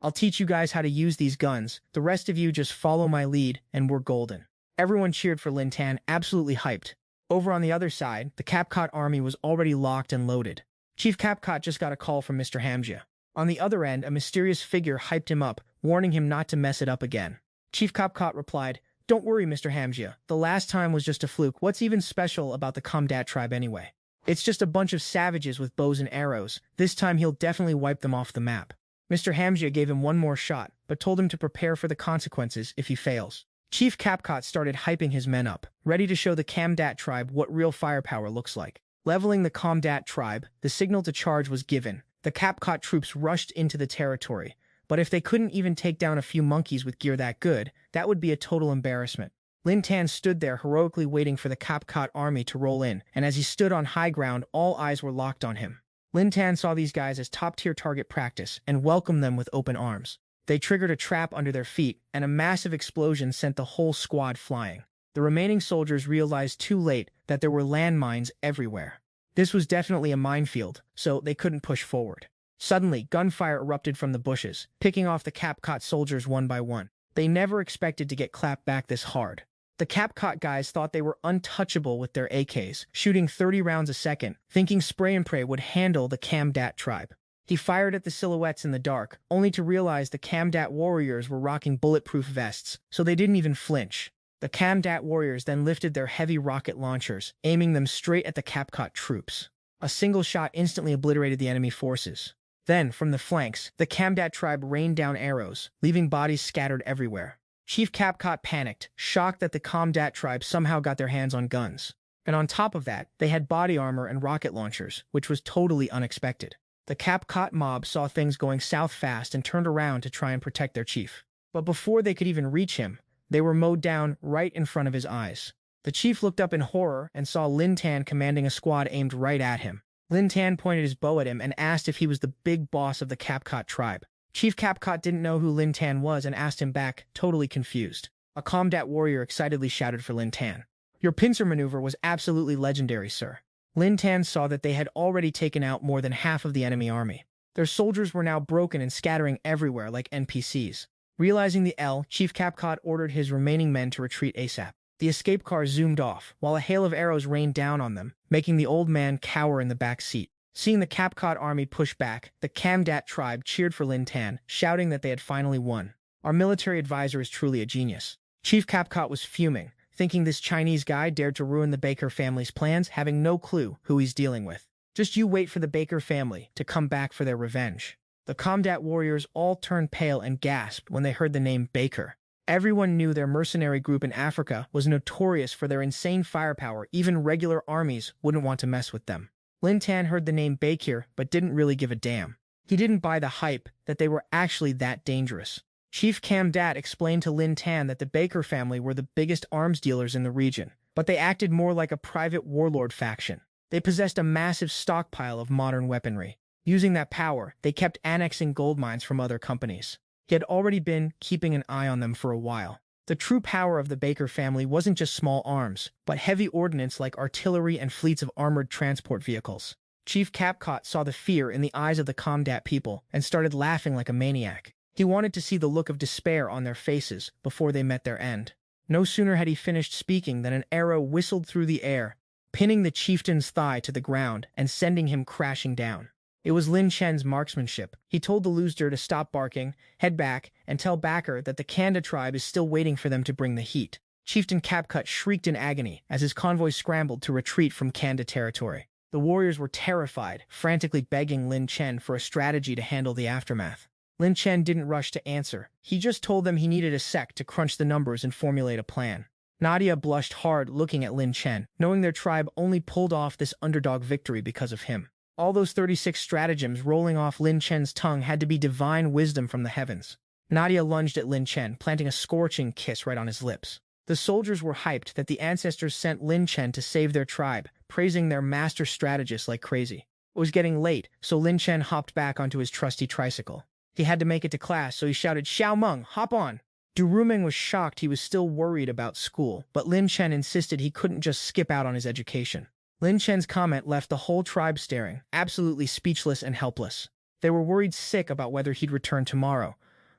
I'll teach you guys how to use these guns. The rest of you just follow my lead, and we're golden." Everyone cheered for Lin Tan, absolutely hyped. Over on the other side, the Kapkot army was already locked and loaded. Chief Kapkot just got a call from Mr. Hamjia. On the other end, a mysterious figure hyped him up, warning him not to mess it up again. Chief Kapkot replied, "Don't worry, Mr. Hamjia. The last time was just a fluke. What's even special about the Kamdat tribe anyway? It's just a bunch of savages with bows and arrows. This time he'll definitely wipe them off the map." Mr. Hamjia gave him one more shot, but told him to prepare for the consequences if he fails. Chief Kapkot started hyping his men up, ready to show the Kamdat tribe what real firepower looks like. Leveling the Kamdat tribe, the signal to charge was given. The Kapkot troops rushed into the territory, but if they couldn't even take down a few monkeys with gear that good, that would be a total embarrassment. Lin Tan stood there heroically waiting for the Kapkot army to roll in, and as he stood on high ground, all eyes were locked on him. Lin Tan saw these guys as top-tier target practice and welcomed them with open arms. They triggered a trap under their feet, and a massive explosion sent the whole squad flying. The remaining soldiers realized too late that there were landmines everywhere. This was definitely a minefield, so they couldn't push forward. Suddenly, gunfire erupted from the bushes, picking off the Kapkot soldiers one by one. They never expected to get clapped back this hard. The Kapkot guys thought they were untouchable with their AKs, shooting 30 rounds a second, thinking spray and pray would handle the Kamdat tribe. He fired at the silhouettes in the dark, only to realize the Kamdat warriors were rocking bulletproof vests, so they didn't even flinch. The Kamdat warriors then lifted their heavy rocket launchers, aiming them straight at the Kapkot troops. A single shot instantly obliterated the enemy forces. Then, from the flanks, the Kamdat tribe rained down arrows, leaving bodies scattered everywhere. Chief Kapkot panicked, shocked that the Kamdat tribe somehow got their hands on guns. And on top of that, they had body armor and rocket launchers, which was totally unexpected. The Kapkot mob saw things going south fast and turned around to try and protect their chief. But before they could even reach him, they were mowed down right in front of his eyes. The chief looked up in horror and saw Lin Tan commanding a squad aimed right at him. Lin Tan pointed his bow at him and asked if he was the big boss of the Kapkot tribe. Chief Kapkot didn't know who Lin Tan was and asked him back, totally confused. A Kamdat warrior excitedly shouted for Lin Tan. "Your pincer maneuver was absolutely legendary, sir." Lin Tan saw that they had already taken out more than half of the enemy army. Their soldiers were now broken and scattering everywhere like NPCs. Realizing the L, Chief Kapkot ordered his remaining men to retreat ASAP. The escape car zoomed off, while a hail of arrows rained down on them, making the old man cower in the back seat. Seeing the Kapkot army push back, the Kamdat tribe cheered for Lin Tan, shouting that they had finally won. "Our military advisor is truly a genius." Chief Kapkot was fuming, thinking this Chinese guy dared to ruin the Baker family's plans, having no clue who he's dealing with. Just you wait for the Baker family to come back for their revenge. The Kamdat warriors all turned pale and gasped when they heard the name Baker. Everyone knew their mercenary group in Africa was notorious for their insane firepower. Even regular armies wouldn't want to mess with them. Lin Tan heard the name Bakir, but didn't really give a damn. He didn't buy the hype that they were actually that dangerous. Chief Kamdat explained to Lin Tan that the Baker family were the biggest arms dealers in the region, but they acted more like a private warlord faction. They possessed a massive stockpile of modern weaponry. Using that power, they kept annexing gold mines from other companies. He had already been keeping an eye on them for a while. The true power of the Baker family wasn't just small arms, but heavy ordnance like artillery and fleets of armored transport vehicles. Chief Kapkot saw the fear in the eyes of the Kamdat people and started laughing like a maniac. He wanted to see the look of despair on their faces before they met their end. No sooner had he finished speaking than an arrow whistled through the air, pinning the chieftain's thigh to the ground and sending him crashing down. It was Lin Chen's marksmanship. He told the loser to stop barking, head back, and tell Baker that the Kanda tribe is still waiting for them to bring the heat. Chieftain Kapkut shrieked in agony as his convoy scrambled to retreat from Kanda territory. The warriors were terrified, frantically begging Lin Chen for a strategy to handle the aftermath. Lin Chen didn't rush to answer. He just told them he needed a sec to crunch the numbers and formulate a plan. Nadia blushed hard looking at Lin Chen, knowing their tribe only pulled off this underdog victory because of him. All those 36 stratagems rolling off Lin Chen's tongue had to be divine wisdom from the heavens. Nadia lunged at Lin Chen, planting a scorching kiss right on his lips. The soldiers were hyped that the ancestors sent Lin Chen to save their tribe, praising their master strategist like crazy. It was getting late, so Lin Chen hopped back onto his trusty tricycle. He had to make it to class, so he shouted, "Xiao Meng, hop on!" Du Ruming was shocked. He was still worried about school, but Lin Chen insisted he couldn't just skip out on his education. Lin Chen's comment left the whole tribe staring, absolutely speechless and helpless. They were worried sick about whether he'd return tomorrow,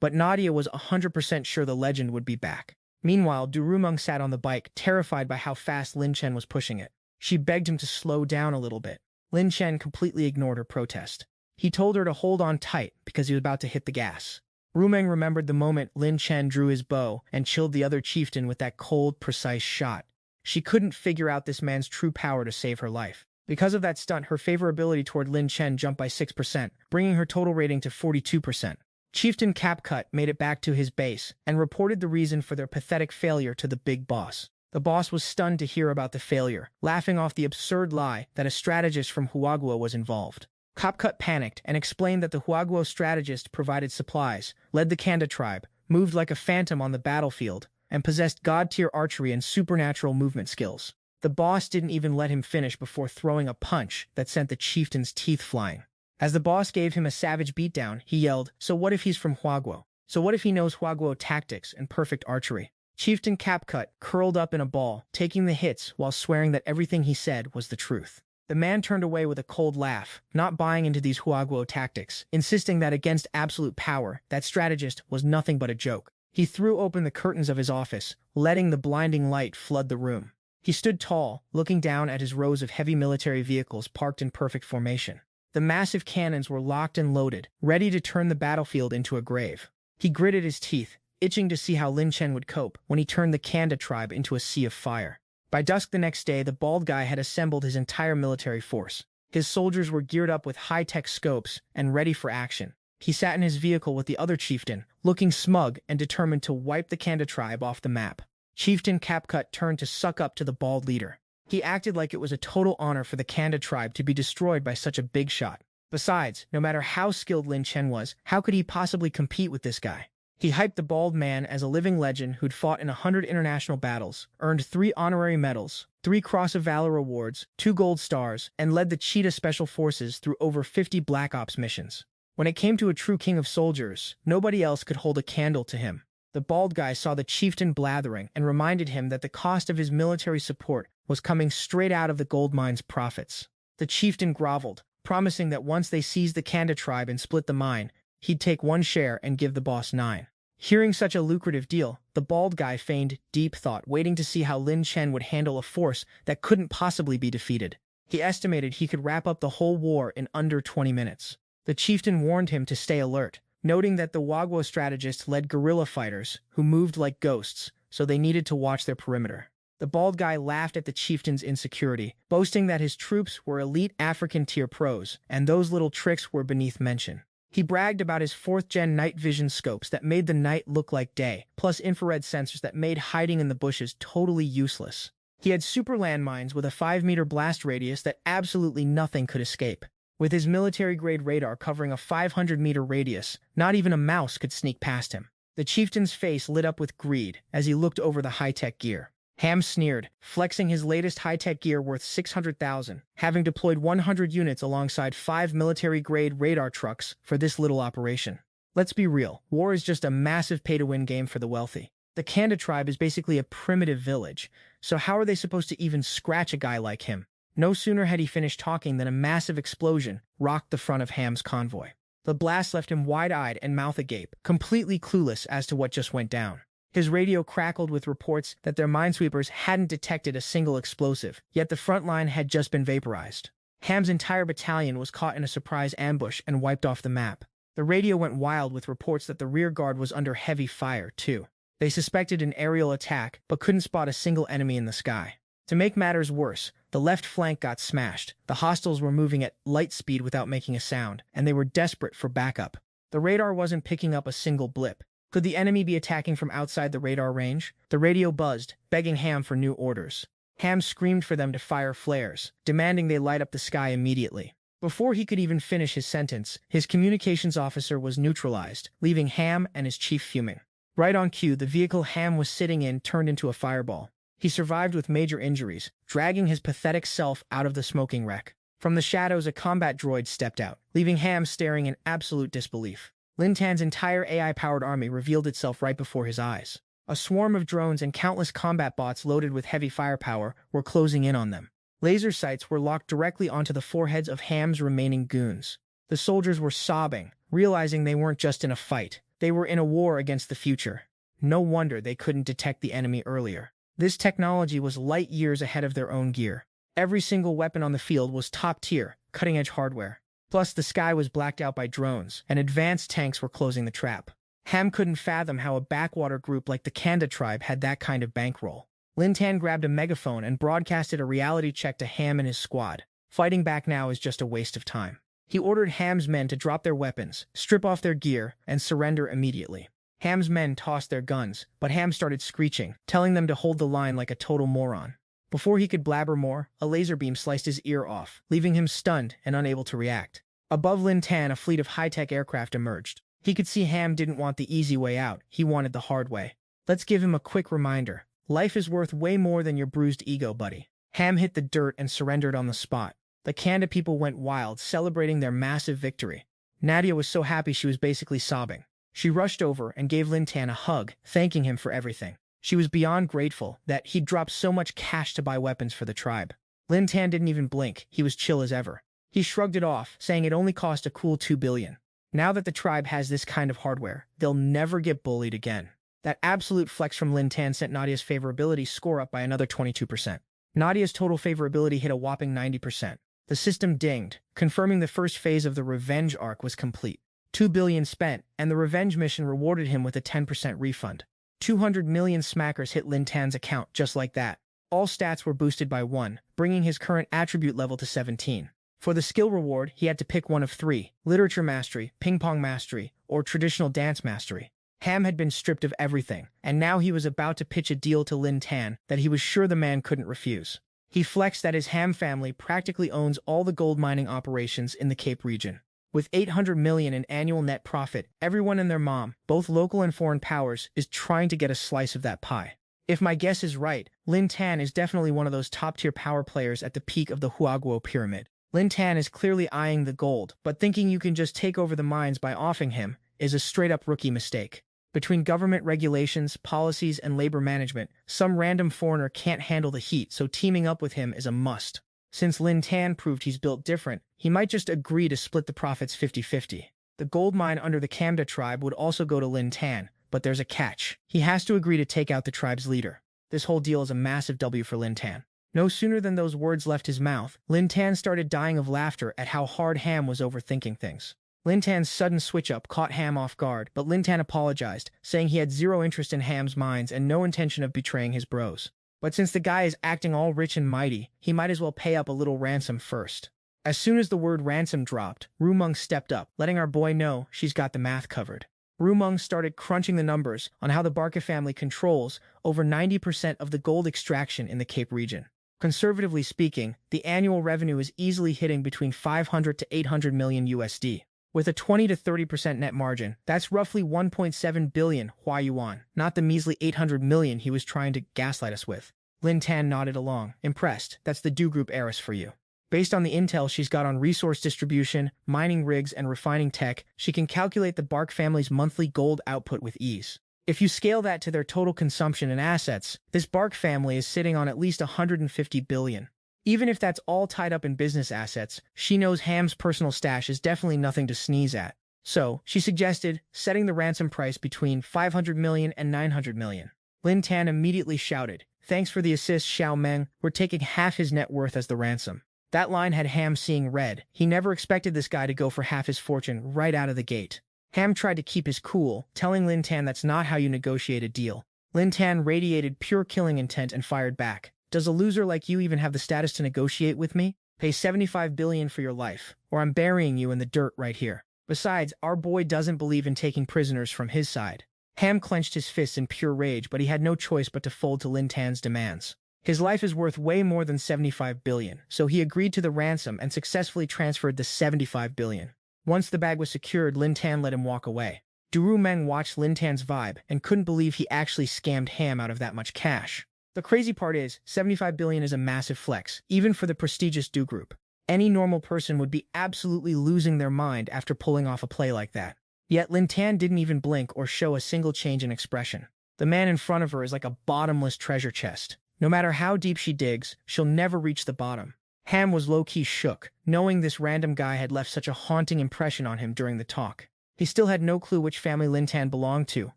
but Nadia was 100% sure the legend would be back. Meanwhile, Durumung sat on the bike, terrified by how fast Lin Chen was pushing it. She begged him to slow down a little bit. Lin Chen completely ignored her protest. He told her to hold on tight because he was about to hit the gas. Rumeng remembered the moment Lin Chen drew his bow and chilled the other chieftain with that cold, precise shot. She couldn't figure out this man's true power to save her life. Because of that stunt, her favorability toward Lin Chen jumped by 6%, bringing her total rating to 42%. Chieftain Capcut made it back to his base and reported the reason for their pathetic failure to the big boss. The boss was stunned to hear about the failure, laughing off the absurd lie that a strategist from Huagua was involved. Capcut panicked and explained that the Huagua strategist provided supplies, led the Kanda tribe, moved like a phantom on the battlefield, and possessed god-tier archery and supernatural movement skills. The boss didn't even let him finish before throwing a punch that sent the chieftain's teeth flying. As the boss gave him a savage beatdown, he yelled, "So what if he's from Huagua? So what if he knows Huagua tactics and perfect archery?" Chieftain Capcut curled up in a ball, taking the hits while swearing that everything he said was the truth. The man turned away with a cold laugh, not buying into these Huagua tactics, insisting that against absolute power, that strategist was nothing but a joke. He threw open the curtains of his office, letting the blinding light flood the room. He stood tall, looking down at his rows of heavy military vehicles parked in perfect formation. The massive cannons were locked and loaded, ready to turn the battlefield into a grave. He gritted his teeth, itching to see how Lin Chen would cope when he turned the Kanda tribe into a sea of fire. By dusk the next day, the bald guy had assembled his entire military force. His soldiers were geared up with high-tech scopes and ready for action. He sat in his vehicle with the other chieftain, looking smug and determined to wipe the Kanda tribe off the map. Chieftain Capcut turned to suck up to the bald leader. He acted like it was a total honor for the Kanda tribe to be destroyed by such a big shot. Besides, no matter how skilled Lin Chen was, how could he possibly compete with this guy? He hyped the bald man as a living legend who'd fought in 100 international battles, earned 3 honorary medals, 3 Cross of Valor awards, 2 gold stars, and led the Cheetah Special Forces through over 50 Black Ops missions. When it came to a true king of soldiers, nobody else could hold a candle to him. The bald guy saw the chieftain blathering and reminded him that the cost of his military support was coming straight out of the gold mine's profits. The chieftain groveled, promising that once they seized the Kanda tribe and split the mine, he'd take 1 share and give the boss 9. Hearing such a lucrative deal, the bald guy feigned deep thought, waiting to see how Lin Chen would handle a force that couldn't possibly be defeated. He estimated he could wrap up the whole war in under 20 minutes. The chieftain warned him to stay alert, noting that the Huagua strategist led guerrilla fighters who moved like ghosts, so they needed to watch their perimeter. The bald guy laughed at the chieftain's insecurity, boasting that his troops were elite African-tier pros, and those little tricks were beneath mention. He bragged about his 4th-gen night vision scopes that made the night look like day, plus infrared sensors that made hiding in the bushes totally useless. He had super landmines with a 5-meter blast radius that absolutely nothing could escape. With his military-grade radar covering a 500-meter radius, not even a mouse could sneak past him. The chieftain's face lit up with greed as he looked over the high-tech gear. Ham sneered, flexing his latest high-tech gear worth 600,000, having deployed 100 units alongside 5 military-grade radar trucks for this little operation. Let's be real, war is just a massive pay-to-win game for the wealthy. The Kanda tribe is basically a primitive village, so how are they supposed to even scratch a guy like him? No sooner had he finished talking than a massive explosion rocked the front of Ham's convoy. The blast left him wide-eyed and mouth agape, completely clueless as to what just went down. His radio crackled with reports that their minesweepers hadn't detected a single explosive, yet the front line had just been vaporized. Ham's entire battalion was caught in a surprise ambush and wiped off the map. The radio went wild with reports that the rear guard was under heavy fire, too. They suspected an aerial attack, but couldn't spot a single enemy in the sky. To make matters worse, the left flank got smashed. The hostiles were moving at light speed without making a sound, and they were desperate for backup. The radar wasn't picking up a single blip. Could the enemy be attacking from outside the radar range? The radio buzzed, begging Ham for new orders. Ham screamed for them to fire flares, demanding they light up the sky immediately. Before he could even finish his sentence, his communications officer was neutralized, leaving Ham and his chief fuming. Right on cue, the vehicle Ham was sitting in turned into a fireball. He survived with major injuries, dragging his pathetic self out of the smoking wreck. From the shadows, a combat droid stepped out, leaving Ham staring in absolute disbelief. Lin Tan's entire AI-powered army revealed itself right before his eyes. A swarm of drones and countless combat bots loaded with heavy firepower were closing in on them. Laser sights were locked directly onto the foreheads of Ham's remaining goons. The soldiers were sobbing, realizing they weren't just in a fight, They were in a war against the future. No wonder they couldn't detect the enemy earlier. This technology was light years ahead of their own gear. Every single weapon on the field was top-tier, cutting-edge hardware. Plus, the sky was blacked out by drones, and advanced tanks were closing the trap. Ham couldn't fathom how a backwater group like the Kanda tribe had that kind of bankroll. Lin Tan grabbed a megaphone and broadcasted a reality check to Ham and his squad. Fighting back now is just a waste of time. He ordered Ham's men to drop their weapons, strip off their gear, and surrender immediately. Ham's men tossed their guns, but Ham started screeching, telling them to hold the line like a total moron. Before he could blabber more, a laser beam sliced his ear off, leaving him stunned and unable to react. Above Lin Tan, a fleet of high-tech aircraft emerged. He could see Ham didn't want the easy way out, he wanted the hard way. Let's give him a quick reminder. Life is worth way more than your bruised ego, buddy. Ham hit the dirt and surrendered on the spot. The Kanda people went wild, celebrating their massive victory. Nadia was so happy she was basically sobbing. She rushed over and gave Lin Tan a hug, thanking him for everything. She was beyond grateful that he'd dropped so much cash to buy weapons for the tribe. Lin Tan didn't even blink, he was chill as ever. He shrugged it off, saying it only cost a cool $2 billion. Now that the tribe has this kind of hardware, they'll never get bullied again. That absolute flex from Lin Tan sent Nadia's favorability score up by another 22%. Nadia's total favorability hit a whopping 90%. The system dinged, confirming the first phase of the revenge arc was complete. $2 billion spent, and the revenge mission rewarded him with a 10% refund. 200 million smackers hit Lin Tan's account just like that. All stats were boosted by 1, bringing his current attribute level to 17. For the skill reward, he had to pick one of 3, literature mastery, ping pong mastery, or traditional dance mastery. Ham had been stripped of everything, and now he was about to pitch a deal to Lin Tan that he was sure the man couldn't refuse. He flexed that his Ham family practically owns all the gold mining operations in the Cape region. With 800 million in annual net profit, everyone and their mom, both local and foreign powers, is trying to get a slice of that pie. If my guess is right, Lin Tan is definitely one of those top-tier power players at the peak of the Huaguo pyramid. Lin Tan is clearly eyeing the gold, but thinking you can just take over the mines by offing him is a straight-up rookie mistake. Between government regulations, policies, and labor management, some random foreigner can't handle the heat, so teaming up with him is a must. Since Lin Tan proved he's built different, he might just agree to split the profits 50-50. The gold mine under the Kanda tribe would also go to Lin Tan, but there's a catch. He has to agree to take out the tribe's leader. This whole deal is a massive W for Lin Tan. No sooner than those words left his mouth, Lin Tan started dying of laughter at how hard Ham was overthinking things. Lin Tan's sudden switch-up caught Ham off guard, but Lin Tan apologized, saying he had zero interest in Ham's mines and no intention of betraying his bros. But since the guy is acting all rich and mighty, he might as well pay up a little ransom first. As soon as the word ransom dropped, Rumung stepped up, letting our boy know she's got the math covered. Rumung started crunching the numbers on how the Barca family controls over 90% of the gold extraction in the Cape region. Conservatively speaking, the annual revenue is easily hitting between 500 to 800 million USD. With a 20 to 30% net margin, that's roughly 1.7 billion Hua Yuan, not the measly 800 million he was trying to gaslight us with. Lin Tan nodded along, impressed. That's the Do Group heiress for you. Based on the intel she's got on resource distribution, mining rigs, and refining tech, she can calculate the Bark family's monthly gold output with ease. If you scale that to their total consumption and assets, this Bark family is sitting on at least 150 billion. Even if that's all tied up in business assets, she knows Ham's personal stash is definitely nothing to sneeze at. So, she suggested setting the ransom price between 500 million and 900 million. Lin Tan immediately shouted, "Thanks for the assist, Xiao Meng. We're taking half his net worth as the ransom." That line had Ham seeing red. He never expected this guy to go for half his fortune right out of the gate. Ham tried to keep his cool, telling Lin Tan that's not how you negotiate a deal. Lin Tan radiated pure killing intent and fired back. Does a loser like you even have the status to negotiate with me? Pay 75 billion for your life, or I'm burying you in the dirt right here. Besides, our boy doesn't believe in taking prisoners from his side. Ham clenched his fists in pure rage, but he had no choice but to fold to Lin Tan's demands. His life is worth way more than 75 billion, so he agreed to the ransom and successfully transferred the 75 billion. Once the bag was secured, Lin Tan let him walk away. Duru Meng watched Lin Tan's vibe and couldn't believe he actually scammed Ham out of that much cash. The crazy part is, 75 billion is a massive flex, even for the prestigious Do Group. Any normal person would be absolutely losing their mind after pulling off a play like that. Yet Lin Tan didn't even blink or show a single change in expression. The man in front of her is like a bottomless treasure chest. No matter how deep she digs, she'll never reach the bottom. Ham was low-key shook, knowing this random guy had left such a haunting impression on him during the talk. He still had no clue which family Lin Tan belonged to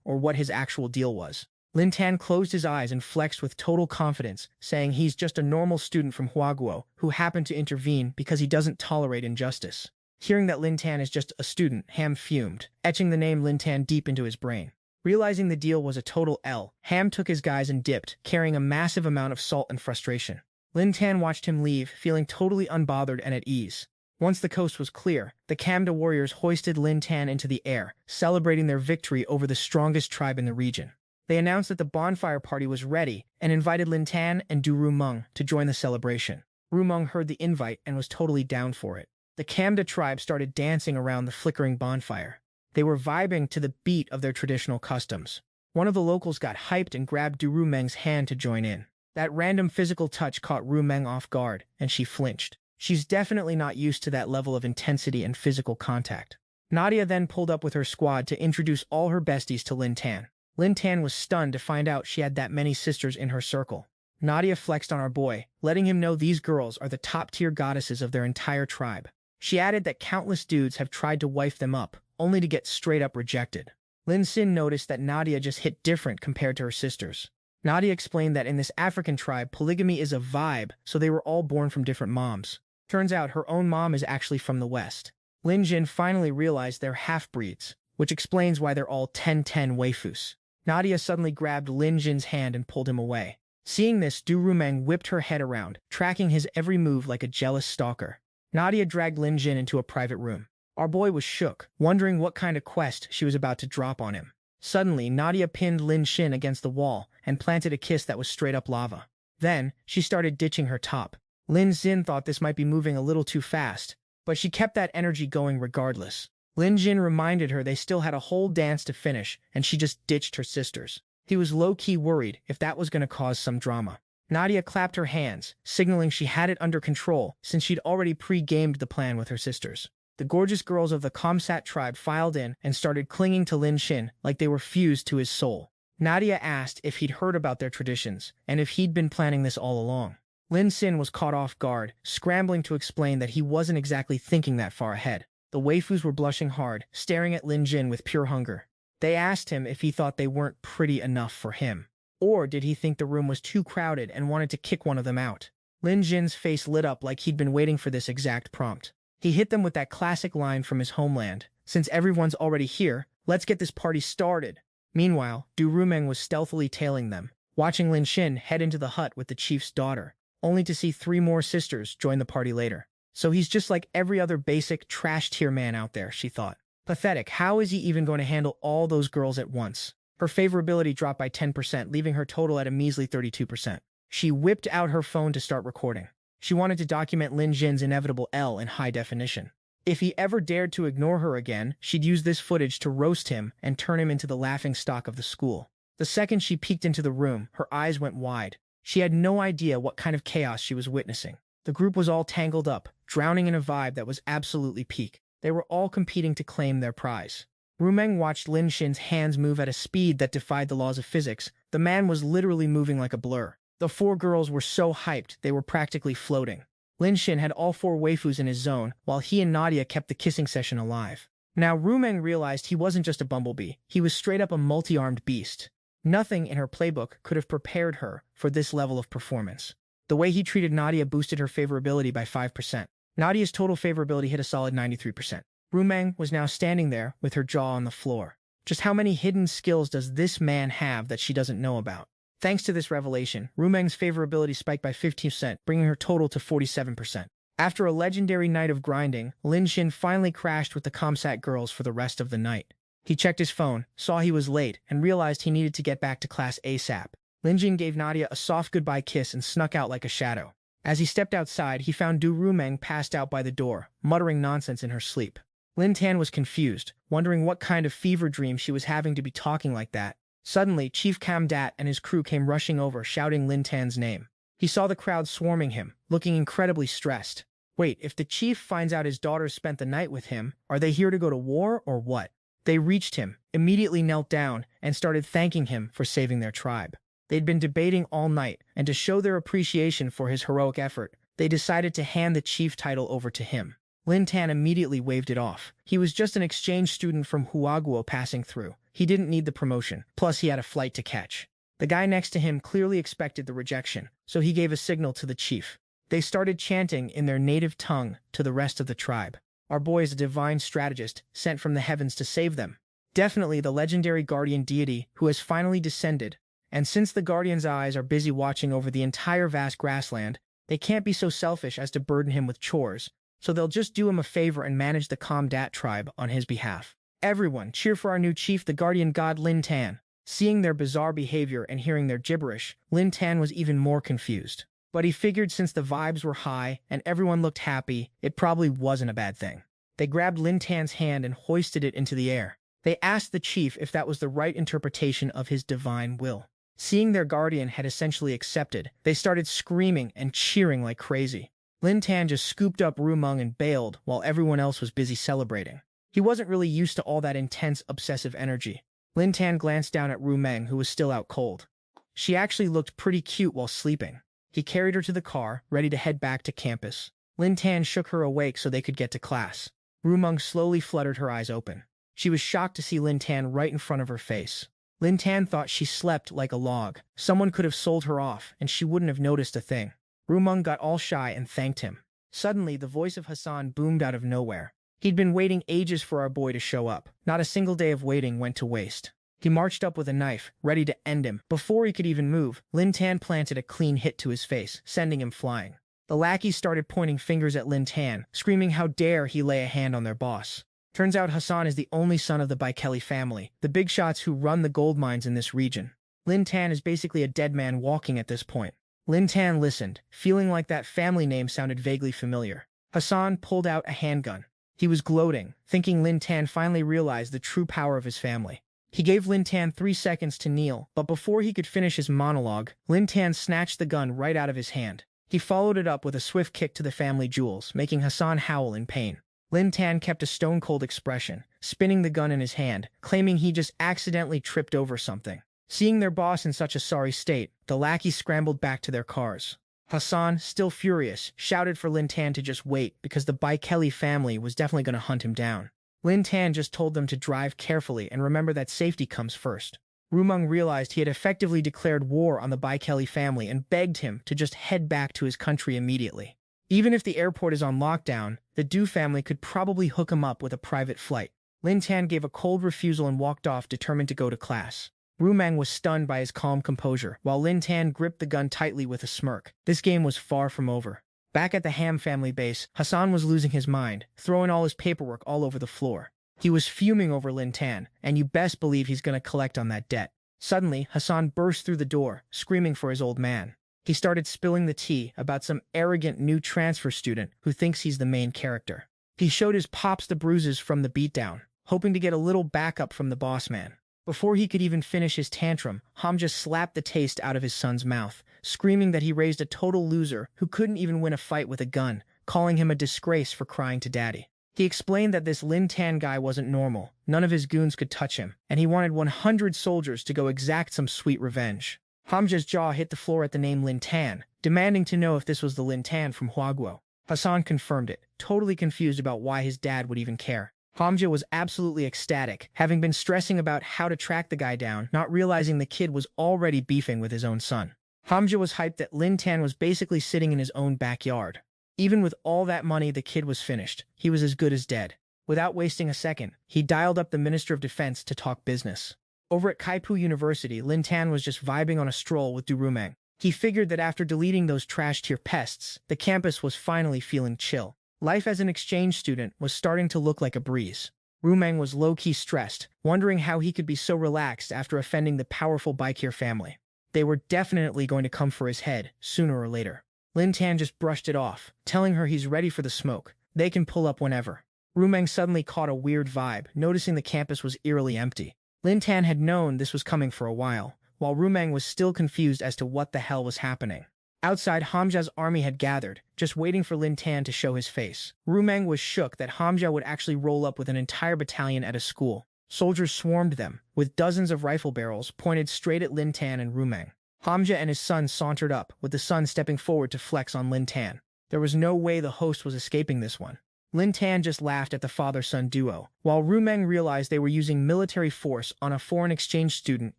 or what his actual deal was. Lin Tan closed his eyes and flexed with total confidence, saying he's just a normal student from Huaguo who happened to intervene because he doesn't tolerate injustice. Hearing that Lin Tan is just a student, Ham fumed, etching the name Lin Tan deep into his brain. Realizing the deal was a total L, Ham took his guys and dipped, carrying a massive amount of salt and frustration. Lin Tan watched him leave, feeling totally unbothered and at ease. Once the coast was clear, the Kamda warriors hoisted Lin Tan into the air, celebrating their victory over the strongest tribe in the region. They announced that the bonfire party was ready and invited Lin Tan and Du Rumeng to join the celebration. Rumeng heard the invite and was totally down for it. The Kamda tribe started dancing around the flickering bonfire. They were vibing to the beat of their traditional customs. One of the locals got hyped and grabbed Du Rumeng's hand to join in. That random physical touch caught Rumeng off guard, and she flinched. She's definitely not used to that level of intensity and physical contact. Nadia then pulled up with her squad to introduce all her besties to Lin Tan. Lin Tan was stunned to find out she had that many sisters in her circle. Nadia flexed on our boy, letting him know these girls are the top-tier goddesses of their entire tribe. She added that countless dudes have tried to wife them up, only to get straight-up rejected. Lin Xin noticed that Nadia just hit different compared to her sisters. Nadia explained that in this African tribe, polygamy is a vibe, so they were all born from different moms. Turns out her own mom is actually from the West. Lin Jin finally realized they're half-breeds, which explains why they're all 10-10 waifus. Nadia suddenly grabbed Lin Jin's hand and pulled him away. Seeing this, Du Rumeng whipped her head around, tracking his every move like a jealous stalker. Nadia dragged Lin Jin into a private room. Our boy was shook, wondering what kind of quest she was about to drop on him. Suddenly, Nadia pinned Lin Xin against the wall and planted a kiss that was straight-up lava. Then, she started ditching her top. Lin Xin thought this might be moving a little too fast, but she kept that energy going regardless. Lin Jin reminded her they still had a whole dance to finish, and she just ditched her sisters. He was low-key worried if that was going to cause some drama. Nadia clapped her hands, signaling she had it under control since she'd already pre-gamed the plan with her sisters. The gorgeous girls of the Kamsat tribe filed in and started clinging to Lin Xin like they were fused to his soul. Nadia asked if he'd heard about their traditions and if he'd been planning this all along. Lin Xin was caught off guard, scrambling to explain that he wasn't exactly thinking that far ahead. The waifus were blushing hard, staring at Lin Jin with pure hunger. They asked him if he thought they weren't pretty enough for him. Or did he think the room was too crowded and wanted to kick one of them out? Lin Jin's face lit up like he'd been waiting for this exact prompt. He hit them with that classic line from his homeland. Since everyone's already here, let's get this party started. Meanwhile, Du Rumeng was stealthily tailing them, watching Lin Xin head into the hut with the chief's daughter, only to see 3 more sisters join the party later. So he's just like every other basic trash-tier man out there, she thought. Pathetic, how is he even going to handle all those girls at once? Her favorability dropped by 10%, leaving her total at a measly 32%. She whipped out her phone to start recording. She wanted to document Lin Jin's inevitable L in high definition. If he ever dared to ignore her again, she'd use this footage to roast him and turn him into the laughingstock of the school. The second she peeked into the room, her eyes went wide. She had no idea what kind of chaos she was witnessing. The group was all tangled up, drowning in a vibe that was absolutely peak. They were all competing to claim their prize. Rumeng watched Lin Xin's hands move at a speed that defied the laws of physics. The man was literally moving like a blur. The 4 girls were so hyped, they were practically floating. Lin Xin had all 4 waifus in his zone, while he and Nadia kept the kissing session alive. Now Rumeng realized he wasn't just a bumblebee, he was straight up a multi-armed beast. Nothing in her playbook could have prepared her for this level of performance. The way he treated Nadia boosted her favorability by 5%. Nadia's total favorability hit a solid 93%. Rumeng was now standing there with her jaw on the floor. Just how many hidden skills does this man have that she doesn't know about? Thanks to this revelation, Rumeng's favorability spiked by 15%, bringing her total to 47%. After a legendary night of grinding, Lin Xin finally crashed with the Kamsat girls for the rest of the night. He checked his phone, saw he was late, and realized he needed to get back to class ASAP. Lin Xin gave Nadia a soft goodbye kiss and snuck out like a shadow. As he stepped outside, he found Du Rumeng passed out by the door, muttering nonsense in her sleep. Lin Tan was confused, wondering what kind of fever dream she was having to be talking like that. Suddenly, Chief Kam Dat and his crew came rushing over, shouting Lin Tan's name. He saw the crowd swarming him, looking incredibly stressed. Wait, if the chief finds out his daughters spent the night with him, are they here to go to war or what? They reached him, immediately knelt down, and started thanking him for saving their tribe. They'd been debating all night, and to show their appreciation for his heroic effort, they decided to hand the chief title over to him. Lin Tan immediately waved it off. He was just an exchange student from Huaguo passing through. He didn't need the promotion, plus he had a flight to catch. The guy next to him clearly expected the rejection, so he gave a signal to the chief. They started chanting in their native tongue to the rest of the tribe. Our boy is a divine strategist sent from the heavens to save them. Definitely the legendary guardian deity who has finally descended. And since the guardian's eyes are busy watching over the entire vast grassland, they can't be so selfish as to burden him with chores, so they'll just do him a favor and manage the Comdat tribe on his behalf. Everyone, cheer for our new chief, the guardian god Lin Tan. Seeing their bizarre behavior and hearing their gibberish, Lin Tan was even more confused. But he figured since the vibes were high and everyone looked happy, it probably wasn't a bad thing. They grabbed Lin Tan's hand and hoisted it into the air. They asked the chief if that was the right interpretation of his divine will. Seeing their guardian had essentially accepted, they started screaming and cheering like crazy. Lin Tan just scooped up Rumeng and bailed while everyone else was busy celebrating. He wasn't really used to all that intense, obsessive energy. Lin Tan glanced down at Rumeng, who was still out cold. She actually looked pretty cute while sleeping. He carried her to the car, ready to head back to campus. Lin Tan shook her awake so they could get to class. Rumeng slowly fluttered her eyes open. She was shocked to see Lin Tan right in front of her face. Lin Tan thought she slept like a log. Someone could have sold her off, and she wouldn't have noticed a thing. Rumeng got all shy and thanked him. Suddenly, the voice of Hassan boomed out of nowhere. He'd been waiting ages for our boy to show up. Not a single day of waiting went to waste. He marched up with a knife, ready to end him. Before he could even move, Lin Tan planted a clean hit to his face, sending him flying. The lackeys started pointing fingers at Lin Tan, screaming how dare he lay a hand on their boss. Turns out Hassan is the only son of the Baikeli family, the big shots who run the gold mines in this region. Lin Tan is basically a dead man walking at this point. Lin Tan listened, feeling like that family name sounded vaguely familiar. Hassan pulled out a handgun. He was gloating, thinking Lin Tan finally realized the true power of his family. He gave Lin Tan 3 seconds to kneel, but before he could finish his monologue, Lin Tan snatched the gun right out of his hand. He followed it up with a swift kick to the family jewels, making Hassan howl in pain. Lin Tan kept a stone-cold expression, spinning the gun in his hand, claiming he just accidentally tripped over something. Seeing their boss in such a sorry state, the lackeys scrambled back to their cars. Hassan, still furious, shouted for Lin Tan to just wait because the Baikeli family was definitely going to hunt him down. Lin Tan just told them to drive carefully and remember that safety comes first. Rumeng realized he had effectively declared war on the Baikeli family and begged him to just head back to his country immediately. Even if the airport is on lockdown, the Du family could probably hook him up with a private flight. Lin Tan gave a cold refusal and walked off, determined to go to class. Rumeng was stunned by his calm composure, while Lin Tan gripped the gun tightly with a smirk. This game was far from over. Back at the Ham family base, Hassan was losing his mind, throwing all his paperwork all over the floor. He was fuming over Lin Tan, and you best believe he's going to collect on that debt. Suddenly, Hassan burst through the door, screaming for his old man. He started spilling the tea about some arrogant new transfer student who thinks he's the main character. He showed his pops the bruises from the beatdown, hoping to get a little backup from the boss man. Before he could even finish his tantrum, Hamja slapped the taste out of his son's mouth, screaming that he raised a total loser who couldn't even win a fight with a gun, calling him a disgrace for crying to daddy. He explained that this Lin Tan guy wasn't normal, none of his goons could touch him, and he wanted 100 soldiers to go exact some sweet revenge. Hamja's jaw hit the floor at the name Lin Tan, demanding to know if this was the Lin Tan from Huaguo. Hassan confirmed it, totally confused about why his dad would even care. Hamja was absolutely ecstatic, having been stressing about how to track the guy down, not realizing the kid was already beefing with his own son. Hamja was hyped that Lin Tan was basically sitting in his own backyard. Even with all that money, the kid was finished. He was as good as dead. Without wasting a second, he dialed up the Minister of Defense to talk business. Over at Kaipu University, Lin Tan was just vibing on a stroll with Du Rumeng. He figured that after deleting those trash-tier pests, the campus was finally feeling chill. Life as an exchange student was starting to look like a breeze. Rumeng was low-key stressed, wondering how he could be so relaxed after offending the powerful Baikir family. They were definitely going to come for his head, sooner or later. Lin Tan just brushed it off, telling her he's ready for the smoke. They can pull up whenever. Rumeng suddenly caught a weird vibe, noticing the campus was eerily empty. Lin Tan had known this was coming for a while Rumeng was still confused as to what the hell was happening. Outside, Hamja's army had gathered, just waiting for Lin Tan to show his face. Rumeng was shook that Hamja would actually roll up with an entire battalion at a school. Soldiers swarmed them, with dozens of rifle barrels pointed straight at Lin Tan and Rumeng. Hamja and his son sauntered up, with the son stepping forward to flex on Lin Tan. There was no way the host was escaping this one. Lin Tan just laughed at the father-son duo, while Rumeng realized they were using military force on a foreign exchange student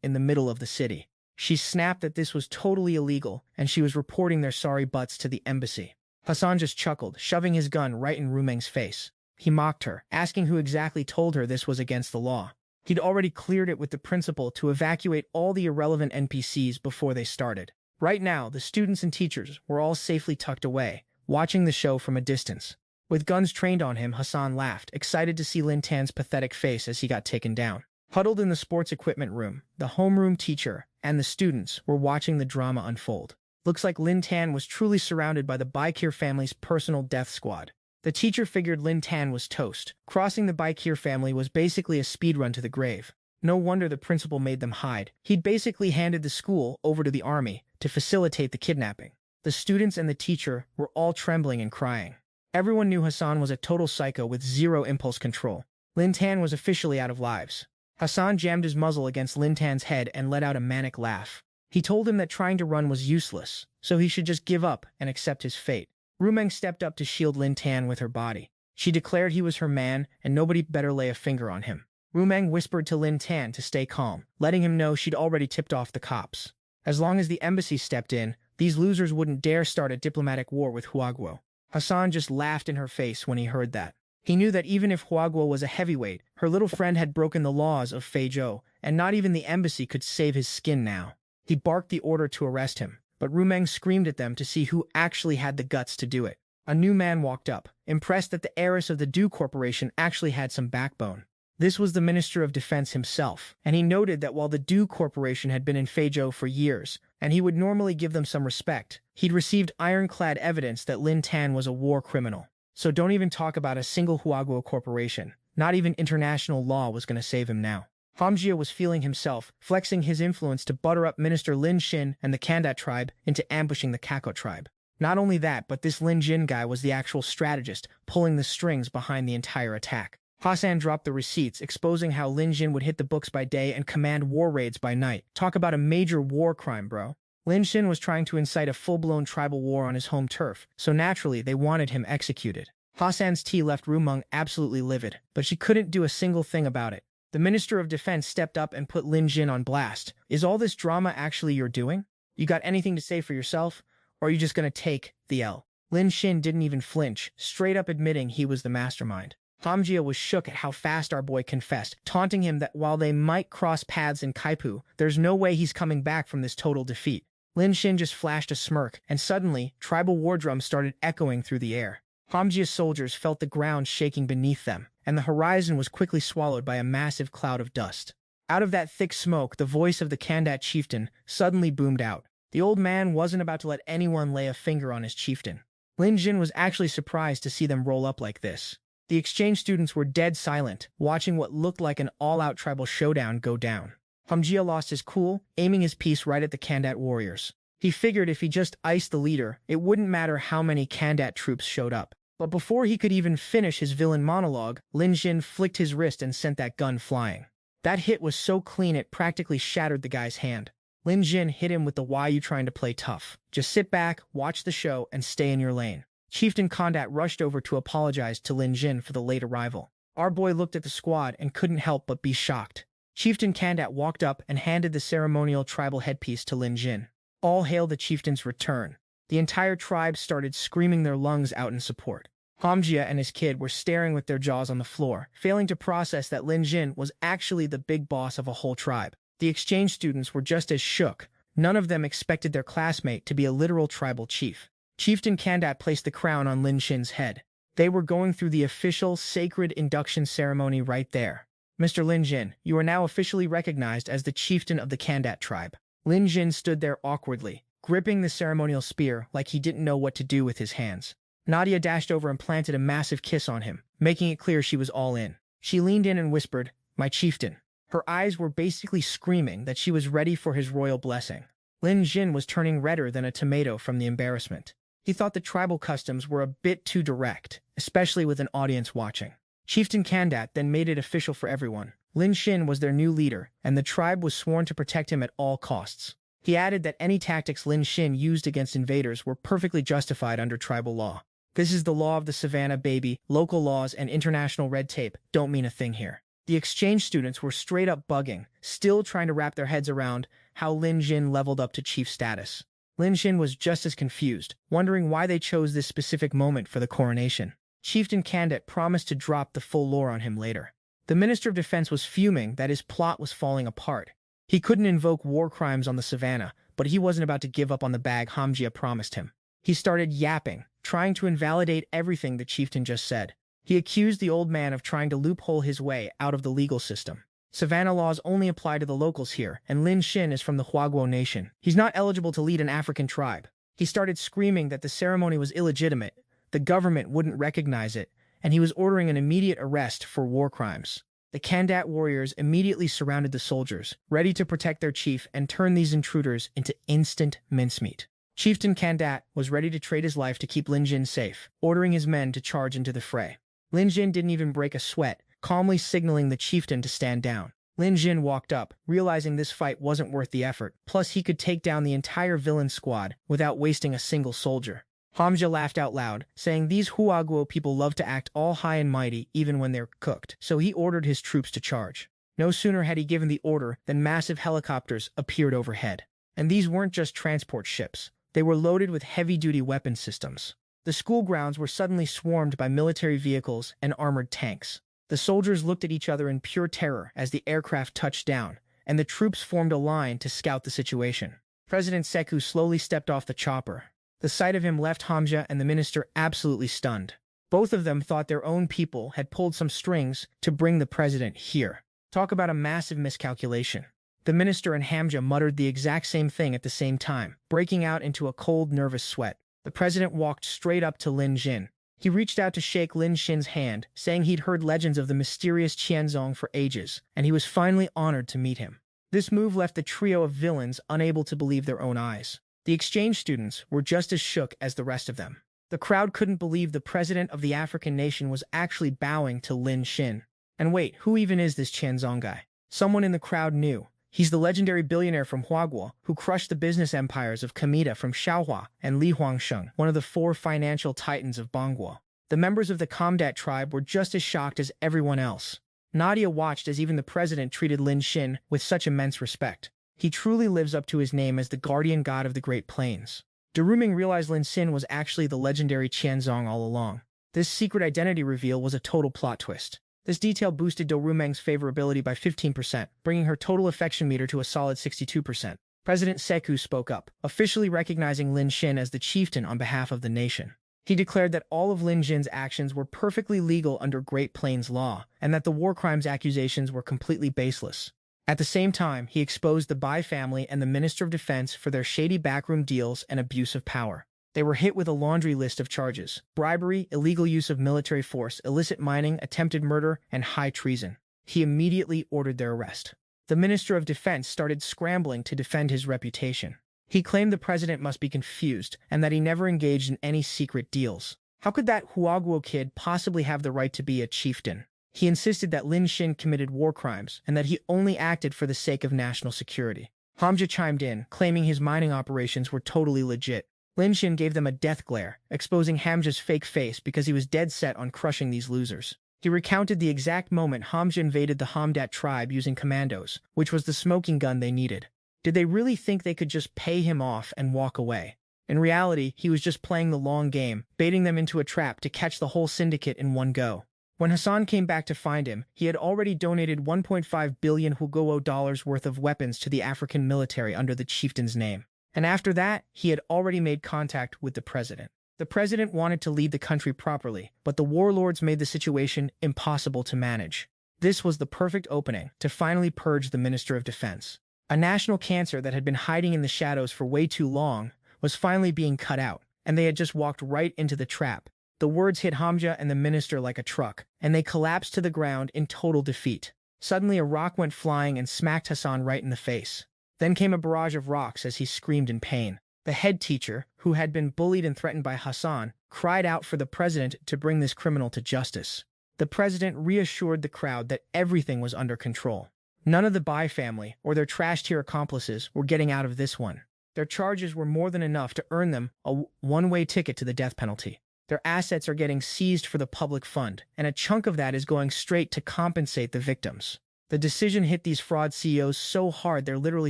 in the middle of the city. She snapped that this was totally illegal, and she was reporting their sorry butts to the embassy. Hassan just chuckled, shoving his gun right in Rumeng's face. He mocked her, asking who exactly told her this was against the law. He'd already cleared it with the principal to evacuate all the irrelevant NPCs before they started. Right now, the students and teachers were all safely tucked away, watching the show from a distance. With guns trained on him, Hassan laughed, excited to see Lin Tan's pathetic face as he got taken down. Huddled in the sports equipment room, the homeroom teacher and the students were watching the drama unfold. Looks like Lin Tan was truly surrounded by the Baikir family's personal death squad. The teacher figured Lin Tan was toast. Crossing the Baikir family was basically a speedrun to the grave. No wonder the principal made them hide. He'd basically handed the school over to the army to facilitate the kidnapping. The students and the teacher were all trembling and crying. Everyone knew Hassan was a total psycho with zero impulse control. Lin Tan was officially out of lives. Hassan jammed his muzzle against Lin Tan's head and let out a manic laugh. He told him that trying to run was useless, so he should just give up and accept his fate. Rumeng stepped up to shield Lin Tan with her body. She declared he was her man and nobody better lay a finger on him. Rumeng whispered to Lin Tan to stay calm, letting him know she'd already tipped off the cops. As long as the embassy stepped in, these losers wouldn't dare start a diplomatic war with Huaguo. Hassan just laughed in her face when he heard that. He knew that even if Huaguo was a heavyweight, her little friend had broken the laws of Feizhou, and not even the embassy could save his skin now. He barked the order to arrest him, but Rumeng screamed at them to see who actually had the guts to do it. A new man walked up, impressed that the heiress of the Du Corporation actually had some backbone. This was the Minister of Defense himself, and he noted that while the Du Corporation had been in Feizhou for years, and he would normally give them some respect, he'd received ironclad evidence that Lin Tan was a war criminal. So don't even talk about a single Huaguo corporation. Not even international law was going to save him now. Hamjia was feeling himself, flexing his influence to butter up Minister Lin Xin and the Kandat tribe into ambushing the Kako tribe. Not only that, but this Lin Jin guy was the actual strategist, pulling the strings behind the entire attack. Hassan dropped the receipts, exposing how Lin Jin would hit the books by day and command war raids by night. Talk about a major war crime, bro. Lin Xin was trying to incite a full-blown tribal war on his home turf, so naturally they wanted him executed. Hassan's tea left Rumeng absolutely livid, but she couldn't do a single thing about it. The Minister of Defense stepped up and put Lin Jin on blast. Is all this drama actually your doing? You got anything to say for yourself, or are you just gonna take the L? Lin Xin didn't even flinch, straight up admitting he was the mastermind. Hamjia was shook at how fast our boy confessed, taunting him that while they might cross paths in Kaipu, there's no way he's coming back from this total defeat. Lin Xin just flashed a smirk, and suddenly, tribal war drums started echoing through the air. Hamjia's soldiers felt the ground shaking beneath them, and the horizon was quickly swallowed by a massive cloud of dust. Out of that thick smoke, the voice of the Kandat chieftain suddenly boomed out. The old man wasn't about to let anyone lay a finger on his chieftain. Lin Jin was actually surprised to see them roll up like this. The exchange students were dead silent, watching what looked like an all-out tribal showdown go down. Hamjia lost his cool, aiming his piece right at the Kandat warriors. He figured if he just iced the leader, it wouldn't matter how many Kandat troops showed up. But before he could even finish his villain monologue, Lin Jin flicked his wrist and sent that gun flying. That hit was so clean it practically shattered the guy's hand. Lin Jin hit him with the "why you trying to play tough? Just sit back, watch the show, and stay in your lane." Chieftain Kandat rushed over to apologize to Lin Jin for the late arrival. Our boy looked at the squad and couldn't help but be shocked. Chieftain Kandat walked up and handed the ceremonial tribal headpiece to Lin Jin. All hail the chieftain's return. The entire tribe started screaming their lungs out in support. Hamjia and his kid were staring with their jaws on the floor, failing to process that Lin Jin was actually the big boss of a whole tribe. The exchange students were just as shook. None of them expected their classmate to be a literal tribal chief. Chieftain Kandat placed the crown on Lin Jin's head. They were going through the official sacred induction ceremony right there. "Mr. Lin Jin, you are now officially recognized as the chieftain of the Kandat tribe." Lin Jin stood there awkwardly, gripping the ceremonial spear like he didn't know what to do with his hands. Nadia dashed over and planted a massive kiss on him, making it clear she was all in. She leaned in and whispered, "My chieftain." Her eyes were basically screaming that she was ready for his royal blessing. Lin Jin was turning redder than a tomato from the embarrassment. He thought the tribal customs were a bit too direct, especially with an audience watching. Chieftain Kandat then made it official for everyone. Lin Xin was their new leader, and the tribe was sworn to protect him at all costs. He added that any tactics Lin Xin used against invaders were perfectly justified under tribal law. This is the law of the savannah, baby. Local laws and international red tape don't mean a thing here. The exchange students were straight up bugging, still trying to wrap their heads around how Lin Jin leveled up to chief status. Lin Jin was just as confused, wondering why they chose this specific moment for the coronation. Chieftain Kandat promised to drop the full lore on him later. The Minister of Defense was fuming that his plot was falling apart. He couldn't invoke war crimes on the savannah, but he wasn't about to give up on the bag Hamjia promised him. He started yapping, trying to invalidate everything the chieftain just said. He accused the old man of trying to loophole his way out of the legal system. Savannah laws only apply to the locals here, and Lin Xin is from the Huaguo nation. He's not eligible to lead an African tribe. He started screaming that the ceremony was illegitimate, the government wouldn't recognize it, and he was ordering an immediate arrest for war crimes. The Kandat warriors immediately surrounded the soldiers, ready to protect their chief and turn these intruders into instant mincemeat. Chieftain Kandat was ready to trade his life to keep Lin Jin safe, ordering his men to charge into the fray. Lin Jin didn't even break a sweat, calmly signaling the chieftain to stand down. Lin Jin walked up, realizing this fight wasn't worth the effort, plus he could take down the entire villain squad without wasting a single soldier. Hamja laughed out loud, saying these Huaguo people love to act all high and mighty even when they're cooked, so he ordered his troops to charge. No sooner had he given the order than massive helicopters appeared overhead. And these weren't just transport ships. They were loaded with heavy-duty weapon systems. The school grounds were suddenly swarmed by military vehicles and armored tanks. The soldiers looked at each other in pure terror as the aircraft touched down, and the troops formed a line to scout the situation. President Sekou slowly stepped off the chopper. The sight of him left Hamja and the minister absolutely stunned. Both of them thought their own people had pulled some strings to bring the president here. Talk about a massive miscalculation. The minister and Hamja muttered the exact same thing at the same time, breaking out into a cold, nervous sweat. The president walked straight up to Lin Jin. He reached out to shake Lin Xin's hand, saying he'd heard legends of the mysterious Qianzong for ages, and he was finally honored to meet him. This move left the trio of villains unable to believe their own eyes. The exchange students were just as shook as the rest of them. The crowd couldn't believe the president of the African nation was actually bowing to Lin Xin. And wait, who even is this Qianzong guy? Someone in the crowd knew. He's the legendary billionaire from Huaguo who crushed the business empires of Kamita from Shaohua and Li Huangsheng, one of the 4 financial titans of Bangguo. The members of the Kamdat tribe were just as shocked as everyone else. Nadia watched as even the president treated Lin Xin with such immense respect. He truly lives up to his name as the guardian god of the Great Plains. Duruming realized Lin Xin was actually the legendary Qianzong all along. This secret identity reveal was a total plot twist. This detail boosted Dorumeng's favorability by 15%, bringing her total affection meter to a solid 62%. President Sekou spoke up, officially recognizing Lin Xin as the chieftain on behalf of the nation. He declared that all of Lin Jin's actions were perfectly legal under Great Plains law, and that the war crimes accusations were completely baseless. At the same time, he exposed the Bai family and the Minister of Defense for their shady backroom deals and abuse of power. They were hit with a laundry list of charges: bribery, illegal use of military force, illicit mining, attempted murder, and high treason. He immediately ordered their arrest. The Minister of Defense started scrambling to defend his reputation. He claimed the president must be confused and that he never engaged in any secret deals. How could that Huaguo kid possibly have the right to be a chieftain? He insisted that Lin Xin committed war crimes and that he only acted for the sake of national security. Hamja chimed in, claiming his mining operations were totally legit. Lin Xin gave them a death glare, exposing Hamja's fake face because he was dead set on crushing these losers. He recounted the exact moment Hamja invaded the Hamdat tribe using commandos, which was the smoking gun they needed. Did they really think they could just pay him off and walk away? In reality, he was just playing the long game, baiting them into a trap to catch the whole syndicate in one go. When Hassan came back to find him, he had already donated 1.5 billion Huguo dollars worth of weapons to the African military under the chieftain's name. And after that, he had already made contact with the president. The president wanted to lead the country properly, but the warlords made the situation impossible to manage. This was the perfect opening to finally purge the Minister of Defense. A national cancer that had been hiding in the shadows for way too long was finally being cut out, and they had just walked right into the trap. The words hit Hamja and the minister like a truck, and they collapsed to the ground in total defeat. Suddenly a rock went flying and smacked Hassan right in the face. Then came a barrage of rocks as he screamed in pain. The head teacher, who had been bullied and threatened by Hassan, cried out for the president to bring this criminal to justice. The president reassured the crowd that everything was under control. None of the Bai family or their trash-tier accomplices were getting out of this one. Their charges were more than enough to earn them a one-way ticket to the death penalty. Their assets are getting seized for the public fund, and a chunk of that is going straight to compensate the victims. The decision hit these fraud CEOs so hard they're literally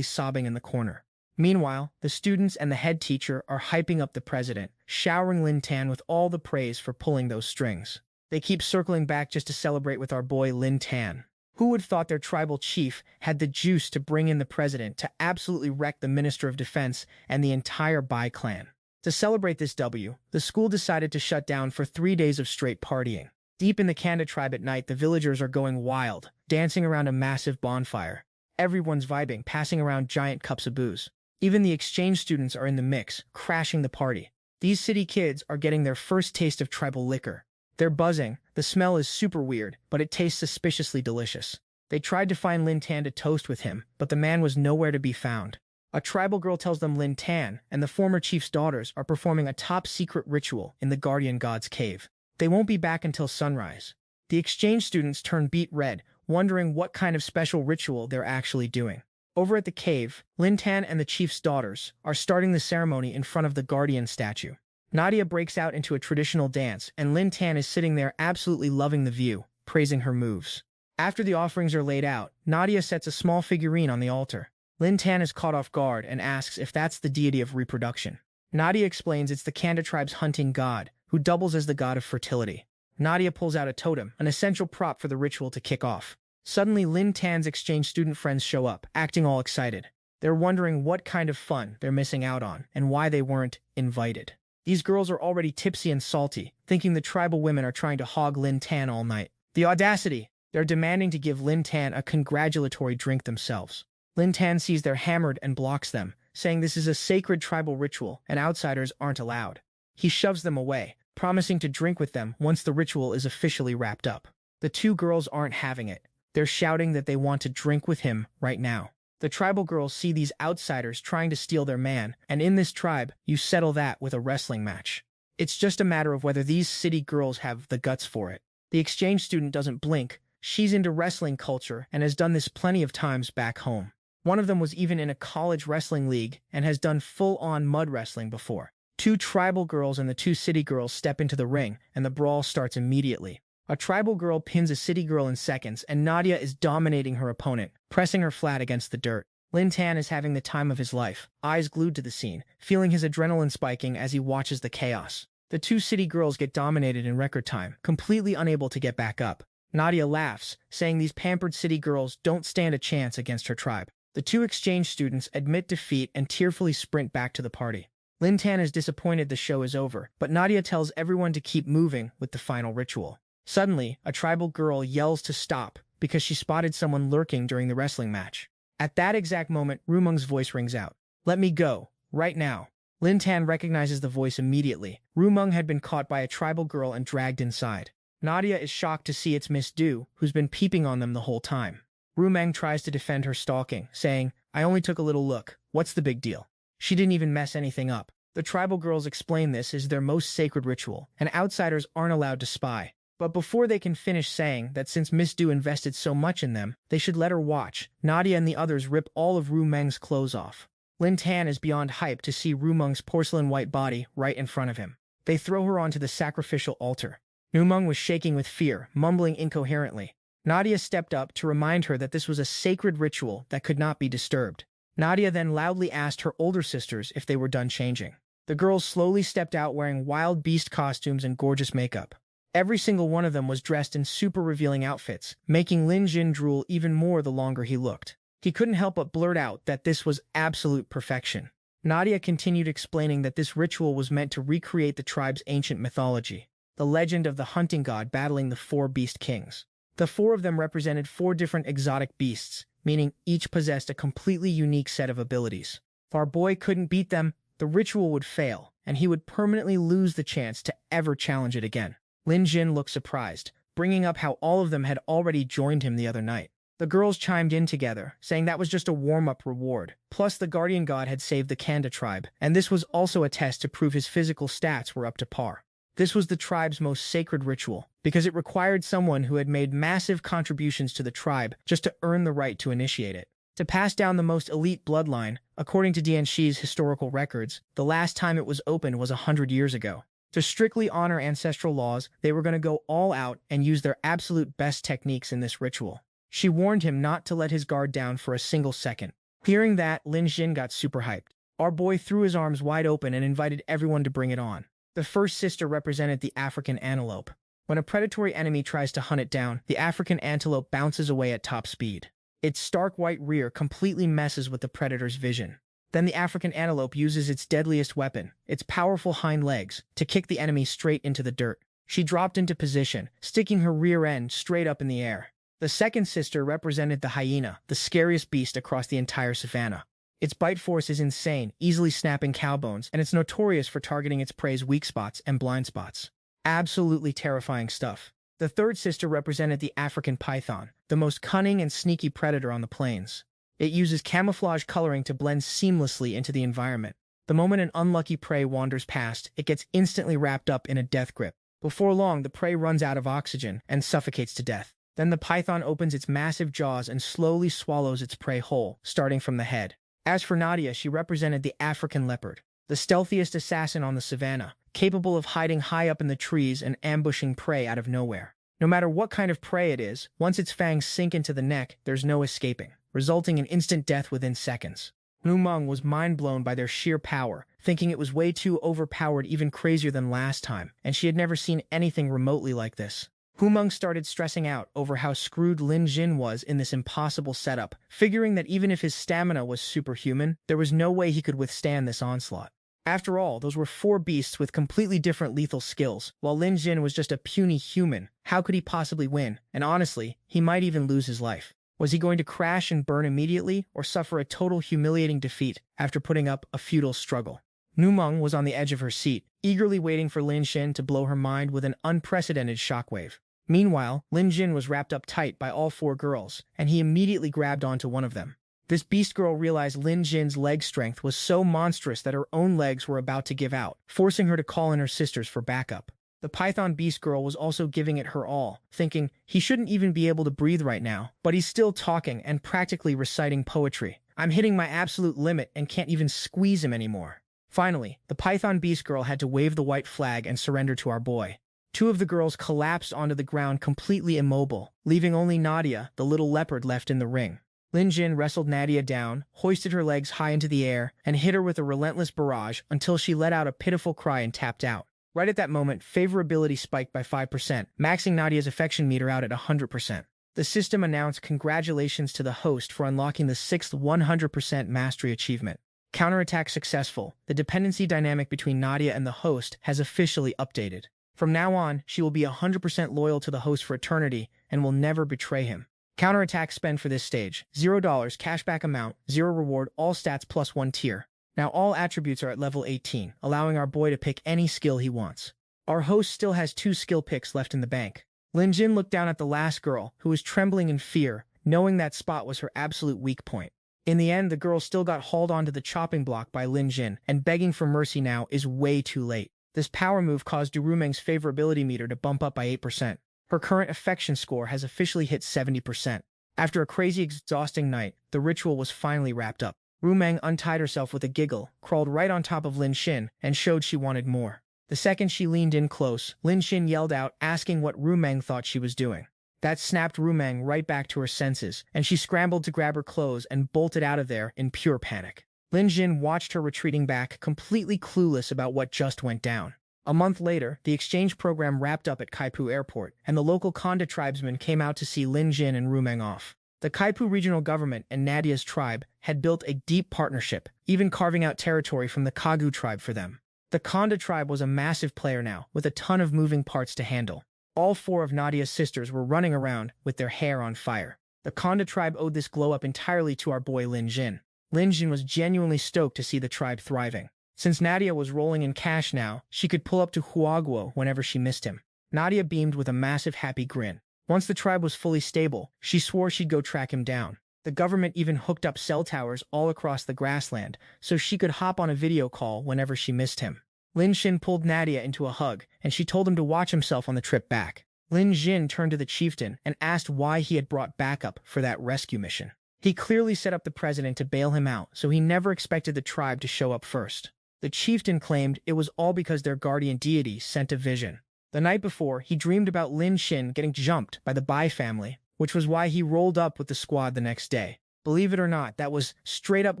sobbing in the corner. Meanwhile, the students and the head teacher are hyping up the president, showering Lin Tan with all the praise for pulling those strings. They keep circling back just to celebrate with our boy Lin Tan. Who would thought their tribal chief had the juice to bring in the president to absolutely wreck the Minister of Defense and the entire Bai clan? To celebrate this W, the school decided to shut down for 3 days of straight partying. Deep in the Kanda tribe at night, the villagers are going wild, dancing around a massive bonfire. Everyone's vibing, passing around giant cups of booze. Even the exchange students are in the mix, crashing the party. These city kids are getting their first taste of tribal liquor. They're buzzing. The smell is super weird, but it tastes suspiciously delicious. They tried to find Lin Tan to toast with him, but the man was nowhere to be found. A tribal girl tells them Lin Tan and the former chief's daughters are performing a top-secret ritual in the guardian god's cave. They won't be back until sunrise. The exchange students turn beet red, wondering what kind of special ritual they're actually doing. Over at the cave, Lin Tan and the chief's daughters are starting the ceremony in front of the guardian statue. Nadia breaks out into a traditional dance, and Lin Tan is sitting there absolutely loving the view, praising her moves. After the offerings are laid out, Nadia sets a small figurine on the altar. Lin Tan is caught off guard and asks if that's the deity of reproduction. Nadia explains it's the Kanda tribe's hunting god, who doubles as the god of fertility. Nadia pulls out a totem, an essential prop for the ritual to kick off. Suddenly, Lin Tan's exchange student friends show up, acting all excited. They're wondering what kind of fun they're missing out on and why they weren't invited. These girls are already tipsy and salty, thinking the tribal women are trying to hog Lin Tan all night. The audacity! They're demanding to give Lin Tan a congratulatory drink themselves. Lin Tan sees they're hammered and blocks them, saying this is a sacred tribal ritual and outsiders aren't allowed. He shoves them away, promising to drink with them once the ritual is officially wrapped up. The two girls aren't having it. They're shouting that they want to drink with him right now. The tribal girls see these outsiders trying to steal their man, and in this tribe, you settle that with a wrestling match. It's just a matter of whether these city girls have the guts for it. The exchange student doesn't blink. She's into wrestling culture and has done this plenty of times back home. One of them was even in a college wrestling league and has done full-on mud wrestling before. 2 tribal girls and the 2 city girls step into the ring, and the brawl starts immediately. A tribal girl pins a city girl in seconds, and Nadia is dominating her opponent, pressing her flat against the dirt. Lin Tan is having the time of his life, eyes glued to the scene, feeling his adrenaline spiking as he watches the chaos. The 2 city girls get dominated in record time, completely unable to get back up. Nadia laughs, saying these pampered city girls don't stand a chance against her tribe. The 2 exchange students admit defeat and tearfully sprint back to the party. Lin Tan is disappointed the show is over, but Nadia tells everyone to keep moving with the final ritual. Suddenly, a tribal girl yells to stop because she spotted someone lurking during the wrestling match. At that exact moment, Rumung's voice rings out. "Let me go, right now." Lin Tan recognizes the voice immediately. Rumung had been caught by a tribal girl and dragged inside. Nadia is shocked to see it's Miss Du, who's been peeping on them the whole time. Rumung tries to defend her stalking, saying, "I only took a little look. What's the big deal? She didn't even mess anything up." The tribal girls explain this is their most sacred ritual, and outsiders aren't allowed to spy. But before they can finish saying that since Miss Du invested so much in them, they should let her watch, Nadia and the others rip all of Rumung's clothes off. Lin Tan is beyond hype to see Rumung's porcelain white body right in front of him. They throw her onto the sacrificial altar. Rumung was shaking with fear, mumbling incoherently. Nadia stepped up to remind her that this was a sacred ritual that could not be disturbed. Nadia then loudly asked her older sisters if they were done changing. The girls slowly stepped out wearing wild beast costumes and gorgeous makeup. Every single one of them was dressed in super revealing outfits, making Lin Jin drool even more the longer he looked. He couldn't help but blurt out that this was absolute perfection. Nadia continued explaining that this ritual was meant to recreate the tribe's ancient mythology, the legend of the hunting god battling the 4 beast kings. The 4 of them represented 4 different exotic beasts, meaning each possessed a completely unique set of abilities. If our boy couldn't beat them, the ritual would fail, and he would permanently lose the chance to ever challenge it again. Lin Jin looked surprised, bringing up how all of them had already joined him the other night. The girls chimed in together, saying that was just a warm-up reward. Plus, the guardian god had saved the Kanda tribe, and this was also a test to prove his physical stats were up to par. This was the tribe's most sacred ritual, because it required someone who had made massive contributions to the tribe just to earn the right to initiate it. To pass down the most elite bloodline, according to Dianshi's historical records, the last time it was opened was 100 years ago. To strictly honor ancestral laws, they were going to go all out and use their absolute best techniques in this ritual. She warned him not to let his guard down for a single second. Hearing that, Lin Jin got super hyped. Our boy threw his arms wide open and invited everyone to bring it on. The first sister represented the African antelope. When a predatory enemy tries to hunt it down, the African antelope bounces away at top speed. Its stark white rear completely messes with the predator's vision. Then the African antelope uses its deadliest weapon, its powerful hind legs, to kick the enemy straight into the dirt. She dropped into position, sticking her rear end straight up in the air. The second sister represented the hyena, the scariest beast across the entire savannah. Its bite force is insane, easily snapping cow bones, and it's notorious for targeting its prey's weak spots and blind spots. Absolutely terrifying stuff. The third sister represented the African python, the most cunning and sneaky predator on the plains. It uses camouflage coloring to blend seamlessly into the environment. The moment an unlucky prey wanders past, it gets instantly wrapped up in a death grip. Before long, the prey runs out of oxygen and suffocates to death. Then the python opens its massive jaws and slowly swallows its prey whole, starting from the head. As for Nadia, she represented the African leopard, the stealthiest assassin on the savannah, capable of hiding high up in the trees and ambushing prey out of nowhere. No matter what kind of prey it is, once its fangs sink into the neck, there's no escaping, resulting in instant death within seconds. Lu Meng was mind-blown by their sheer power, thinking it was way too overpowered, even crazier than last time, and she had never seen anything remotely like this. Hu Meng started stressing out over how screwed Lin Jin was in this impossible setup, figuring that even if his stamina was superhuman, there was no way he could withstand this onslaught. After all, those were 4 beasts with completely different lethal skills, while Lin Jin was just a puny human. How could he possibly win? And honestly, he might even lose his life. Was he going to crash and burn immediately, or suffer a total humiliating defeat after putting up a futile struggle? Nu Meng was on the edge of her seat, eagerly waiting for Lin Jin to blow her mind with an unprecedented shockwave. Meanwhile, Lin Jin was wrapped up tight by all 4 girls, and he immediately grabbed onto one of them. This beast girl realized Lin Jin's leg strength was so monstrous that her own legs were about to give out, forcing her to call in her sisters for backup. The python beast girl was also giving it her all, thinking, he shouldn't even be able to breathe right now, but he's still talking and practically reciting poetry. I'm hitting my absolute limit and can't even squeeze him anymore. Finally, the python beast girl had to wave the white flag and surrender to our boy. 2 of the girls collapsed onto the ground completely immobile, leaving only Nadia, the little leopard, left in the ring. Lin Jin wrestled Nadia down, hoisted her legs high into the air, and hit her with a relentless barrage until she let out a pitiful cry and tapped out. Right at that moment, favorability spiked by 5%, maxing Nadia's affection meter out at 100%. The system announced congratulations to the host for unlocking the 6th 100% mastery achievement. Counterattack successful. The dependency dynamic between Nadia and the host has officially updated. From now on, she will be 100% loyal to the host for eternity and will never betray him. Counterattack spend for this stage, $0 cashback amount, 0 reward, all stats +1 tier. Now all attributes are at level 18, allowing our boy to pick any skill he wants. Our host still has 2 skill picks left in the bank. Lin Jin looked down at the last girl, who was trembling in fear, knowing that spot was her absolute weak point. In the end, the girl still got hauled onto the chopping block by Lin Jin, and begging for mercy now is way too late. This power move caused Du Rumeng's favorability meter to bump up by 8%. Her current affection score has officially hit 70%. After a crazy, exhausting night, the ritual was finally wrapped up. Rumeng untied herself with a giggle, crawled right on top of Lin Xin, and showed she wanted more. The second she leaned in close, Lin Xin yelled out, asking what Rumeng thought she was doing. That snapped Rumeng right back to her senses, and she scrambled to grab her clothes and bolted out of there in pure panic. Lin Xin watched her retreating back, completely clueless about what just went down. A month later, the exchange program wrapped up at Kaipu Airport, and the local Konda tribesmen came out to see Lin Jin and Rumeng off. The Kaipu regional government and Nadia's tribe had built a deep partnership, even carving out territory from the Kagu tribe for them. The Konda tribe was a massive player now, with a ton of moving parts to handle. All 4 of Nadia's sisters were running around with their hair on fire. The Konda tribe owed this glow-up entirely to our boy Lin Jin. Lin Jin was genuinely stoked to see the tribe thriving. Since Nadia was rolling in cash now, she could pull up to Huaguo whenever she missed him. Nadia beamed with a massive happy grin. Once the tribe was fully stable, she swore she'd go track him down. The government even hooked up cell towers all across the grassland, so she could hop on a video call whenever she missed him. Lin Xin pulled Nadia into a hug, and she told him to watch himself on the trip back. Lin Jin turned to the chieftain and asked why he had brought backup for that rescue mission. He clearly set up the president to bail him out, so he never expected the tribe to show up first. The chieftain claimed it was all because their guardian deity sent a vision. The night before, he dreamed about Lin Xin getting jumped by the Bai family, which was why he rolled up with the squad the next day. Believe it or not, that was straight-up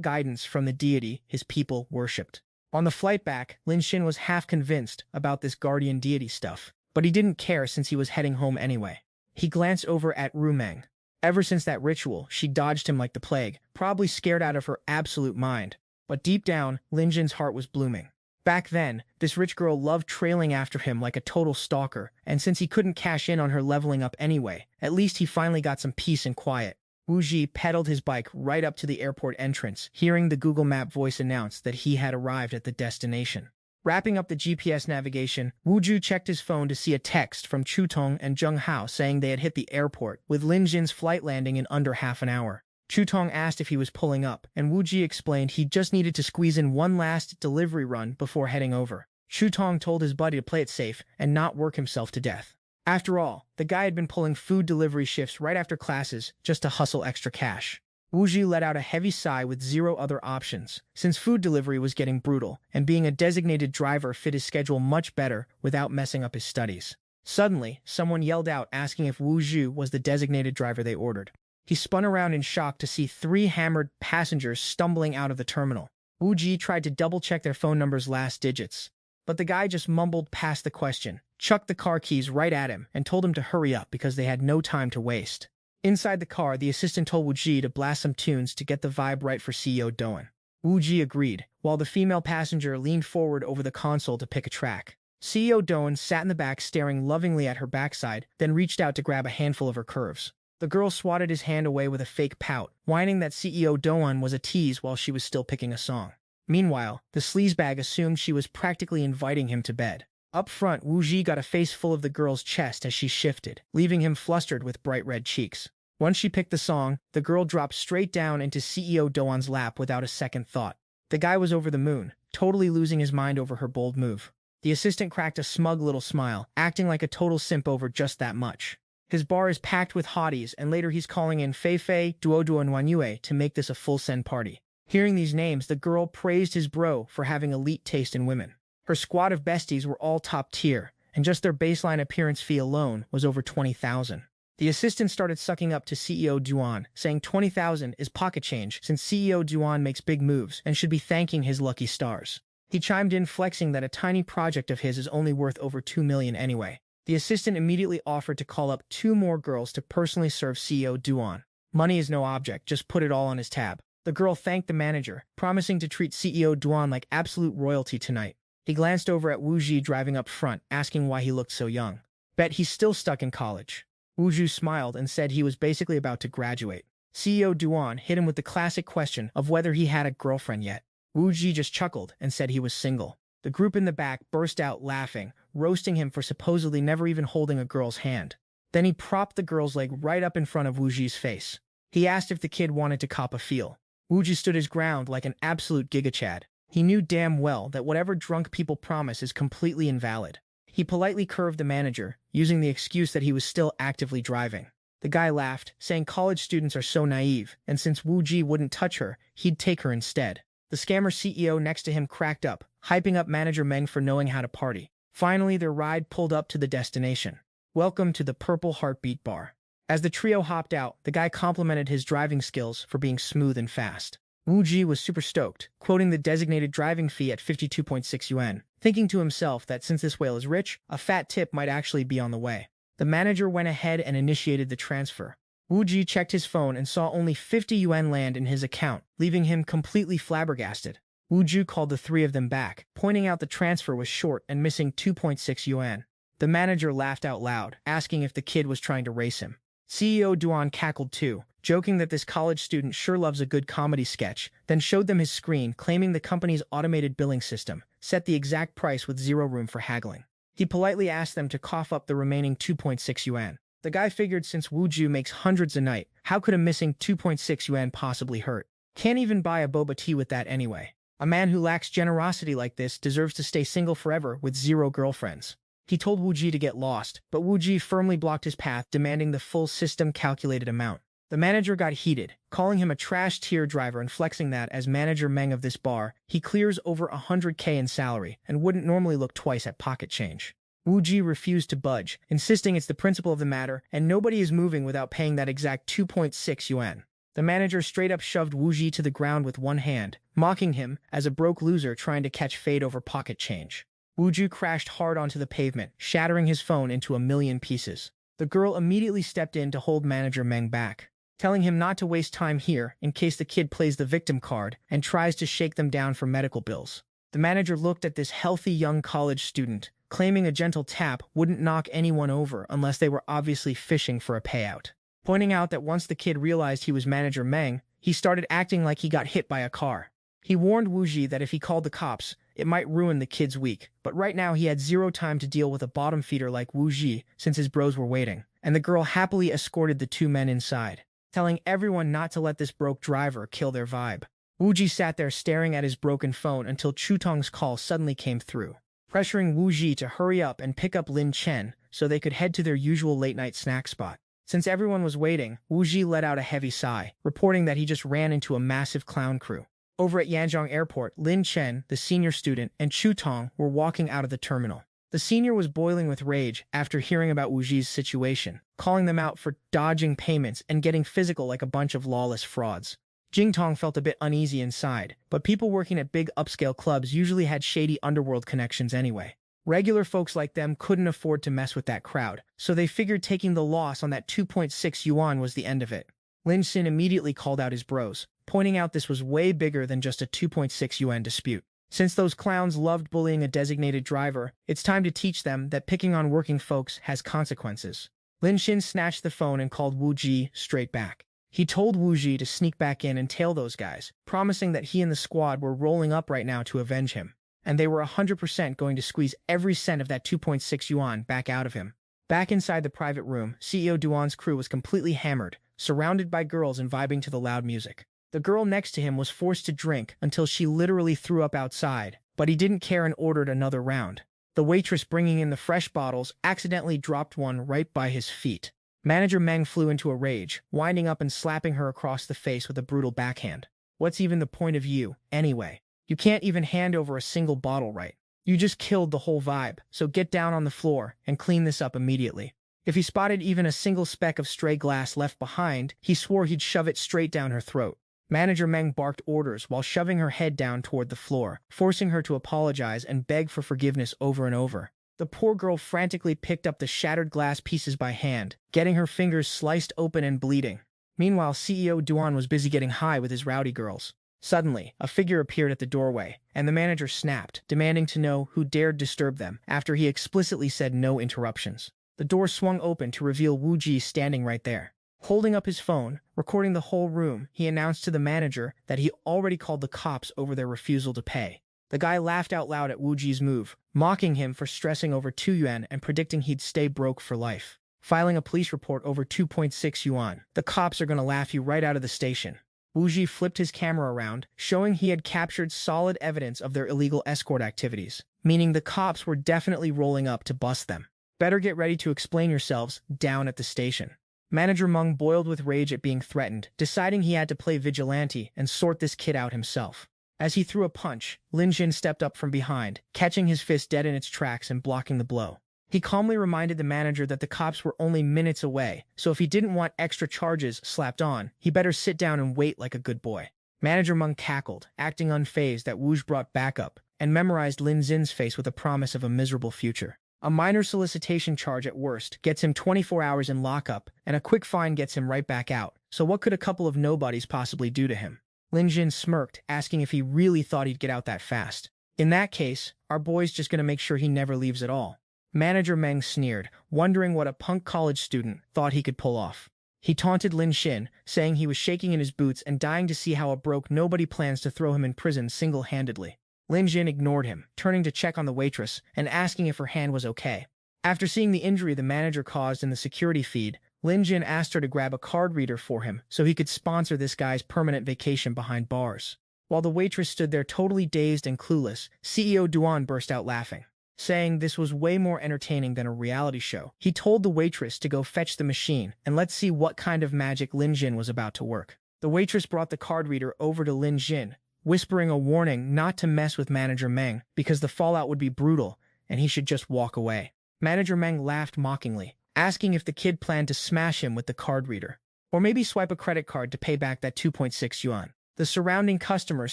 guidance from the deity his people worshipped. On the flight back, Lin Xin was half convinced about this guardian deity stuff, but he didn't care since he was heading home anyway. He glanced over at Rumeng. Ever since that ritual, she dodged him like the plague, probably scared out of her absolute mind. But deep down, Lin Jin's heart was blooming. Back then, this rich girl loved trailing after him like a total stalker, and since he couldn't cash in on her leveling up anyway, at least he finally got some peace and quiet. Wu Ji pedaled his bike right up to the airport entrance, hearing the Google Map voice announce that he had arrived at the destination. Wrapping up the GPS navigation, Wu Ju checked his phone to see a text from Chu Tong and Zheng Hao saying they had hit the airport, with Lin Jin's flight landing in under half an hour. Chu Tong asked if he was pulling up, and Wu Ji explained he just needed to squeeze in one last delivery run before heading over. Chu Tong told his buddy to play it safe and not work himself to death. After all, the guy had been pulling food delivery shifts right after classes just to hustle extra cash. Wu Ji let out a heavy sigh with zero other options, since food delivery was getting brutal, and being a designated driver fit his schedule much better without messing up his studies. Suddenly, someone yelled out asking if Wu Ju was the designated driver they ordered. He spun around in shock to see 3 hammered passengers stumbling out of the terminal. Wu Ji tried to double-check their phone numbers' last digits, but the guy just mumbled past the question, chucked the car keys right at him, and told him to hurry up because they had no time to waste. Inside the car, the assistant told Wu Ji to blast some tunes to get the vibe right for CEO Doan. Wu Ji agreed, while the female passenger leaned forward over the console to pick a track. CEO Doan sat in the back staring lovingly at her backside, then reached out to grab a handful of her curves. The girl swatted his hand away with a fake pout, whining that CEO Doan was a tease while she was still picking a song. Meanwhile, the sleazebag assumed she was practically inviting him to bed. Up front, Wu Ji got a face full of the girl's chest as she shifted, leaving him flustered with bright red cheeks. Once she picked the song, the girl dropped straight down into CEO Doan's lap without a second thought. The guy was over the moon, totally losing his mind over her bold move. The assistant cracked a smug little smile, acting like a total simp over just that much. His bar is packed with hotties, and later he's calling in Fei Fei, Duo Duo, and Wan Yue to make this a full-send party. Hearing these names, the girl praised his bro for having elite taste in women. Her squad of besties were all top tier, and just their baseline appearance fee alone was over 20,000. The assistant started sucking up to CEO Duan, saying 20,000 is pocket change since CEO Duan makes big moves and should be thanking his lucky stars. He chimed in, flexing that a tiny project of his is only worth over 2 million anyway. The assistant immediately offered to call up 2 more girls to personally serve CEO Duan. Money is no object, just put it all on his tab. The girl thanked the manager, promising to treat CEO Duan like absolute royalty tonight. He glanced over at Wu Ji driving up front, asking why he looked so young. Bet he's still stuck in college. Wu Ju smiled and said he was basically about to graduate. CEO Duan hit him with the classic question of whether he had a girlfriend yet. Wu Ji just chuckled and said he was single. The group in the back burst out laughing, roasting him for supposedly never even holding a girl's hand. Then he propped the girl's leg right up in front of Wu Ji's face. He asked if the kid wanted to cop a feel. Wu Ji stood his ground like an absolute gigachad. He knew damn well that whatever drunk people promise is completely invalid. He politely curved the manager, using the excuse that he was still actively driving. The guy laughed, saying college students are so naive, and since Wu Ji wouldn't touch her, he'd take her instead. The scammer CEO next to him cracked up, hyping up manager Meng for knowing how to party. Finally, their ride pulled up to the destination. Welcome to the Purple Heartbeat Bar. As the trio hopped out, the guy complimented his driving skills for being smooth and fast. Wu Ji was super stoked, quoting the designated driving fee at 52.6 yuan, thinking to himself that since this whale is rich, a fat tip might actually be on the way. The manager went ahead and initiated the transfer. Wu Ji checked his phone and saw only 50 yuan land in his account, leaving him completely flabbergasted. Wu Ju called the 3 of them back, pointing out the transfer was short and missing 2.6 yuan. The manager laughed out loud, asking if the kid was trying to race him. CEO Duan cackled too, joking that this college student sure loves a good comedy sketch, then showed them his screen, claiming the company's automated billing system set the exact price with zero room for haggling. He politely asked them to cough up the remaining 2.6 yuan. The guy figured since Wu Ju makes hundreds a night, how could a missing 2.6 yuan possibly hurt? Can't even buy a boba tea with that anyway. A man who lacks generosity like this deserves to stay single forever with 0 girlfriends. He told Wu Ji to get lost, but Wu Ji firmly blocked his path, demanding the full system-calculated amount. The manager got heated, calling him a trash tier driver and flexing that as manager Meng of this bar, he clears over 100K in salary and wouldn't normally look twice at pocket change. Wu Ji refused to budge, insisting it's the principle of the matter and nobody is moving without paying that exact 2.6 yuan. The manager straight up shoved Wu Ji to the ground with one hand, mocking him as a broke loser trying to catch fade over pocket change. Wu Ji crashed hard onto the pavement, shattering his phone into a million pieces. The girl immediately stepped in to hold manager Meng back, telling him not to waste time here in case the kid plays the victim card and tries to shake them down for medical bills. The manager looked at this healthy young college student, claiming a gentle tap wouldn't knock anyone over unless they were obviously fishing for a payout, pointing out that once the kid realized he was manager Meng, he started acting like he got hit by a car. He warned Wu Ji that if he called the cops, it might ruin the kid's week, but right now he had zero time to deal with a bottom feeder like Wu Ji since his bros were waiting, and the girl happily escorted the two men inside, telling everyone not to let this broke driver kill their vibe. Wu Ji sat there staring at his broken phone until Chu Tong's call suddenly came through, pressuring Wu Ji to hurry up and pick up Lin Chen so they could head to their usual late-night snack spot. Since everyone was waiting, Wu Ji let out a heavy sigh, reporting that he just ran into a massive clown crew. Over at Yanjiang Airport, Lin Chen, the senior student, and Chu Tong were walking out of the terminal. The senior was boiling with rage after hearing about Wu Ji's situation, calling them out for dodging payments and getting physical like a bunch of lawless frauds. Jingtong felt a bit uneasy inside, but people working at big upscale clubs usually had shady underworld connections anyway. Regular folks like them couldn't afford to mess with that crowd, so they figured taking the loss on that 2.6 yuan was the end of it. Lin Xin immediately called out his bros, pointing out this was way bigger than just a 2.6 yuan dispute. Since those clowns loved bullying a designated driver, it's time to teach them that picking on working folks has consequences. Lin Xin snatched the phone and called Wu Ji straight back. He told Wu Ji to sneak back in and tail those guys, promising that he and the squad were rolling up right now to avenge him, and they were 100% going to squeeze every cent of that 2.6 yuan back out of him. Back inside the private room, CEO Duan's crew was completely hammered, surrounded by girls and vibing to the loud music. The girl next to him was forced to drink until she literally threw up outside, but he didn't care and ordered another round. The waitress bringing in the fresh bottles accidentally dropped one right by his feet. Manager Meng flew into a rage, winding up and slapping her across the face with a brutal backhand. What's even the point of you, anyway? You can't even hand over a single bottle right. You just killed the whole vibe, so get down on the floor and clean this up immediately. If he spotted even a single speck of stray glass left behind, he swore he'd shove it straight down her throat. Manager Meng barked orders while shoving her head down toward the floor, forcing her to apologize and beg for forgiveness over and over. The poor girl frantically picked up the shattered glass pieces by hand, getting her fingers sliced open and bleeding. Meanwhile, CEO Duan was busy getting high with his rowdy girls. Suddenly, a figure appeared at the doorway, and the manager snapped, demanding to know who dared disturb them after he explicitly said no interruptions. The door swung open to reveal Wu Ji standing right there. Holding up his phone, recording the whole room, he announced to the manager that he already called the cops over their refusal to pay. The guy laughed out loud at Wu Ji's move, mocking him for stressing over 2 yuan and predicting he'd stay broke for life. Filing a police report over 2.6 yuan. The cops are gonna laugh you right out of the station. Wu Ji flipped his camera around, showing he had captured solid evidence of their illegal escort activities, meaning the cops were definitely rolling up to bust them. Better get ready to explain yourselves down at the station. Manager Meng boiled with rage at being threatened, deciding he had to play vigilante and sort this kid out himself. As he threw a punch, Lin Jin stepped up from behind, catching his fist dead in its tracks and blocking the blow. He calmly reminded the manager that the cops were only minutes away, so if he didn't want extra charges slapped on, he better sit down and wait like a good boy. Manager Meng cackled, acting unfazed that Wuj brought backup, and memorized Lin Zin's face with a promise of a miserable future. A minor solicitation charge at worst gets him 24 hours in lockup, and a quick fine gets him right back out, so what could a couple of nobodies possibly do to him? Lin Jin smirked, asking if he really thought he'd get out that fast. In that case, our boy's just gonna make sure he never leaves at all. Manager Meng sneered, wondering what a punk college student thought he could pull off. He taunted Lin Xin, saying he was shaking in his boots and dying to see how a broke nobody plans to throw him in prison single-handedly. Lin Xin ignored him, turning to check on the waitress and asking if her hand was okay. After seeing the injury the manager caused in the security feed, Lin Xin asked her to grab a card reader for him so he could sponsor this guy's permanent vacation behind bars. While the waitress stood there totally dazed and clueless, CEO Duan burst out laughing. saying this was way more entertaining than a reality show. He told the waitress to go fetch the machine, and let's see what kind of magic Lin Jin was about to work. The waitress brought the card reader over to Lin Jin, whispering a warning not to mess with Manager Meng because the fallout would be brutal and he should just walk away. Manager Meng laughed mockingly, asking if the kid planned to smash him with the card reader, or maybe swipe a credit card to pay back that 2.6 yuan. The surrounding customers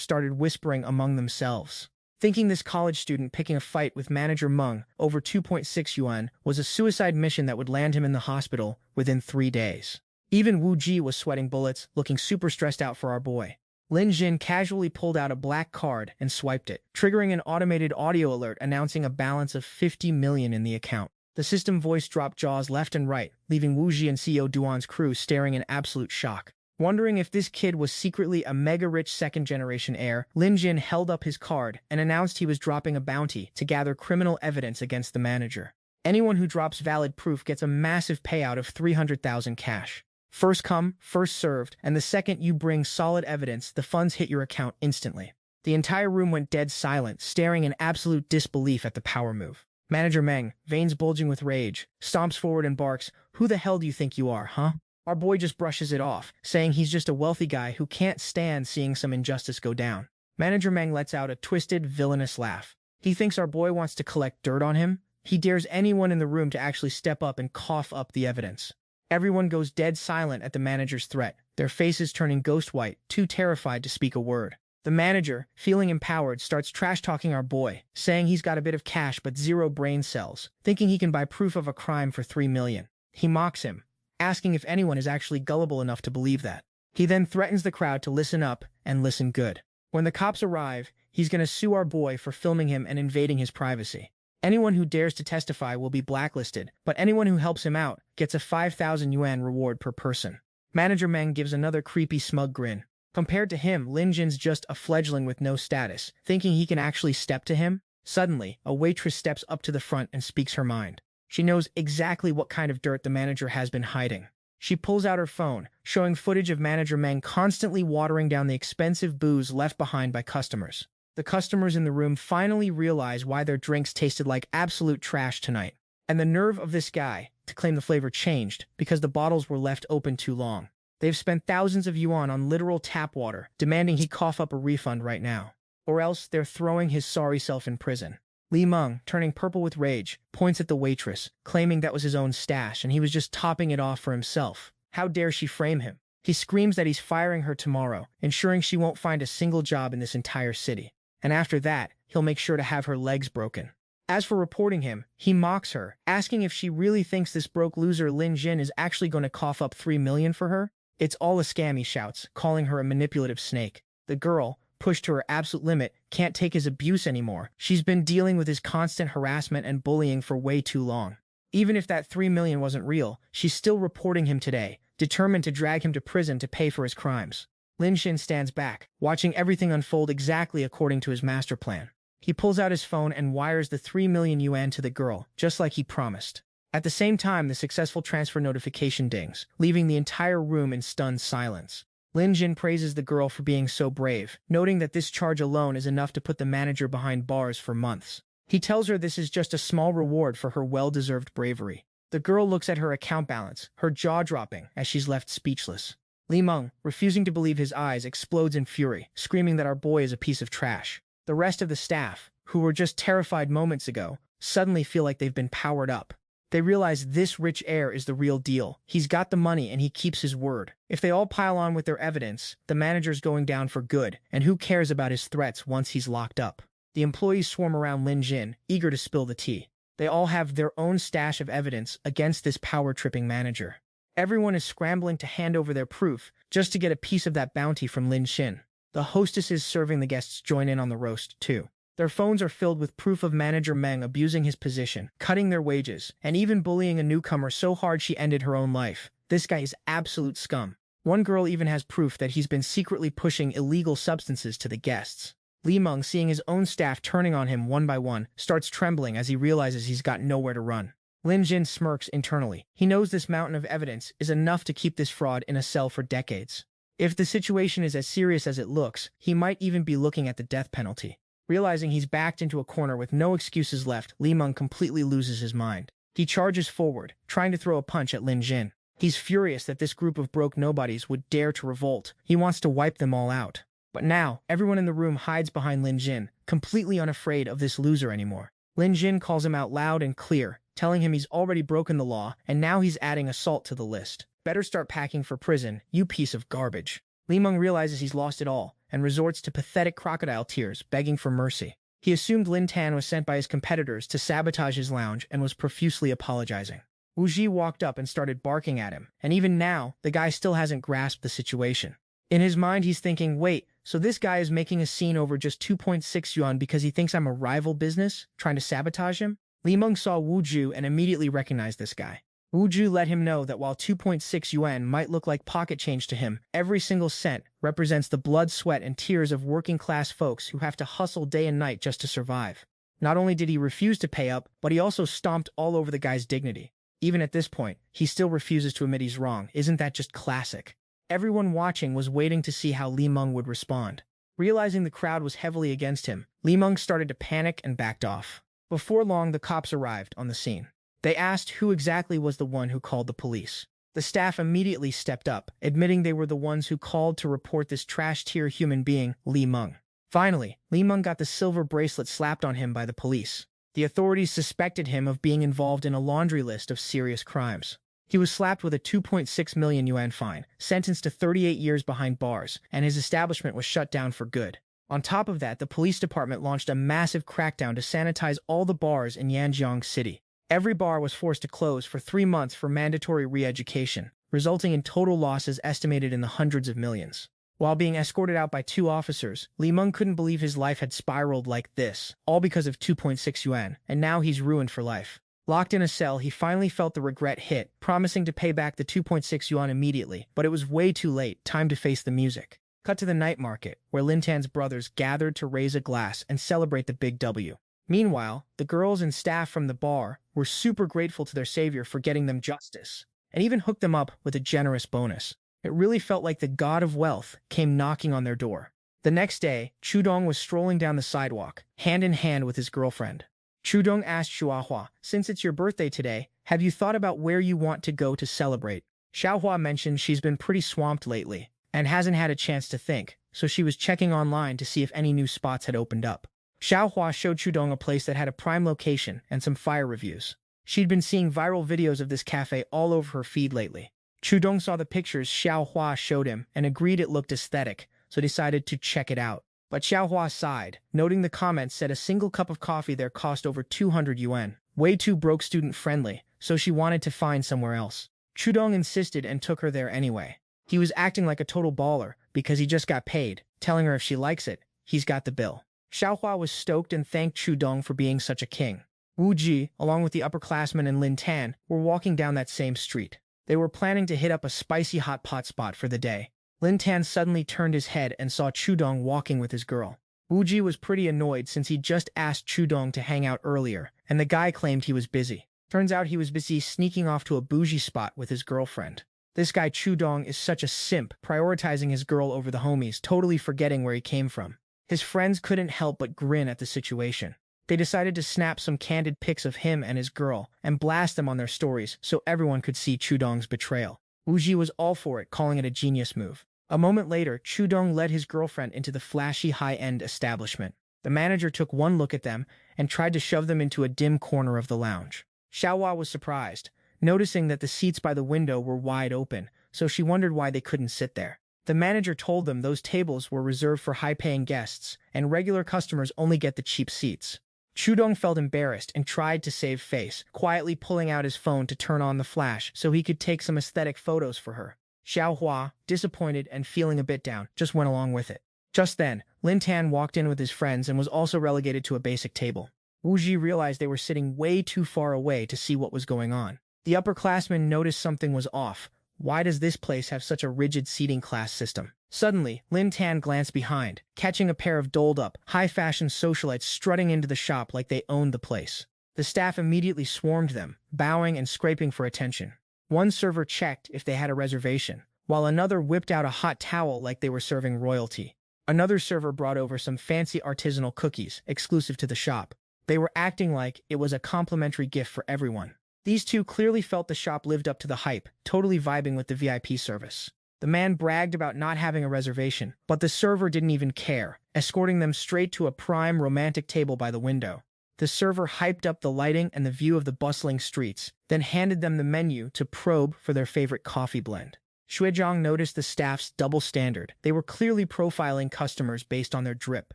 started whispering among themselves, thinking this college student picking a fight with Manager Meng over 2.6 yuan was a suicide mission that would land him in the hospital within 3 days. Even Wu Ji was sweating bullets, looking super stressed out for our boy. Lin Jin casually pulled out a black card and swiped it, triggering an automated audio alert announcing a balance of 50 million in the account. The system voice dropped jaws left and right, leaving Wu Ji and CEO Duan's crew staring in absolute shock. Wondering if this kid was secretly a mega-rich second-generation heir, Lin Jin held up his card and announced he was dropping a bounty to gather criminal evidence against the manager. Anyone who drops valid proof gets a massive payout of 300,000 cash. First come, first served, and the second you bring solid evidence, the funds hit your account instantly. The entire room went dead silent, staring in absolute disbelief at the power move. Manager Meng, veins bulging with rage, stomps forward and barks, "Who the hell do you think you are, huh?" Our boy just brushes it off, saying he's just a wealthy guy who can't stand seeing some injustice go down. Manager Meng lets out a twisted, villainous laugh. He thinks our boy wants to collect dirt on him. He dares anyone in the room to actually step up and cough up the evidence. Everyone goes dead silent at the manager's threat, their faces turning ghost white, too terrified to speak a word. The manager, feeling empowered, starts trash-talking our boy, saying he's got a bit of cash but 0 brain cells, thinking he can buy proof of a crime for 3 million. He mocks him, asking if anyone is actually gullible enough to believe that. He then threatens the crowd to listen up and listen good. When the cops arrive, he's going to sue our boy for filming him and invading his privacy. Anyone who dares to testify will be blacklisted, but anyone who helps him out gets a 5,000 yuan reward per person. Manager Meng gives another creepy smug grin. Compared to him, Lin Jin's just a fledgling with no status, thinking he can actually step to him. Suddenly, a waitress steps up to the front and speaks her mind. She knows exactly what kind of dirt the manager has been hiding. She pulls out her phone, showing footage of Manager Meng constantly watering down the expensive booze left behind by customers. The customers in the room finally realize why their drinks tasted like absolute trash tonight. And the nerve of this guy to claim the flavor changed because the bottles were left open too long. They've spent thousands of yuan on literal tap water, demanding he cough up a refund right now. Or else they're throwing his sorry self in prison. Li Meng, turning purple with rage, points at the waitress, claiming that was his own stash and he was just topping it off for himself. How dare she frame him? He screams that he's firing her tomorrow, ensuring she won't find a single job in this entire city. And after that, he'll make sure to have her legs broken. As for reporting him, he mocks her, asking if she really thinks this broke loser Lin Jin is actually going to cough up 3 million for her. It's all a scam, he shouts, calling her a manipulative snake. The girl, pushed to her absolute limit, can't take his abuse anymore. She's been dealing with his constant harassment and bullying for way too long. Even if that 3 million wasn't real, she's still reporting him today, determined to drag him to prison to pay for his crimes. Lin Jin stands back, watching everything unfold exactly according to his master plan. He pulls out his phone and wires the 3 million yuan to the girl, just like he promised. At the same time, the successful transfer notification dings, leaving the entire room in stunned silence. Lin Jin praises the girl for being so brave, noting that this charge alone is enough to put the manager behind bars for months. He tells her this is just a small reward for her well-deserved bravery. The girl looks at her account balance, her jaw dropping as she's left speechless. Li Meng, refusing to believe his eyes, explodes in fury, screaming that our boy is a piece of trash. The rest of the staff, who were just terrified moments ago, suddenly feel like they've been powered up. They realize this rich heir is the real deal. He's got the money and he keeps his word. If they all pile on with their evidence, the manager's going down for good, and who cares about his threats once he's locked up? The employees swarm around Lin Jin, eager to spill the tea. They all have their own stash of evidence against this power-tripping manager. Everyone is scrambling to hand over their proof just to get a piece of that bounty from Lin Jin. The hostesses serving the guests join in on the roast, too. Their phones are filled with proof of Manager Meng abusing his position, cutting their wages, and even bullying a newcomer so hard she ended her own life. This guy is absolute scum. One girl even has proof that he's been secretly pushing illegal substances to the guests. Li Meng, seeing his own staff turning on him one by one, starts trembling as he realizes he's got nowhere to run. Lin Jin smirks internally. He knows this mountain of evidence is enough to keep this fraud in a cell for decades. If the situation is as serious as it looks, he might even be looking at the death penalty. Realizing he's backed into a corner with no excuses left, Li Meng completely loses his mind. He charges forward, trying to throw a punch at Lin Jin. He's furious that this group of broke nobodies would dare to revolt. He wants to wipe them all out. But now, everyone in the room hides behind Lin Jin, completely unafraid of this loser anymore. Lin Jin calls him out loud and clear, telling him he's already broken the law, and now he's adding assault to the list. Better start packing for prison, you piece of garbage. Li Meng realizes he's lost it all, and resorts to pathetic crocodile tears, begging for mercy. He assumed Lin Tan was sent by his competitors to sabotage his lounge and was profusely apologizing. Wu Ji walked up and started barking at him, and even now, the guy still hasn't grasped the situation. In his mind, he's thinking, wait, so this guy is making a scene over just 2.6 yuan because he thinks I'm a rival business, trying to sabotage him? Li Meng saw Wu Ju and immediately recognized this guy. Wu Ju let him know that while 2.6 yuan might look like pocket change to him, every single cent represents the blood, sweat, and tears of working-class folks who have to hustle day and night just to survive. Not only did he refuse to pay up, but he also stomped all over the guy's dignity. Even at this point, he still refuses to admit he's wrong. Isn't that just classic? Everyone watching was waiting to see how Li Meng would respond. Realizing the crowd was heavily against him, Li Meng started to panic and backed off. Before long, the cops arrived on the scene. They asked who exactly was the one who called the police. The staff immediately stepped up, admitting they were the ones who called to report this trash-tier human being, Li Meng. Finally, Li Meng got the silver bracelet slapped on him by the police. The authorities suspected him of being involved in a laundry list of serious crimes. He was slapped with a 2.6 million yuan fine, sentenced to 38 years behind bars, and his establishment was shut down for good. On top of that, the police department launched a massive crackdown to sanitize all the bars in Yanjiang City. Every bar was forced to close for 3 months for mandatory re-education, resulting in total losses estimated in the hundreds of millions. While being escorted out by 2 officers, Li Meng couldn't believe his life had spiraled like this, all because of 2.6 yuan, and now he's ruined for life. Locked in a cell, he finally felt the regret hit, promising to pay back the 2.6 yuan immediately, but it was way too late, time to face the music. Cut to the night market, where Lin Tan's brothers gathered to raise a glass and celebrate the big W. Meanwhile, the girls and staff from the bar were super grateful to their savior for getting them justice, and even hooked them up with a generous bonus. It really felt like the god of wealth came knocking on their door. The next day, Chudong was strolling down the sidewalk, hand in hand with his girlfriend. Chudong asked Xiaohua, since it's your birthday today, have you thought about where you want to go to celebrate? Xiaohua mentioned she's been pretty swamped lately, and hasn't had a chance to think, so she was checking online to see if any new spots had opened up. Xiaohua showed Chudong a place that had a prime location and some fire reviews. She'd been seeing viral videos of this cafe all over her feed lately. Chudong saw the pictures Xiaohua showed him and agreed it looked aesthetic, so decided to check it out. But Xiaohua sighed, noting the comments said a single cup of coffee there cost over 200 yuan. Way too broke student-friendly, so she wanted to find somewhere else. Chudong insisted and took her there anyway. He was acting like a total baller because he just got paid, telling her if she likes it, he's got the bill. Xiaohua was stoked and thanked Chudong for being such a king. Wu Ji, along with the upperclassmen and Lin Tan, were walking down that same street. They were planning to hit up a spicy hot pot spot for the day. Lin Tan suddenly turned his head and saw Chudong walking with his girl. Wu Ji was pretty annoyed since he'd just asked Chudong to hang out earlier, and the guy claimed he was busy. Turns out he was busy sneaking off to a bougie spot with his girlfriend. This guy Chudong is such a simp, prioritizing his girl over the homies, totally forgetting where he came from. His friends couldn't help but grin at the situation. They decided to snap some candid pics of him and his girl and blast them on their stories so everyone could see Chudong's betrayal. Wu Ji was all for it, calling it a genius move. A moment later, Chudong led his girlfriend into the flashy high-end establishment. The manager took one look at them and tried to shove them into a dim corner of the lounge. Xiaohua was surprised, noticing that the seats by the window were wide open, so she wondered why they couldn't sit there. The manager told them those tables were reserved for high-paying guests, and regular customers only get the cheap seats. Chudong felt embarrassed and tried to save face, quietly pulling out his phone to turn on the flash so he could take some aesthetic photos for her. Xiaohua, disappointed and feeling a bit down, just went along with it. Just then, Lin Tan walked in with his friends and was also relegated to a basic table. Wu Ji realized they were sitting way too far away to see what was going on. The upperclassmen noticed something was off. Why does this place have such a rigid seating class system? Suddenly, Lin Tan glanced behind, catching a pair of doled-up, high-fashion socialites strutting into the shop like they owned the place. The staff immediately swarmed them, bowing and scraping for attention. One server checked if they had a reservation, while another whipped out a hot towel like they were serving royalty. Another server brought over some fancy artisanal cookies, exclusive to the shop. They were acting like it was a complimentary gift for everyone. These two clearly felt the shop lived up to the hype, totally vibing with the VIP service. The man bragged about not having a reservation, but the server didn't even care, escorting them straight to a prime romantic table by the window. The server hyped up the lighting and the view of the bustling streets, then handed them the menu to probe for their favorite coffee blend. Xuezhang noticed the staff's double standard. They were clearly profiling customers based on their drip.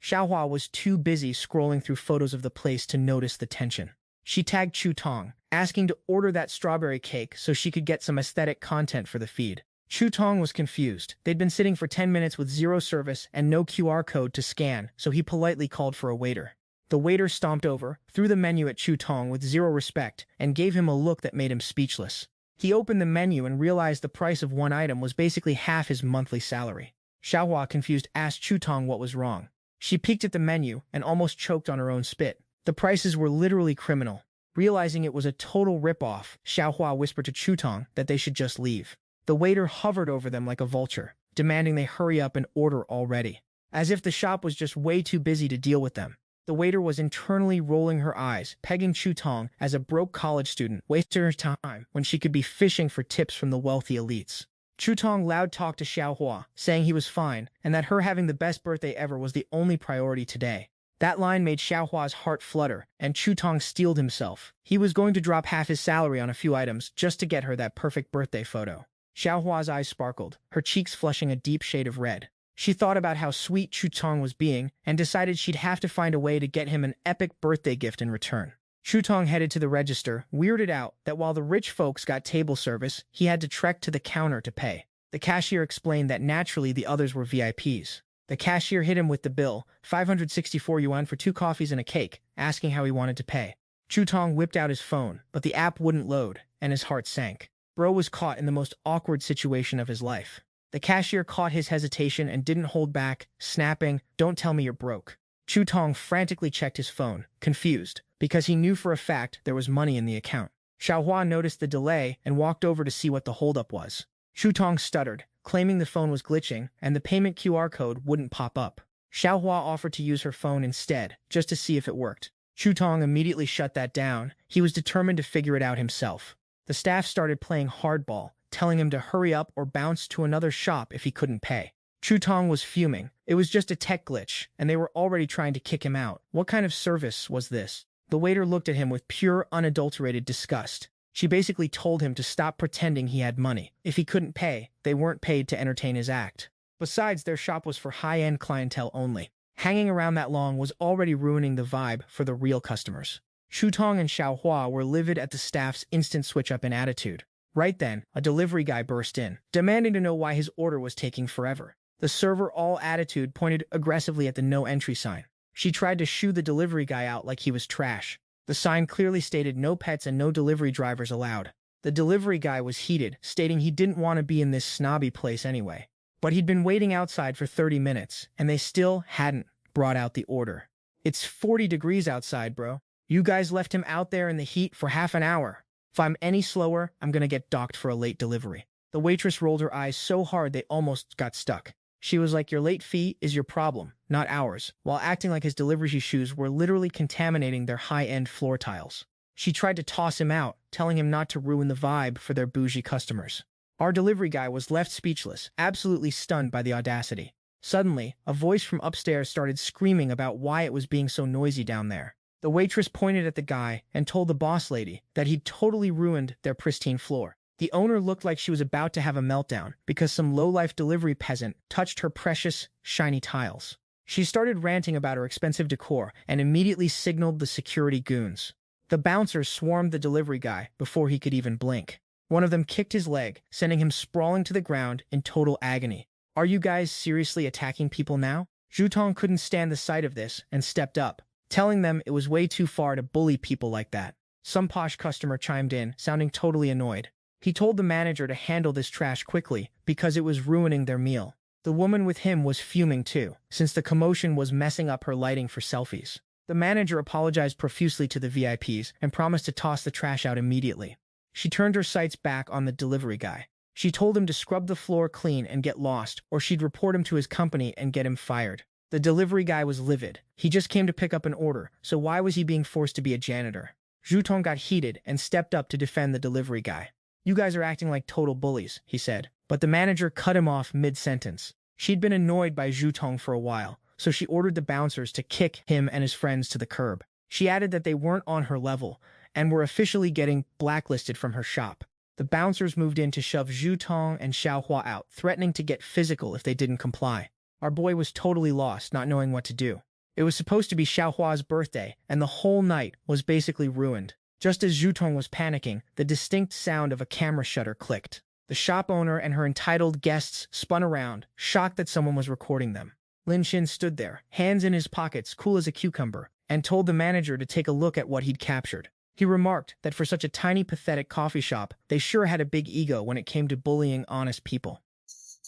Xiaohua was too busy scrolling through photos of the place to notice the tension. She tagged Chu Tong, asking to order that strawberry cake so she could get some aesthetic content for the feed. Chu Tong was confused. They'd been sitting for 10 minutes with zero service and no QR code to scan, so he politely called for a waiter. The waiter stomped over, threw the menu at Chu Tong with zero respect, and gave him a look that made him speechless. He opened the menu and realized the price of one item was basically half his monthly salary. Xiaohua, confused, asked Chu Tong what was wrong. She peeked at the menu and almost choked on her own spit. The prices were literally criminal. Realizing it was a total rip-off, Xiaohua whispered to Chu Tong that they should just leave. The waiter hovered over them like a vulture, demanding they hurry up and order already, as if the shop was just way too busy to deal with them. The waiter was internally rolling her eyes, pegging Chu Tong as a broke college student, wasting her time when she could be fishing for tips from the wealthy elites. Chu Tong loud-talked to Xiaohua, saying he was fine, and that her having the best birthday ever was the only priority today. That line made Xiaohua's heart flutter, and Chu Tong steeled himself. He was going to drop half his salary on a few items just to get her that perfect birthday photo. Xiaohua's eyes sparkled, her cheeks flushing a deep shade of red. She thought about how sweet Chu Tong was being and decided she'd have to find a way to get him an epic birthday gift in return. Chu Tong headed to the register, weirded out that while the rich folks got table service, he had to trek to the counter to pay. The cashier explained that naturally the others were VIPs. The cashier hit him with the bill, 564 yuan for 2 coffees and a cake, asking how he wanted to pay. Chu Tong whipped out his phone, but the app wouldn't load, and his heart sank. Bro was caught in the most awkward situation of his life. The cashier caught his hesitation and didn't hold back, snapping, "Don't tell me you're broke." Chu Tong frantically checked his phone, confused, because he knew for a fact there was money in the account. Xiaohua noticed the delay and walked over to see what the holdup was. Chu Tong stuttered, claiming the phone was glitching and the payment QR code wouldn't pop up. Xiaohua offered to use her phone instead, just to see if it worked. Chu Tong immediately shut that down. He was determined to figure it out himself. The staff started playing hardball, telling him to hurry up or bounce to another shop if he couldn't pay. Chu Tong was fuming. It was just a tech glitch, and they were already trying to kick him out. What kind of service was this? The waiter looked at him with pure, unadulterated disgust. She basically told him to stop pretending he had money. If he couldn't pay, they weren't paid to entertain his act. Besides, their shop was for high-end clientele only. Hanging around that long was already ruining the vibe for the real customers. Chu Tong and Xiaohua were livid at the staff's instant switch-up in attitude. Right then, a delivery guy burst in, demanding to know why his order was taking forever. The server, all attitude, pointed aggressively at the no entry sign. She tried to shoo the delivery guy out like he was trash. The sign clearly stated no pets and no delivery drivers allowed. The delivery guy was heated, stating he didn't want to be in this snobby place anyway. But he'd been waiting outside for 30 minutes, and they still hadn't brought out the order. "It's 40 degrees outside, bro. You guys left him out there in the heat for half an hour. If I'm any slower, I'm gonna get docked for a late delivery." The waitress rolled her eyes so hard they almost got stuck. She was like, "Your late fee is your problem, not ours," while acting like his delivery shoes were literally contaminating their high-end floor tiles. She tried to toss him out, telling him not to ruin the vibe for their bougie customers. Our delivery guy was left speechless, absolutely stunned by the audacity. Suddenly, a voice from upstairs started screaming about why it was being so noisy down there. The waitress pointed at the guy and told the boss lady that he'd totally ruined their pristine floor. The owner looked like she was about to have a meltdown because some low-life delivery peasant touched her precious, shiny tiles. She started ranting about her expensive decor and immediately signaled the security goons. The bouncers swarmed the delivery guy before he could even blink. One of them kicked his leg, sending him sprawling to the ground in total agony. "Are you guys seriously attacking people now?" Chu Tong couldn't stand the sight of this and stepped up, telling them it was way too far to bully people like that. Some posh customer chimed in, sounding totally annoyed. He told the manager to handle this trash quickly because it was ruining their meal. The woman with him was fuming too, since the commotion was messing up her lighting for selfies. The manager apologized profusely to the VIPs and promised to toss the trash out immediately. She turned her sights back on the delivery guy. She told him to scrub the floor clean and get lost, or she'd report him to his company and get him fired. The delivery guy was livid. He just came to pick up an order, so why was he being forced to be a janitor? Zhu Tong got heated and stepped up to defend the delivery guy. "You guys are acting like total bullies," he said. But the manager cut him off mid-sentence. She'd been annoyed by Zhu Tong for a while, so she ordered the bouncers to kick him and his friends to the curb. She added that they weren't on her level and were officially getting blacklisted from her shop. The bouncers moved in to shove Zhu Tong and Xiaohua out, threatening to get physical if they didn't comply. Our boy was totally lost, not knowing what to do. It was supposed to be Xiaohua's birthday, and the whole night was basically ruined. Just as Zhu Tong was panicking, the distinct sound of a camera shutter clicked. The shop owner and her entitled guests spun around, shocked that someone was recording them. Lin Xin stood there, hands in his pockets, cool as a cucumber, and told the manager to take a look at what he'd captured. He remarked that for such a tiny, pathetic coffee shop, they sure had a big ego when it came to bullying honest people.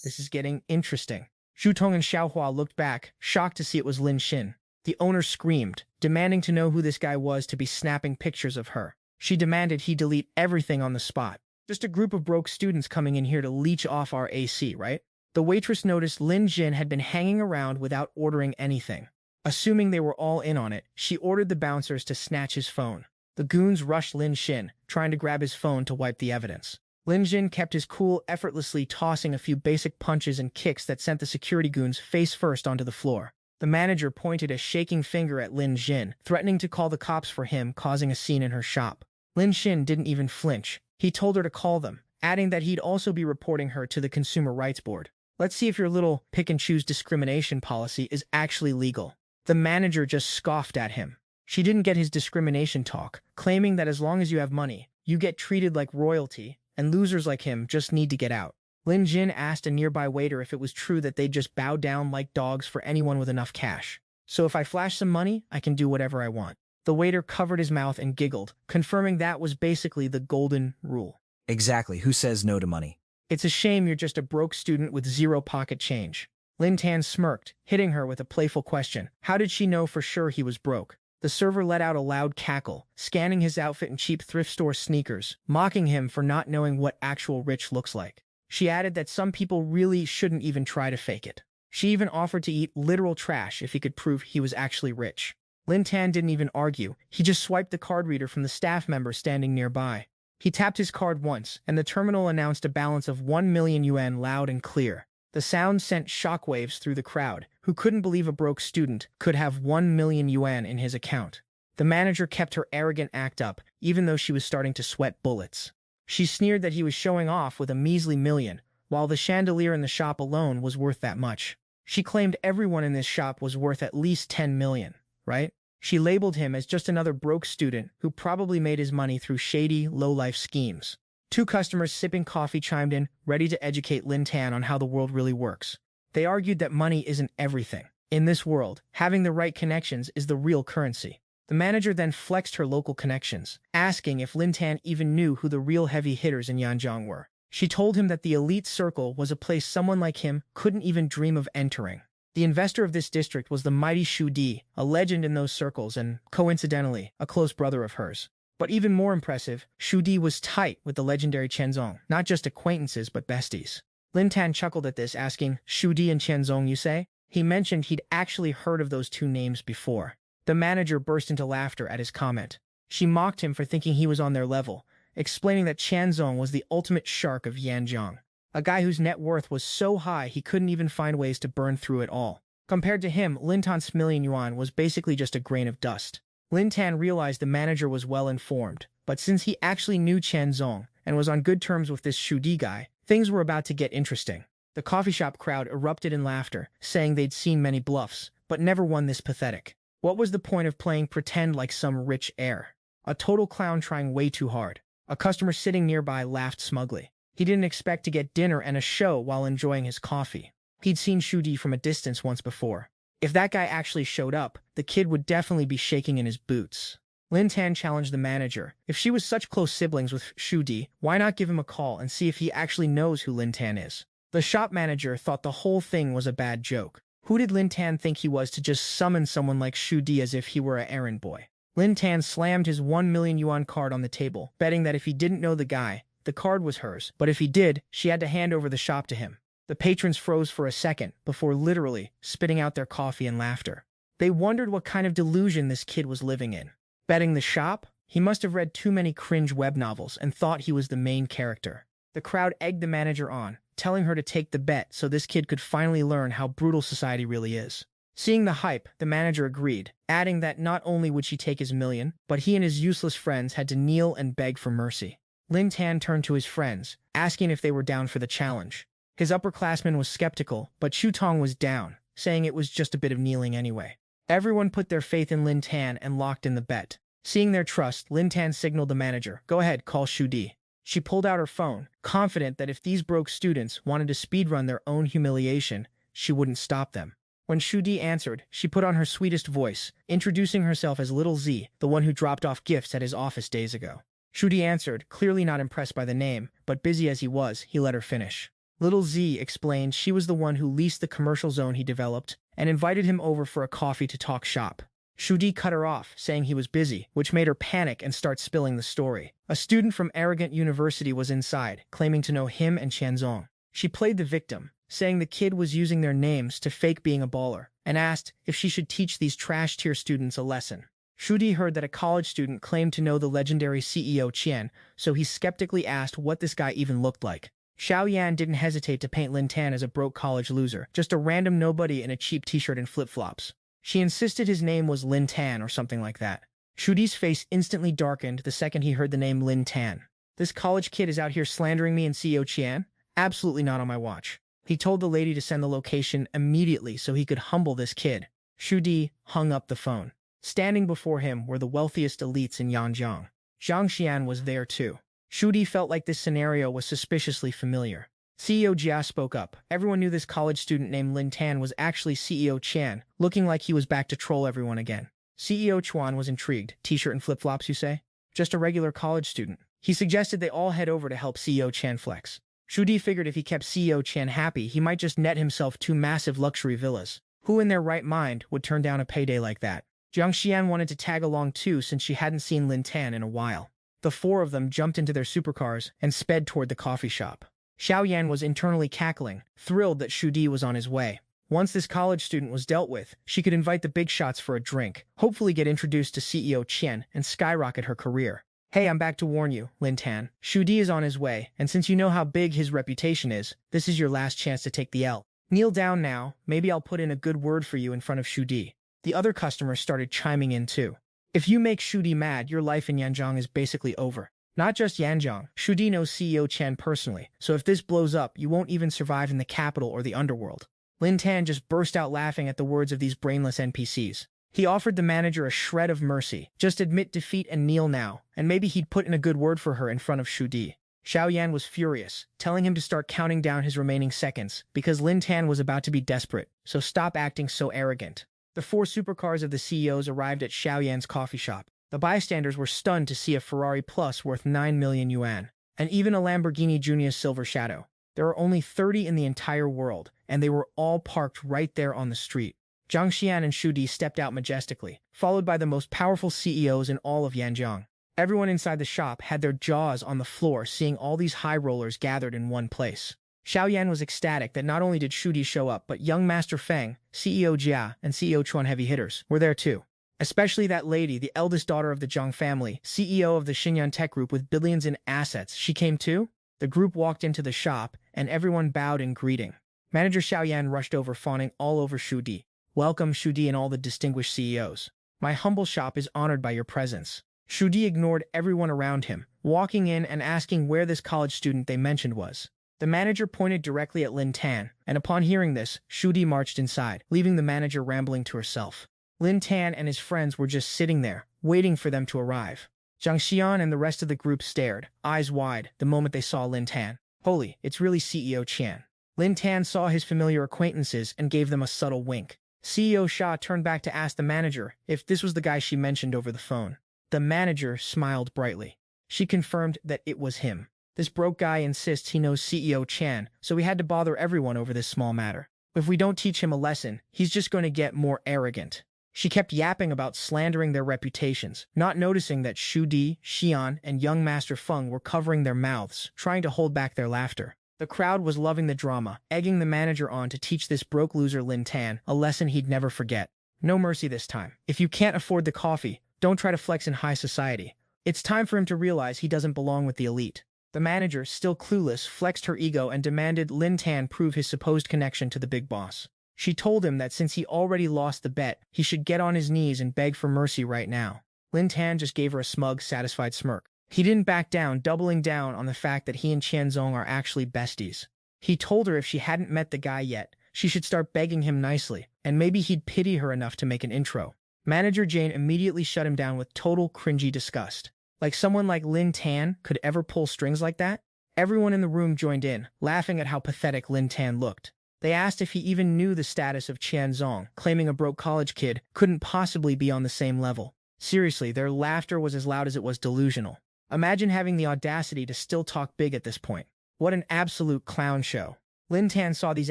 This is getting interesting. Zhu Tong and Xiaohua looked back, shocked to see it was Lin Xin. The owner screamed, demanding to know who this guy was to be snapping pictures of her. She demanded he delete everything on the spot. "Just a group of broke students coming in here to leech off our AC, right?" The waitress noticed Lin Xin had been hanging around without ordering anything. Assuming they were all in on it, she ordered the bouncers to snatch his phone. The goons rushed Lin Xin, trying to grab his phone to wipe the evidence. Lin Xin kept his cool, effortlessly tossing a few basic punches and kicks that sent the security goons face first onto the floor. The manager pointed a shaking finger at Lin Xin, threatening to call the cops for him, causing a scene in her shop. Lin Xin didn't even flinch. He told her to call them, adding that he'd also be reporting her to the Consumer Rights Board. "Let's see if your little pick-and-choose discrimination policy is actually legal." The manager just scoffed at him. She didn't get his discrimination talk, claiming that as long as you have money, you get treated like royalty, and losers like him just need to get out. Lin Xin asked a nearby waiter if it was true that they'd just bow down like dogs for anyone with enough cash. "So if I flash some money, I can do whatever I want." The waiter covered his mouth and giggled, confirming that was basically the golden rule. Exactly. Who says no to money? "It's a shame you're just a broke student with zero pocket change." Lin Tan smirked, hitting her with a playful question. How did she know for sure he was broke? The server let out a loud cackle, scanning his outfit in cheap thrift store sneakers, mocking him for not knowing what actual rich looks like. She added that some people really shouldn't even try to fake it. She even offered to eat literal trash if he could prove he was actually rich. Lin Tan didn't even argue. He just swiped the card reader from the staff member standing nearby. He tapped his card once, and the terminal announced a balance of 1 million yuan loud and clear. The sound sent shockwaves through the crowd, who couldn't believe a broke student could have 1 million yuan in his account. The manager kept her arrogant act up, even though she was starting to sweat bullets. She sneered that he was showing off with a measly million, while the chandelier in the shop alone was worth that much. She claimed everyone in this shop was worth at least 10 million, right? She labeled him as just another broke student who probably made his money through shady, low-life schemes. Two customers sipping coffee chimed in, ready to educate Lin Tan on how the world really works. They argued that money isn't everything. In this world, having the right connections is the real currency. The manager then flexed her local connections, asking if Lin Tan even knew who the real heavy hitters in Yanjiang were. She told him that the elite circle was a place someone like him couldn't even dream of entering. The investor of this district was the mighty Shu Di, a legend in those circles and, coincidentally, a close brother of hers. But even more impressive, Shu Di was tight with the legendary Qianzong, not just acquaintances but besties. Lin Tan chuckled at this, asking, "Shu Di and Qianzong, you say?" He mentioned he'd actually heard of those two names before. The manager burst into laughter at his comment. She mocked him for thinking he was on their level, explaining that Qianzong was the ultimate shark of Yanjiang, a guy whose net worth was so high he couldn't even find ways to burn through it all. Compared to him, Lin Tan's million yuan was basically just a grain of dust. Lin Tan realized the manager was well informed, but since he actually knew Qianzong and was on good terms with this Shu Di guy, things were about to get interesting. The coffee shop crowd erupted in laughter, saying they'd seen many bluffs, but never one this pathetic. What was the point of playing pretend like some rich heir? A total clown trying way too hard. A customer sitting nearby laughed smugly. He didn't expect to get dinner and a show while enjoying his coffee. He'd seen Shu Di from a distance once before. If that guy actually showed up, the kid would definitely be shaking in his boots. Lin Tan challenged the manager. If she was such close siblings with Shu Di, why not give him a call and see if he actually knows who Lin Tan is? The shop manager thought the whole thing was a bad joke. Who did Lin Tan think he was to just summon someone like Shu Di as if he were an errand boy? Lin Tan slammed his 1 million yuan card on the table, betting that if he didn't know the guy, the card was hers, but if he did, she had to hand over the shop to him. The patrons froze for a second before literally spitting out their coffee in laughter. They wondered what kind of delusion this kid was living in. Betting the shop? He must have read too many cringe web novels and thought he was the main character. The crowd egged the manager on, telling her to take the bet so this kid could finally learn how brutal society really is. Seeing the hype, the manager agreed, adding that not only would she take his million, but he and his useless friends had to kneel and beg for mercy. Lin Tan turned to his friends, asking if they were down for the challenge. His upperclassman was skeptical, but Shu Tong was down, saying it was just a bit of kneeling anyway. Everyone put their faith in Lin Tan and locked in the bet. Seeing their trust, Lin Tan signaled the manager, "Go ahead, call Shu Di." She pulled out her phone, confident that if these broke students wanted to speedrun their own humiliation, she wouldn't stop them. When Shu Di answered, she put on her sweetest voice, introducing herself as Little Z, the one who dropped off gifts at his office days ago. Shu Di answered, clearly not impressed by the name, but busy as he was, he let her finish. Little Z explained she was the one who leased the commercial zone he developed and invited him over for a coffee to talk shop. Shu Di cut her off, saying he was busy, which made her panic and start spilling the story. A student from Arrogant University was inside, claiming to know him and Qianzong. She played the victim, saying the kid was using their names to fake being a baller, and asked if she should teach these trash-tier students a lesson. Shu Di heard that a college student claimed to know the legendary CEO Qian, so he skeptically asked what this guy even looked like. Xiao Yan didn't hesitate to paint Lin Tan as a broke college loser, just a random nobody in a cheap t-shirt and flip-flops. She insisted his name was Lin Tan or something like that. Shu Di's face instantly darkened the second he heard the name Lin Tan. This college kid is out here slandering me and CEO Qian? Absolutely not on my watch. He told the lady to send the location immediately so he could humble this kid. Shu Di hung up the phone. Standing before him were the wealthiest elites in Yanjiang. Zhang Xian was there too. Shu Di felt like this scenario was suspiciously familiar. CEO Jia spoke up. Everyone knew this college student named Lin Tan was actually CEO Qian, looking like he was back to troll everyone again. CEO Chuan was intrigued. T-shirt and flip-flops, you say? Just a regular college student. He suggested they all head over to help CEO Qian flex. Shu Di figured if he kept CEO Qian happy, he might just net himself 2 massive luxury villas. Who in their right mind would turn down a payday like that? Zhang Xian wanted to tag along too since she hadn't seen Lin Tan in a while. The 4 of them jumped into their supercars and sped toward the coffee shop. Xiao Yan was internally cackling, thrilled that Shu Di was on his way. Once this college student was dealt with, she could invite the big shots for a drink, hopefully get introduced to CEO Qian, and skyrocket her career. Hey, I'm back to warn you, Lin Tan. Shu Di is on his way, and since you know how big his reputation is, this is your last chance to take the L. Kneel down now, maybe I'll put in a good word for you in front of Shu Di. The other customers started chiming in too. If you make Shu Di mad, your life in Yanjiang is basically over. Not just Yanjiang, Shu Di knows CEO Qian personally, so if this blows up, you won't even survive in the capital or the underworld. Lin Tan just burst out laughing at the words of these brainless NPCs. He offered the manager a shred of mercy. Just admit defeat and kneel now, and maybe he'd put in a good word for her in front of Shu Di. Xiao Yan was furious, telling him to start counting down his remaining seconds, because Lin Tan was about to be desperate, so stop acting so arrogant. The 4 supercars of the CEOs arrived at Xiao Yan's coffee shop. The bystanders were stunned to see a Ferrari Plus worth 9 million yuan, and even a Lamborghini Junior Silver Shadow. There are only 30 in the entire world, and they were all parked right there on the street. Zhang Xian and Shu Di stepped out majestically, followed by the most powerful CEOs in all of Yanjiang. Everyone inside the shop had their jaws on the floor seeing all these high rollers gathered in one place. Xiao Yan was ecstatic that not only did Shu Di show up, but young Master Feng, CEO Jia, and CEO Chuan heavy hitters were there too. Especially that lady, the eldest daughter of the Zhang family, CEO of the Xinyan Tech Group with billions in assets. She came too? The group walked into the shop, and everyone bowed in greeting. Manager Xiao Yan rushed over, fawning all over Shu Di. Welcome, Shu Di and all the distinguished CEOs. My humble shop is honored by your presence. Shu Di ignored everyone around him, walking in and asking where this college student they mentioned was. The manager pointed directly at Lin Tan, and upon hearing this, Shu Di marched inside, leaving the manager rambling to herself. Lin Tan and his friends were just sitting there, waiting for them to arrive. Zhang Xian and the rest of the group stared, eyes wide, the moment they saw Lin Tan. Holy, it's really CEO Qian. Lin Tan saw his familiar acquaintances and gave them a subtle wink. CEO Xia turned back to ask the manager if this was the guy she mentioned over the phone. The manager smiled brightly. She confirmed that it was him. This broke guy insists he knows CEO Qian, so he had to bother everyone over this small matter. If we don't teach him a lesson, he's just going to get more arrogant. She kept yapping about slandering their reputations, not noticing that Shu Di, Xian, and young Master Feng were covering their mouths, trying to hold back their laughter. The crowd was loving the drama, egging the manager on to teach this broke loser Lin Tan a lesson he'd never forget. No mercy this time. If you can't afford the coffee, don't try to flex in high society. It's time for him to realize he doesn't belong with the elite. The manager, still clueless, flexed her ego and demanded Lin Tan prove his supposed connection to the big boss. She told him that since he already lost the bet, he should get on his knees and beg for mercy right now. Lin Tan just gave her a smug, satisfied smirk. He didn't back down, doubling down on the fact that he and Qianzong are actually besties. He told her if she hadn't met the guy yet, she should start begging him nicely, and maybe he'd pity her enough to make an intro. Manager Jane immediately shut him down with total cringy disgust. Like someone like Lin Tan could ever pull strings like that? Everyone in the room joined in, laughing at how pathetic Lin Tan looked. They asked if he even knew the status of Qianzong, claiming a broke college kid couldn't possibly be on the same level. Seriously, their laughter was as loud as it was delusional. Imagine having the audacity to still talk big at this point. What an absolute clown show. Lin Tan saw these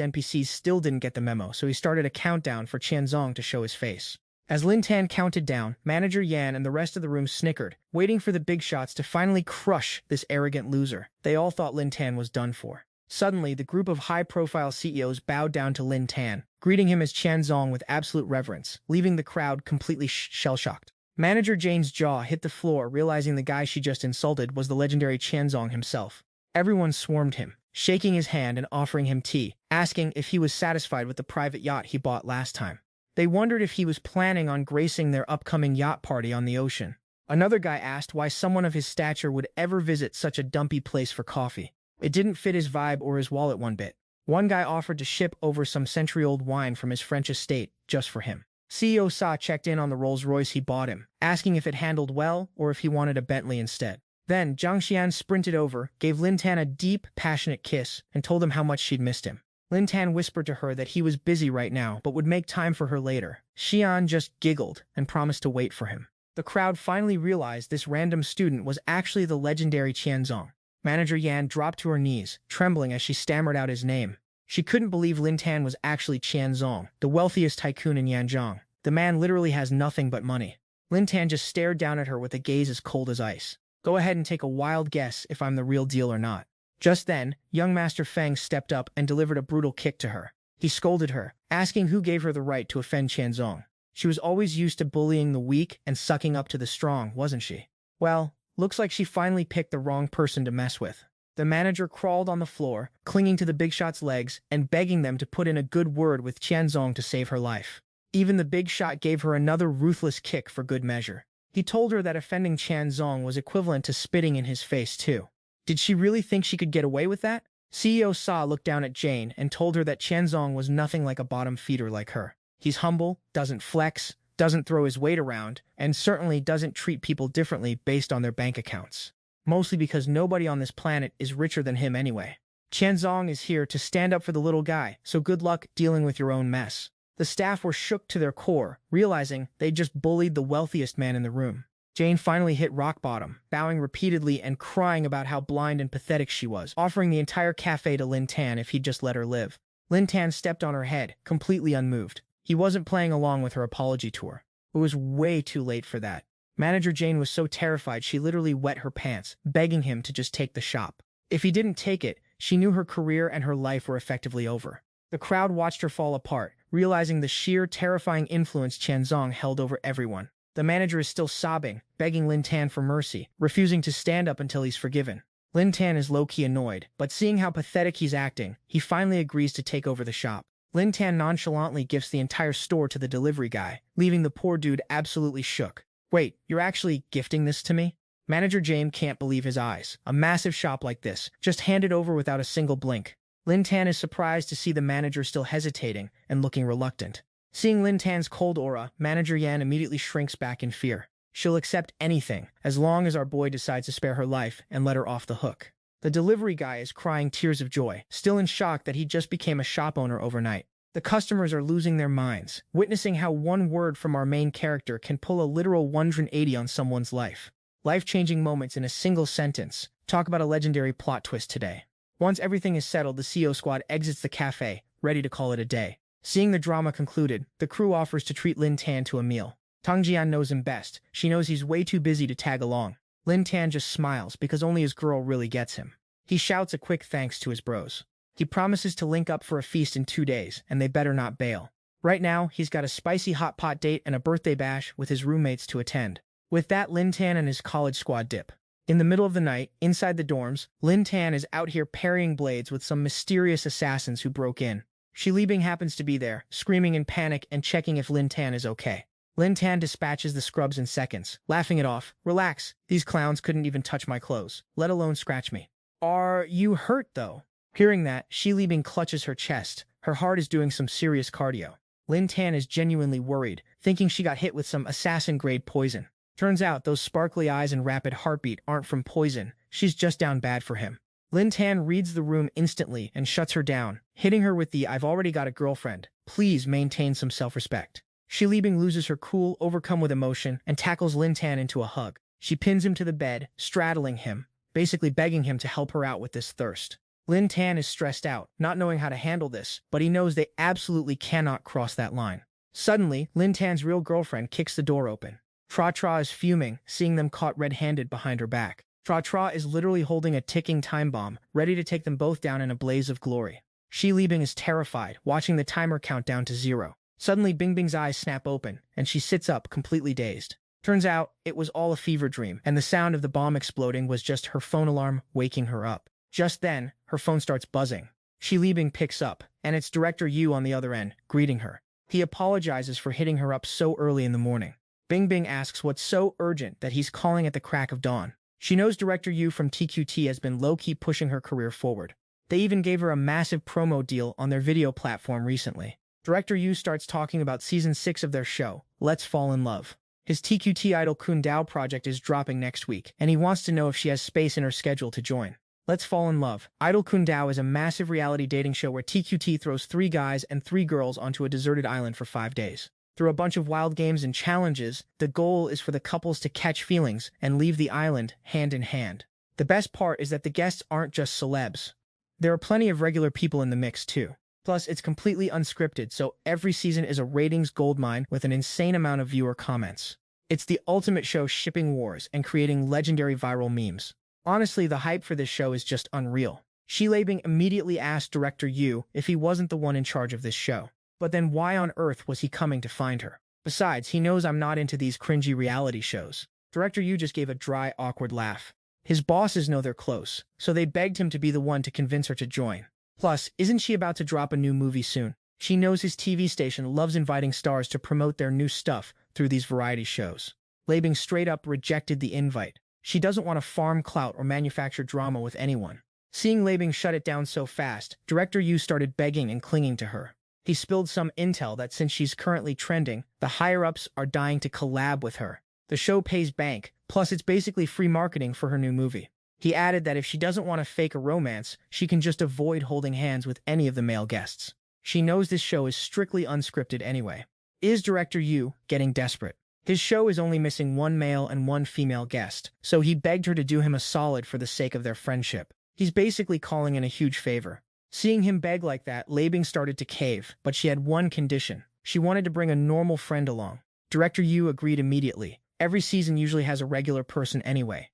NPCs still didn't get the memo, so he started a countdown for Qianzong to show his face. As Lin Tan counted down, Manager Yan and the rest of the room snickered, waiting for the big shots to finally crush this arrogant loser. They all thought Lin Tan was done for. Suddenly, the group of high-profile CEOs bowed down to Lin Tan, greeting him as Qianzong with absolute reverence, leaving the crowd completely shell-shocked. Manager Jane's jaw hit the floor, realizing the guy she just insulted was the legendary Qianzong himself. Everyone swarmed him, shaking his hand and offering him tea, asking if he was satisfied with the private yacht he bought last time. They wondered if he was planning on gracing their upcoming yacht party on the ocean. Another guy asked why someone of his stature would ever visit such a dumpy place for coffee. It didn't fit his vibe or his wallet one bit. One guy offered to ship over some century-old wine from his French estate just for him. CEO Sa checked in on the Rolls-Royce he bought him, asking if it handled well or if he wanted a Bentley instead. Then Zhang Xian sprinted over, gave Lin Tan a deep, passionate kiss, and told him how much she'd missed him. Lin Tan whispered to her that he was busy right now but would make time for her later. Xian just giggled and promised to wait for him. The crowd finally realized this random student was actually the legendary Qianzong. Manager Yan dropped to her knees, trembling as she stammered out his name. She couldn't believe Lin Tan was actually Qianzong, the wealthiest tycoon in Yanzhong. The man literally has nothing but money. Lin Tan just stared down at her with a gaze as cold as ice. Go ahead and take a wild guess if I'm the real deal or not. Just then, young Master Feng stepped up and delivered a brutal kick to her. He scolded her, asking who gave her the right to offend Qianzong. She was always used to bullying the weak and sucking up to the strong, wasn't she? Well, looks like she finally picked the wrong person to mess with. The manager crawled on the floor, clinging to the big shot's legs and begging them to put in a good word with Qianzong to save her life. Even the big shot gave her another ruthless kick for good measure. He told her that offending Qianzong was equivalent to spitting in his face too. Did she really think she could get away with that? CEO Sa looked down at Jane and told her that Qianzong was nothing like a bottom feeder like her. He's humble, doesn't flex, doesn't throw his weight around, and certainly doesn't treat people differently based on their bank accounts. Mostly because nobody on this planet is richer than him anyway. Qianzong is here to stand up for the little guy, so good luck dealing with your own mess. The staff were shook to their core, realizing they'd just bullied the wealthiest man in the room. Jane finally hit rock bottom, bowing repeatedly and crying about how blind and pathetic she was, offering the entire cafe to Lin Tan if he'd just let her live. Lin Tan stepped on her head, completely unmoved. He wasn't playing along with her apology tour. It was way too late for that. Manager Jane was so terrified she literally wet her pants, begging him to just take the shop. If he didn't take it, she knew her career and her life were effectively over. The crowd watched her fall apart, realizing the sheer, terrifying influence Qianzong held over everyone. The manager is still sobbing, begging Lin Tan for mercy, refusing to stand up until he's forgiven. Lin Tan is low-key annoyed, but seeing how pathetic he's acting, he finally agrees to take over the shop. Lin Tan nonchalantly gifts the entire store to the delivery guy, leaving the poor dude absolutely shook. Wait, you're actually gifting this to me? Manager James can't believe his eyes. A massive shop like this, just handed over without a single blink. Lin Tan is surprised to see the manager still hesitating and looking reluctant. Seeing Lin Tan's cold aura, Manager Yan immediately shrinks back in fear. She'll accept anything, as long as our boy decides to spare her life and let her off the hook. The delivery guy is crying tears of joy, still in shock that he just became a shop owner overnight. The customers are losing their minds, witnessing how one word from our main character can pull a literal 180 on someone's life. Life-changing moments in a single sentence. Talk about a legendary plot twist today. Once everything is settled, the CEO squad exits the cafe, ready to call it a day. Seeing the drama concluded, the crew offers to treat Lin Tan to a meal. Tang Jian knows him best. She knows he's way too busy to tag along. Lin Tan just smiles because only his girl really gets him. He shouts a quick thanks to his bros. He promises to link up for a feast in 2 days, and they better not bail. Right now, he's got a spicy hot pot date and a birthday bash with his roommates to attend. With that, Lin Tan and his college squad dip. In the middle of the night, inside the dorms, Lin Tan is out here parrying blades with some mysterious assassins who broke in. Shi Libing happens to be there, screaming in panic and checking if Lin Tan is okay. Lin Tan dispatches the scrubs in seconds, laughing it off. Relax, these clowns couldn't even touch my clothes, let alone scratch me. Are you hurt, though? Hearing that, Shi Libing clutches her chest. Her heart is doing some serious cardio. Lin Tan is genuinely worried, thinking she got hit with some assassin-grade poison. Turns out those sparkly eyes and rapid heartbeat aren't from poison. She's just down bad for him. Lin Tan reads the room instantly and shuts her down, hitting her with the "I've already got a girlfriend. Please maintain some self-respect." Shi Libing loses her cool, overcome with emotion, and tackles Lin Tan into a hug. She pins him to the bed, straddling him, basically begging him to help her out with this thirst. Lin Tan is stressed out, not knowing how to handle this, but he knows they absolutely cannot cross that line. Suddenly, Lin Tan's real girlfriend kicks the door open. Tra Tra is fuming, seeing them caught red-handed behind her back. Tra Tra is literally holding a ticking time bomb, ready to take them both down in a blaze of glory. Shi Libing is terrified, watching the timer count down to 0. Suddenly, Bing Bing's eyes snap open, and she sits up, completely dazed. Turns out, it was all a fever dream, and the sound of the bomb exploding was just her phone alarm waking her up. Just then, her phone starts buzzing. Shi Libing picks up, and it's Director Yu on the other end, greeting her. He apologizes for hitting her up so early in the morning. Bing Bing asks what's so urgent that he's calling at the crack of dawn. She knows Director Yu from TQT has been low-key pushing her career forward. They even gave her a massive promo deal on their video platform recently. Director Yu starts talking about Season 6 of their show, Let's Fall in Love. His TQT idol Kun Dao project is dropping next week, and he wants to know if she has space in her schedule to join. Let's Fall in Love. Idol Kun Dao is a massive reality dating show where TQT throws 3 guys and 3 girls onto a deserted island for 5 days. Through a bunch of wild games and challenges, the goal is for the couples to catch feelings and leave the island hand in hand. The best part is that the guests aren't just celebs. There are plenty of regular people in the mix too. Plus, it's completely unscripted, so every season is a ratings goldmine with an insane amount of viewer comments. It's the ultimate show shipping wars and creating legendary viral memes. Honestly, the hype for this show is just unreal. Shi Libing immediately asked Director Yu if he wasn't the one in charge of this show. But then why on earth was he coming to find her? Besides, he knows I'm not into these cringy reality shows. Director Yu just gave a dry, awkward laugh. His bosses know they're close, so they begged him to be the one to convince her to join. Plus, isn't she about to drop a new movie soon? She knows his TV station loves inviting stars to promote their new stuff through these variety shows. Libing straight up rejected the invite. She doesn't want to farm clout or manufacture drama with anyone. Seeing Libing shut it down so fast, Director Yu started begging and clinging to her. He spilled some intel that since she's currently trending, the higher-ups are dying to collab with her. The show pays bank, plus it's basically free marketing for her new movie. He added that if she doesn't want to fake a romance, she can just avoid holding hands with any of the male guests. She knows this show is strictly unscripted anyway. Is Director Yu getting desperate? His show is only missing 1 male and 1 female guest, so he begged her to do him a solid for the sake of their friendship. He's basically calling in a huge favor. Seeing him beg like that, Libing started to cave, but she had one condition. She wanted to bring a normal friend along. Director Yu agreed immediately. Every season usually has a regular person anyway.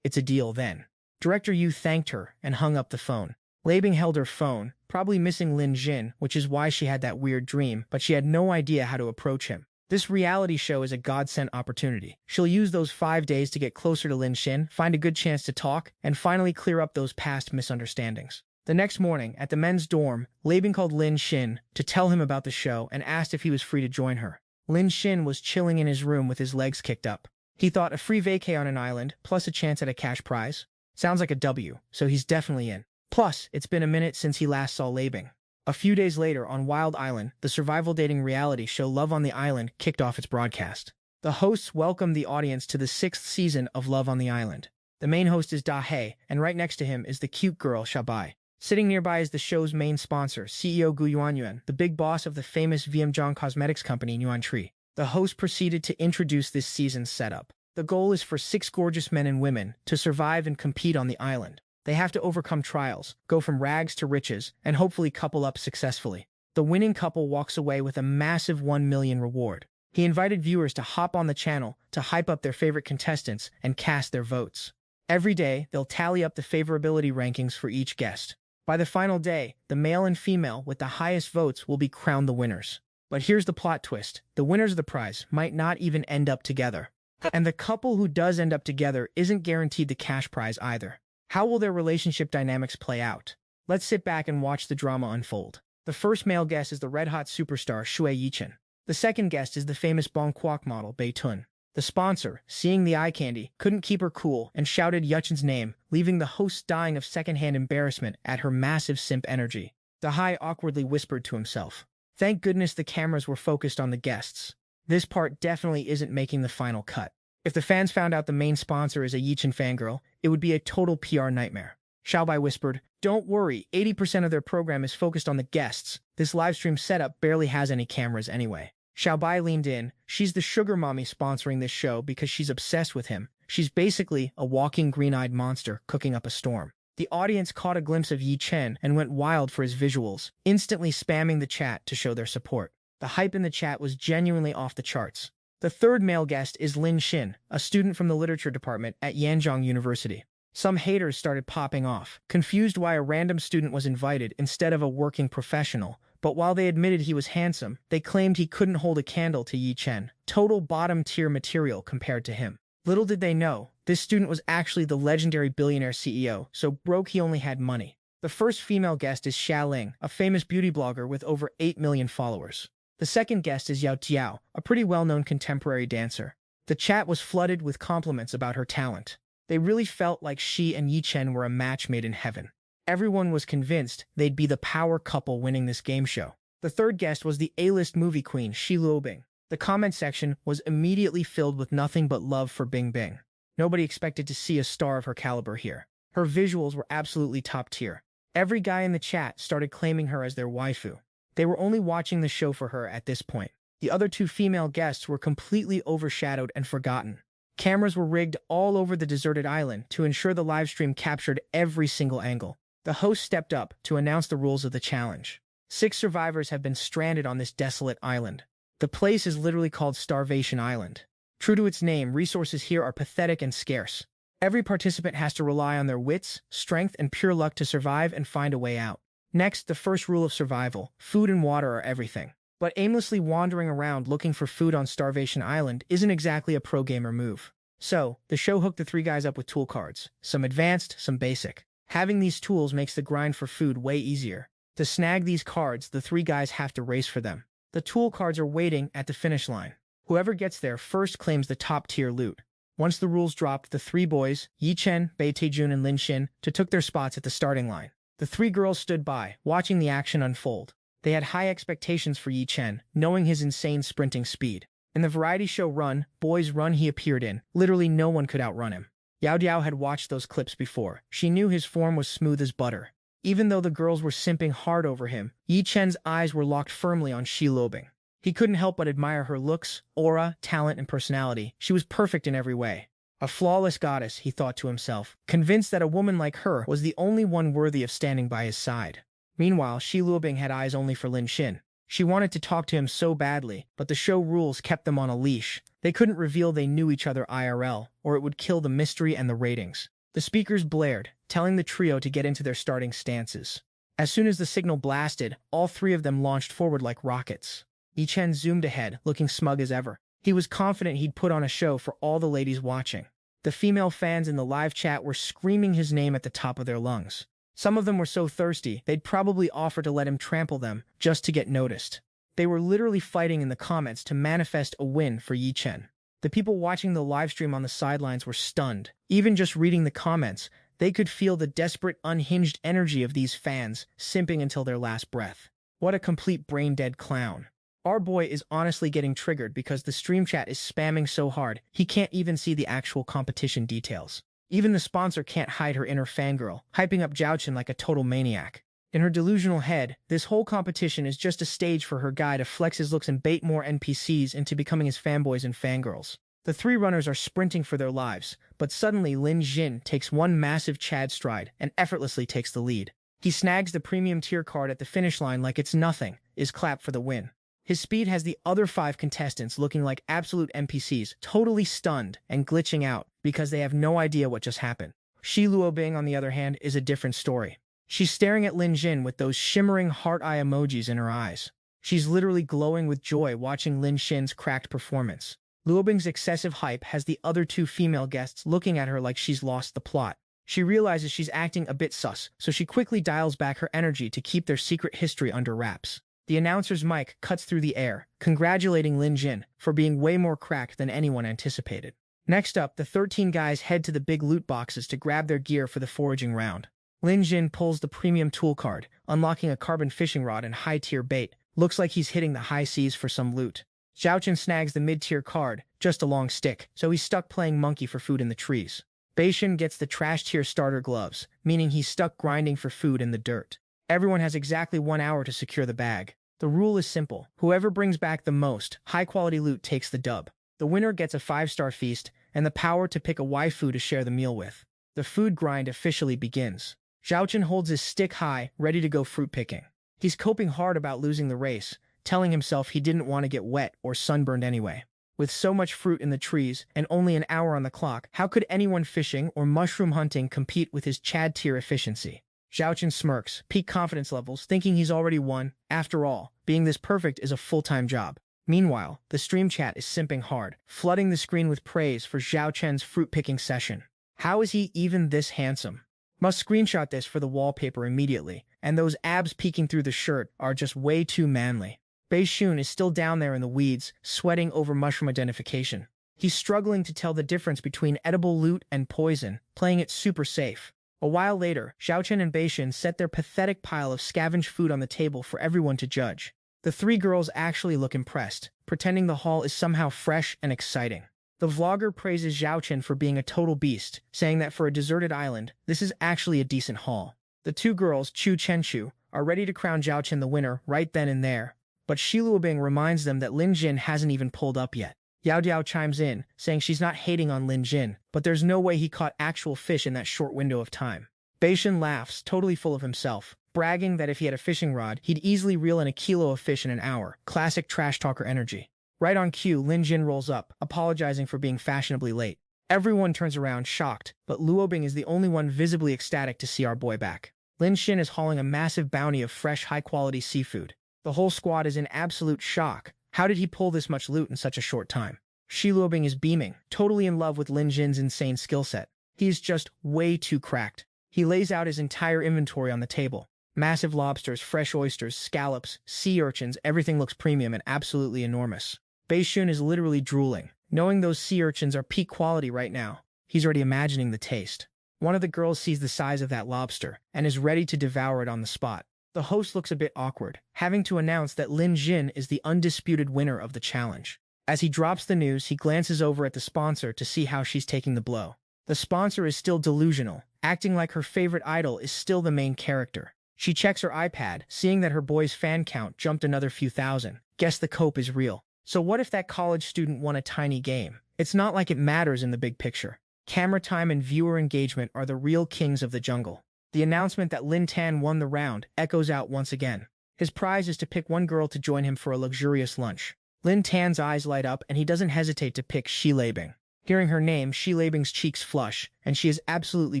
It's a deal then. Director Yu thanked her and hung up the phone. Libing held her phone, probably missing Lin Jin, which is why she had that weird dream, but she had no idea how to approach him. This reality show is a godsend opportunity. She'll use those 5 days to get closer to Lin Xin, find a good chance to talk, and finally clear up those past misunderstandings. The next morning, at the men's dorm, Libing called Lin Xin to tell him about the show and asked if he was free to join her. Lin Xin was chilling in his room with his legs kicked up. He thought a free vacay on an island, plus a chance at a cash prize. Sounds like a W, so he's definitely in. Plus, it's been a minute since he last saw Libing. A few days later, on Wild Island, the survival dating reality show Love on the Island kicked off its broadcast. The hosts welcomed the audience to the 6th season of Love on the Island. The main host is Da Hei, and right next to him is the cute girl Shabai. Sitting nearby is the show's main sponsor, CEO Gu Yuanyuan, the big boss of the famous VMJong cosmetics company Yuan Tree. The host proceeded to introduce this season's setup. The goal is for 6 gorgeous men and women to survive and compete on the island. They have to overcome trials, go from rags to riches, and hopefully couple up successfully. The winning couple walks away with a massive 1 million reward. He invited viewers to hop on the channel to hype up their favorite contestants and cast their votes. Every day, they'll tally up the favorability rankings for each guest. By the final day, the male and female with the highest votes will be crowned the winners. But here's the plot twist. The winners of the prize might not even end up together. And the couple who does end up together isn't guaranteed the cash prize either. How will their relationship dynamics play out? Let's sit back and watch the drama unfold. The first male guest is the red-hot superstar Shui Yichen. The second guest is the famous donghua model Bei Tun. The sponsor, seeing the eye candy, couldn't keep her cool and shouted Yuchen's name, leaving the host dying of secondhand embarrassment at her massive simp energy. Dahai awkwardly whispered to himself. Thank goodness the cameras were focused on the guests. This part definitely isn't making the final cut. If the fans found out the main sponsor is a Yichen fangirl, it would be a total PR nightmare. Xiaobai whispered, Don't worry, 80% of their program is focused on the guests. This livestream setup barely has any cameras anyway. Xiaobai leaned in. She's the sugar mommy sponsoring this show because she's obsessed with him. She's basically a walking green-eyed monster cooking up a storm. The audience caught a glimpse of Yi Chen and went wild for his visuals, instantly spamming the chat to show their support. The hype in the chat was genuinely off the charts. The third male guest is Lin Xin, a student from the literature department at Yanjiang University. Some haters started popping off, confused why a random student was invited instead of a working professional, but while they admitted he was handsome, they claimed he couldn't hold a candle to Yi Chen, total bottom-tier material compared to him. Little did they know, this student was actually the legendary billionaire CEO, so broke he only had money. The first female guest is Xia Ling, a famous beauty blogger with over 8 million followers. The second guest is Yao Tiao, a pretty well-known contemporary dancer. The chat was flooded with compliments about her talent. They really felt like she and Yi Chen were a match made in heaven. Everyone was convinced they'd be the power couple winning this game show. The third guest was the A-list movie queen, Shi Luobing. The comment section was immediately filled with nothing but love for Bing Bing. Nobody expected to see a star of her caliber here. Her visuals were absolutely top tier. Every guy in the chat started claiming her as their waifu. They were only watching the show for her at this point. The other two female guests were completely overshadowed and forgotten. Cameras were rigged all over the deserted island to ensure the livestream captured every single angle. The host stepped up to announce the rules of the challenge. 6 survivors have been stranded on this desolate island. The place is literally called Starvation Island. True to its name, resources here are pathetic and scarce. Every participant has to rely on their wits, strength, and pure luck to survive and find a way out. Next, the first rule of survival: food and water are everything. But aimlessly wandering around looking for food on Starvation Island isn't exactly a pro-gamer move. So, the show hooked the 3 guys up with tool cards, some advanced, some basic. Having these tools makes the grind for food way easier. To snag these cards, the 3 guys have to race for them. The tool cards are waiting at the finish line. Whoever gets there first claims the top-tier loot. Once the rules dropped, the 3 boys, Yi Chen, Bei Taejun, and Lin Xin, took their spots at the starting line. The 3 girls stood by, watching the action unfold. They had high expectations for Yi Chen, knowing his insane sprinting speed. In the variety show Run, Boys Run he appeared in, literally no one could outrun him. Yao Diao had watched those clips before. She knew his form was smooth as butter. Even though the girls were simping hard over him, Yi Chen's eyes were locked firmly on Shi Luobing. He couldn't help but admire her looks, aura, talent, and personality. She was perfect in every way. A flawless goddess, he thought to himself, convinced that a woman like her was the only one worthy of standing by his side. Meanwhile, Shi Luobing had eyes only for Lin Xin. She wanted to talk to him so badly, but the show rules kept them on a leash. They couldn't reveal they knew each other IRL, or it would kill the mystery and the ratings. The speakers blared, telling the trio to get into their starting stances. As soon as the signal blasted, all 3 of them launched forward like rockets. Yi Chen zoomed ahead, looking smug as ever. He was confident he'd put on a show for all the ladies watching. The female fans in the live chat were screaming his name at the top of their lungs. Some of them were so thirsty, they'd probably offer to let him trample them, just to get noticed. They were literally fighting in the comments to manifest a win for Yi Chen. The people watching the livestream on the sidelines were stunned. Even just reading the comments, they could feel the desperate, unhinged energy of these fans, simping until their last breath. What a complete brain-dead clown. Our boy is honestly getting triggered because the stream chat is spamming so hard, he can't even see the actual competition details. Even the sponsor can't hide her inner fangirl, hyping up Zhaochen like a total maniac. In her delusional head, this whole competition is just a stage for her guy to flex his looks and bait more NPCs into becoming his fanboys and fangirls. The 3 runners are sprinting for their lives, but suddenly Lin Xin takes one massive Chad stride and effortlessly takes the lead. He snags the premium tier card at the finish line like it's nothing, is clapped for the win. His speed has the other 5 contestants looking like absolute NPCs, totally stunned and glitching out because they have no idea what just happened. Shi Luobing, on the other hand, is a different story. She's staring at Lin Jin with those shimmering heart eye emojis in her eyes. She's literally glowing with joy watching Lin Shin's cracked performance. Luobing's excessive hype has the other 2 female guests looking at her like she's lost the plot. She realizes she's acting a bit sus, so she quickly dials back her energy to keep their secret history under wraps. The announcer's mic cuts through the air, congratulating Lin Jin for being way more cracked than anyone anticipated. Next up, the 13 guys head to the big loot boxes to grab their gear for the foraging round. Lin Jin pulls the premium tool card, unlocking a carbon fishing rod and high-tier bait. Looks like he's hitting the high seas for some loot. Zhao Chen snags the mid-tier card, just a long stick, so he's stuck playing monkey for food in the trees. Beishin gets the trash-tier starter gloves, meaning he's stuck grinding for food in the dirt. Everyone has exactly 1 hour to secure the bag. The rule is simple. Whoever brings back the most high-quality loot takes the dub. The winner gets a 5-star feast and the power to pick a waifu to share the meal with. The food grind officially begins. Zhao Chen holds his stick high, ready to go fruit picking. He's coping hard about losing the race, telling himself he didn't want to get wet or sunburned anyway. With so much fruit in the trees and only an hour on the clock, how could anyone fishing or mushroom hunting compete with his Chad tier efficiency? Zhao Chen smirks, peak confidence levels, thinking he's already won. After all, being this perfect is a full-time job. Meanwhile, the stream chat is simping hard, flooding the screen with praise for Zhao Chen's fruit-picking session. How is he even this handsome? Must screenshot this for the wallpaper immediately, and those abs peeking through the shirt are just way too manly. Beishun is still down there in the weeds, sweating over mushroom identification. He's struggling to tell the difference between edible loot and poison, playing it super safe. A while later, Zhao Chen and Beishun set their pathetic pile of scavenged food on the table for everyone to judge. The 3 girls actually look impressed, pretending the haul is somehow fresh and exciting. The vlogger praises Zhao Chen for being a total beast, saying that for a deserted island, this is actually a decent haul. The 2 girls, Chu Chenchu, are ready to crown Zhao Chen the winner right then and there, but Shi Luobing reminds them that Lin Jin hasn't even pulled up yet. Yao Diao chimes in, saying she's not hating on Lin Jin, but there's no way he caught actual fish in that short window of time. Beishin laughs, totally full of himself, bragging that if he had a fishing rod, he'd easily reel in a kilo of fish in an hour. Classic trash talker energy. Right on cue, Lin Jin rolls up, apologizing for being fashionably late. Everyone turns around, shocked, but Luobing is the only one visibly ecstatic to see our boy back. Lin Shin is hauling a massive bounty of fresh, high-quality seafood. The whole squad is in absolute shock. How did he pull this much loot in such a short time? Shi Luobing is beaming, totally in love with Lin Jin's insane skill set. He's just way too cracked. He lays out his entire inventory on the table. Massive lobsters, fresh oysters, scallops, sea urchins, everything looks premium and absolutely enormous. Beishun is literally drooling. Knowing those sea urchins are peak quality right now, he's already imagining the taste. One of the girls sees the size of that lobster and is ready to devour it on the spot. The host looks a bit awkward, having to announce that Lin Jin is the undisputed winner of the challenge. As he drops the news, he glances over at the sponsor to see how she's taking the blow. The sponsor is still delusional, acting like her favorite idol is still the main character. She checks her iPad, seeing that her boy's fan count jumped another few thousand. Guess the cope is real. So what if that college student won a tiny game? It's not like it matters in the big picture. Camera time and viewer engagement are the real kings of the jungle. The announcement that Lin Tan won the round echoes out once again. His prize is to pick one girl to join him for a luxurious lunch. Lin Tan's eyes light up and he doesn't hesitate to pick Shi Leibing. Hearing her name, Shi Leibing's cheeks flush, and she is absolutely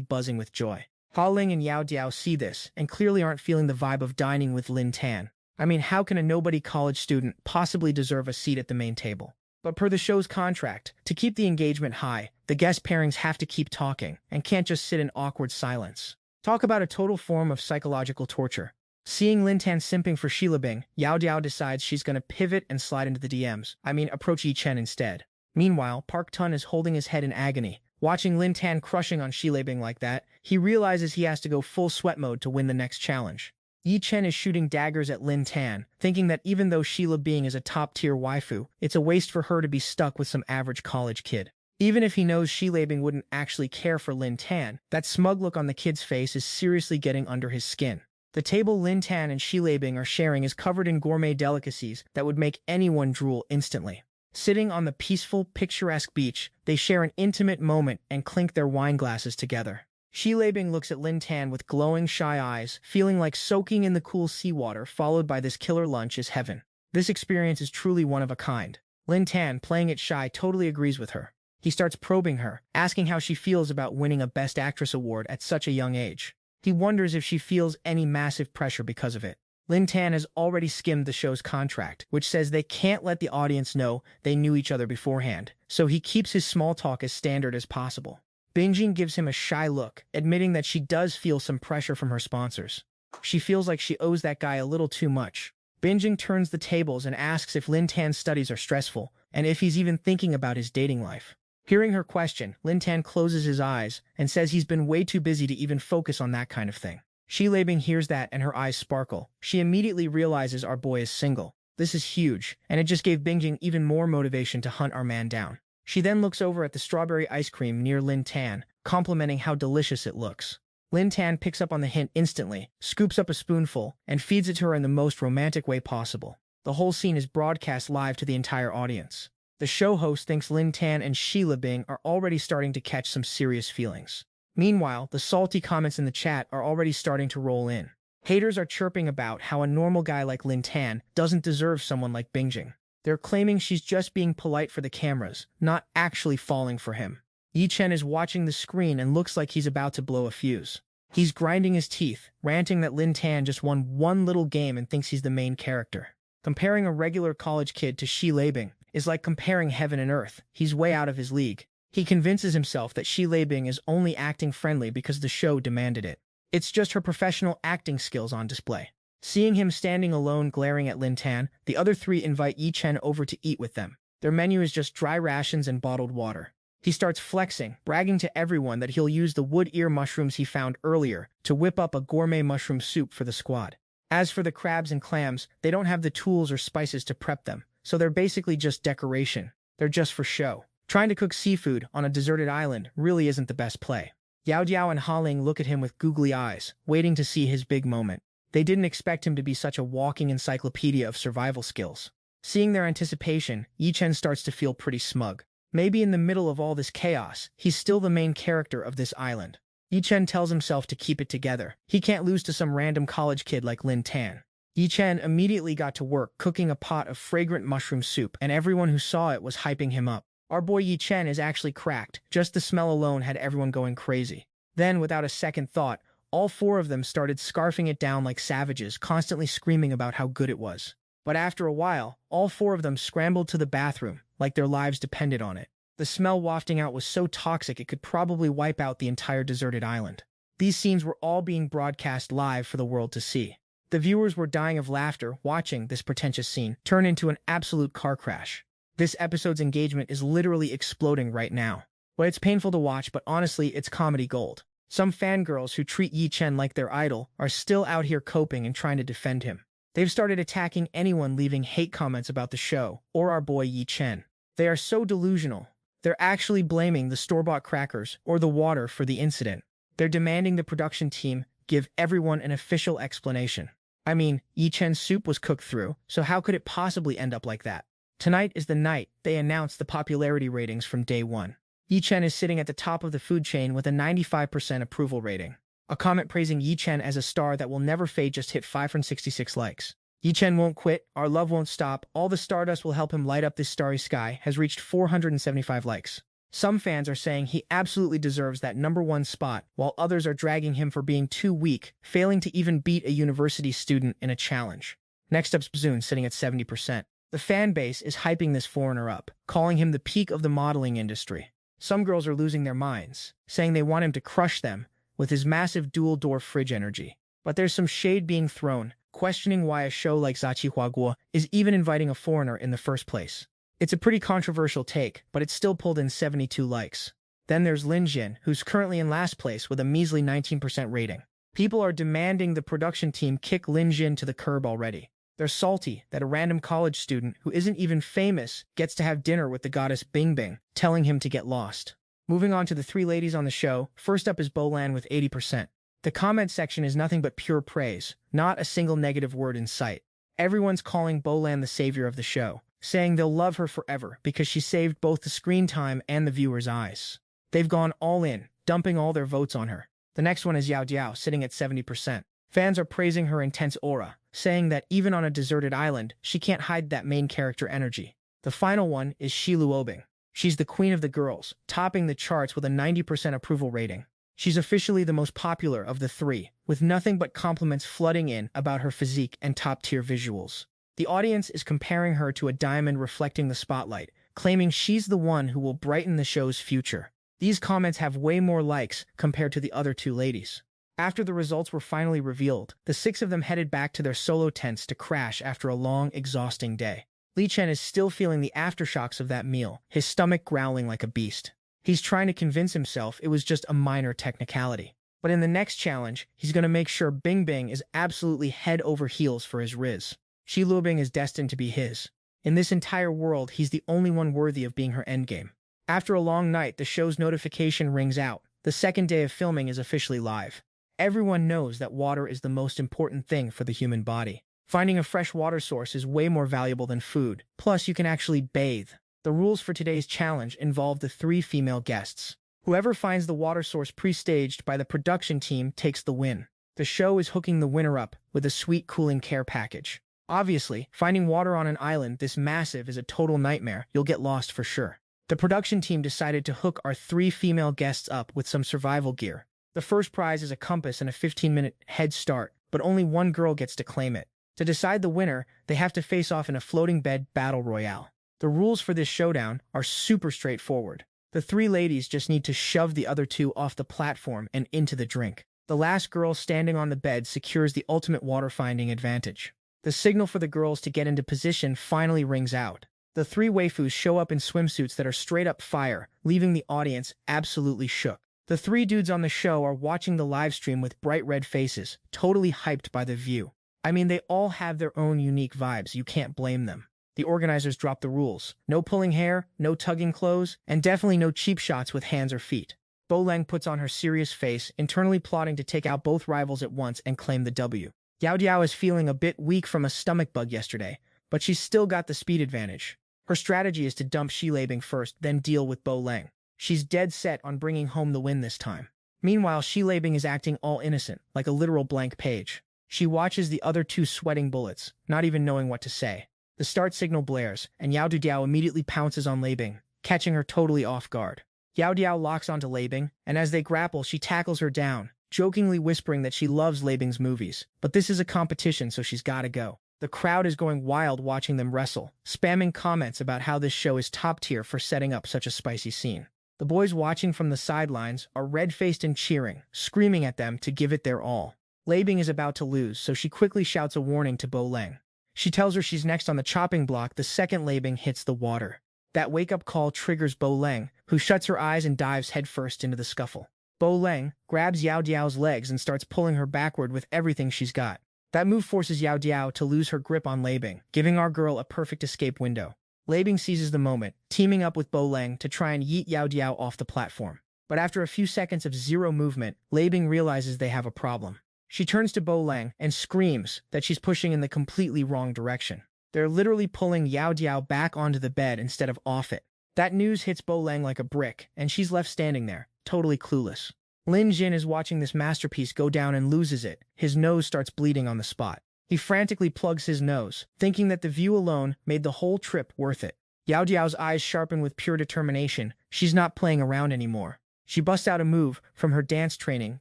buzzing with joy. Ha Ling and Yao Diao see this, and clearly aren't feeling the vibe of dining with Lin Tan. I mean, how can a nobody college student possibly deserve a seat at the main table? But per the show's contract, to keep the engagement high, the guest pairings have to keep talking, and can't just sit in awkward silence. Talk about a total form of psychological torture. Seeing Lin Tan simping for Shi Leibing, Yao Diao decides she's gonna pivot and slide into the DMs. Approach Yi Chen instead. Meanwhile, Park Tun is holding his head in agony. Watching Lin Tan crushing on Shi Leibing like that, he realizes he has to go full sweat mode to win the next challenge. Yi Chen is shooting daggers at Lin Tan, thinking that even though Shi Leibing is a top-tier waifu, it's a waste for her to be stuck with some average college kid. Even if he knows Shi Leibing wouldn't actually care for Lin Tan, that smug look on the kid's face is seriously getting under his skin. The table Lin Tan and Shi Leibing are sharing is covered in gourmet delicacies that would make anyone drool instantly. Sitting on the peaceful, picturesque beach, they share an intimate moment and clink their wine glasses together. Shi Leibing looks at Lin Tan with glowing, shy eyes, feeling like soaking in the cool seawater followed by this killer lunch is heaven. This experience is truly one of a kind. Lin Tan, playing it shy, totally agrees with her. He starts probing her, asking how she feels about winning a Best Actress award at such a young age. He wonders if she feels any massive pressure because of it. Lin Tan has already skimmed the show's contract, which says they can't let the audience know they knew each other beforehand, so he keeps his small talk as standard as possible. Bingjing gives him a shy look, admitting that she does feel some pressure from her sponsors. She feels like she owes that guy a little too much. Bingjing turns the tables and asks if Lin Tan's studies are stressful, and if he's even thinking about his dating life. Hearing her question, Lin Tan closes his eyes and says he's been way too busy to even focus on that kind of thing. Shi Leibing hears that and her eyes sparkle. She immediately realizes our boy is single. This is huge, and it just gave Bingjing even more motivation to hunt our man down. She then looks over at the strawberry ice cream near Lin Tan, complimenting how delicious it looks. Lin Tan picks up on the hint instantly, scoops up a spoonful, and feeds it to her in the most romantic way possible. The whole scene is broadcast live to the entire audience. The show host thinks Lin Tan and Shi Leibing are already starting to catch some serious feelings. Meanwhile, the salty comments in the chat are already starting to roll in. Haters are chirping about how a normal guy like Lin Tan doesn't deserve someone like Bingjing. They're claiming she's just being polite for the cameras, not actually falling for him. Yi Chen is watching the screen and looks like he's about to blow a fuse. He's grinding his teeth, ranting that Lin Tan just won one little game and thinks he's the main character. Comparing a regular college kid to Shi Leibing is like comparing heaven and earth. He's way out of his league. He convinces himself that Shi Leibing is only acting friendly because the show demanded it. It's just her professional acting skills on display. Seeing him standing alone glaring at Lin Tan, the other three invite Yi Chen over to eat with them. Their menu is just dry rations and bottled water. He starts flexing, bragging to everyone that he'll use the wood ear mushrooms he found earlier to whip up a gourmet mushroom soup for the squad. As for the crabs and clams, they don't have the tools or spices to prep them, so they're basically just decoration. They're just for show. Trying to cook seafood on a deserted island really isn't the best play. Yao Jiao and Ha Ling look at him with googly eyes, waiting to see his big moment. They didn't expect him to be such a walking encyclopedia of survival skills. Seeing their anticipation, Yi Chen starts to feel pretty smug. Maybe in the middle of all this chaos, he's still the main character of this island. Yi Chen tells himself to keep it together. He can't lose to some random college kid like Lin Tan. Yi Chen immediately got to work cooking a pot of fragrant mushroom soup, and everyone who saw it was hyping him up. Our boy Yi Chen is actually cracked. Just the smell alone had everyone going crazy. Then, without a second thought, all four of them started scarfing it down like savages, constantly screaming about how good it was. But after a while, all four of them scrambled to the bathroom, like their lives depended on it. The smell wafting out was so toxic it could probably wipe out the entire deserted island. These scenes were all being broadcast live for the world to see. The viewers were dying of laughter watching this pretentious scene turn into an absolute car crash. This episode's engagement is literally exploding right now. But it's painful to watch, but honestly, it's comedy gold. Some fangirls who treat Yi Chen like their idol are still out here coping and trying to defend him. They've started attacking anyone leaving hate comments about the show or our boy Yi Chen. They are so delusional. They're actually blaming the store-bought crackers or the water for the incident. They're demanding the production team give everyone an official explanation. I mean, Yi Chen's soup was cooked through, so how could it possibly end up like that? Tonight is the night they announced the popularity ratings from day one. Yi Chen is sitting at the top of the food chain with a 95% approval rating. A comment praising Yi Chen as a star that will never fade just hit 566 likes. Yi Chen won't quit, our love won't stop, all the stardust will help him light up this starry sky has reached 475 likes. Some fans are saying he absolutely deserves that #1 spot, while others are dragging him for being too weak, failing to even beat a university student in a challenge. Next up's Bzoon, sitting at 70%. The fan base is hyping this foreigner up, calling him the peak of the modeling industry. Some girls are losing their minds, saying they want him to crush them with his massive dual-door fridge energy. But there's some shade being thrown, questioning why a show like Zachi Huaguo is even inviting a foreigner in the first place. It's a pretty controversial take, but it still pulled in 72 likes. Then there's Lin Jin, who's currently in last place with a measly 19% rating. People are demanding the production team kick Lin Jin to the curb already. They're salty that a random college student who isn't even famous gets to have dinner with the goddess Bing Bing, telling him to get lost. Moving on to the three ladies on the show, first up is Bolan with 80%. The comment section is nothing but pure praise, not a single negative word in sight. Everyone's calling Bolan the savior of the show, saying they'll love her forever because she saved both the screen time and the viewers' eyes. They've gone all in, dumping all their votes on her. The next one is Yao Diao, sitting at 70%. Fans are praising her intense aura, saying that even on a deserted island, she can't hide that main character energy. The final one is Shi Luobing. She's the queen of the girls, topping the charts with a 90% approval rating. She's officially the most popular of the three, with nothing but compliments flooding in about her physique and top-tier visuals. The audience is comparing her to a diamond reflecting the spotlight, claiming she's the one who will brighten the show's future. These comments have way more likes compared to the other two ladies. After the results were finally revealed, the six of them headed back to their solo tents to crash after a long, exhausting day. Li Chen is still feeling the aftershocks of that meal, his stomach growling like a beast. He's trying to convince himself it was just a minor technicality. But in the next challenge, he's going to make sure Bing Bing is absolutely head over heels for his Riz. Shi Luobing is destined to be his. In this entire world, he's the only one worthy of being her endgame. After a long night, the show's notification rings out. The second day of filming is officially live. Everyone knows that water is the most important thing for the human body. Finding a fresh water source is way more valuable than food. Plus, you can actually bathe. The rules for today's challenge involve the 3 female guests. Whoever finds the water source pre-staged by the production team takes the win. The show is hooking the winner up with a sweet cooling care package. Obviously, finding water on an island this massive is a total nightmare. You'll get lost for sure. The production team decided to hook our 3 female guests up with some survival gear. The first prize is a compass and a 15-minute head start, but only one girl gets to claim it. To decide the winner, they have to face off in a floating bed battle royale. The rules for this showdown are super straightforward. The 3 ladies just need to shove the other 2 off the platform and into the drink. The last girl standing on the bed secures the ultimate water-finding advantage. The signal for the girls to get into position finally rings out. The 3 waifus show up in swimsuits that are straight up fire, leaving the audience absolutely shook. The 3 dudes on the show are watching the live stream with bright red faces, totally hyped by the view. I mean, they all have their own unique vibes, you can't blame them. The organizers dropped the rules. No pulling hair, no tugging clothes, and definitely no cheap shots with hands or feet. Bo Leng puts on her serious face, internally plotting to take out both rivals at once and claim the W. Yao Diao is feeling a bit weak from a stomach bug yesterday, but she's still got the speed advantage. Her strategy is to dump Shi Luobing first, then deal with Bo Leng. She's dead set on bringing home the win this time. Meanwhile, Shi Luobing is acting all innocent, like a literal blank page. She watches the other 2 sweating bullets, not even knowing what to say. The start signal blares, and Yao Diao immediately pounces on Luobing, catching her totally off guard. Yao Diao locks onto Luobing, and as they grapple, she tackles her down, jokingly whispering that she loves Luobing's movies. But this is a competition, so she's gotta go. The crowd is going wild watching them wrestle, spamming comments about how this show is top tier for setting up such a spicy scene. The boys watching from the sidelines are red-faced and cheering, screaming at them to give it their all. Luobing is about to lose, so she quickly shouts a warning to Bo Leng. She tells her she's next on the chopping block the second Luobing hits the water. That wake-up call triggers Bo Leng, who shuts her eyes and dives headfirst into the scuffle. Bo Leng grabs Yao Diao's legs and starts pulling her backward with everything she's got. That move forces Yao Diao to lose her grip on Luobing, giving our girl a perfect escape window. Luobing seizes the moment, teaming up with Bo Leng to try and yeet Yao Diao off the platform. But after a few seconds of zero movement, Luobing realizes they have a problem. She turns to Bo Leng and screams that she's pushing in the completely wrong direction. They're literally pulling Yao Diao back onto the bed instead of off it. That news hits Bo Leng like a brick, and she's left standing there, totally clueless. Lin Jin is watching this masterpiece go down and loses it. His nose starts bleeding on the spot. He frantically plugs his nose, thinking that the view alone made the whole trip worth it. Yao Diao's eyes sharpen with pure determination. She's not playing around anymore. She busts out a move from her dance training,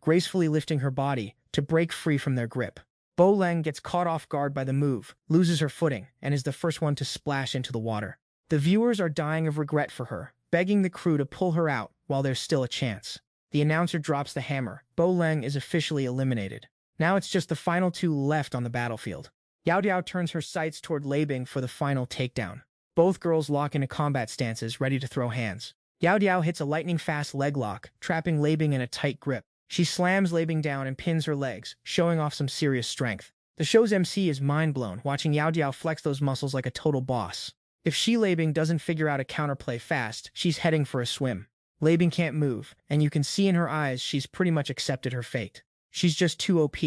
gracefully lifting her body to break free from their grip. Bo Leng gets caught off guard by the move, loses her footing, and is the first one to splash into the water. The viewers are dying of regret for her, begging the crew to pull her out while there's still a chance. The announcer drops the hammer. Bo Leng is officially eliminated. Now it's just the final 2 left on the battlefield. Yao Diao turns her sights toward Luobing for the final takedown. Both girls lock into combat stances, ready to throw hands. Yao Diao hits a lightning-fast leg lock, trapping Luobing in a tight grip. She slams Luobing down and pins her legs, showing off some serious strength. The show's MC is mind-blown, watching Yao Diao flex those muscles like a total boss. If Shi Luobing doesn't figure out a counterplay fast, she's heading for a swim. Luobing can't move, and you can see in her eyes she's pretty much accepted her fate. She's just too OP.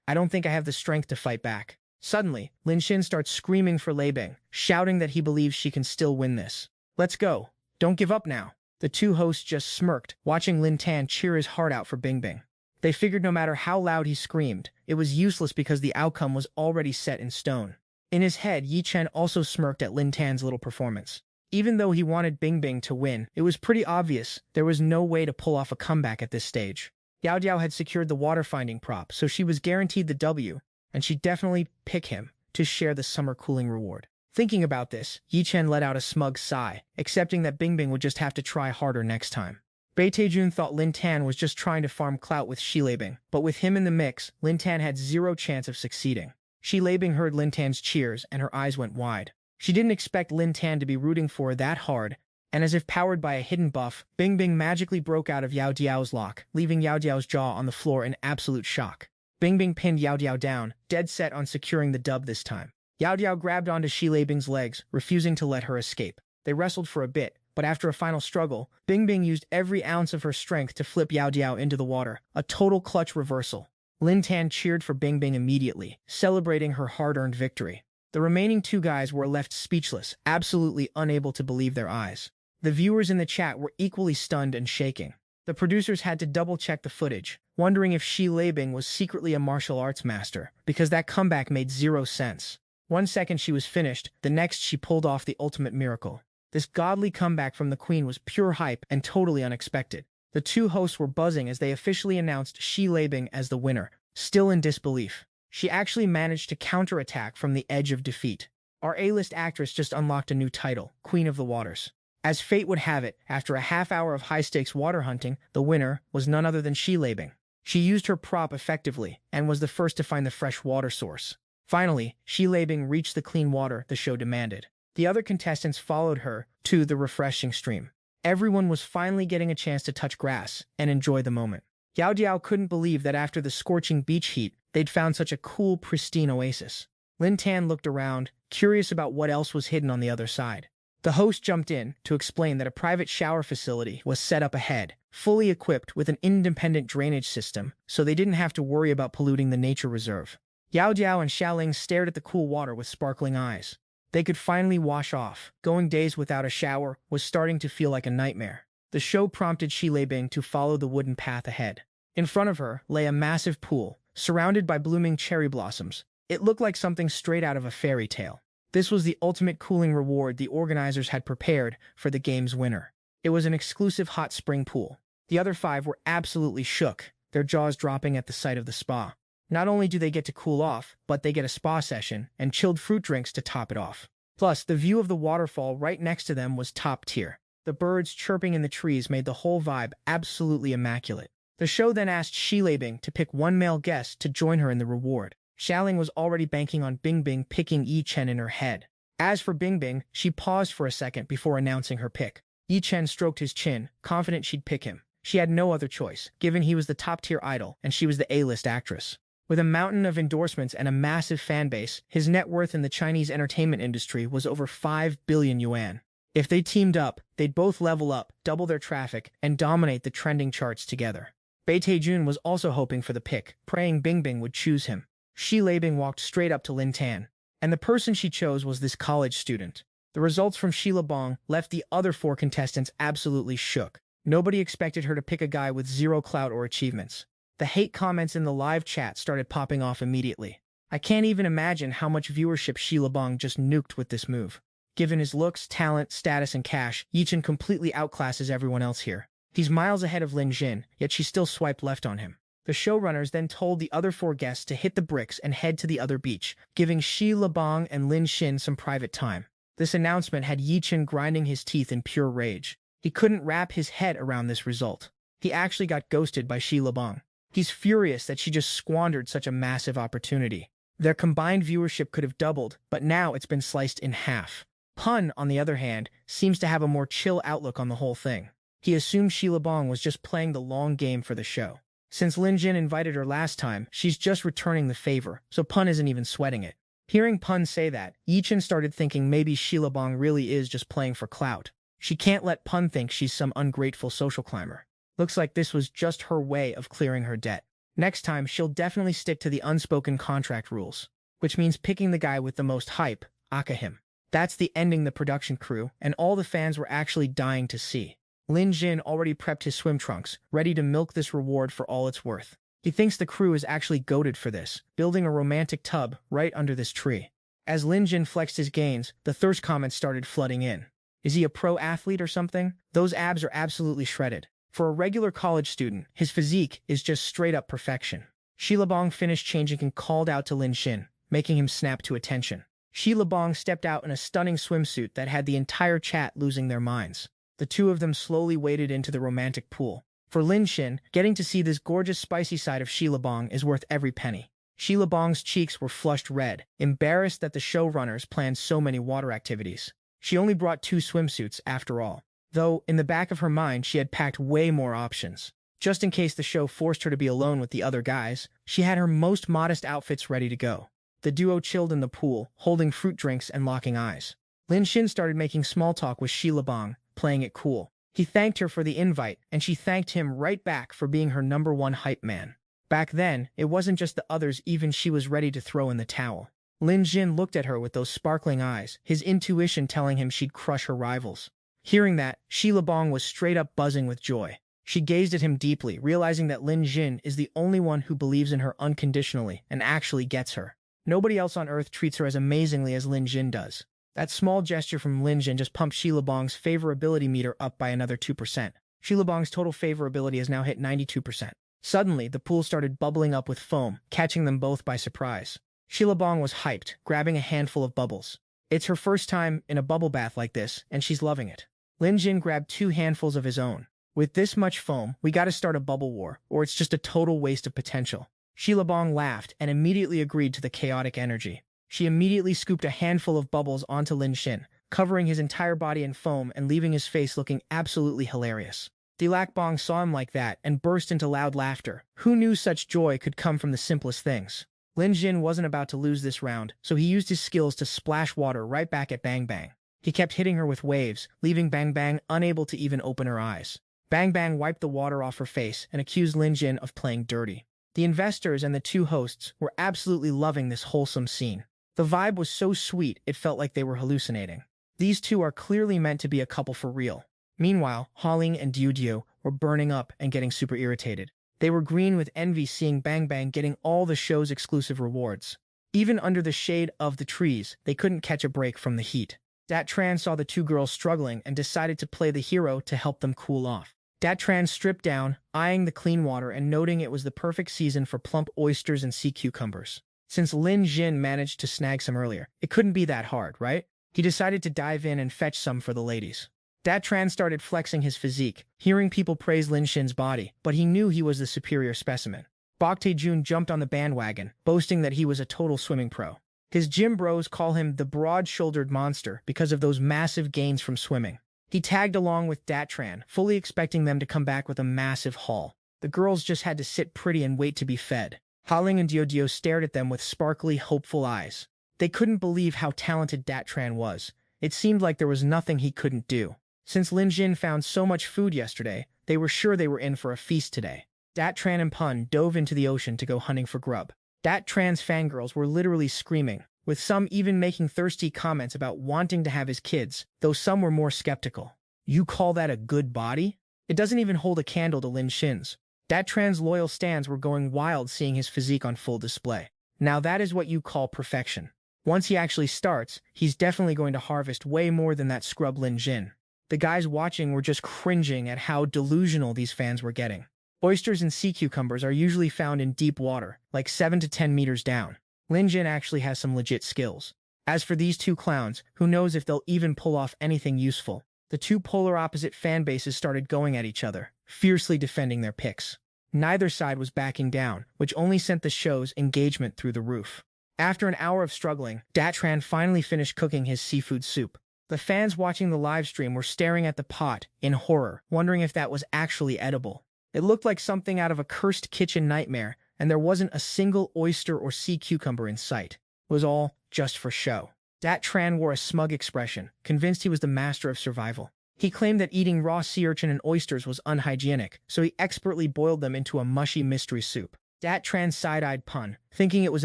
I don't think I have the strength to fight back. Suddenly, Lin Xin starts screaming for Luobing, shouting that he believes she can still win this. Let's go. Don't give up now. The 2 hosts just smirked, watching Lin Tan cheer his heart out for Bing Bing. They figured no matter how loud he screamed, it was useless because the outcome was already set in stone. In his head, Yi Chen also smirked at Lin Tan's little performance. Even though he wanted Bingbing to win, it was pretty obvious there was no way to pull off a comeback at this stage. Yao Diao had secured the water-finding prop, so she was guaranteed the W, and she'd definitely pick him to share the summer cooling reward. Thinking about this, Yi Chen let out a smug sigh, accepting that Bingbing would just have to try harder next time. Bai Taijun thought Lin Tan was just trying to farm clout with Shi Leibing, but with him in the mix, Lin Tan had zero chance of succeeding. Shi Leibing heard Lin Tan's cheers, and her eyes went wide. She didn't expect Lin Tan to be rooting for her that hard, and as if powered by a hidden buff, Bingbing magically broke out of Yao Diao's lock, leaving Yao Diao's jaw on the floor in absolute shock. Bingbing pinned Yao Diao down, dead set on securing the dub this time. Yao Diao grabbed onto Shi Leibing's legs, refusing to let her escape. They wrestled for a bit, but after a final struggle, Bingbing used every ounce of her strength to flip Yao Diao into the water, a total clutch reversal. Lin Tan cheered for Bingbing immediately, celebrating her hard-earned victory. The remaining two guys were left speechless, absolutely unable to believe their eyes. The viewers in the chat were equally stunned and shaking. The producers had to double-check the footage, wondering if Shi Leibing was secretly a martial arts master, because that comeback made zero sense. 1 second she was finished, the next she pulled off the ultimate miracle. This godly comeback from the queen was pure hype and totally unexpected. The two hosts were buzzing as they officially announced Shi Leibing as the winner, still in disbelief. She actually managed to counterattack from the edge of defeat. Our A-list actress just unlocked a new title, Queen of the Waters. As fate would have it, after a half hour of high-stakes water hunting, the winner was none other than Shi Leibing. She used her prop effectively and was the first to find the fresh water source. Finally, Shi Leibing reached the clean water the show demanded. The other contestants followed her to the refreshing stream. Everyone was finally getting a chance to touch grass and enjoy the moment. Yao Diao couldn't believe that after the scorching beach heat, they'd found such a cool, pristine oasis. Lin Tan looked around, curious about what else was hidden on the other side. The host jumped in to explain that a private shower facility was set up ahead, fully equipped with an independent drainage system, so they didn't have to worry about polluting the nature reserve. Yao Diao and Xiaoling stared at the cool water with sparkling eyes. They could finally wash off. Going days without a shower was starting to feel like a nightmare. The show prompted Shi Leibing to follow the wooden path ahead. In front of her lay a massive pool, surrounded by blooming cherry blossoms. It looked like something straight out of a fairy tale. This was the ultimate cooling reward the organizers had prepared for the game's winner. It was an exclusive hot spring pool. The other 5 were absolutely shook, their jaws dropping at the sight of the spa. Not only do they get to cool off, but they get a spa session and chilled fruit drinks to top it off. Plus, the view of the waterfall right next to them was top tier. The birds chirping in the trees made the whole vibe absolutely immaculate. The show then asked Shi Leibing to pick one male guest to join her in the reward. Xiaoling was already banking on Bingbing picking Yi Chen in her head. As for Bingbing, she paused for a second before announcing her pick. Yi Chen stroked his chin, confident she'd pick him. She had no other choice, given he was the top-tier idol and she was the A-list actress. With a mountain of endorsements and a massive fan base, his net worth in the Chinese entertainment industry was over 5 billion yuan. If they teamed up, they'd both level up, double their traffic, and dominate the trending charts together. Bai Taijun was also hoping for the pick, praying Bingbing would choose him. Shi Leibing walked straight up to Lin Tan, and the person she chose was this college student. The results from Shi Leibing left the other 4 contestants absolutely shook. Nobody expected her to pick a guy with zero clout or achievements. The hate comments in the live chat started popping off immediately. I can't even imagine how much viewership Shi Leibing just nuked with this move. Given his looks, talent, status, and cash, Yi Chen completely outclasses everyone else here. He's miles ahead of Lin Jin, yet she still swiped left on him. The showrunners then told the other 4 guests to hit the bricks and head to the other beach, giving Shi Leibing and Lin Xin some private time. This announcement had Yi Chen grinding his teeth in pure rage. He couldn't wrap his head around this result. He actually got ghosted by Shi Leibing. He's furious that she just squandered such a massive opportunity. Their combined viewership could have doubled, but now it's been sliced in half. Pun, on the other hand, seems to have a more chill outlook on the whole thing. He assumed Shi Leibing was just playing the long game for the show. Since Lin Jin invited her last time, she's just returning the favor, so Pun isn't even sweating it. Hearing Pun say that, Yi Chen started thinking maybe Shi Leibing really is just playing for clout. She can't let Pun think she's some ungrateful social climber. Looks like this was just her way of clearing her debt. Next time, she'll definitely stick to the unspoken contract rules, which means picking the guy with the most hype, aka him. That's the ending the production crew, and all the fans were actually dying to see. Lin Jin already prepped his swim trunks, ready to milk this reward for all it's worth. He thinks the crew is actually goated for this, building a romantic tub right under this tree. As Lin Jin flexed his gains, the thirst comments started flooding in. Is he a pro athlete or something? Those abs are absolutely shredded. For a regular college student, his physique is just straight up perfection. Shilabong finished changing and called out to Lin Xin, making him snap to attention. Shilabong stepped out in a stunning swimsuit that had the entire chat losing their minds. The two of them slowly waded into the romantic pool. For Lin Xin, getting to see this gorgeous spicy side of Shilabong is worth every penny. Shilabong's cheeks were flushed red, embarrassed that the showrunners planned so many water activities. She only brought 2 swimsuits after all, though in the back of her mind she had packed way more options. Just in case the show forced her to be alone with the other guys, she had her most modest outfits ready to go. The duo chilled in the pool, holding fruit drinks and locking eyes. Lin Xin started making small talk with Shilabong, playing it cool. He thanked her for the invite, and she thanked him right back for being her #1 hype man. Back then, it wasn't just the others, even she was ready to throw in the towel. Lin Jin looked at her with those sparkling eyes, his intuition telling him she'd crush her rivals. Hearing that, Shilabong was straight up buzzing with joy. She gazed at him deeply, realizing that Lin Jin is the only one who believes in her unconditionally and actually gets her. Nobody else on Earth treats her as amazingly as Lin Jin does. That small gesture from Lin Jin just pumped Shilabong's favorability meter up by another 2%. Shilabong's total favorability has now hit 92%. Suddenly, the pool started bubbling up with foam, catching them both by surprise. Shilabong was hyped, grabbing a handful of bubbles. It's her first time in a bubble bath like this, and she's loving it. Lin Jin grabbed 2 handfuls of his own. With this much foam, we gotta start a bubble war, or it's just a total waste of potential. Shilabong laughed and immediately agreed to the chaotic energy. She immediately scooped a handful of bubbles onto Lin Xin, covering his entire body in foam and leaving his face looking absolutely hilarious. Dilakbong saw him like that and burst into loud laughter. Who knew such joy could come from the simplest things? Lin Jin wasn't about to lose this round, so he used his skills to splash water right back at Bang Bang. He kept hitting her with waves, leaving Bang Bang unable to even open her eyes. Bang Bang wiped the water off her face and accused Lin Jin of playing dirty. The investors and the 2 hosts were absolutely loving this wholesome scene. The vibe was so sweet it felt like they were hallucinating. These 2 are clearly meant to be a couple for real. Meanwhile, Haling and Diudio were burning up and getting super irritated. They were green with envy seeing Bang Bang getting all the show's exclusive rewards. Even under the shade of the trees, they couldn't catch a break from the heat. Dat Tran saw the 2 girls struggling and decided to play the hero to help them cool off. Dat Tran stripped down, eyeing the clean water and noting it was the perfect season for plump oysters and sea cucumbers. Since Lin Jin managed to snag some earlier, it couldn't be that hard, right? He decided to dive in and fetch some for the ladies. Dat Tran started flexing his physique, hearing people praise Lin Xin's body, but he knew he was the superior specimen. Bok Tae-jun jumped on the bandwagon, boasting that he was a total swimming pro. His gym bros call him the broad-shouldered monster because of those massive gains from swimming. He tagged along with Dat Tran, fully expecting them to come back with a massive haul. The girls just had to sit pretty and wait to be fed. Haling and Dio stared at them with sparkly, hopeful eyes. They couldn't believe how talented Dat Tran was. It seemed like there was nothing he couldn't do. Since Lin Jin found so much food yesterday, they were sure they were in for a feast today. Dat Tran and Pun dove into the ocean to go hunting for grub. Dat Tran's fangirls were literally screaming, with some even making thirsty comments about wanting to have his kids, though some were more skeptical. You call that a good body? It doesn't even hold a candle to Lin Xin's. Dat Tran's loyal stans were going wild seeing his physique on full display. Now that is what you call perfection. Once he actually starts, he's definitely going to harvest way more than that scrub Lin Jin. The guys watching were just cringing at how delusional these fans were getting. Oysters and sea cucumbers are usually found in deep water, like 7 to 10 meters down. Lin Jin actually has some legit skills. As for these 2 clowns, who knows if they'll even pull off anything useful. The 2 polar opposite fan bases started going at each other, fiercely defending their picks. Neither side was backing down, which only sent the show's engagement through the roof. After an hour of struggling, Dat Tran finally finished cooking his seafood soup. The fans watching the livestream were staring at the pot in horror, wondering if that was actually edible. It looked like something out of a cursed kitchen nightmare, and there wasn't a single oyster or sea cucumber in sight. It was all just for show. Dat Tran wore a smug expression, convinced he was the master of survival. He claimed that eating raw sea urchin and oysters was unhygienic, so he expertly boiled them into a mushy mystery soup. Dat Tran side-eyed Pun, thinking it was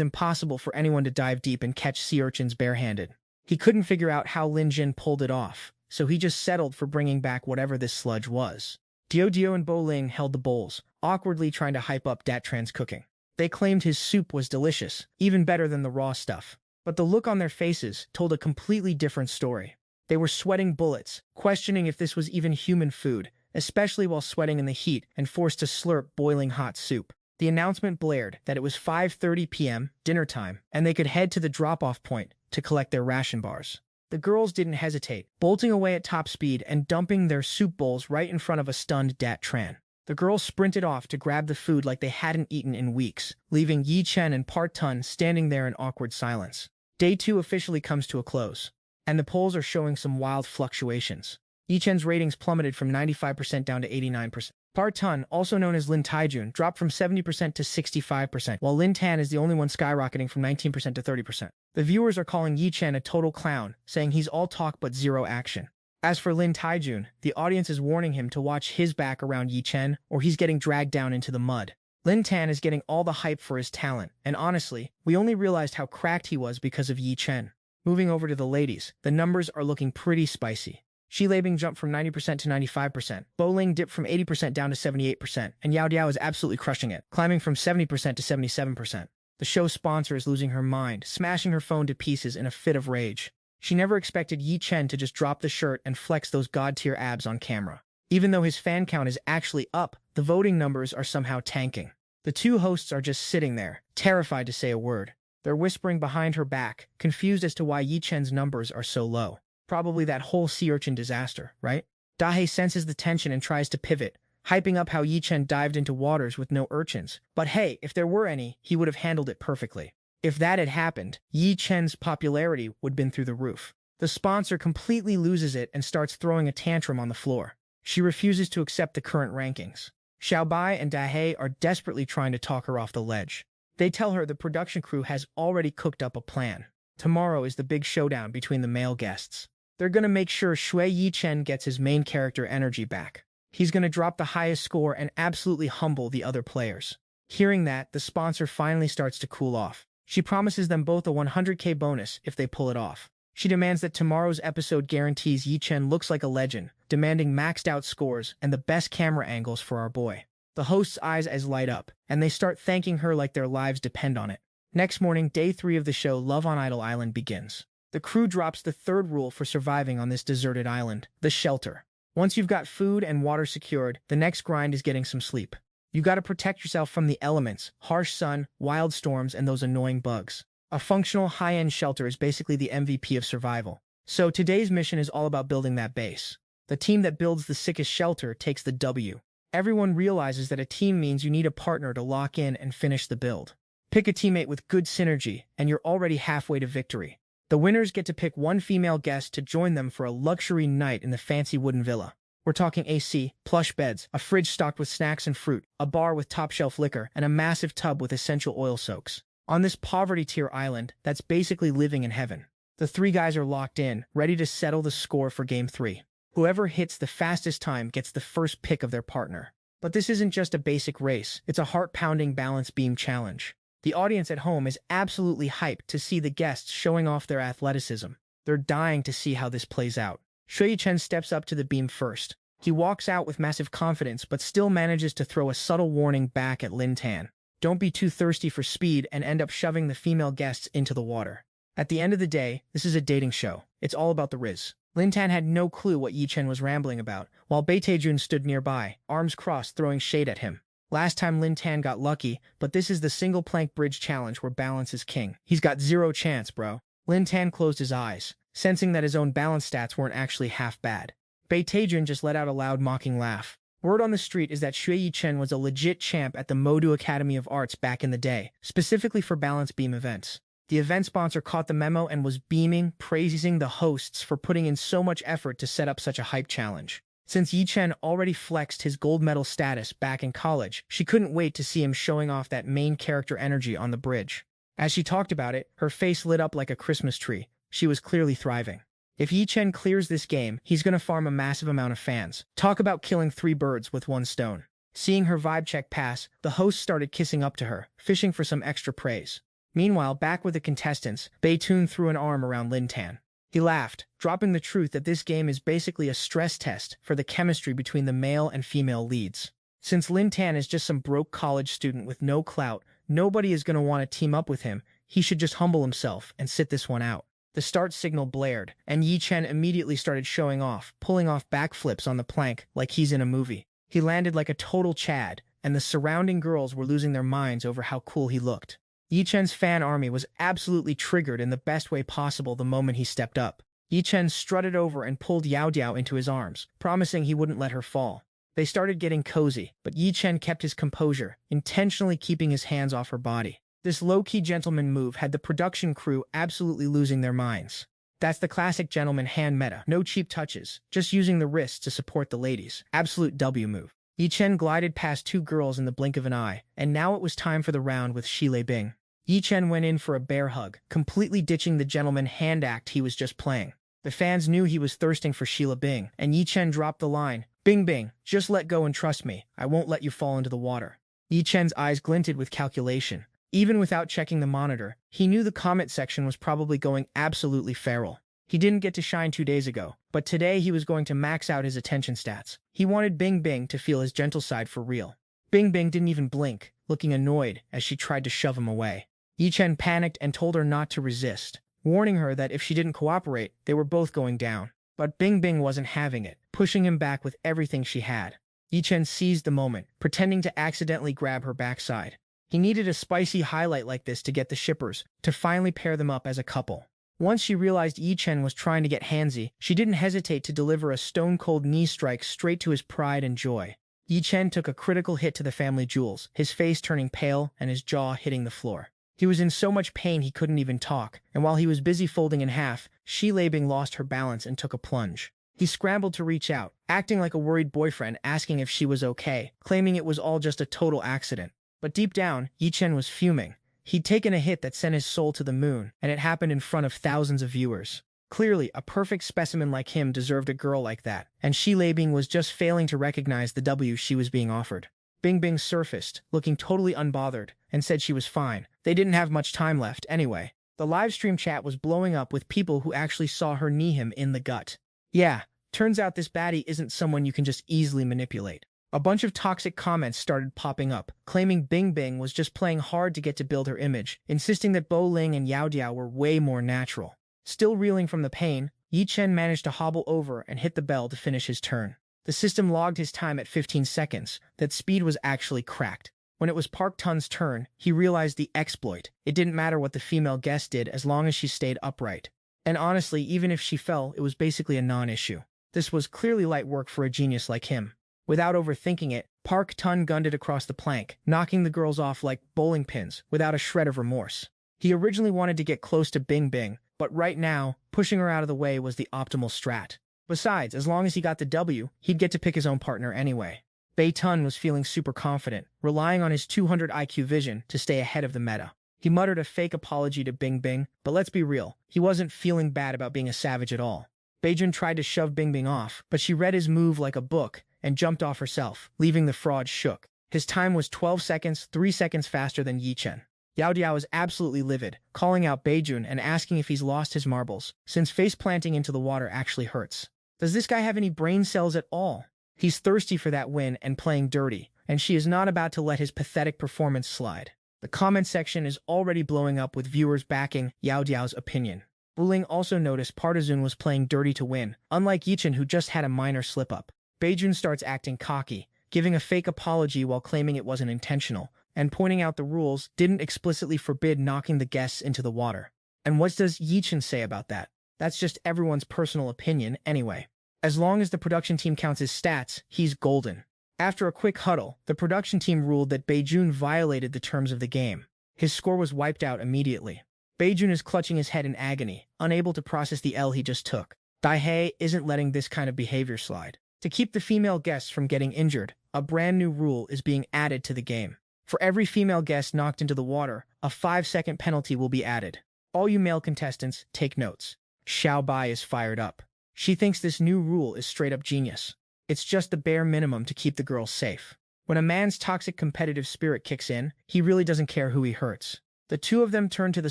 impossible for anyone to dive deep and catch sea urchins barehanded. He couldn't figure out how Lin Jin pulled it off, so he just settled for bringing back whatever this sludge was. Dio and Bo Ling held the bowls, awkwardly trying to hype up Dat Tran's cooking. They claimed his soup was delicious, even better than the raw stuff. But the look on their faces told a completely different story. They were sweating bullets, questioning if this was even human food, especially while sweating in the heat and forced to slurp boiling hot soup. The announcement blared that it was 5:30 p.m., dinner time, and they could head to the drop-off point to collect their ration bars. The girls didn't hesitate, bolting away at top speed and dumping their soup bowls right in front of a stunned Dat Tran. The girls sprinted off to grab the food like they hadn't eaten in weeks, leaving Yi Chen and Part Tun standing there in awkward silence. Day 2 officially comes to a close, and the polls are showing some wild fluctuations. Yi Chen's ratings plummeted from 95% down to 89%. Part Tun, also known as Lin Taijun, dropped from 70% to 65%, while Lin Tan is the only one skyrocketing from 19% to 30%. The viewers are calling Yi Chen a total clown, saying he's all talk but zero action. As for Lin Taijun, the audience is warning him to watch his back around Yi Chen, or he's getting dragged down into the mud. Lin Tan is getting all the hype for his talent, and honestly, we only realized how cracked he was because of Yi Chen. Moving over to the ladies, the numbers are looking pretty spicy. Shi Leibing jumped from 90% to 95%, Bo Ling dipped from 80% down to 78%, and Yao Diao is absolutely crushing it, climbing from 70% to 77%. The show's sponsor is losing her mind, smashing her phone to pieces in a fit of rage. She never expected Yi Chen to just drop the shirt and flex those god-tier abs on camera. Even though his fan count is actually up, the voting numbers are somehow tanking. The two hosts are just sitting there, terrified to say a word. They're whispering behind her back, confused as to why Yi Chen's numbers are so low. Probably that whole sea urchin disaster, right? Dahe senses the tension and tries to pivot, hyping up how Yi Chen dived into waters with no urchins. But hey, if there were any, he would have handled it perfectly. If that had happened, Yi Chen's popularity would have been through the roof. The sponsor completely loses it and starts throwing a tantrum on the floor. She refuses to accept the current rankings. Xiaobai and Dahe are desperately trying to talk her off the ledge. They tell her the production crew has already cooked up a plan. Tomorrow is the big showdown between the male guests. They're gonna make sure Shui Yi Chen gets his main character energy back. He's gonna drop the highest score and absolutely humble the other players. Hearing that, the sponsor finally starts to cool off. She promises them both a 100k bonus if they pull it off. She demands that tomorrow's episode guarantees Yi Chen looks like a legend, demanding maxed out scores and the best camera angles for our boy. The host's eyes light up, and they start thanking her like their lives depend on it. Next morning, day 3 of the show Love on Idol Island begins. The crew drops the third rule for surviving on this deserted island, the shelter. Once you've got food and water secured, the next grind is getting some sleep. You gotta protect yourself from the elements, harsh sun, wild storms, and those annoying bugs. A functional high-end shelter is basically the MVP of survival. So today's mission is all about building that base. The team that builds the sickest shelter takes the W. Everyone realizes that a team means you need a partner to lock in and finish the build. Pick a teammate with good synergy, and you're already halfway to victory. The winners get to pick one female guest to join them for a luxury night in the fancy wooden villa. We're talking AC, plush beds, a fridge stocked with snacks and fruit, a bar with top-shelf liquor, and a massive tub with essential oil soaks. On this poverty-tier island, that's basically living in heaven. The 3 guys are locked in, ready to settle the score for Game 3. Whoever hits the fastest time gets the first pick of their partner. But this isn't just a basic race, it's a heart-pounding balance beam challenge. The audience at home is absolutely hyped to see the guests showing off their athleticism. They're dying to see how this plays out. Shui Chen steps up to the beam first. He walks out with massive confidence, but still manages to throw a subtle warning back at Lin Tan. Don't be too thirsty for speed and end up shoving the female guests into the water. At the end of the day, this is a dating show. It's all about the riz. Lin Tan had no clue what Yi Chen was rambling about, while Bei Taejun stood nearby, arms crossed, throwing shade at him. Last time Lin Tan got lucky, but this is the single plank bridge challenge where balance is king. He's got zero chance, bro. Lin Tan closed his eyes, sensing that his own balance stats weren't actually half bad. Bei Taejun just let out a loud mocking laugh. Word on the street is that Shui Yi Chen was a legit champ at the Modu Academy of Arts back in the day, specifically for balance beam events. The event sponsor caught the memo and was beaming, praising the hosts for putting in so much effort to set up such a hype challenge. Since Yi Chen already flexed his gold medal status back in college, she couldn't wait to see him showing off that main character energy on the bridge. As she talked about it, her face lit up like a Christmas tree. She was clearly thriving. If Yi Chen clears this game, he's gonna farm a massive amount of fans. Talk about killing 3 birds with 1 stone. Seeing her vibe check pass, the host started kissing up to her, fishing for some extra praise. Meanwhile, back with the contestants, Bei Tun threw an arm around Lin Tan. He laughed, dropping the truth that this game is basically a stress test for the chemistry between the male and female leads. Since Lin Tan is just some broke college student with no clout, nobody is going to want to team up with him. He should just humble himself and sit this one out. The start signal blared, and Yi Chen immediately started showing off, pulling off backflips on the plank like he's in a movie. He landed like a total Chad, and the surrounding girls were losing their minds over how cool he looked. Yi Chen's fan army was absolutely triggered in the best way possible the moment he stepped up. Yi Chen strutted over and pulled Yao Diao into his arms, promising he wouldn't let her fall. They started getting cozy, but Yi Chen kept his composure, intentionally keeping his hands off her body. This low-key gentleman move had the production crew absolutely losing their minds. That's the classic gentleman hand meta. No cheap touches, just using the wrists to support the ladies. Absolute W move. Yi Chen glided past two girls in the blink of an eye, and now it was time for the round with Shi Bing. Yi Chen went in for a bear hug, completely ditching the gentleman hand act he was just playing. The fans knew he was thirsting for Sheila Bing, and Yi Chen dropped the line, "Bing Bing, just let go and trust me. I won't let you fall into the water." Yi Chen's eyes glinted with calculation. Even without checking the monitor, he knew the comment section was probably going absolutely feral. He didn't get to shine 2 days ago, but today he was going to max out his attention stats. He wanted Bing Bing to feel his gentle side for real. Bing Bing didn't even blink, looking annoyed as she tried to shove him away. Yi Chen panicked and told her not to resist, warning her that if she didn't cooperate, they were both going down. But Bing Bing wasn't having it, pushing him back with everything she had. Yi Chen seized the moment, pretending to accidentally grab her backside. He needed a spicy highlight like this to get the shippers, to finally pair them up as a couple. Once she realized Yi Chen was trying to get handsy, she didn't hesitate to deliver a stone-cold knee strike straight to his pride and joy. Yi Chen took a critical hit to the family jewels, his face turning pale and his jaw hitting the floor. He was in so much pain he couldn't even talk, and while he was busy folding in half, Shi Bing lost her balance and took a plunge. He scrambled to reach out, acting like a worried boyfriend asking if she was okay, claiming it was all just a total accident. But deep down, Yi Chen was fuming. He'd taken a hit that sent his soul to the moon, and it happened in front of thousands of viewers. Clearly, a perfect specimen like him deserved a girl like that, and Shi Bing was just failing to recognize the W she was being offered. Bing Bing surfaced, looking totally unbothered, and said she was fine. They didn't have much time left, anyway. The livestream chat was blowing up with people who actually saw her knee him in the gut. Yeah, turns out this baddie isn't someone you can just easily manipulate. A bunch of toxic comments started popping up, claiming Bing Bing was just playing hard to get to build her image, insisting that Bo Ling and Yao Diao were way more natural. Still reeling from the pain, Yi Chen managed to hobble over and hit the bell to finish his turn. The system logged his time at 15 seconds. That speed was actually cracked. When it was Park Tun's turn, he realized the exploit. It didn't matter what the female guest did as long as she stayed upright. And honestly, even if she fell, it was basically a non-issue. This was clearly light work for a genius like him. Without overthinking it, Park Tun gunned it across the plank, knocking the girls off like bowling pins without a shred of remorse. He originally wanted to get close to Bing Bing, but right now, pushing her out of the way was the optimal strat. Besides, as long as he got the W, he'd get to pick his own partner anyway. Bei Tun was feeling super confident, relying on his 200 IQ vision to stay ahead of the meta. He muttered a fake apology to Bing Bing, but let's be real, he wasn't feeling bad about being a savage at all. Beijun tried to shove Bing Bing off, but she read his move like a book and jumped off herself, leaving the fraud shook. His time was 12 seconds, 3 seconds faster than Yi Chen. Yao Diao was absolutely livid, calling out Beijun and asking if he's lost his marbles, since face-planting into the water actually hurts. Does this guy have any brain cells at all? He's thirsty for that win and playing dirty, and she is not about to let his pathetic performance slide. The comment section is already blowing up with viewers backing Yao Diao's opinion. Wuling also noticed Partizun was playing dirty to win, unlike Yichen who just had a minor slip-up. Beijun starts acting cocky, giving a fake apology while claiming it wasn't intentional, and pointing out the rules didn't explicitly forbid knocking the guests into the water. And what does Yichen say about that? That's just everyone's personal opinion anyway. As long as the production team counts his stats, he's golden. After a quick huddle, the production team ruled that Beijun violated the terms of the game. His score was wiped out immediately. Beijun is clutching his head in agony, unable to process the L he just took. Daihei isn't letting this kind of behavior slide. To keep the female guests from getting injured, a brand new rule is being added to the game. For every female guest knocked into the water, a 5-second penalty will be added. All you male contestants, take notes. Xiao Bai is fired up. She thinks this new rule is straight-up genius. It's just the bare minimum to keep the girls safe. When a man's toxic competitive spirit kicks in, he really doesn't care who he hurts. The two of them turn to the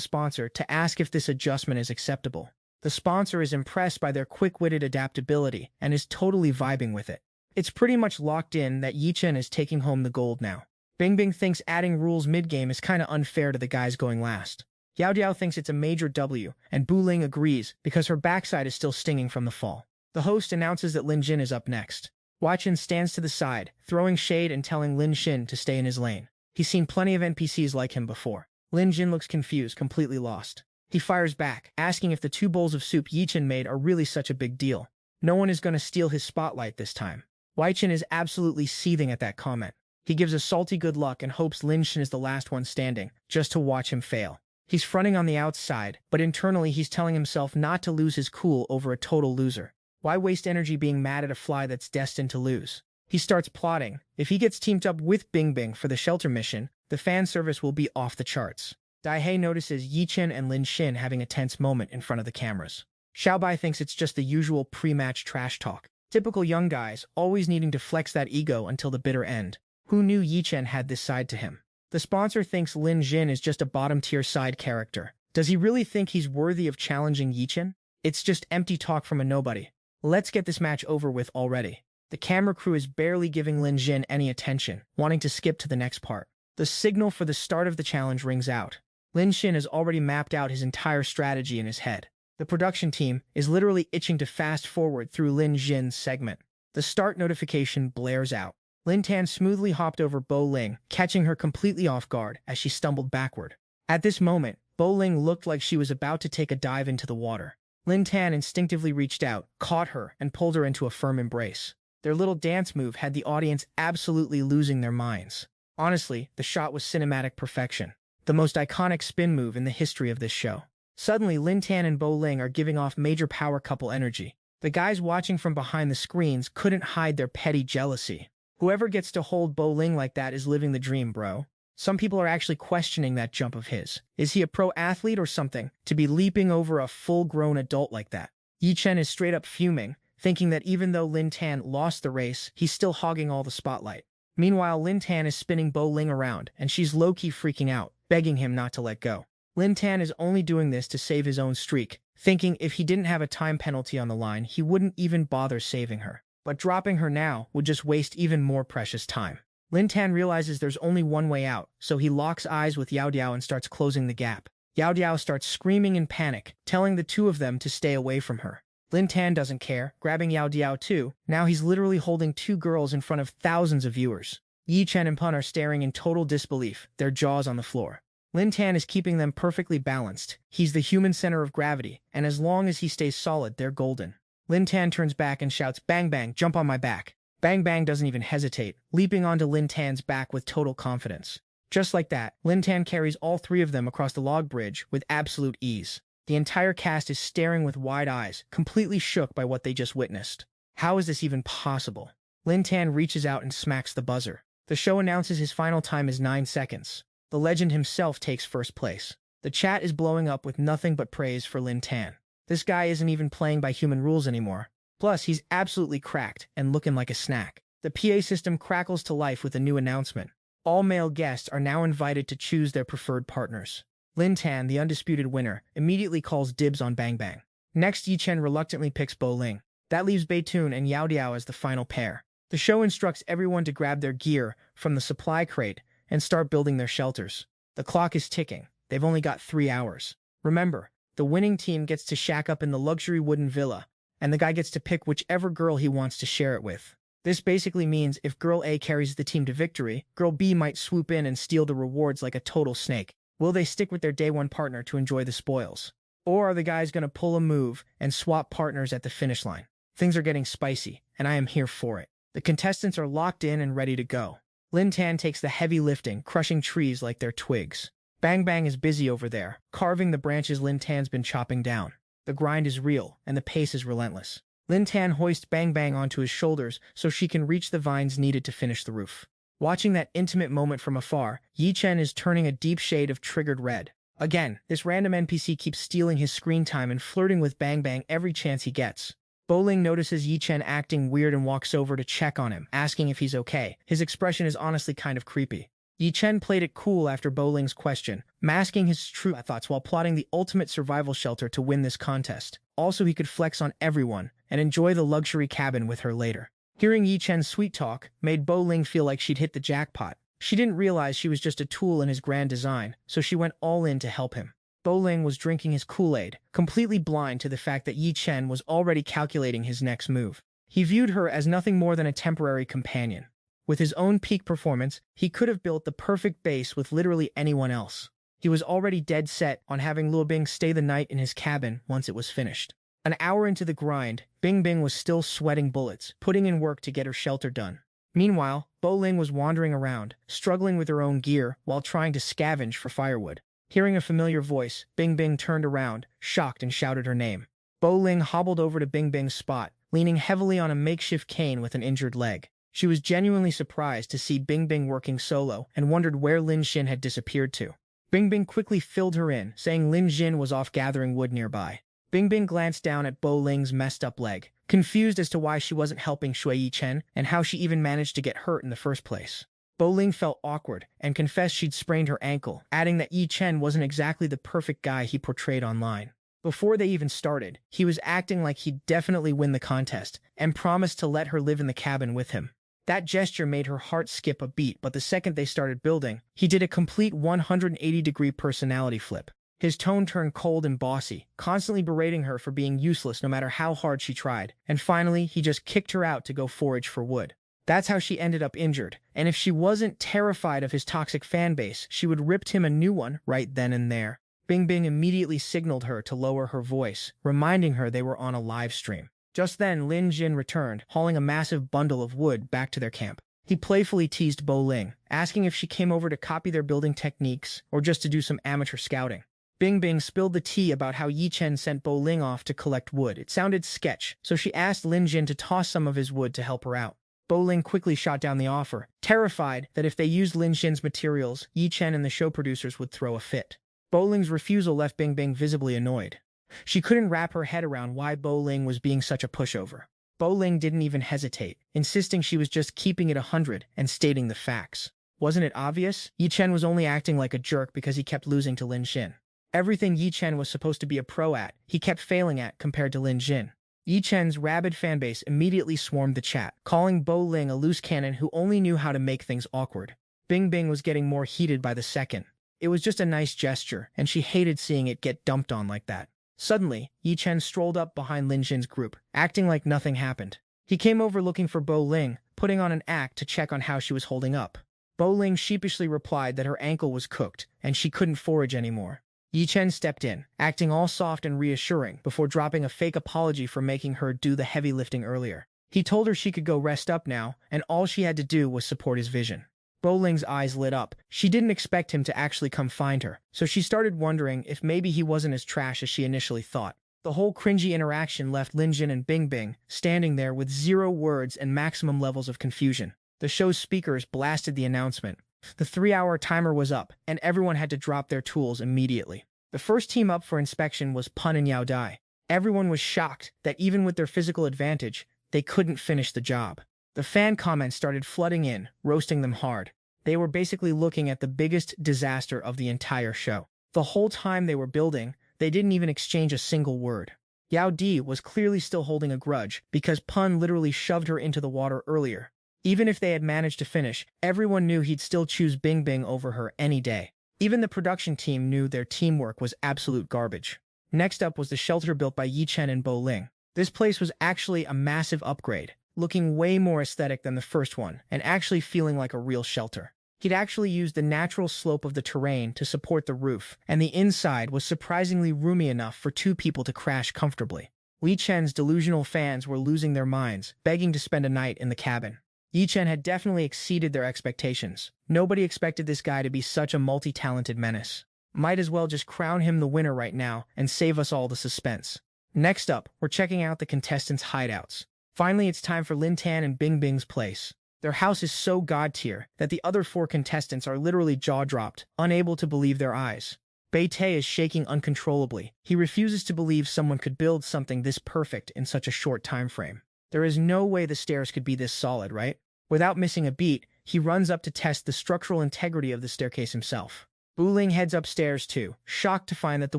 sponsor to ask if this adjustment is acceptable. The The sponsor is impressed by their quick-witted adaptability and is totally vibing with it. It's pretty much locked in that Yichen is taking home the gold now. Bingbing thinks adding rules mid-game is kinda unfair to the guys going last. Yao Diao thinks it's a major W, and Bu Ling agrees because her backside is still stinging from the fall. The host announces that Lin Jin is up next. Wai Chen stands to the side, throwing shade and telling Lin Xin to stay in his lane. He's seen plenty of NPCs like him before. Lin Jin looks confused, completely lost. He fires back, asking if the 2 bowls of soup Yichen made are really such a big deal. No one is going to steal his spotlight this time. Wai Chen is absolutely seething at that comment. He gives a salty good luck and hopes Lin Xin is the last one standing, just to watch him fail. He's fronting on the outside, but internally he's telling himself not to lose his cool over a total loser. Why waste energy being mad at a fly that's destined to lose? He starts plotting. If he gets teamed up with Bingbing for the shelter mission, the fan service will be off the charts. Daihei notices Yichen and Lin Xin having a tense moment in front of the cameras. Xiaobai thinks it's just the usual pre-match trash talk. Typical young guys, always needing to flex that ego until the bitter end. Who knew Yichen had this side to him? The sponsor thinks Lin Xin is just a bottom-tier side character. Does he really think he's worthy of challenging Yichen? It's just empty talk from a nobody. Let's get this match over with already. The camera crew is barely giving Lin Xin any attention, wanting to skip to the next part. The signal for the start of the challenge rings out. Lin Xin has already mapped out his entire strategy in his head. The production team is literally itching to fast forward through Lin Xin's segment. The start notification blares out. Lin Tan smoothly hopped over Bo Ling, catching her completely off guard as she stumbled backward. At this moment, Bo Ling looked like she was about to take a dive into the water. Lin Tan instinctively reached out, caught her, and pulled her into a firm embrace. Their little dance move had the audience absolutely losing their minds. Honestly, the shot was cinematic perfection. The most iconic spin move in the history of this show. Suddenly, Lin Tan and Bo Ling are giving off major power couple energy. The guys watching from behind the screens couldn't hide their petty jealousy. Whoever gets to hold Bo Ling like that is living the dream, bro. Some people are actually questioning that jump of his. Is he a pro athlete or something, to be leaping over a full-grown adult like that? Yichen is straight up fuming, thinking that even though Lin Tan lost the race, he's still hogging all the spotlight. Meanwhile, Lin Tan is spinning Bo Ling around, and she's low-key freaking out, begging him not to let go. Lin Tan is only doing this to save his own streak, thinking if he didn't have a time penalty on the line, he wouldn't even bother saving her. But dropping her now would just waste even more precious time. Lin Tan realizes there's only one way out, so he locks eyes with Yao Diao and starts closing the gap. Yao Diao starts screaming in panic, telling the two of them to stay away from her. Lin Tan doesn't care, grabbing Yao Diao too. Now he's literally holding 2 girls in front of thousands of viewers. Yi Chen and Pun are staring in total disbelief, their jaws on the floor. Lin Tan is keeping them perfectly balanced. He's the human center of gravity, and as long as he stays solid, they're golden. Lin Tan turns back and shouts, "Bang Bang, jump on my back." Bang Bang doesn't even hesitate, leaping onto Lin Tan's back with total confidence. Just like that, Lin Tan carries all 3 of them across the log bridge with absolute ease. The entire cast is staring with wide eyes, completely shook by what they just witnessed. How is this even possible? Lin Tan reaches out and smacks the buzzer. The show announces his final time is 9 seconds. The legend himself takes first place. The chat is blowing up with nothing but praise for Lin Tan. This guy isn't even playing by human rules anymore. Plus, he's absolutely cracked and looking like a snack. The PA system crackles to life with a new announcement. All male guests are now invited to choose their preferred partners. Lin Tan, the undisputed winner, immediately calls dibs on Bang Bang. Next, Yi Chen reluctantly picks Bo Ling. That leaves Beitun and Yao Diao as the final pair. The show instructs everyone to grab their gear from the supply crate and start building their shelters. The clock is ticking. They've only got 3 hours. Remember, the winning team gets to shack up in the luxury wooden villa, and the guy gets to pick whichever girl he wants to share it with. This basically means if Girl A carries the team to victory, Girl B might swoop in and steal the rewards like a total snake. Will they stick with their day one partner to enjoy the spoils? Or are the guys going to pull a move and swap partners at the finish line? Things are getting spicy, and I am here for it. The contestants are locked in and ready to go. Lin Tan takes the heavy lifting, crushing trees like they're twigs. Bang Bang is busy over there, carving the branches Lin Tan's been chopping down. The grind is real, and the pace is relentless. Lin Tan hoists Bang Bang onto his shoulders so she can reach the vines needed to finish the roof. Watching that intimate moment from afar, Yi Chen is turning a deep shade of triggered red. Again, this random NPC keeps stealing his screen time and flirting with Bang Bang every chance he gets. Bo Ling notices Yi Chen acting weird and walks over to check on him, asking if he's okay. His expression is honestly kind of creepy. Yi Chen played it cool after Bo Ling's question, masking his true thoughts while plotting the ultimate survival shelter to win this contest. Also, he could flex on everyone and enjoy the luxury cabin with her later. Hearing Yi Chen's sweet talk made Bo Ling feel like she'd hit the jackpot. She didn't realize she was just a tool in his grand design, so she went all in to help him. Bo Ling was drinking his Kool-Aid, completely blind to the fact that Yi Chen was already calculating his next move. He viewed her as nothing more than a temporary companion. With his own peak performance, he could have built the perfect base with literally anyone else. He was already dead set on having Luo Bing stay the night in his cabin once it was finished. An hour into the grind, Bing Bing was still sweating bullets, putting in work to get her shelter done. Meanwhile, Bo Ling was wandering around, struggling with her own gear while trying to scavenge for firewood. Hearing a familiar voice, Bing Bing turned around, shocked, and shouted her name. Bo Ling hobbled over to Bing Bing's spot, leaning heavily on a makeshift cane with an injured leg. She was genuinely surprised to see Bing Bing working solo and wondered where Lin Xin had disappeared to. Bing Bing quickly filled her in, saying Lin Xin was off gathering wood nearby. Bing Bing glanced down at Bo Ling's messed-up leg, confused as to why she wasn't helping Shui Yi Chen and how she even managed to get hurt in the first place. Bo Ling felt awkward and confessed she'd sprained her ankle, adding that Yi Chen wasn't exactly the perfect guy he portrayed online. Before they even started, he was acting like he'd definitely win the contest and promised to let her live in the cabin with him. That gesture made her heart skip a beat, but the second they started building, he did a complete 180-degree personality flip. His tone turned cold and bossy, constantly berating her for being useless no matter how hard she tried, and finally, he just kicked her out to go forage for wood. That's how she ended up injured, and if she wasn't terrified of his toxic fanbase, she would rip him a new one right then and there. Bing Bing immediately signaled her to lower her voice, reminding her they were on a live stream. Just then, Lin Xin returned, hauling a massive bundle of wood back to their camp. He playfully teased Bo Ling, asking if she came over to copy their building techniques or just to do some amateur scouting. Bing Bing spilled the tea about how Yi Chen sent Bo Ling off to collect wood. It sounded sketch, so she asked Lin Xin to toss some of his wood to help her out. Bo Ling quickly shot down the offer, terrified that if they used Lin Xin's materials, Yi Chen and the show producers would throw a fit. Bo Ling's refusal left Bing Bing visibly annoyed. She couldn't wrap her head around why Bo Ling was being such a pushover. Bo Ling didn't even hesitate, insisting she was just keeping it 100 and stating the facts. Wasn't it obvious? Yi Chen was only acting like a jerk because he kept losing to Lin Xin. Everything Yi Chen was supposed to be a pro at, he kept failing at compared to Lin Xin. Yi Chen's rabid fanbase immediately swarmed the chat, calling Bo Ling a loose cannon who only knew how to make things awkward. Bing Bing was getting more heated by the second. It was just a nice gesture, and she hated seeing it get dumped on like that. Suddenly, Yi Chen strolled up behind Lin Xin's group, acting like nothing happened. He came over looking for Bo Ling, putting on an act to check on how she was holding up. Bo Ling sheepishly replied that her ankle was cooked, and she couldn't forage anymore. Yi Chen stepped in, acting all soft and reassuring, before dropping a fake apology for making her do the heavy lifting earlier. He told her she could go rest up now, and all she had to do was support his vision. Bo Ling's eyes lit up. She didn't expect him to actually come find her, so she started wondering if maybe he wasn't as trash as she initially thought. The whole cringy interaction left Lin Xin and Bing Bing standing there with 0 words and maximum levels of confusion. The show's speakers blasted the announcement. The 3-hour timer was up, and everyone had to drop their tools immediately. The first team up for inspection was Pun and Yao Dai. Everyone was shocked that even with their physical advantage, they couldn't finish the job. The fan comments started flooding in, roasting them hard. They were basically looking at the biggest disaster of the entire show. The whole time they were building, they didn't even exchange a single word. Yao Di was clearly still holding a grudge because Pun literally shoved her into the water earlier. Even if they had managed to finish, everyone knew he'd still choose Bing Bing over her any day. Even the production team knew their teamwork was absolute garbage. Next up was the shelter built by Yi Chen and Bo Ling. This place was actually a massive upgrade, looking way more aesthetic than the first one, and actually feeling like a real shelter. He'd actually used the natural slope of the terrain to support the roof, and the inside was surprisingly roomy enough for 2 people to crash comfortably. Yi Chen's delusional fans were losing their minds, begging to spend a night in the cabin. Yi Chen had definitely exceeded their expectations. Nobody expected this guy to be such a multi-talented menace. Might as well just crown him the winner right now and save us all the suspense. Next up, we're checking out the contestants' hideouts. Finally, it's time for Lin Tan and Bing Bing's place. Their house is so god-tier that the other 4 contestants are literally jaw-dropped, unable to believe their eyes. Bei Te is shaking uncontrollably. He refuses to believe someone could build something this perfect in such a short time frame. There is no way the stairs could be this solid, right? Without missing a beat, he runs up to test the structural integrity of the staircase himself. Bu Ling heads upstairs too, shocked to find that the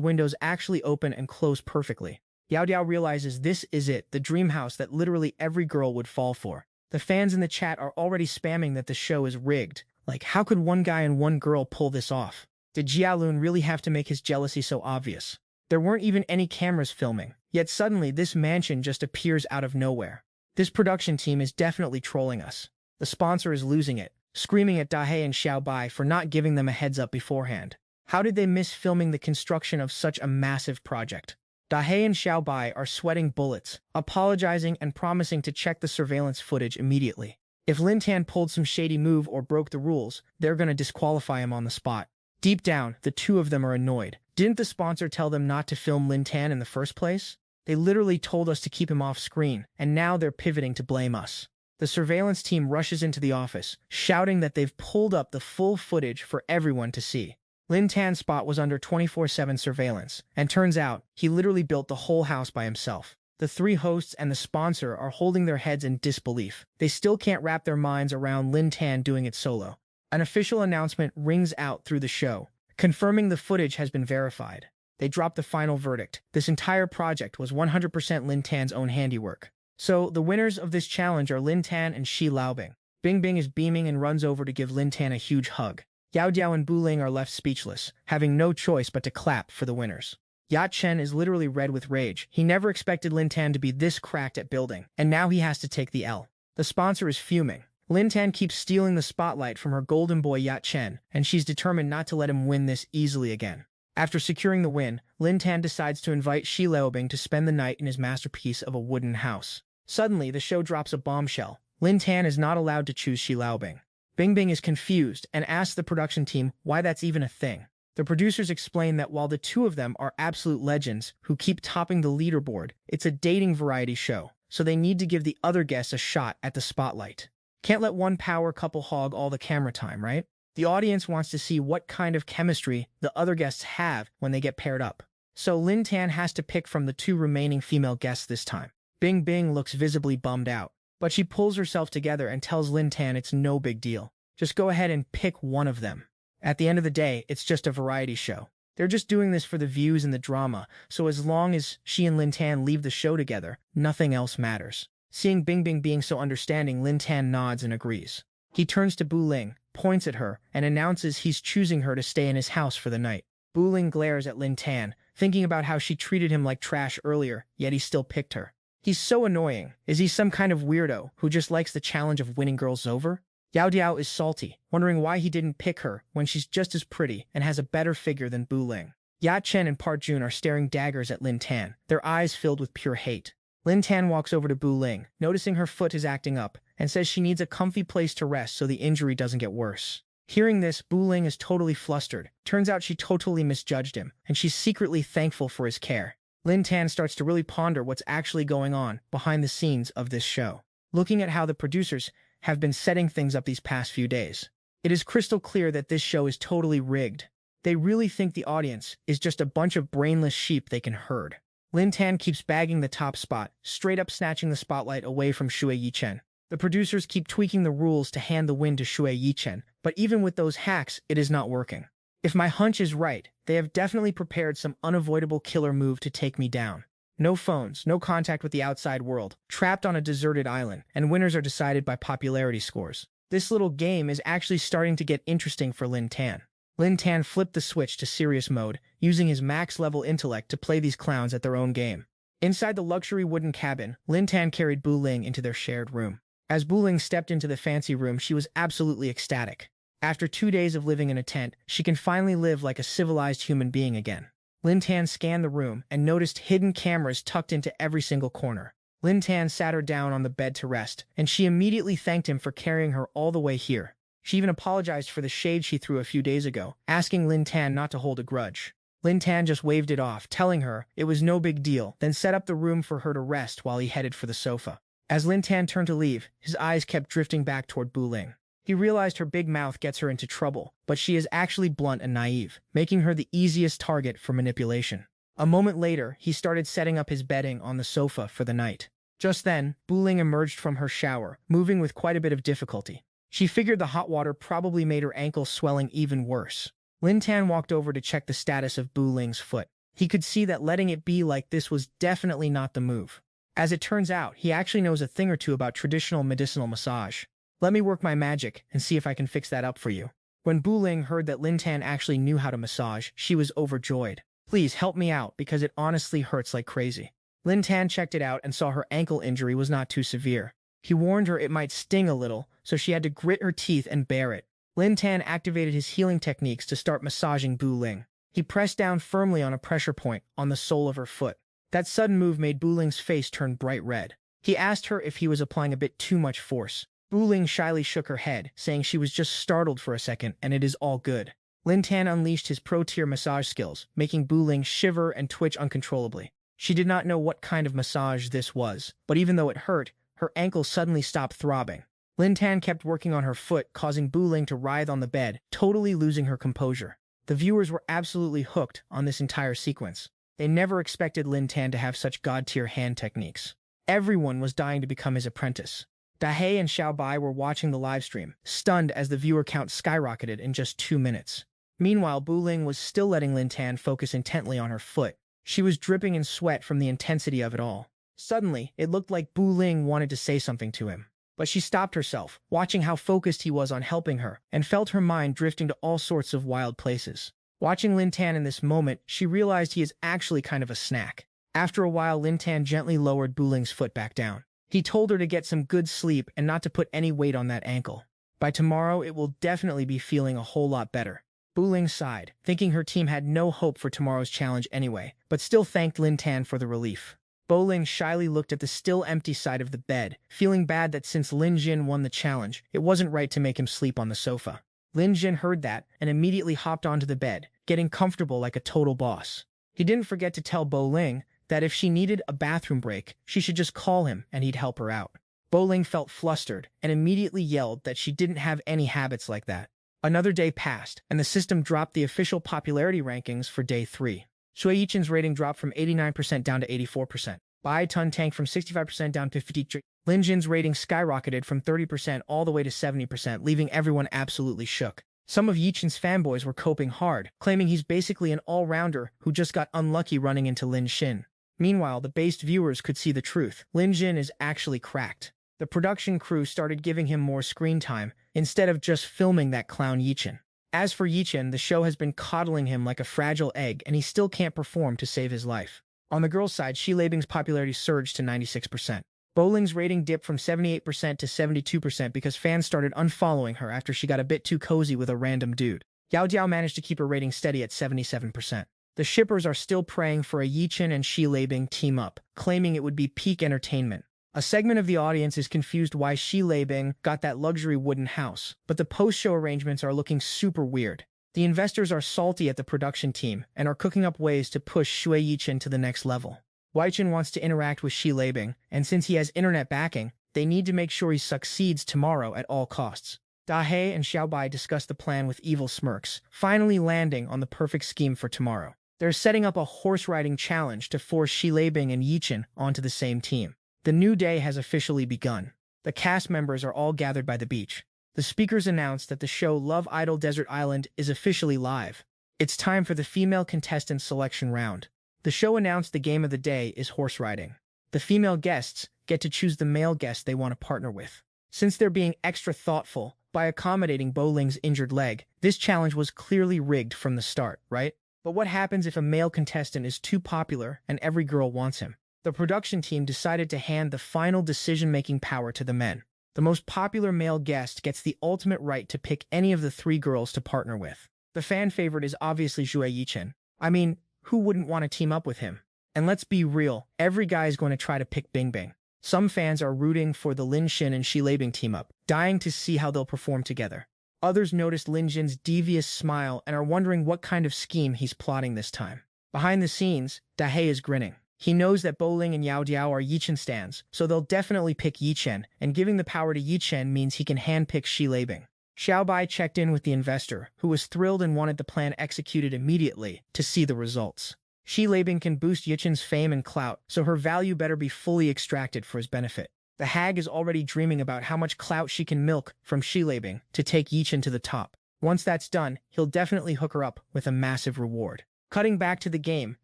windows actually open and close perfectly. Yao Diao realizes this is it, the dream house that literally every girl would fall for. The fans in the chat are already spamming that the show is rigged. Like, how could one guy and one girl pull this off? Did Jialun really have to make his jealousy so obvious? There weren't even any cameras filming, yet suddenly this mansion just appears out of nowhere. This production team is definitely trolling us. The sponsor is losing it, screaming at Dahei and Xiaobai for not giving them a heads up beforehand. How did they miss filming the construction of such a massive project? Dahei and Xiaobai are sweating bullets, apologizing and promising to check the surveillance footage immediately. If Lin Tan pulled some shady move or broke the rules, they're gonna disqualify him on the spot. Deep down, the two of them are annoyed. Didn't the sponsor tell them not to film Lin Tan in the first place? They literally told us to keep him off screen, and now they're pivoting to blame us. The surveillance team rushes into the office, shouting that they've pulled up the full footage for everyone to see. Lin Tan's spot was under 24/7 surveillance, and turns out, he literally built the whole house by himself. The three hosts and the sponsor are holding their heads in disbelief. They still can't wrap their minds around Lin Tan doing it solo. An official announcement rings out through the show, confirming the footage has been verified. They drop the final verdict. This entire project was 100% Lin Tan's own handiwork. So, the winners of this challenge are Lin Tan and Shi Laobing. Bing Bing is beaming and runs over to give Lin Tan a huge hug. Yao Diao and Bu Ling are left speechless, having no choice but to clap for the winners. Ya Chen is literally red with rage. He never expected Lin Tan to be this cracked at building, and now he has to take the L. The sponsor is fuming. Lin Tan keeps stealing the spotlight from her golden boy Ya Chen, and she's determined not to let him win this easily again. After securing the win, Lin Tan decides to invite Shi Laobing to spend the night in his masterpiece of a wooden house. Suddenly, the show drops a bombshell. Lin Tan is not allowed to choose Shi Laobing. Bing Bing is confused and asks the production team why that's even a thing. The producers explain that while the two of them are absolute legends who keep topping the leaderboard, it's a dating variety show, so they need to give the other guests a shot at the spotlight. Can't let one power couple hog all the camera time, right? The audience wants to see what kind of chemistry the other guests have when they get paired up. So Lin Tan has to pick from the two remaining female guests this time. Bing Bing looks visibly bummed out, but she pulls herself together and tells Lin Tan it's no big deal. Just go ahead and pick one of them. At the end of the day, it's just a variety show. They're just doing this for the views and the drama, so as long as she and Lin Tan leave the show together, nothing else matters. Seeing Bing Bing being so understanding, Lin Tan nods and agrees. He turns to Bu Ling, points at her, and announces he's choosing her to stay in his house for the night. Bu Ling glares at Lin Tan, thinking about how she treated him like trash earlier, yet he still picked her. He's so annoying. Is he some kind of weirdo who just likes the challenge of winning girls over? Yao Diao is salty, wondering why he didn't pick her when she's just as pretty and has a better figure than Bu Ling. Ya Chen and Part Jun are staring daggers at Lin Tan, their eyes filled with pure hate. Lin Tan walks over to Bu Ling, noticing her foot is acting up, and says she needs a comfy place to rest so the injury doesn't get worse. Hearing this, Bu Ling is totally flustered. Turns out she totally misjudged him, and she's secretly thankful for his care. Lin Tan starts to really ponder what's actually going on behind the scenes of this show. Looking at how the producers have been setting things up these past few days, it is crystal clear that this show is totally rigged. They really think the audience is just a bunch of brainless sheep they can herd. Lin Tan keeps bagging the top spot, straight up snatching the spotlight away from Shui Yichen. The producers keep tweaking the rules to hand the win to Shui Yichen, but even with those hacks, it is not working. If my hunch is right, they have definitely prepared some unavoidable killer move to take me down. No phones, no contact with the outside world, trapped on a deserted island, and winners are decided by popularity scores. This little game is actually starting to get interesting for Lin Tan. Lin Tan flipped the switch to serious mode, using his max-level intellect to play these clowns at their own game. Inside the luxury wooden cabin, Lin Tan carried Bu Ling into their shared room. As Bu Ling stepped into the fancy room, she was absolutely ecstatic. After 2 days of living in a tent, she can finally live like a civilized human being again. Lin Tan scanned the room and noticed hidden cameras tucked into every single corner. Lin Tan sat her down on the bed to rest, and she immediately thanked him for carrying her all the way here. She even apologized for the shade she threw a few days ago, asking Lin Tan not to hold a grudge. Lin Tan just waved it off, telling her it was no big deal, then set up the room for her to rest while he headed for the sofa. As Lin Tan turned to leave, his eyes kept drifting back toward Bu Ling. He realized her big mouth gets her into trouble, but she is actually blunt and naive, making her the easiest target for manipulation. A moment later, he started setting up his bedding on the sofa for the night. Just then, Bu Ling emerged from her shower, moving with quite a bit of difficulty. She figured the hot water probably made her ankle swelling even worse. Lin Tan walked over to check the status of Bu Ling's foot. He could see that letting it be like this was definitely not the move. As it turns out, he actually knows a thing or two about traditional medicinal massage. Let me work my magic and see if I can fix that up for you. When Bu Ling heard that Lin Tan actually knew how to massage, she was overjoyed. Please help me out because it honestly hurts like crazy. Lin Tan checked it out and saw her ankle injury was not too severe. He warned her it might sting a little, so she had to grit her teeth and bear it. Lin Tan activated his healing techniques to start massaging Bu Ling. He pressed down firmly on a pressure point on the sole of her foot. That sudden move made Bu Ling's face turn bright red. He asked her if he was applying a bit too much force. Bu Ling shyly shook her head, saying she was just startled for a second and it is all good. Lin Tan unleashed his pro-tier massage skills, making Bu Ling shiver and twitch uncontrollably. She did not know what kind of massage this was, but even though it hurt, her ankle suddenly stopped throbbing. Lin Tan kept working on her foot, causing Bu Ling to writhe on the bed, totally losing her composure. The viewers were absolutely hooked on this entire sequence. They never expected Lin Tan to have such god-tier hand techniques. Everyone was dying to become his apprentice. Dahe and Xiaobai were watching the livestream, stunned as the viewer count skyrocketed in just 2 minutes. Meanwhile, Bu Ling was still letting Lin Tan focus intently on her foot. She was dripping in sweat from the intensity of it all. Suddenly, it looked like Bu Ling wanted to say something to him. But she stopped herself, watching how focused he was on helping her, and felt her mind drifting to all sorts of wild places. Watching Lin Tan in this moment, she realized he is actually kind of a snack. After a while, Lin Tan gently lowered Bu Ling's foot back down. He told her to get some good sleep and not to put any weight on that ankle. By tomorrow, it will definitely be feeling a whole lot better. Bu Ling sighed, thinking her team had no hope for tomorrow's challenge anyway, but still thanked Lin Tan for the relief. Bu Ling shyly looked at the still empty side of the bed, feeling bad that since Lin Jin won the challenge, it wasn't right to make him sleep on the sofa. Lin Jin heard that and immediately hopped onto the bed, getting comfortable like a total boss. He didn't forget to tell Bu Ling that if she needed a bathroom break, she should just call him and he'd help her out. Bu Ling felt flustered and immediately yelled that she didn't have any habits like that. Another day passed, and the system dropped the official popularity rankings for day 3. Shui Yichen's rating dropped from 89% down to 84%. Bai Tun tanked from 65% down to 53%. Lin Jin's rating skyrocketed from 30% all the way to 70%, leaving everyone absolutely shook. Some of Yichen's fanboys were coping hard, claiming he's basically an all-rounder who just got unlucky running into Lin Xin. Meanwhile, the based viewers could see the truth. Lin Jin is actually cracked. The production crew started giving him more screen time, instead of just filming that clown Yichen. As for Yichen, the show has been coddling him like a fragile egg, and he still can't perform to save his life. On the girls' side, Xi Leibing's popularity surged to 96%. Bu Ling's rating dipped from 78% to 72% because fans started unfollowing her after she got a bit too cozy with a random dude. Yao Diao managed to keep her rating steady at 77%. The shippers are still praying for a Yichen and Xi Leibing team up, claiming it would be peak entertainment. A segment of the audience is confused why Xi Leibing got that luxury wooden house, but the post-show arrangements are looking super weird. The investors are salty at the production team and are cooking up ways to push Shui Yichen to the next level. Weichen wants to interact with Xi Leibing, and since he has internet backing, they need to make sure he succeeds tomorrow at all costs. Dahe and Xiaobai discuss the plan with evil smirks, finally landing on the perfect scheme for tomorrow. They're setting up a horse-riding challenge to force Xi Leibing and Yichen onto the same team. The new day has officially begun. The cast members are all gathered by the beach. The speakers announce that the show Love Idol Desert Island is officially live. It's time for the female contestant selection round. The show announced the game of the day is horse riding. The female guests get to choose the male guest they want to partner with. Since they're being extra thoughtful by accommodating Bu Ling's injured leg, this challenge was clearly rigged from the start, right? But what happens if a male contestant is too popular and every girl wants him? The production team decided to hand the final decision-making power to the men. The most popular male guest gets the ultimate right to pick any of the 3 girls to partner with. The fan favorite is obviously Shui Yichen. I mean, who wouldn't want to team up with him? And let's be real, every guy is going to try to pick Bingbing. Some fans are rooting for the Lin Xin and Xi Leibing team up, dying to see how they'll perform together. Others noticed Lin Jin's devious smile and are wondering what kind of scheme he's plotting this time. Behind the scenes, Dahe is grinning. He knows that Bu Ling and Yao Diao are Yichen stans, so they'll definitely pick Yichen, and giving the power to Yichen means he can handpick Xi Leibing. Xiaobai checked in with the investor, who was thrilled and wanted the plan executed immediately to see the results. Xi Leibing can boost Yichen's fame and clout, so her value better be fully extracted for his benefit. The hag is already dreaming about how much clout she can milk from Shilabing to take Yichin to the top. Once that's done, he'll definitely hook her up with a massive reward. Cutting back to the game,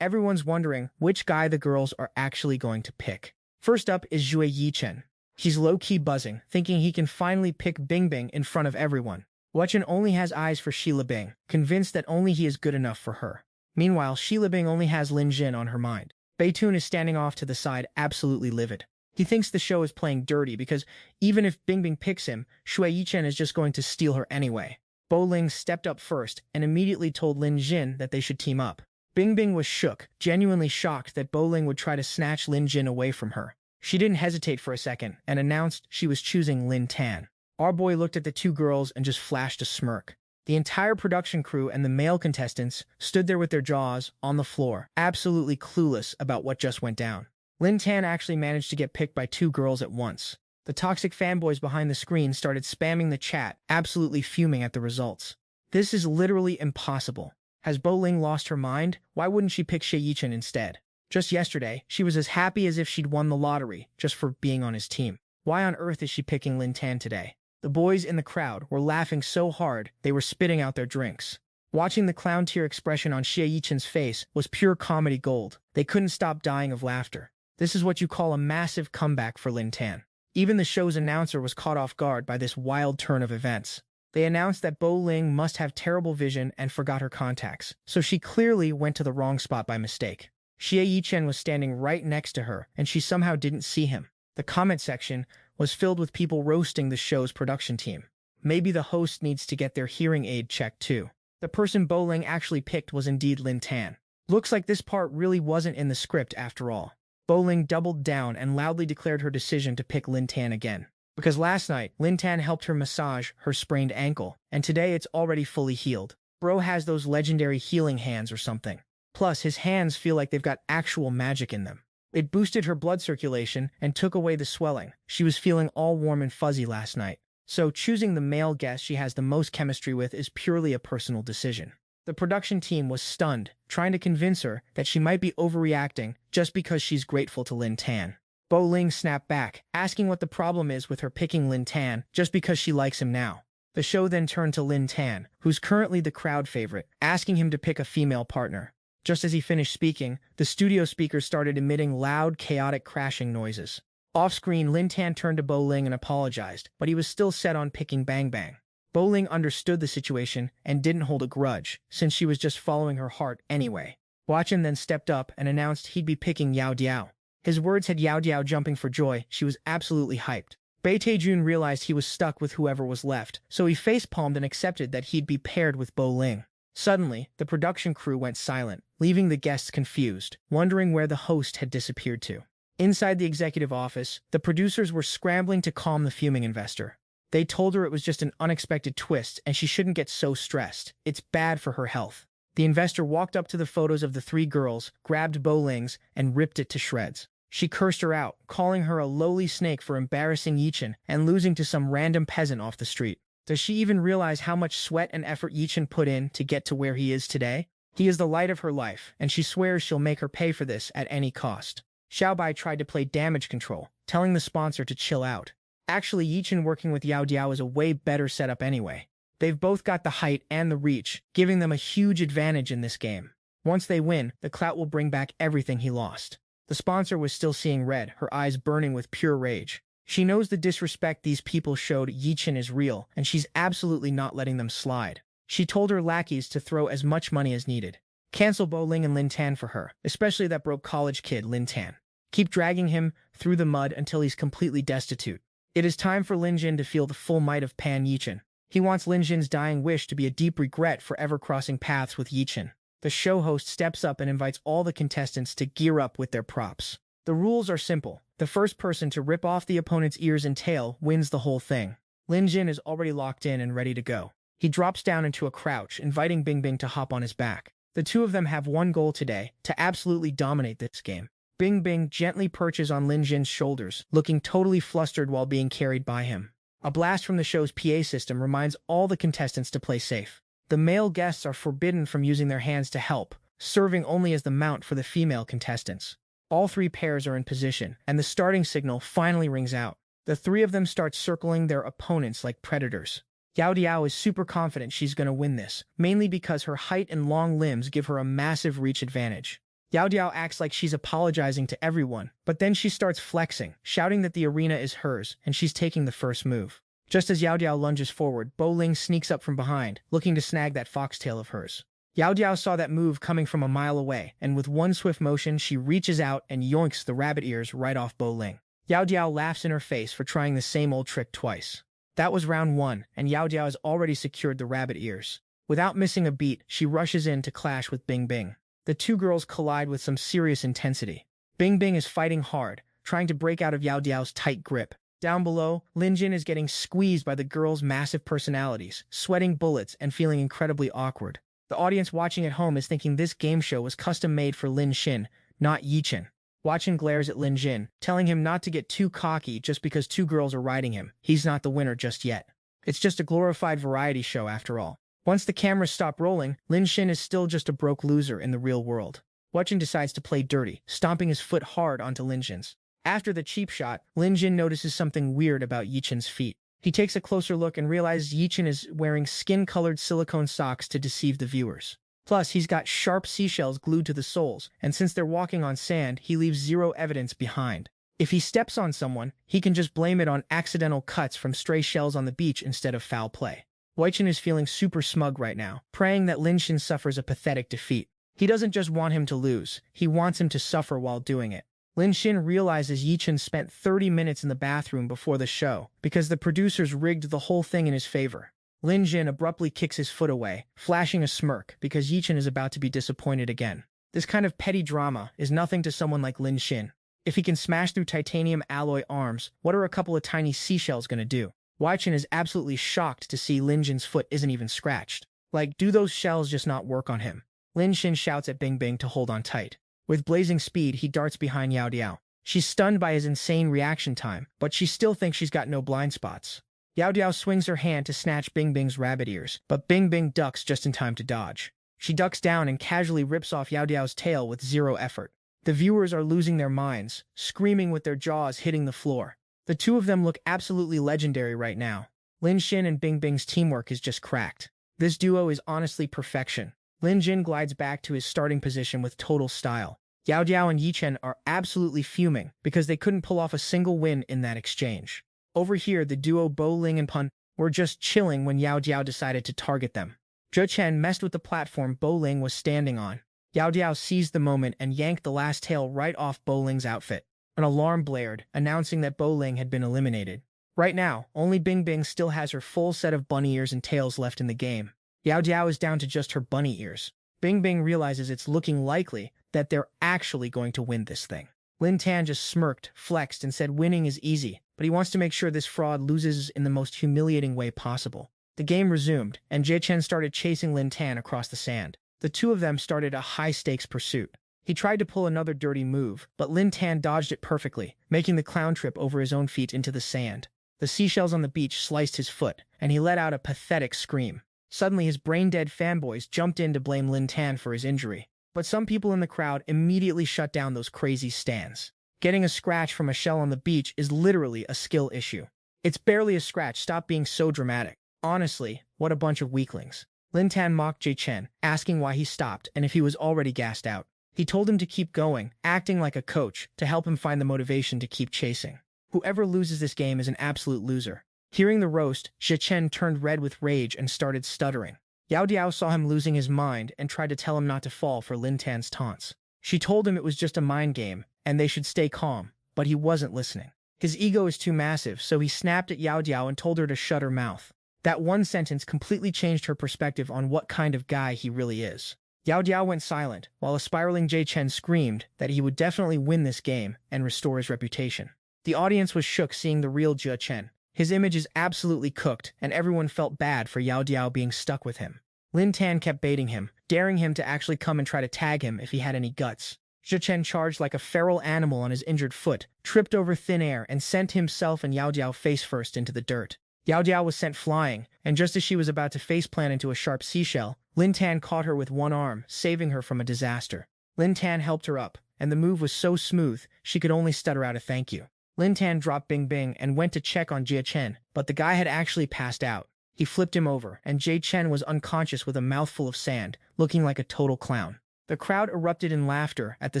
everyone's wondering which guy the girls are actually going to pick. First up is Jue Yichen. He's low-key buzzing, thinking he can finally pick Bingbing in front of everyone. Wechen only has eyes for Shilabing, convinced that only he is good enough for her. Meanwhile, Shilabing only has Lin Jin on her mind. Beitun is standing off to the side, absolutely livid. He thinks the show is playing dirty because even if Bingbing picks him, Shui Yichen is just going to steal her anyway. Bo Ling stepped up first and immediately told Lin Jin that they should team up. Bingbing was shook, genuinely shocked that Bo Ling would try to snatch Lin Jin away from her. She didn't hesitate for a second and announced she was choosing Lin Tan. Our boy looked at the two girls and just flashed a smirk. The entire production crew and the male contestants stood there with their jaws on the floor, absolutely clueless about what just went down. Lin Tan actually managed to get picked by two girls at once. The toxic fanboys behind the screen started spamming the chat, absolutely fuming at the results. This is literally impossible. Has Bo Ling lost her mind? Why wouldn't she pick Xie Yichen instead? Just yesterday, she was as happy as if she'd won the lottery just for being on his team. Why on earth is she picking Lin Tan today? The boys in the crowd were laughing so hard they were spitting out their drinks. Watching the clown tear expression on Xie Yichen's face was pure comedy gold. They couldn't stop dying of laughter. This is what you call a massive comeback for Lin Tan. Even the show's announcer was caught off guard by this wild turn of events. They announced that Bo Ling must have terrible vision and forgot her contacts, so she clearly went to the wrong spot by mistake. Xie Yichen was standing right next to her, and she somehow didn't see him. The comment section was filled with people roasting the show's production team. Maybe the host needs to get their hearing aid checked too. The person Bo Ling actually picked was indeed Lin Tan. Looks like this part really wasn't in the script after all. Bo Ling doubled down and loudly declared her decision to pick Lin Tan again. Because last night, Lin Tan helped her massage her sprained ankle, and today it's already fully healed. Bro has those legendary healing hands or something. Plus, his hands feel like they've got actual magic in them. It boosted her blood circulation and took away the swelling. She was feeling all warm and fuzzy last night. So choosing the male guest she has the most chemistry with is purely a personal decision. The production team was stunned, trying to convince her that she might be overreacting just because she's grateful to Lin Tan. Bo Ling snapped back, asking what the problem is with her picking Lin Tan just because she likes him now. The show then turned to Lin Tan, who's currently the crowd favorite, asking him to pick a female partner. Just as he finished speaking, the studio speakers started emitting loud, chaotic crashing noises. Off-screen, Lin Tan turned to Bo Ling and apologized, but he was still set on picking Bang Bang. Bo Ling understood the situation and didn't hold a grudge, since she was just following her heart anyway. Wachin then stepped up and announced he'd be picking Yao Diao. His words had Yao Diao jumping for joy. She was absolutely hyped. Bei Taejun realized he was stuck with whoever was left, so he facepalmed and accepted that he'd be paired with Bo Ling. Suddenly, the production crew went silent, leaving the guests confused, wondering where the host had disappeared to. Inside the executive office, the producers were scrambling to calm the fuming investor. They told her it was just an unexpected twist and she shouldn't get so stressed. It's bad for her health. The investor walked up to the photos of the three girls, grabbed Bo Ling's, and ripped it to shreds. She cursed her out, calling her a lowly snake for embarrassing Yichen and losing to some random peasant off the street. Does she even realize how much sweat and effort Yichen put in to get to where he is today? He is the light of her life, and she swears she'll make her pay for this at any cost. Xiaobai tried to play damage control, telling the sponsor to chill out. Actually, Yichen working with Yao Diao is a way better setup anyway. They've both got the height and the reach, giving them a huge advantage in this game. Once they win, the clout will bring back everything he lost. The sponsor was still seeing red, her eyes burning with pure rage. She knows the disrespect these people showed Yichen is real, and she's absolutely not letting them slide. She told her lackeys to throw as much money as needed. Cancel Bo Ling and Lin Tan for her, especially that broke college kid Lin Tan. Keep dragging him through the mud until he's completely destitute. It is time for Lin Jin to feel the full might of Pan Yichen. He wants Lin Jin's dying wish to be a deep regret for ever crossing paths with Yichen. The show host steps up and invites all the contestants to gear up with their props. The rules are simple. The first person to rip off the opponent's ears and tail wins the whole thing. Lin Jin is already locked in and ready to go. He drops down into a crouch, inviting Bingbing to hop on his back. The two of them have one goal today, to absolutely dominate this game. Bingbing gently perches on Lin Jin's shoulders, looking totally flustered while being carried by him. A blast from the show's PA system reminds all the contestants to play safe. The male guests are forbidden from using their hands to help, serving only as the mount for the female contestants. All three pairs are in position, and the starting signal finally rings out. The three of them start circling their opponents like predators. Yao Diao is super confident she's going to win this, mainly because her height and long limbs give her a massive reach advantage. Yao Diao acts like she's apologizing to everyone, but then she starts flexing, shouting that the arena is hers, and she's taking the first move. Just as Yao Diao lunges forward, Bo Ling sneaks up from behind, looking to snag that foxtail of hers. Yao Diao saw that move coming from a mile away, and with one swift motion, she reaches out and yoinks the rabbit ears right off Bo Ling. Yao Diao laughs in her face for trying the same old trick twice. That was round 1, and Yao Diao has already secured the rabbit ears. Without missing a beat, she rushes in to clash with Bing Bing. The two girls collide with some serious intensity. Bing Bing is fighting hard, trying to break out of Yao Diao's tight grip. Down below, Lin Jin is getting squeezed by the girls' massive personalities, sweating bullets and feeling incredibly awkward. The audience watching at home is thinking this game show was custom-made for Lin Xin, not Yi Chen. Watchin glares at Lin Jin, telling him not to get too cocky just because two girls are riding him. He's not the winner just yet. It's just a glorified variety show after all. Once the cameras stop rolling, Lin Xin is still just a broke loser in the real world. Watchin decides to play dirty, stomping his foot hard onto Lin Jin's. After the cheap shot, Lin Jin notices something weird about Yi Chen's feet. He takes a closer look and realizes Yi Chen is wearing skin-colored silicone socks to deceive the viewers. Plus, he's got sharp seashells glued to the soles, and since they're walking on sand, he leaves zero evidence behind. If he steps on someone, he can just blame it on accidental cuts from stray shells on the beach instead of foul play. Weichen is feeling super smug right now, praying that Lin Xin suffers a pathetic defeat. He doesn't just want him to lose, he wants him to suffer while doing it. Lin Xin realizes Yi Chen spent 30 minutes in the bathroom before the show, because the producers rigged the whole thing in his favor. Lin Jin abruptly kicks his foot away, flashing a smirk because Yi Chen is about to be disappointed again. This kind of petty drama is nothing to someone like Lin Xin. If he can smash through titanium alloy arms, what are a couple of tiny seashells going to do? Wei Chen is absolutely shocked to see Lin Jin's foot isn't even scratched. Like, do those shells just not work on him? Lin Xin shouts at Bing Bing to hold on tight. With blazing speed, he darts behind Yao Diao. She's stunned by his insane reaction time, but she still thinks she's got no blind spots. Yao Diao swings her hand to snatch Bing Bing's rabbit ears, but Bing Bing ducks just in time to dodge. She ducks down and casually rips off Yao Diao's tail with zero effort. The viewers are losing their minds, screaming with their jaws hitting the floor. The two of them look absolutely legendary right now. Lin Xin and Bing Bing's teamwork is just cracked. This duo is honestly perfection. Lin Jin glides back to his starting position with total style. Yao Diao and Yi Chen are absolutely fuming because they couldn't pull off a single win in that exchange. Over here, the duo Bo Ling and Pun were just chilling when Yao Diao decided to target them. Zhe Chen messed with the platform Bo Ling was standing on. Yao Diao seized the moment and yanked the last tail right off Bo Ling's outfit. An alarm blared, announcing that Bo Ling had been eliminated. Right now, only Bing Bing still has her full set of bunny ears and tails left in the game. Yao Diao is down to just her bunny ears. Bing Bing realizes it's looking likely that they're actually going to win this thing. Lin Tan just smirked, flexed, and said winning is easy, but he wants to make sure this fraud loses in the most humiliating way possible. The game resumed, and Zhe Chen started chasing Lin Tan across the sand. The two of them started a high-stakes pursuit. He tried to pull another dirty move, but Lin Tan dodged it perfectly, making the clown trip over his own feet into the sand. The seashells on the beach sliced his foot, and he let out a pathetic scream. Suddenly, his brain-dead fanboys jumped in to blame Lin Tan for his injury. But some people in the crowd immediately shut down those crazy stands. Getting a scratch from a shell on the beach is literally a skill issue. It's barely a scratch, stop being so dramatic. Honestly, what a bunch of weaklings. Lin Tan mocked Zhe Chen, asking why he stopped and if he was already gassed out. He told him to keep going, acting like a coach, to help him find the motivation to keep chasing. Whoever loses this game is an absolute loser. Hearing the roast, Zhe Chen turned red with rage and started stuttering. Yao Diao saw him losing his mind and tried to tell him not to fall for Lin Tan's taunts. She told him it was just a mind game, and they should stay calm, but he wasn't listening. His ego is too massive, so he snapped at Yao Diao and told her to shut her mouth. That one sentence completely changed her perspective on what kind of guy he really is. Yao Diao went silent, while a spiraling Zhe Chen screamed that he would definitely win this game and restore his reputation. The audience was shook seeing the real Zhe Chen. His image is absolutely cooked, and everyone felt bad for Yao Diao being stuck with him. Lin Tan kept baiting him, daring him to actually come and try to tag him if he had any guts. Zhe Chen charged like a feral animal on his injured foot, tripped over thin air, and sent himself and Yao Diao face first into the dirt. Yao Diao was sent flying, and just as she was about to faceplant into a sharp seashell, Lin Tan caught her with one arm, saving her from a disaster. Lin Tan helped her up, and the move was so smooth, she could only stutter out a thank you. Lin Tan dropped Bing Bing and went to check on Jia Chen, but the guy had actually passed out. He flipped him over, and Jia Chen was unconscious with a mouthful of sand, looking like a total clown. The crowd erupted in laughter at the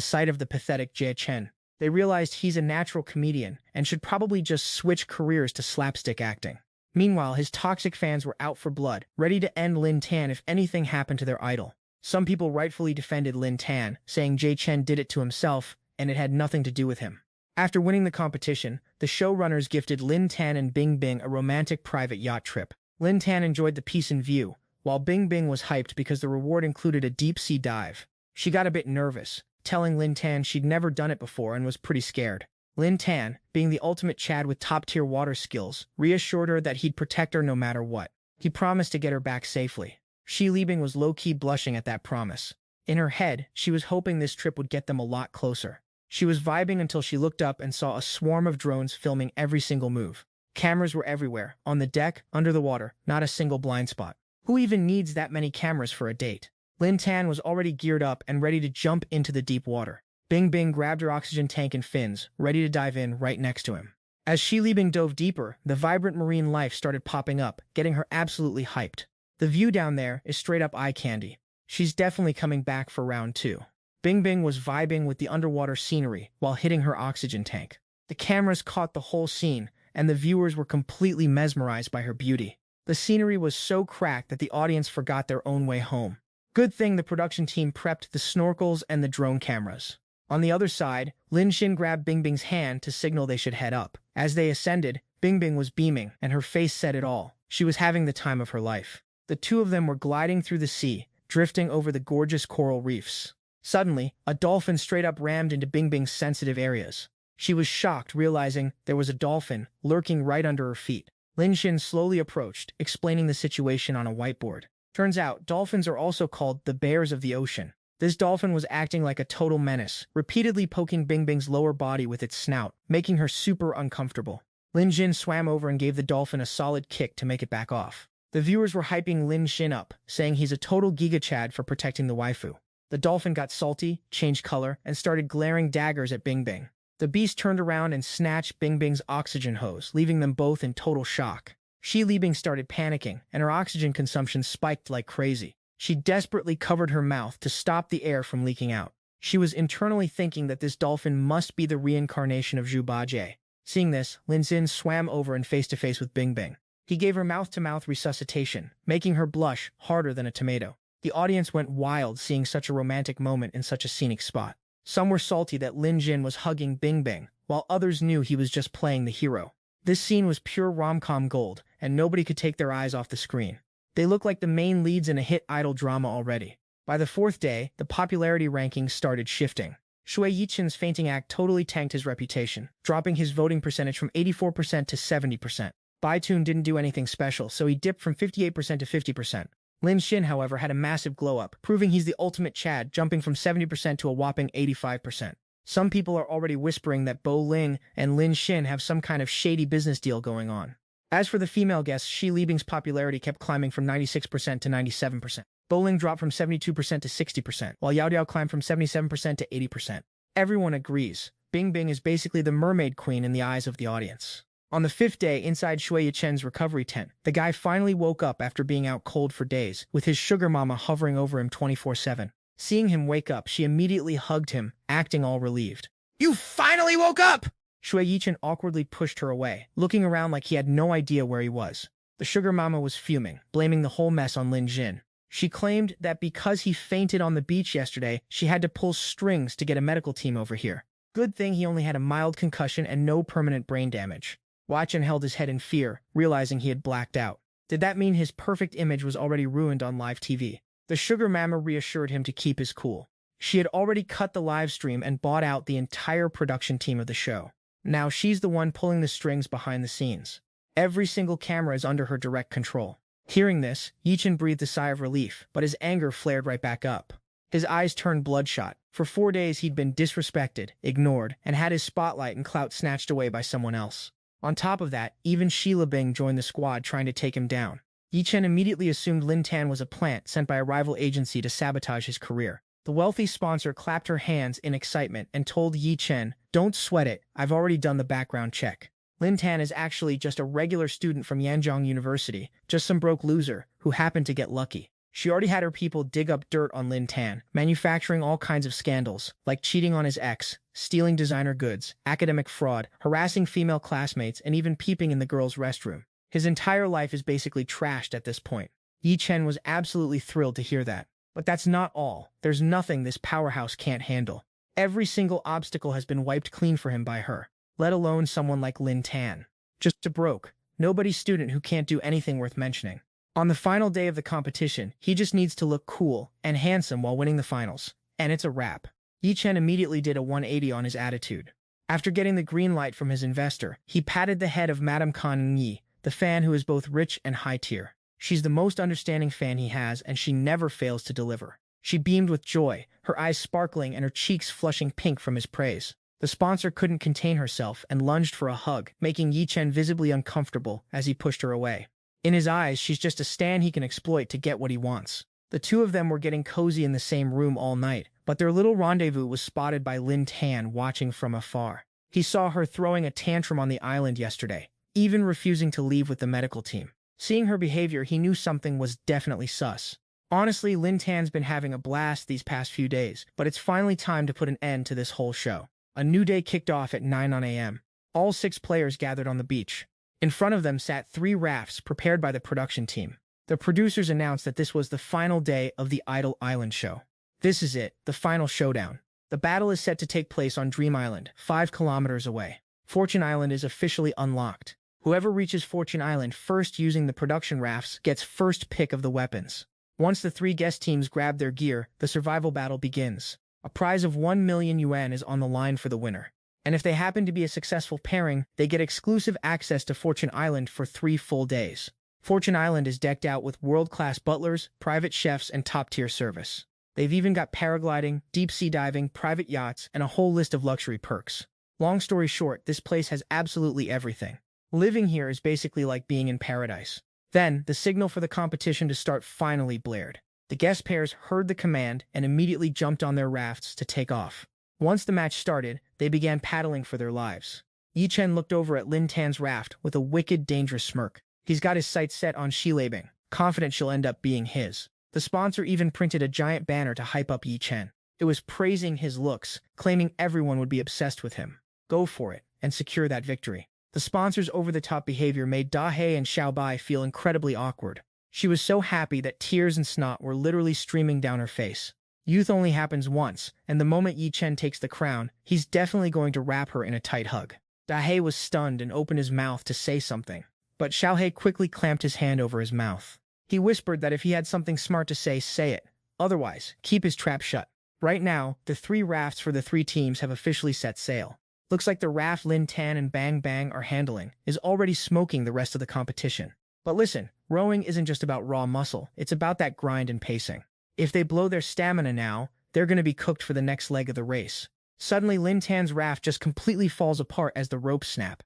sight of the pathetic Jia Chen. They realized he's a natural comedian and should probably just switch careers to slapstick acting. Meanwhile, his toxic fans were out for blood, ready to end Lin Tan if anything happened to their idol. Some people rightfully defended Lin Tan, saying Jia Chen did it to himself and it had nothing to do with him. After winning the competition, the showrunners gifted Lin Tan and Bing Bing a romantic private yacht trip. Lin Tan enjoyed the peace and view, while Bing Bing was hyped because the reward included a deep-sea dive. She got a bit nervous, telling Lin Tan she'd never done it before and was pretty scared. Lin Tan, being the ultimate Chad with top-tier water skills, reassured her that he'd protect her no matter what. He promised to get her back safely. Shi Libing was low-key blushing at that promise. In her head, she was hoping this trip would get them a lot closer. She was vibing until she looked up and saw a swarm of drones filming every single move. Cameras were everywhere, on the deck, under the water, not a single blind spot. Who even needs that many cameras for a date? Lin Tan was already geared up and ready to jump into the deep water. Bing Bing grabbed her oxygen tank and fins, ready to dive in right next to him. As Shi Libing dove deeper, the vibrant marine life started popping up, getting her absolutely hyped. The view down there is straight up eye candy. She's definitely coming back for round 2. Bing Bing was vibing with the underwater scenery while hitting her oxygen tank. The cameras caught the whole scene, and the viewers were completely mesmerized by her beauty. The scenery was so cracked that the audience forgot their own way home. Good thing the production team prepped the snorkels and the drone cameras. On the other side, Lin Xin grabbed Bing Bing's hand to signal they should head up. As they ascended, Bing Bing was beaming, and her face said it all. She was having the time of her life. The two of them were gliding through the sea, drifting over the gorgeous coral reefs. Suddenly, a dolphin straight up rammed into Bing Bing's sensitive areas. She was shocked, realizing there was a dolphin lurking right under her feet. Lin Xin slowly approached, explaining the situation on a whiteboard. Turns out, dolphins are also called the bears of the ocean. This dolphin was acting like a total menace, repeatedly poking Bing Bing's lower body with its snout, making her super uncomfortable. Lin Xin swam over and gave the dolphin a solid kick to make it back off. The viewers were hyping Lin Xin up, saying he's a total Giga Chad for protecting the waifu. The dolphin got salty, changed color, and started glaring daggers at Bing Bing. The beast turned around and snatched Bing Bing's oxygen hose, leaving them both in total shock. Shi Libing started panicking, and her oxygen consumption spiked like crazy. She desperately covered her mouth to stop the air from leaking out. She was internally thinking that this dolphin must be the reincarnation of Zhu Bajie. Seeing this, Lin Xin swam over and face-to-face with Bing Bing. He gave her mouth-to-mouth resuscitation, making her blush harder than a tomato. The audience went wild seeing such a romantic moment in such a scenic spot. Some were salty that Lin Xin was hugging Bing Bing, while others knew he was just playing the hero. This scene was pure rom-com gold, and nobody could take their eyes off the screen. They looked like the main leads in a hit idol drama already. By the 4th day, the popularity rankings started shifting. Shui Yichen's fainting act totally tanked his reputation, dropping his voting percentage from 84% to 70%. Baitun didn't do anything special, so he dipped from 58% to 50%. Lin Xin, however, had a massive glow-up, proving he's the ultimate Chad, jumping from 70% to a whopping 85%. Some people are already whispering that Bo Ling and Lin Xin have some kind of shady business deal going on. As for the female guests, Shi Libing's popularity kept climbing from 96% to 97%. Bo Ling dropped from 72% to 60%, while Yao Diao climbed from 77% to 80%. Everyone agrees. Bing Bing is basically the mermaid queen in the eyes of the audience. On the 5th day, inside Shui Yichen's recovery tent, the guy finally woke up after being out cold for days, with his sugar mama hovering over him 24/7. Seeing him wake up, she immediately hugged him, acting all relieved. "You finally woke up!" Shui Yichen awkwardly pushed her away, looking around like he had no idea where he was. The sugar mama was fuming, blaming the whole mess on Lin Xin. She claimed that because he fainted on the beach yesterday, she had to pull strings to get a medical team over here. Good thing he only had a mild concussion and no permanent brain damage. Wachan held his head in fear, realizing he had blacked out. Did that mean his perfect image was already ruined on live TV? The sugar mama reassured him to keep his cool. She had already cut the live stream and bought out the entire production team of the show. Now she's the one pulling the strings behind the scenes. Every single camera is under her direct control. Hearing this, Yichen breathed a sigh of relief, but his anger flared right back up. His eyes turned bloodshot. For 4 days he'd been disrespected, ignored, and had his spotlight and clout snatched away by someone else. On top of that, even Shi Libing joined the squad trying to take him down. Yichen immediately assumed Lin Tan was a plant sent by a rival agency to sabotage his career. The wealthy sponsor clapped her hands in excitement and told Yi Chen, "Don't sweat it, I've already done the background check. Lin Tan is actually just a regular student from Yanjiang University, just some broke loser who happened to get lucky." She already had her people dig up dirt on Lin Tan, manufacturing all kinds of scandals, like cheating on his ex, stealing designer goods, academic fraud, harassing female classmates, and even peeping in the girls' restroom. His entire life is basically trashed at this point. Yi Chen was absolutely thrilled to hear that. But that's not all. There's nothing this powerhouse can't handle. Every single obstacle has been wiped clean for him by her, let alone someone like Lin Tan. Just a broke, nobody student who can't do anything worth mentioning. On the final day of the competition, he just needs to look cool and handsome while winning the finals. And it's a wrap. Yi Chen immediately did a 180 on his attitude. After getting the green light from his investor, he patted the head of Madame Kan Yi, the fan who is both rich and high tier. She's the most understanding fan he has, and she never fails to deliver. She beamed with joy, her eyes sparkling and her cheeks flushing pink from his praise. The sponsor couldn't contain herself and lunged for a hug, making Yi Chen visibly uncomfortable as he pushed her away. In his eyes, she's just a stan he can exploit to get what he wants. The two of them were getting cozy in the same room all night, but their little rendezvous was spotted by Lin Tan watching from afar. He saw her throwing a tantrum on the island yesterday, even refusing to leave with the medical team. Seeing her behavior, he knew something was definitely sus. Honestly, Lin Tan's been having a blast these past few days, but it's finally time to put an end to this whole show. A new day kicked off at 9 a.m. All 6 players gathered on the beach. In front of them sat 3 rafts prepared by the production team. The producers announced that this was the final day of the Idol Island show. This is it, the final showdown. The battle is set to take place on Dream Island, 5 kilometers away. Fortune Island is officially unlocked. Whoever reaches Fortune Island first using the production rafts gets first pick of the weapons. Once the 3 guest teams grab their gear, the survival battle begins. A prize of 1 million yuan is on the line for the winner. And if they happen to be a successful pairing, they get exclusive access to Fortune Island for 3 full days. Fortune Island is decked out with world-class butlers, private chefs, and top-tier service. They've even got paragliding, deep-sea diving, private yachts, and a whole list of luxury perks. Long story short, this place has absolutely everything. Living here is basically like being in paradise. Then, the signal for the competition to start finally blared. The guest pairs heard the command and immediately jumped on their rafts to take off. Once the match started, they began paddling for their lives. Yi Chen looked over at Lin Tan's raft with a wicked, dangerous smirk. He's got his sights set on Shilabing, confident she'll end up being his. The sponsor even printed a giant banner to hype up Yi Chen. It was praising his looks, claiming everyone would be obsessed with him. Go for it, and secure that victory. The sponsor's over-the-top behavior made Da Hei and Xiao Bai feel incredibly awkward. She was so happy that tears and snot were literally streaming down her face. Youth only happens once, and the moment Yi Chen takes the crown, he's definitely going to wrap her in a tight hug. Da Hei was stunned and opened his mouth to say something, but Xiao Hei quickly clamped his hand over his mouth. He whispered that if he had something smart to say it. Otherwise, keep his trap shut. Right now, the 3 rafts for the 3 teams have officially set sail. Looks like the raft Lin Tan and Bang Bang are handling is already smoking the rest of the competition. But listen, rowing isn't just about raw muscle, it's about that grind and pacing. If they blow their stamina now, they're going to be cooked for the next leg of the race. Suddenly, Lin Tan's raft just completely falls apart as the ropes snap.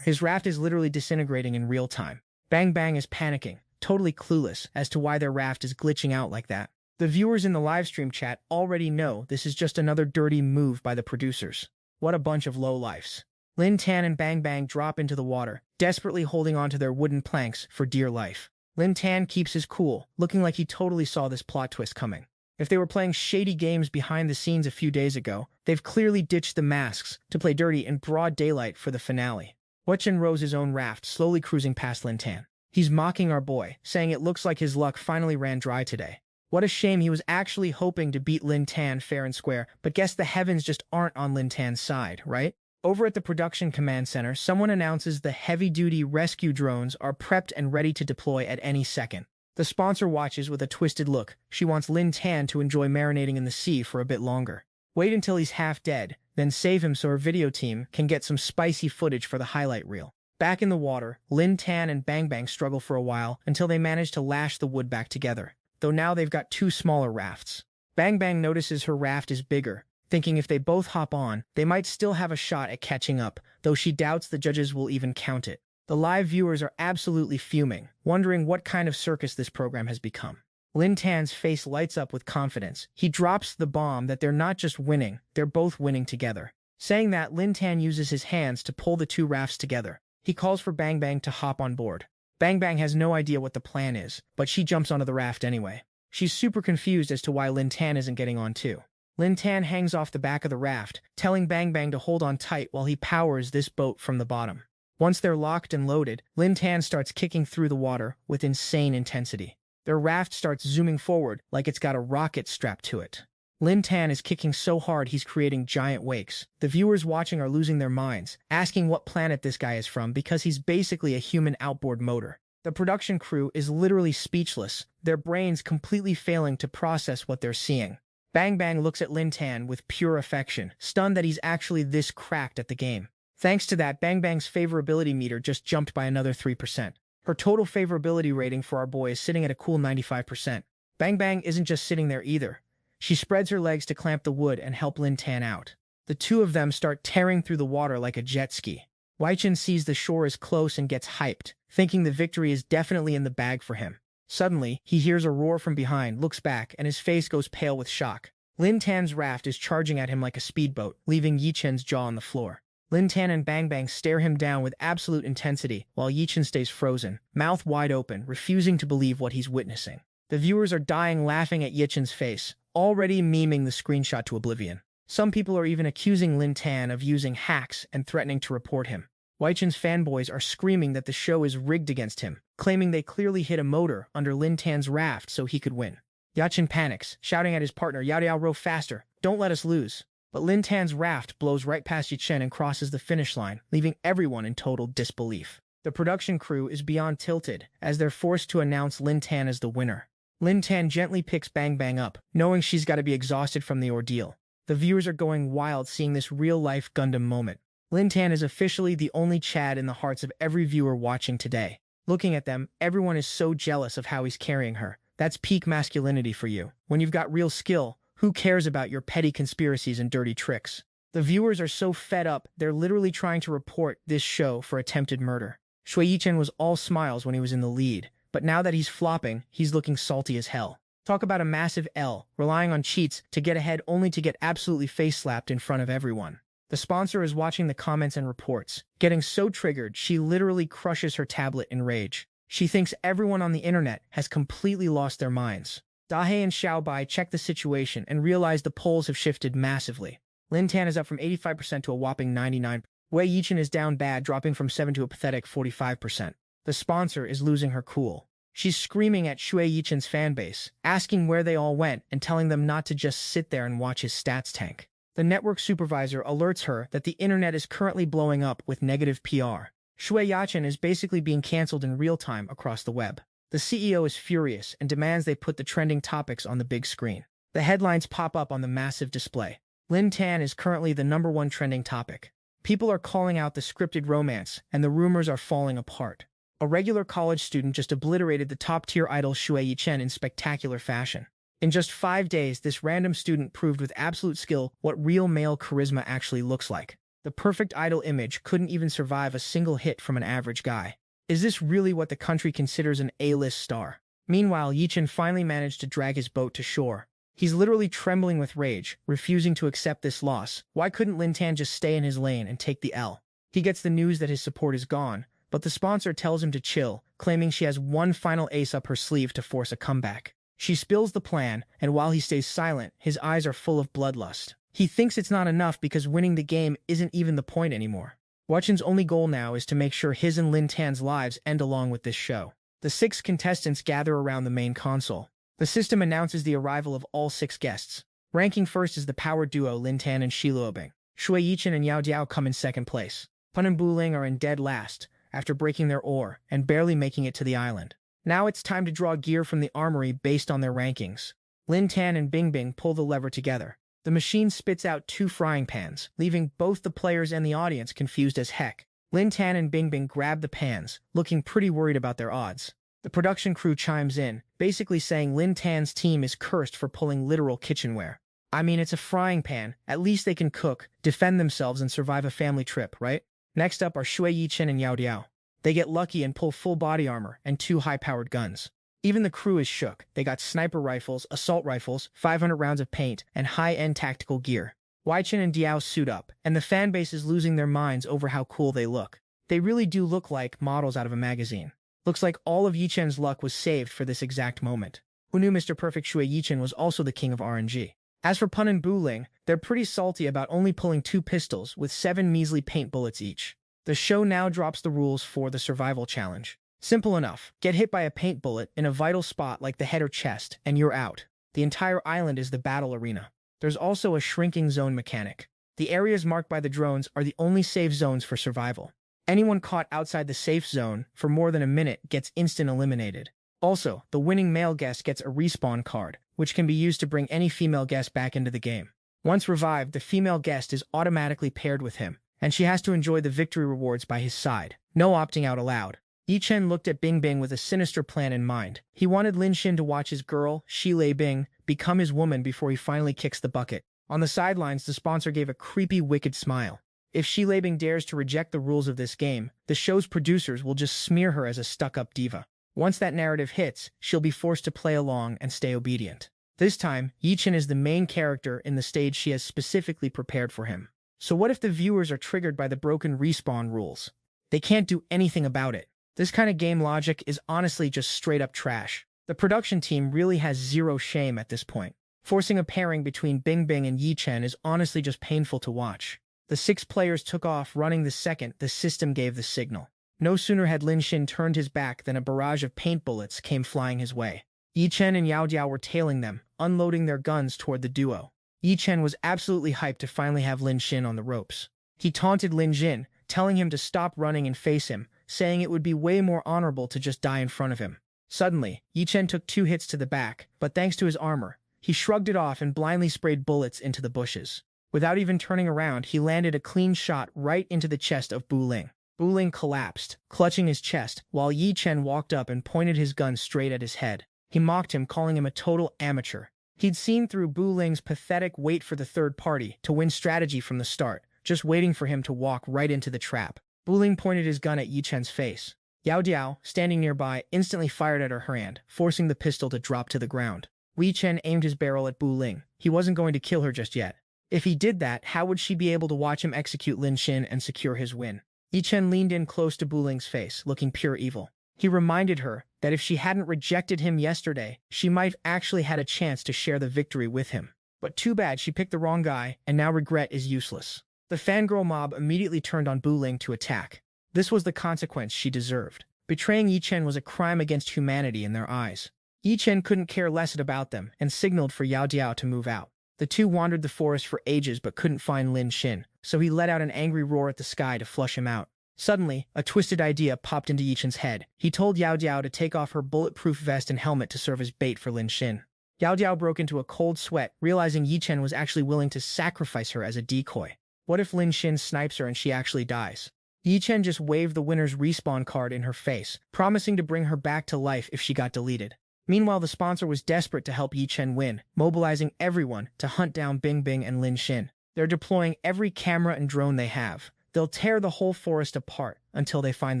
His raft is literally disintegrating in real time. Bang Bang is panicking, totally clueless as to why their raft is glitching out like that. The viewers in the livestream chat already know this is just another dirty move by the producers. What a bunch of lowlifes. Lin Tan and Bang Bang drop into the water, desperately holding onto their wooden planks for dear life. Lin Tan keeps his cool, looking like he totally saw this plot twist coming. If they were playing shady games behind the scenes a few days ago, they've clearly ditched the masks to play dirty in broad daylight for the finale. Chen rows his own raft, slowly cruising past Lin Tan. He's mocking our boy, saying it looks like his luck finally ran dry today. What a shame, he was actually hoping to beat Lin Tan fair and square, but guess the heavens just aren't on Lin Tan's side, right? Over at the production command center, someone announces the heavy-duty rescue drones are prepped and ready to deploy at any second. The sponsor watches with a twisted look. She wants Lin Tan to enjoy marinating in the sea for a bit longer. Wait until he's half dead, then save him so her video team can get some spicy footage for the highlight reel. Back in the water, Lin Tan and Bang Bang struggle for a while until they manage to lash the wood back together, though now they've got 2 smaller rafts. Bang Bang notices her raft is bigger, thinking if they both hop on, they might still have a shot at catching up, though she doubts the judges will even count it. The live viewers are absolutely fuming, wondering what kind of circus this program has become. Lin Tan's face lights up with confidence. He drops the bomb that they're not just winning, they're both winning together. Saying that, Lin Tan uses his hands to pull the two rafts together. He calls for Bang Bang to hop on board. Bang Bang has no idea what the plan is, but she jumps onto the raft anyway. She's super confused as to why Lin Tan isn't getting on too. Lin Tan hangs off the back of the raft, telling Bang Bang to hold on tight while he powers this boat from the bottom. Once they're locked and loaded, Lin Tan starts kicking through the water with insane intensity. Their raft starts zooming forward like it's got a rocket strapped to it. Lin Tan is kicking so hard he's creating giant wakes. The viewers watching are losing their minds, asking what planet this guy is from because he's basically a human outboard motor. The production crew is literally speechless, their brains completely failing to process what they're seeing. Bang Bang looks at Lin Tan with pure affection, stunned that he's actually this cracked at the game. Thanks to that, Bang Bang's favorability meter just jumped by another 3%. Her total favorability rating for our boy is sitting at a cool 95%. Bang Bang isn't just sitting there either. She spreads her legs to clamp the wood and help Lin Tan out. The two of them start tearing through the water like a jet ski. Weichin sees the shore is close and gets hyped, thinking the victory is definitely in the bag for him. Suddenly, he hears a roar from behind, looks back, and his face goes pale with shock. Lin Tan's raft is charging at him like a speedboat, leaving Yichen's jaw on the floor. Lin Tan and Bang Bang stare him down with absolute intensity, while Yichen stays frozen, mouth wide open, refusing to believe what he's witnessing. The viewers are dying laughing at Yichen's face, already memeing the screenshot to oblivion. Some people are even accusing Lin Tan of using hacks and threatening to report him. Weichen's fanboys are screaming that the show is rigged against him, claiming they clearly hit a motor under Lin Tan's raft so he could win. Yachin panics, shouting at his partner, Yao Yao, row faster, don't let us lose. But Lin Tan's raft blows right past Yichen and crosses the finish line, leaving everyone in total disbelief. The production crew is beyond tilted, as they're forced to announce Lin Tan as the winner. Lin Tan gently picks Bang Bang up, knowing she's got to be exhausted from the ordeal. The viewers are going wild seeing this real-life Gundam moment. Lin Tan is officially the only Chad in the hearts of every viewer watching today. Looking at them, everyone is so jealous of how he's carrying her. That's peak masculinity for you. When you've got real skill, who cares about your petty conspiracies and dirty tricks? The viewers are so fed up, they're literally trying to report this show for attempted murder. Shui Yichen was all smiles when he was in the lead, but now that he's flopping, he's looking salty as hell. Talk about a massive L, relying on cheats to get ahead only to get absolutely face-slapped in front of everyone. The sponsor is watching the comments and reports, getting so triggered she literally crushes her tablet in rage. She thinks everyone on the internet has completely lost their minds. Dahe and Xiaobai check the situation and realize the polls have shifted massively. Lin Tan is up from 85% to a whopping 99%. Wei Yichen is down bad, dropping from 7 to a pathetic 45%. The sponsor is losing her cool. She's screaming at Shui Yichen's fanbase, asking where they all went and telling them not to just sit there and watch his stats tank. The network supervisor alerts her that the internet is currently blowing up with negative PR. Shui Yichen is basically being cancelled in real time across the web. The CEO is furious and demands they put the trending topics on the big screen. The headlines pop up on the massive display. Lin Tan is currently the #1 trending topic. People are calling out the scripted romance, and the rumors are falling apart. A regular college student just obliterated the top-tier idol Shui Yichen in spectacular fashion. In just 5 days, this random student proved with absolute skill what real male charisma actually looks like. The perfect idol image couldn't even survive a single hit from an average guy. Is this really what the country considers an A-list star? Meanwhile, Yichen finally managed to drag his boat to shore. He's literally trembling with rage, refusing to accept this loss. Why couldn't Lin Tan just stay in his lane and take the L? He gets the news that his support is gone, but the sponsor tells him to chill, claiming she has one final ace up her sleeve to force a comeback. She spills the plan, and while he stays silent, his eyes are full of bloodlust. He thinks it's not enough because winning the game isn't even the point anymore. Weichen's only goal now is to make sure his and Lin Tan's lives end along with this show. The 6 contestants gather around the main console. The system announces the arrival of all 6 guests. Ranking first is the power duo Lin Tan and Shi Luobing. Shui Yichen and Yao Diao come in second place. Pun and Buling are in dead last, after breaking their oar and barely making it to the island. Now it's time to draw gear from the armory based on their rankings. Lin Tan and Bing Bing pull the lever together. The machine spits out 2 frying pans, leaving both the players and the audience confused as heck. Lin Tan and Bing Bing grab the pans, looking pretty worried about their odds. The production crew chimes in, basically saying Lin Tan's team is cursed for pulling literal kitchenware. I mean, it's a frying pan. At least they can cook, defend themselves, and survive a family trip, right? Next up are Shui Yichen and Yao Diao. They get lucky and pull full body armor and 2 high-powered guns. Even the crew is shook. They got sniper rifles, assault rifles, 500 rounds of paint, and high-end tactical gear. Wei-Chen and Diao suit up, and the fanbase is losing their minds over how cool they look. They really do look like models out of a magazine. Looks like all of Yi-Chen's luck was saved for this exact moment. Who knew Mr. Perfect Shui Yi-Chen was also the king of RNG? As for Pun and Bu-Ling, they're pretty salty about only pulling 2 pistols with 7 measly paint bullets each. The show now drops the rules for the survival challenge. Simple enough. Get hit by a paint bullet in a vital spot like the head or chest, and you're out. The entire island is the battle arena. There's also a shrinking zone mechanic. The areas marked by the drones are the only safe zones for survival. Anyone caught outside the safe zone for more than a minute gets instant eliminated. Also, the winning male guest gets a respawn card, which can be used to bring any female guest back into the game. Once revived, the female guest is automatically paired with him, and she has to enjoy the victory rewards by his side. No opting out allowed. Yi-Chen looked at Bingbing with a sinister plan in mind. He wanted Lin Xin to watch his girl, Shi Bing, become his woman before he finally kicks the bucket. On the sidelines, the sponsor gave a creepy, wicked smile. If Shi Bing dares to reject the rules of this game, the show's producers will just smear her as a stuck-up diva. Once that narrative hits, she'll be forced to play along and stay obedient. This time, Yi-Chen is the main character in the stage she has specifically prepared for him. So what if the viewers are triggered by the broken respawn rules? They can't do anything about it. This kind of game logic is honestly just straight-up trash. The production team really has zero shame at this point. Forcing a pairing between Bingbing and Yi-Chen is honestly just painful to watch. The 6 players took off running the second the system gave the signal. No sooner had Lin Xin turned his back than a barrage of paint bullets came flying his way. Yi-Chen and Yao Diao were tailing them, unloading their guns toward the duo. Yi-Chen was absolutely hyped to finally have Lin Xin on the ropes. He taunted Lin Xin, telling him to stop running and face him, saying it would be way more honorable to just die in front of him. Suddenly, Yi-Chen took 2 hits to the back, but thanks to his armor, he shrugged it off and blindly sprayed bullets into the bushes. Without even turning around, he landed a clean shot right into the chest of Bu-Ling. Bu-Ling collapsed, clutching his chest, while Yi-Chen walked up and pointed his gun straight at his head. He mocked him, calling him a total amateur. He'd seen through Bu-Ling's pathetic wait for the third party to win strategy from the start, just waiting for him to walk right into the trap. Bu-Ling pointed his gun at Yi-Chen's face. Yao Diao, standing nearby, instantly fired at her hand, forcing the pistol to drop to the ground. Yi-Chen aimed his barrel at Bu-Ling. He wasn't going to kill her just yet. If he did that, how would she be able to watch him execute Lin Xin and secure his win? Yi-Chen leaned in close to Bu-Ling's face, looking pure evil. He reminded her that if she hadn't rejected him yesterday, she might have actually had a chance to share the victory with him. But too bad she picked the wrong guy, and now regret is useless. The fangirl mob immediately turned on Bu-Ling to attack. This was the consequence she deserved. Betraying Yi-Chen was a crime against humanity in their eyes. Yi-Chen couldn't care less about them and signaled for Yao Diao to move out. The two wandered the forest for ages but couldn't find Lin Xin, so he let out an angry roar at the sky to flush him out. Suddenly, a twisted idea popped into Yi-Chen's head. He told Yao Diao to take off her bulletproof vest and helmet to serve as bait for Lin Xin. Yao Diao broke into a cold sweat, realizing Yi-Chen was actually willing to sacrifice her as a decoy. What if Lin Xin snipes her and she actually dies? Yi-Chen just waved the winner's respawn card in her face, promising to bring her back to life if she got deleted. Meanwhile, the sponsor was desperate to help Yi-Chen win, mobilizing everyone to hunt down Bingbing and Lin Xin. They're deploying every camera and drone they have. They'll tear the whole forest apart until they find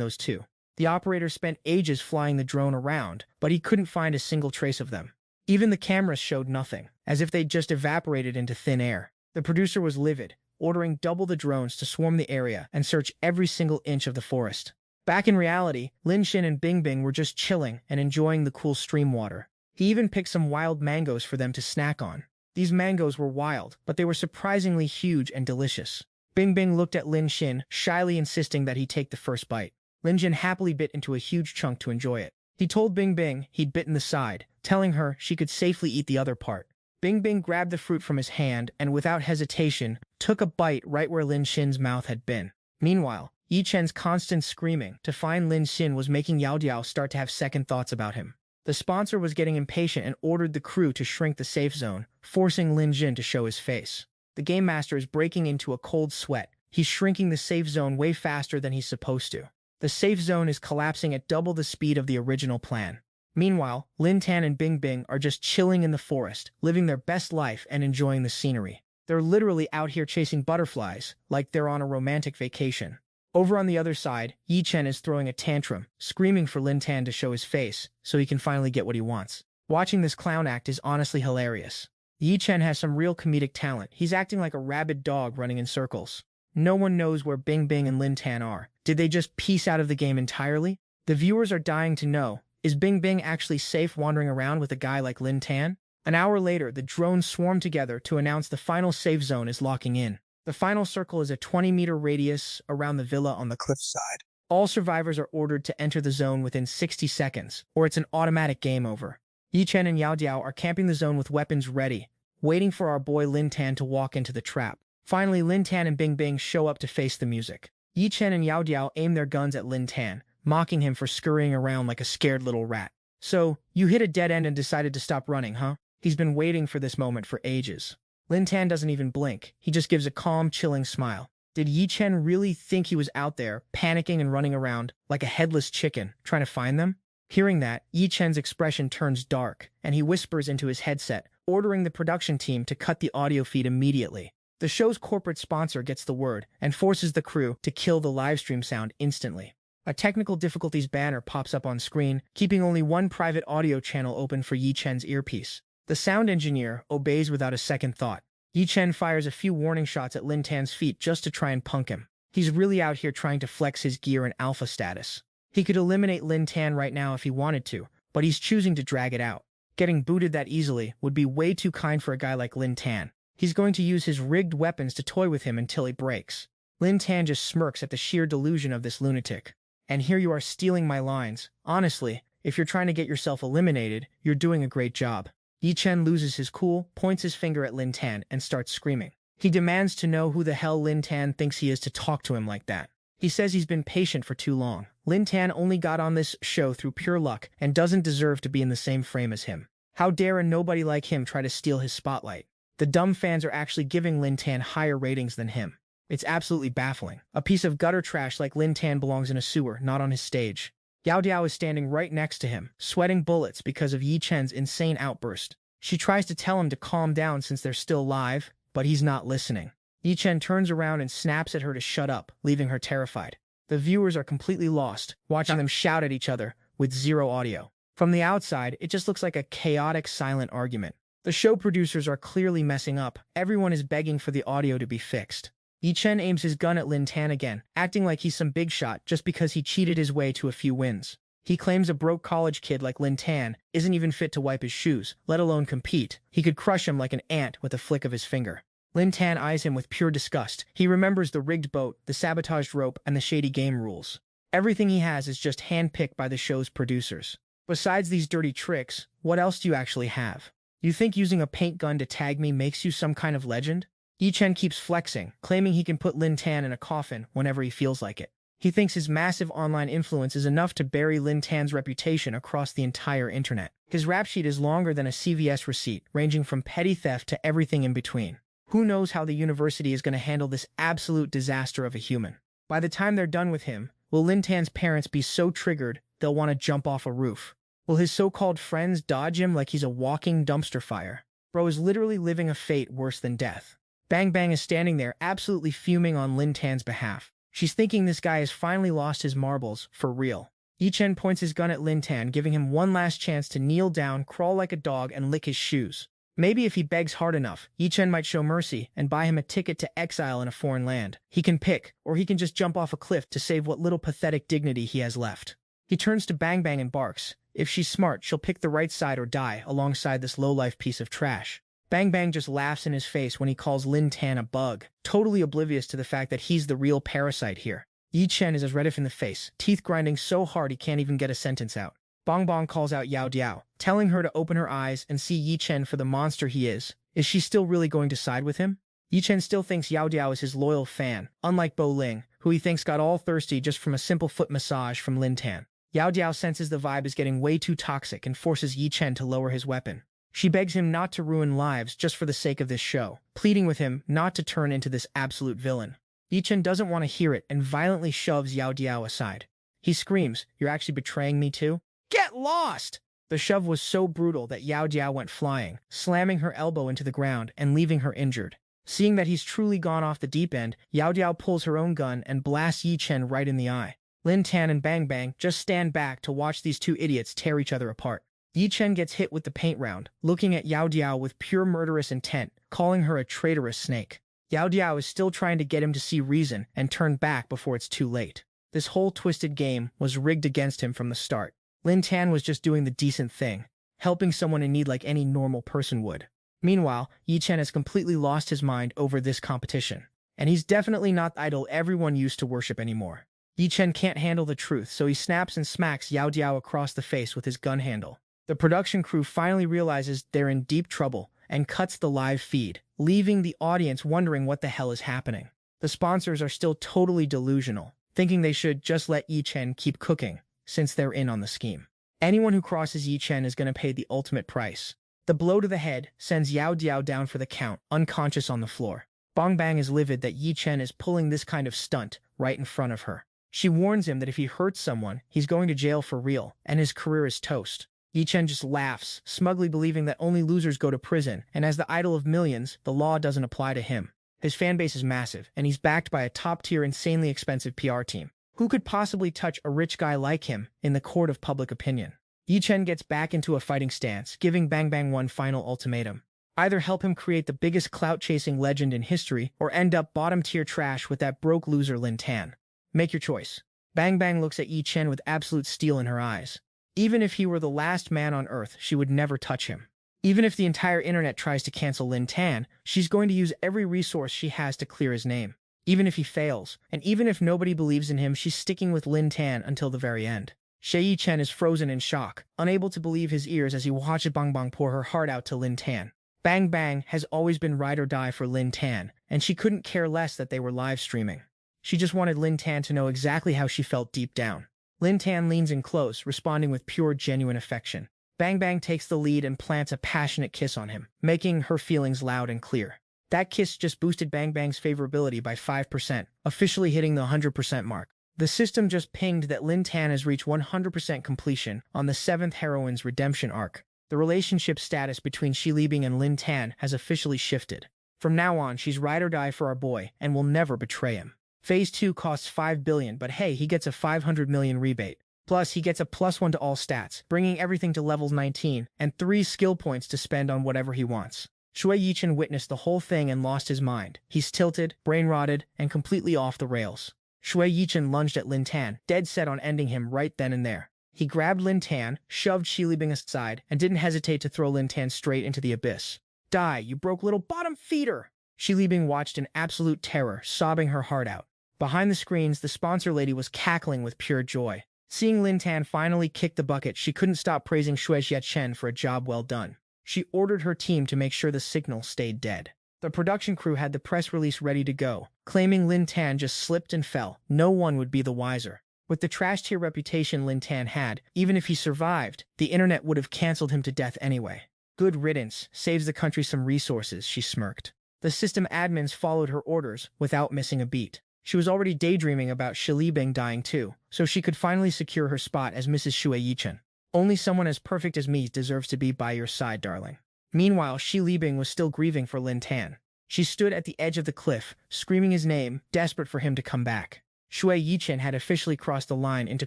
those two. The operator spent ages flying the drone around, but he couldn't find a single trace of them. Even the cameras showed nothing, as if they'd just evaporated into thin air. The producer was livid, ordering double the drones to swarm the area and search every single inch of the forest. Back in reality, Lin Xin and Bingbing were just chilling and enjoying the cool stream water. He even picked some wild mangoes for them to snack on. These mangoes were wild, but they were surprisingly huge and delicious. Bingbing looked at Lin Xin, shyly insisting that he take the first bite. Lin Xin happily bit into a huge chunk to enjoy it. He told Bingbing he'd bitten the side, telling her she could safely eat the other part. Bingbing grabbed the fruit from his hand and, without hesitation, took a bite right where Lin Xin's mouth had been. Meanwhile, Yi-Chen's constant screaming to find Lin Xin was making Yao Diao start to have second thoughts about him. The sponsor was getting impatient and ordered the crew to shrink the safe zone, forcing Lin Xin to show his face. The game master is breaking into a cold sweat. He's shrinking the safe zone way faster than he's supposed to. The safe zone is collapsing at double the speed of the original plan. Meanwhile, Lin Tan and Bingbing are just chilling in the forest, living their best life and enjoying the scenery. They're literally out here chasing butterflies, like they're on a romantic vacation. Over on the other side, Yi Chen is throwing a tantrum, screaming for Lin Tan to show his face so he can finally get what he wants. Watching this clown act is honestly hilarious. Yi Chen has some real comedic talent. He's acting like a rabid dog running in circles. No one knows where Bing Bing and Lin Tan are. Did they just peace out of the game entirely? The viewers are dying to know, is Bing Bing actually safe wandering around with a guy like Lin Tan? An hour later, the drones swarm together to announce the final safe zone is locking in. The final circle is a 20-meter radius around the villa on the cliffside. All survivors are ordered to enter the zone within 60 seconds, or it's an automatic game over. Yi Chen and Yao Diao are camping the zone with weapons ready, waiting for our boy Lin Tan to walk into the trap. Finally, Lin Tan and Bing Bing show up to face the music. Yi Chen and Yao Diao aim their guns at Lin Tan, mocking him for scurrying around like a scared little rat. So, you hit a dead end and decided to stop running, huh? He's been waiting for this moment for ages. Lin Tan doesn't even blink. He just gives a calm, chilling smile. Did Yi Chen really think he was out there, panicking and running around like a headless chicken, trying to find them? Hearing that, Yi Chen's expression turns dark, and he whispers into his headset, ordering the production team to cut the audio feed immediately. The show's corporate sponsor gets the word and forces the crew to kill the livestream sound instantly. A technical difficulties banner pops up on screen, keeping only one private audio channel open for Yi Chen's earpiece. The sound engineer obeys without a second thought. Yi Chen fires a few warning shots at Lin Tan's feet just to try and punk him. He's really out here trying to flex his gear and alpha status. He could eliminate Lin Tan right now if he wanted to, but he's choosing to drag it out. Getting booted that easily would be way too kind for a guy like Lin Tan. He's going to use his rigged weapons to toy with him until he breaks. Lin Tan just smirks at the sheer delusion of this lunatic. And here you are stealing my lines. Honestly, if you're trying to get yourself eliminated, you're doing a great job. Yi Chen loses his cool, points his finger at Lin Tan, and starts screaming. He demands to know who the hell Lin Tan thinks he is to talk to him like that. He says he's been patient for too long. Lin Tan only got on this show through pure luck and doesn't deserve to be in the same frame as him. How dare a nobody like him try to steal his spotlight? The dumb fans are actually giving Lin Tan higher ratings than him. It's absolutely baffling. A piece of gutter trash like Lin Tan belongs in a sewer, not on his stage. Yao Diao is standing right next to him, sweating bullets because of Yi Chen's insane outburst. She tries to tell him to calm down since they're still live, but he's not listening. Yi Chen turns around and snaps at her to shut up, leaving her terrified. The viewers are completely lost, watching them shout at each other with zero audio. From the outside, it just looks like a chaotic, silent argument. The show producers are clearly messing up. Everyone is begging for the audio to be fixed. Yi Chen aims his gun at Lin Tan again, acting like he's some big shot just because he cheated his way to a few wins. He claims a broke college kid like Lin Tan isn't even fit to wipe his shoes, let alone compete. He could crush him like an ant with a flick of his finger. Lin Tan eyes him with pure disgust. He remembers the rigged boat, the sabotaged rope, and the shady game rules. Everything he has is just handpicked by the show's producers. Besides these dirty tricks, what else do you actually have? You think using a paint gun to tag me makes you some kind of legend? Yi Chen keeps flexing, claiming he can put Lin Tan in a coffin whenever he feels like it. He thinks his massive online influence is enough to bury Lin Tan's reputation across the entire internet. His rap sheet is longer than a CVS receipt, ranging from petty theft to everything in between. Who knows how the university is going to handle this absolute disaster of a human? By the time they're done with him, will Lin Tan's parents be so triggered they'll want to jump off a roof? Will his so-called friends dodge him like he's a walking dumpster fire? Bro is literally living a fate worse than death. Bang Bang is standing there absolutely fuming on Lin Tan's behalf. She's thinking this guy has finally lost his marbles, for real. Yi Chen points his gun at Lin Tan, giving him one last chance to kneel down, crawl like a dog, and lick his shoes. Maybe if he begs hard enough, Yi Chen might show mercy and buy him a ticket to exile in a foreign land. He can pick, or he can just jump off a cliff to save what little pathetic dignity he has left. He turns to Bang Bang and barks. If she's smart, she'll pick the right side or die alongside this low-life piece of trash. Bang Bang just laughs in his face when he calls Lin Tan a bug, totally oblivious to the fact that he's the real parasite here. Yi Chen is as red in the face, teeth grinding so hard he can't even get a sentence out. Bong Bong calls out Yao Diao, telling her to open her eyes and see Yi Chen for the monster he is. Is she still really going to side with him? Yi Chen still thinks Yao Diao is his loyal fan, unlike Bo Ling, who he thinks got all thirsty just from a simple foot massage from Lin Tan. Yao Diao senses the vibe is getting way too toxic and forces Yi Chen to lower his weapon. She begs him not to ruin lives just for the sake of this show, pleading with him not to turn into this absolute villain. Yi Chen doesn't want to hear it and violently shoves Yao Diao aside. He screams, "You're actually betraying me too? Get lost!" The shove was so brutal that Yao Diao went flying, slamming her elbow into the ground and leaving her injured. Seeing that he's truly gone off the deep end, Yao Diao pulls her own gun and blasts Yi Chen right in the eye. Lin Tan and Bang Bang just stand back to watch these two idiots tear each other apart. Yi Chen gets hit with the paint round, looking at Yao Diao with pure murderous intent, calling her a traitorous snake. Yao Diao is still trying to get him to see reason and turn back before it's too late. This whole twisted game was rigged against him from the start. Lin Tan was just doing the decent thing, helping someone in need like any normal person would. Meanwhile, Yi Chen has completely lost his mind over this competition. And he's definitely not the idol everyone used to worship anymore. Yi Chen can't handle the truth, so he snaps and smacks Yao Diao across the face with his gun handle. The production crew finally realizes they're in deep trouble and cuts the live feed, leaving the audience wondering what the hell is happening. The sponsors are still totally delusional, thinking they should just let Yi Chen keep cooking, since they're in on the scheme. Anyone who crosses Yi Chen is going to pay the ultimate price. The blow to the head sends Yao Diao down for the count, unconscious on the floor. Bang Bang is livid that Yi Chen is pulling this kind of stunt right in front of her. She warns him that if he hurts someone, he's going to jail for real, and his career is toast. Yi Chen just laughs, smugly believing that only losers go to prison, and as the idol of millions, the law doesn't apply to him. His fanbase is massive, and he's backed by a top-tier, insanely expensive PR team. Who could possibly touch a rich guy like him in the court of public opinion? Yi Chen gets back into a fighting stance, giving Bang Bang one final ultimatum. Either help him create the biggest clout-chasing legend in history, or end up bottom-tier trash with that broke loser Lin Tan. Make your choice. Bang Bang looks at Yi Chen with absolute steel in her eyes. Even if he were the last man on Earth, she would never touch him. Even if the entire internet tries to cancel Lin Tan, she's going to use every resource she has to clear his name. Even if he fails, and even if nobody believes in him, she's sticking with Lin Tan until the very end. Yi Chen is frozen in shock, unable to believe his ears as he watches Bang Bang pour her heart out to Lin Tan. Bang Bang has always been ride or die for Lin Tan, and she couldn't care less that they were live streaming. She just wanted Lin Tan to know exactly how she felt deep down. Lin Tan leans in close, responding with pure, genuine affection. Bang Bang takes the lead and plants a passionate kiss on him, making her feelings loud and clear. That kiss just boosted Bang Bang's favorability by 5%, officially hitting the 100% mark. The system just pinged that Lin Tan has reached 100% completion on the 7th heroine's redemption arc. The relationship status between Xi Libing and Lin Tan has officially shifted. From now on, she's ride or die for our boy and will never betray him. Phase 2 costs $5 billion, but hey, he gets a $500 million rebate. Plus, he gets a +1 to all stats, bringing everything to levels 19, and 3 skill points to spend on whatever he wants. Yi Chen witnessed the whole thing and lost his mind. He's tilted, brain-rotted, and completely off the rails. Yi Chen lunged at Lin Tan, dead set on ending him right then and there. He grabbed Lin Tan, shoved Xi Libing aside, and didn't hesitate to throw Lin Tan straight into the abyss. Die, you broke little bottom feeder! Xi Libing watched in absolute terror, sobbing her heart out. Behind the screens, the sponsor lady was cackling with pure joy. Seeing Lin Tan finally kick the bucket, she couldn't stop praising Yi Chen for a job well done. She ordered her team to make sure the signal stayed dead. The production crew had the press release ready to go, claiming Lin Tan just slipped and fell. No one would be the wiser. With the trash-tier reputation Lin Tan had, even if he survived, the internet would have canceled him to death anyway. Good riddance, saves the country some resources, she smirked. The system admins followed her orders without missing a beat. She was already daydreaming about Xi Libing dying too, so she could finally secure her spot as Mrs. Yi Chen. Only someone as perfect as me deserves to be by your side, darling. Meanwhile, Xi Libing was still grieving for Lin Tan. She stood at the edge of the cliff, screaming his name, desperate for him to come back. Yi Chen had officially crossed the line into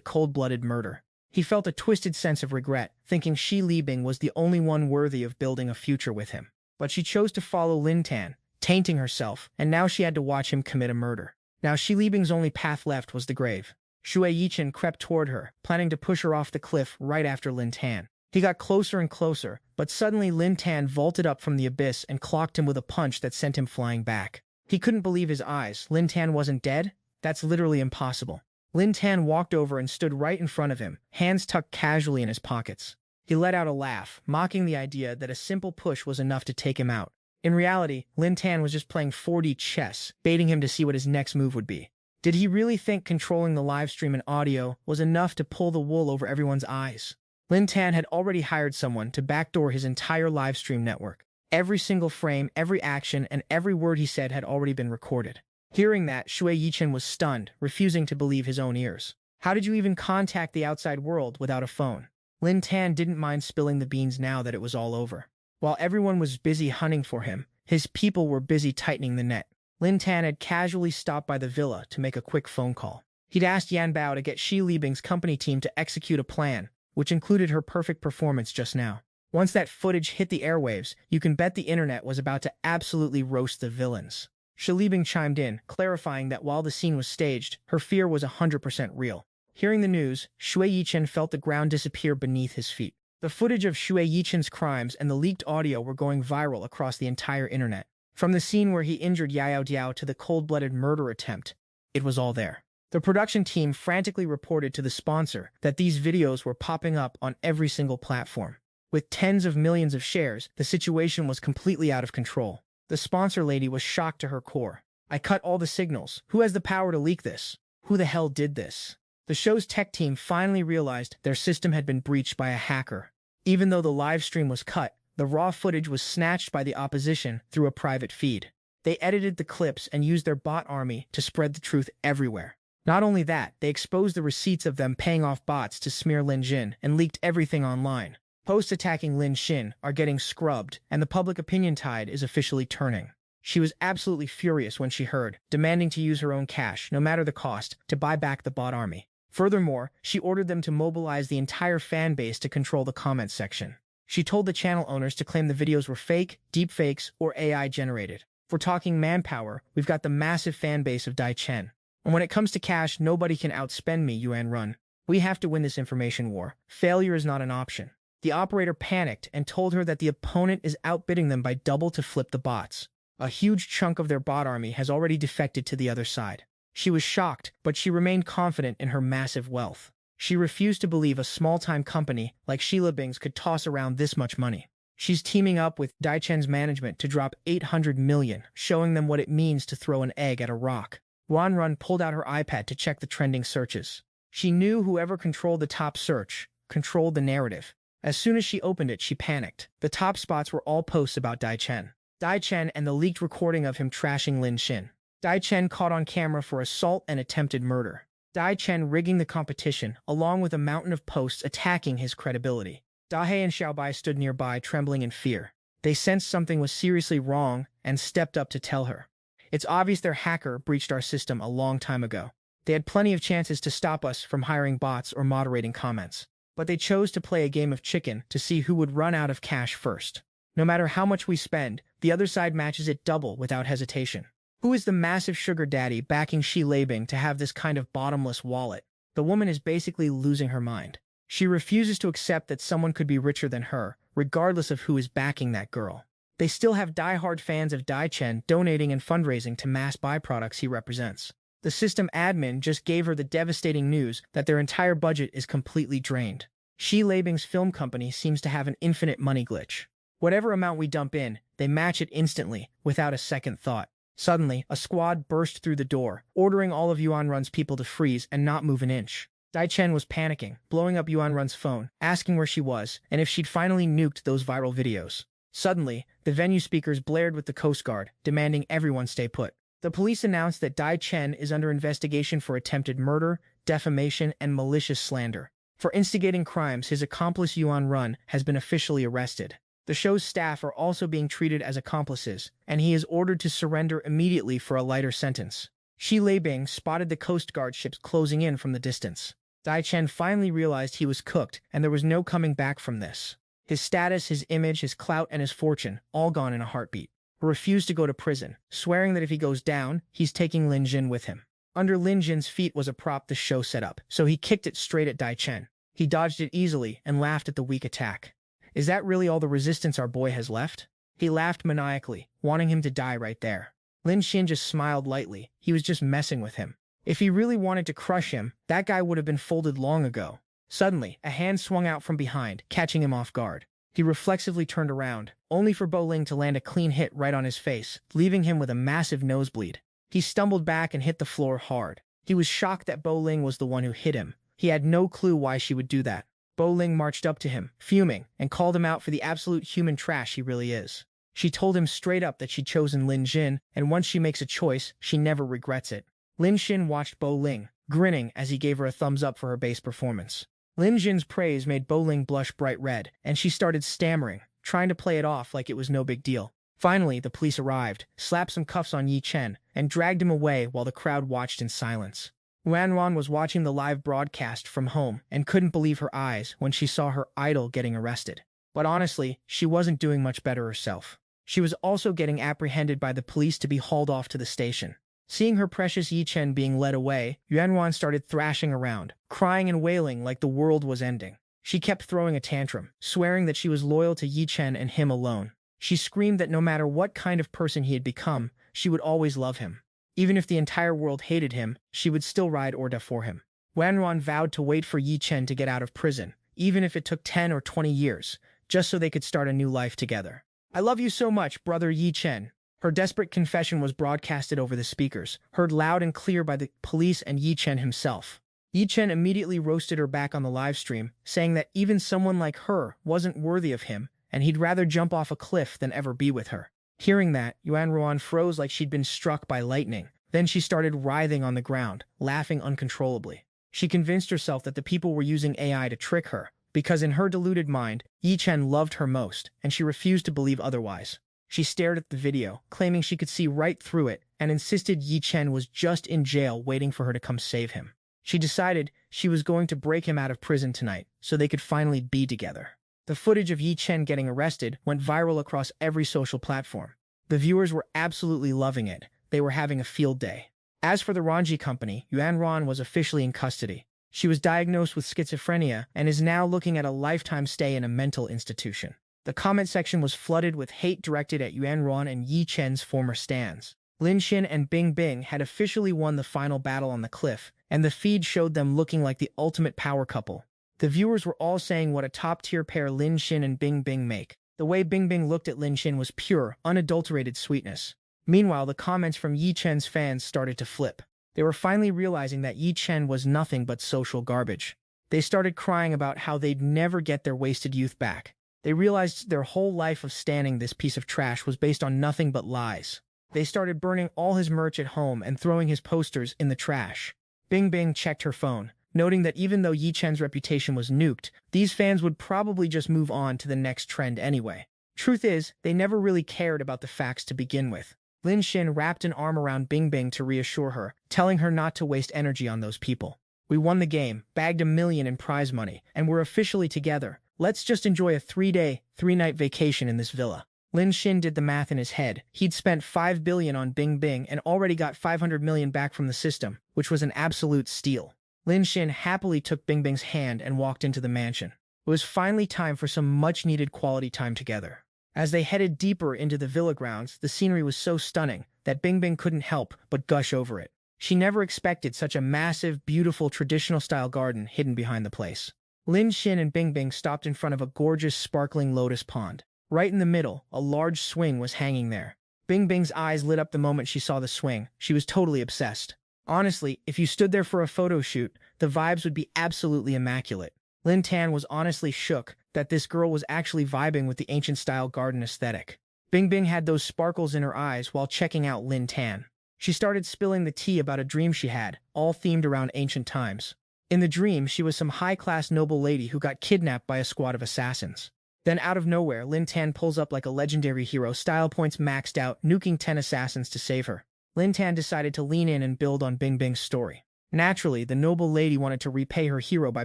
cold-blooded murder. He felt a twisted sense of regret, thinking Xi Libing was the only one worthy of building a future with him. But she chose to follow Lin Tan, tainting herself, and now she had to watch him commit a murder. Now Xi Libing's only path left was the grave. Yi Chen crept toward her, planning to push her off the cliff right after Lin Tan. He got closer and closer, but suddenly Lin Tan vaulted up from the abyss and clocked him with a punch that sent him flying back. He couldn't believe his eyes. Lin Tan wasn't dead? That's literally impossible. Lin Tan walked over and stood right in front of him, hands tucked casually in his pockets. He let out a laugh, mocking the idea that a simple push was enough to take him out. In reality, Lin Tan was just playing 4D chess, baiting him to see what his next move would be. Did he really think controlling the livestream and audio was enough to pull the wool over everyone's eyes? Lin Tan had already hired someone to backdoor his entire livestream network. Every single frame, every action, and every word he said had already been recorded. Hearing that, Yi Chen was stunned, refusing to believe his own ears. How did you even contact the outside world without a phone? Lin Tan didn't mind spilling the beans now that it was all over. While everyone was busy hunting for him, His people were busy tightening the net. Lin Tan had casually stopped by the villa to make a quick phone call. He'd asked Yan Bao to get Xi Libing's company team to execute a plan, which included her perfect performance just now. Once that footage hit the airwaves, you can bet the internet was about to absolutely roast the villains. Xi Libing chimed in, clarifying that while the scene was staged, her fear was 100% real. Hearing the news, Xue Yichen felt the ground disappear beneath his feet. The footage of Xue Yichen's crimes and the leaked audio were going viral across the entire internet. From the scene where he injured Yao Diao to the cold-blooded murder attempt, it was all there. The production team frantically reported to the sponsor that these videos were popping up on every single platform. With tens of millions of shares, the situation was completely out of control. The sponsor lady was shocked to her core. I cut all the signals. Who has the power to leak this? Who the hell did this? The show's tech team finally realized their system had been breached by a hacker. Even though the live stream was cut, the raw footage was snatched by the opposition through a private feed. They edited the clips and used their bot army to spread the truth everywhere. Not only that, they exposed the receipts of them paying off bots to smear Lin Jin and leaked everything online. Posts attacking Lin Xin are getting scrubbed, and the public opinion tide is officially turning. She was absolutely furious when she heard, demanding to use her own cash, no matter the cost, to buy back the bot army. Furthermore, she ordered them to mobilize the entire fan base to control the comments section. She told the channel owners to claim the videos were fake, deepfakes, or AI generated. If we're talking manpower, we've got the massive fan base of Dai Chen. And when it comes to cash, nobody can outspend me, Yuan Run. We have to win this information war. Failure is not an option. The operator panicked and told her that the opponent is outbidding them by double to flip the bots. A huge chunk of their bot army has already defected to the other side. She was shocked, but she remained confident in her massive wealth. She refused to believe a small-time company like Xi Libing's could toss around this much money. She's teaming up with Dai Chen's management to drop 800 million, showing them what it means to throw an egg at a rock. Yuan Run pulled out her iPad to check the trending searches. She knew whoever controlled the top search controlled the narrative. As soon as she opened it, she panicked. The top spots were all posts about Dai Chen. Dai Chen and the leaked recording of him trashing Lin Xin. Dai Chen caught on camera for assault and attempted murder. Dai Chen rigging the competition, along with a mountain of posts attacking his credibility. Dahe and Xiaobai stood nearby, trembling in fear. They sensed something was seriously wrong and stepped up to tell her. It's obvious their hacker breached our system a long time ago. They had plenty of chances to stop us from hiring bots or moderating comments. But they chose to play a game of chicken to see who would run out of cash first. No matter how much we spend, the other side matches it double without hesitation. Who is the massive sugar daddy backing Xi Libing to have this kind of bottomless wallet? The woman is basically losing her mind. She refuses to accept that someone could be richer than her, regardless of who is backing that girl. They still have die-hard fans of Dai Chen donating and fundraising to mass byproducts he represents. The system admin just gave her the devastating news that their entire budget is completely drained. Xi Libing's film company seems to have an infinite money glitch. Whatever amount we dump in, they match it instantly, without a second thought. Suddenly, a squad burst through the door, ordering all of Yuan Run's people to freeze and not move an inch. Dai Chen was panicking, blowing up Yuan Run's phone, asking where she was, and if she'd finally nuked those viral videos. Suddenly, the venue speakers blared with the Coast Guard, demanding everyone stay put. The police announced that Dai Chen is under investigation for attempted murder, defamation, and malicious slander. For instigating crimes, his accomplice Yuan Run has been officially arrested. The show's staff are also being treated as accomplices, and he is ordered to surrender immediately for a lighter sentence. Xi Libing spotted the Coast Guard ships closing in from the distance. Dai Chen finally realized he was cooked, and there was no coming back from this. His status, his image, his clout, and his fortune, all gone in a heartbeat. He refused to go to prison, swearing that if he goes down, he's taking Lin Jin with him. Under Lin Jin's feet was a prop the show set up, so he kicked it straight at Dai Chen. He dodged it easily and laughed at the weak attack. Is that really all the resistance our boy has left? He laughed maniacally, wanting him to die right there. Lin Xin just smiled lightly. He was just messing with him. If he really wanted to crush him, that guy would have been folded long ago. Suddenly, a hand swung out from behind, catching him off guard. He reflexively turned around, only for Bo Ling to land a clean hit right on his face, leaving him with a massive nosebleed. He stumbled back and hit the floor hard. He was shocked that Bo Ling was the one who hit him. He had no clue why she would do that. Bo Ling marched up to him, fuming, and called him out for the absolute human trash he really is. She told him straight up that she'd chosen Lin Jin, and once she makes a choice, she never regrets it. Lin Xin watched Bo Ling, grinning as he gave her a thumbs up for her base performance. Lin Jin's praise made Bo Ling blush bright red, and she started stammering, trying to play it off like it was no big deal. Finally, the police arrived, slapped some cuffs on Yi Chen, and dragged him away while the crowd watched in silence. Yuan was watching the live broadcast from home and couldn't believe her eyes when she saw her idol getting arrested. But honestly, she wasn't doing much better herself. She was also getting apprehended by the police to be hauled off to the station. Seeing her precious Yi Chen being led away, Yuan started thrashing around, crying and wailing like the world was ending. She kept throwing a tantrum, swearing that she was loyal to Yi Chen and him alone. She screamed that no matter what kind of person he had become, she would always love him. Even if the entire world hated him, she would still ride or die for him. Yuan vowed to wait for Yi Chen to get out of prison, even if it took 10 or 20 years, just so they could start a new life together. "I love you so much, brother Yi Chen." Her desperate confession was broadcasted over the speakers, heard loud and clear by the police and Yi Chen himself. Yi Chen immediately roasted her back on the livestream, saying that even someone like her wasn't worthy of him, and he'd rather jump off a cliff than ever be with her. Hearing that, Yuan froze like she'd been struck by lightning. Then she started writhing on the ground, laughing uncontrollably. She convinced herself that the people were using AI to trick her, because in her deluded mind, Yi Chen loved her most, and she refused to believe otherwise. She stared at the video, claiming she could see right through it, and insisted Yi Chen was just in jail waiting for her to come save him. She decided she was going to break him out of prison tonight, so they could finally be together. The footage of Yi Chen getting arrested went viral across every social platform. The viewers were absolutely loving it. They were having a field day. As for the Ranji company, Yuan was officially in custody. She was diagnosed with schizophrenia and is now looking at a lifetime stay in a mental institution. The comment section was flooded with hate directed at Yuan and Yi Chen's former stans. Lin Xin and Bing Bing had officially won the final battle on the cliff, and the feed showed them looking like the ultimate power couple. The viewers were all saying what a top-tier pair Lin Xin and Bing Bing make. The way Bing Bing looked at Lin Xin was pure, unadulterated sweetness. Meanwhile, the comments from Yi Chen's fans started to flip. They were finally realizing that Yi Chen was nothing but social garbage. They started crying about how they'd never get their wasted youth back. They realized their whole life of standing this piece of trash was based on nothing but lies. They started burning all his merch at home and throwing his posters in the trash. Bing Bing checked her phone, noting that even though Yi Chen's reputation was nuked, these fans would probably just move on to the next trend anyway. Truth is, they never really cared about the facts to begin with. Lin Xin wrapped an arm around Bing Bing to reassure her, telling her not to waste energy on those people. "We won the game, bagged $1 million in prize money, and we're officially together. Let's just enjoy a 3-day, 3-night vacation in this villa." Lin Xin did the math in his head. He'd spent $5 billion on Bing Bing and already got $500 million back from the system, which was an absolute steal. Lin Xin happily took Bing Bing's hand and walked into the mansion. It was finally time for some much-needed quality time together. As they headed deeper into the villa grounds, the scenery was so stunning that Bing Bing couldn't help but gush over it. She never expected such a massive, beautiful, traditional-style garden hidden behind the place. Lin Xin and Bing Bing stopped in front of a gorgeous, sparkling lotus pond. Right in the middle, a large swing was hanging there. Bing Bing's eyes lit up the moment she saw the swing. She was totally obsessed. Honestly, if you stood there for a photo shoot, the vibes would be absolutely immaculate. Lin Tan was honestly shook that this girl was actually vibing with the ancient-style garden aesthetic. Bing Bing had those sparkles in her eyes while checking out Lin Tan. She started spilling the tea about a dream she had, all themed around ancient times. In the dream, she was some high-class noble lady who got kidnapped by a squad of assassins. Then out of nowhere, Lin Tan pulls up like a legendary hero, style points maxed out, nuking 10 assassins to save her. Lin Tan decided to lean in and build on Bing Bing's story. Naturally, the noble lady wanted to repay her hero by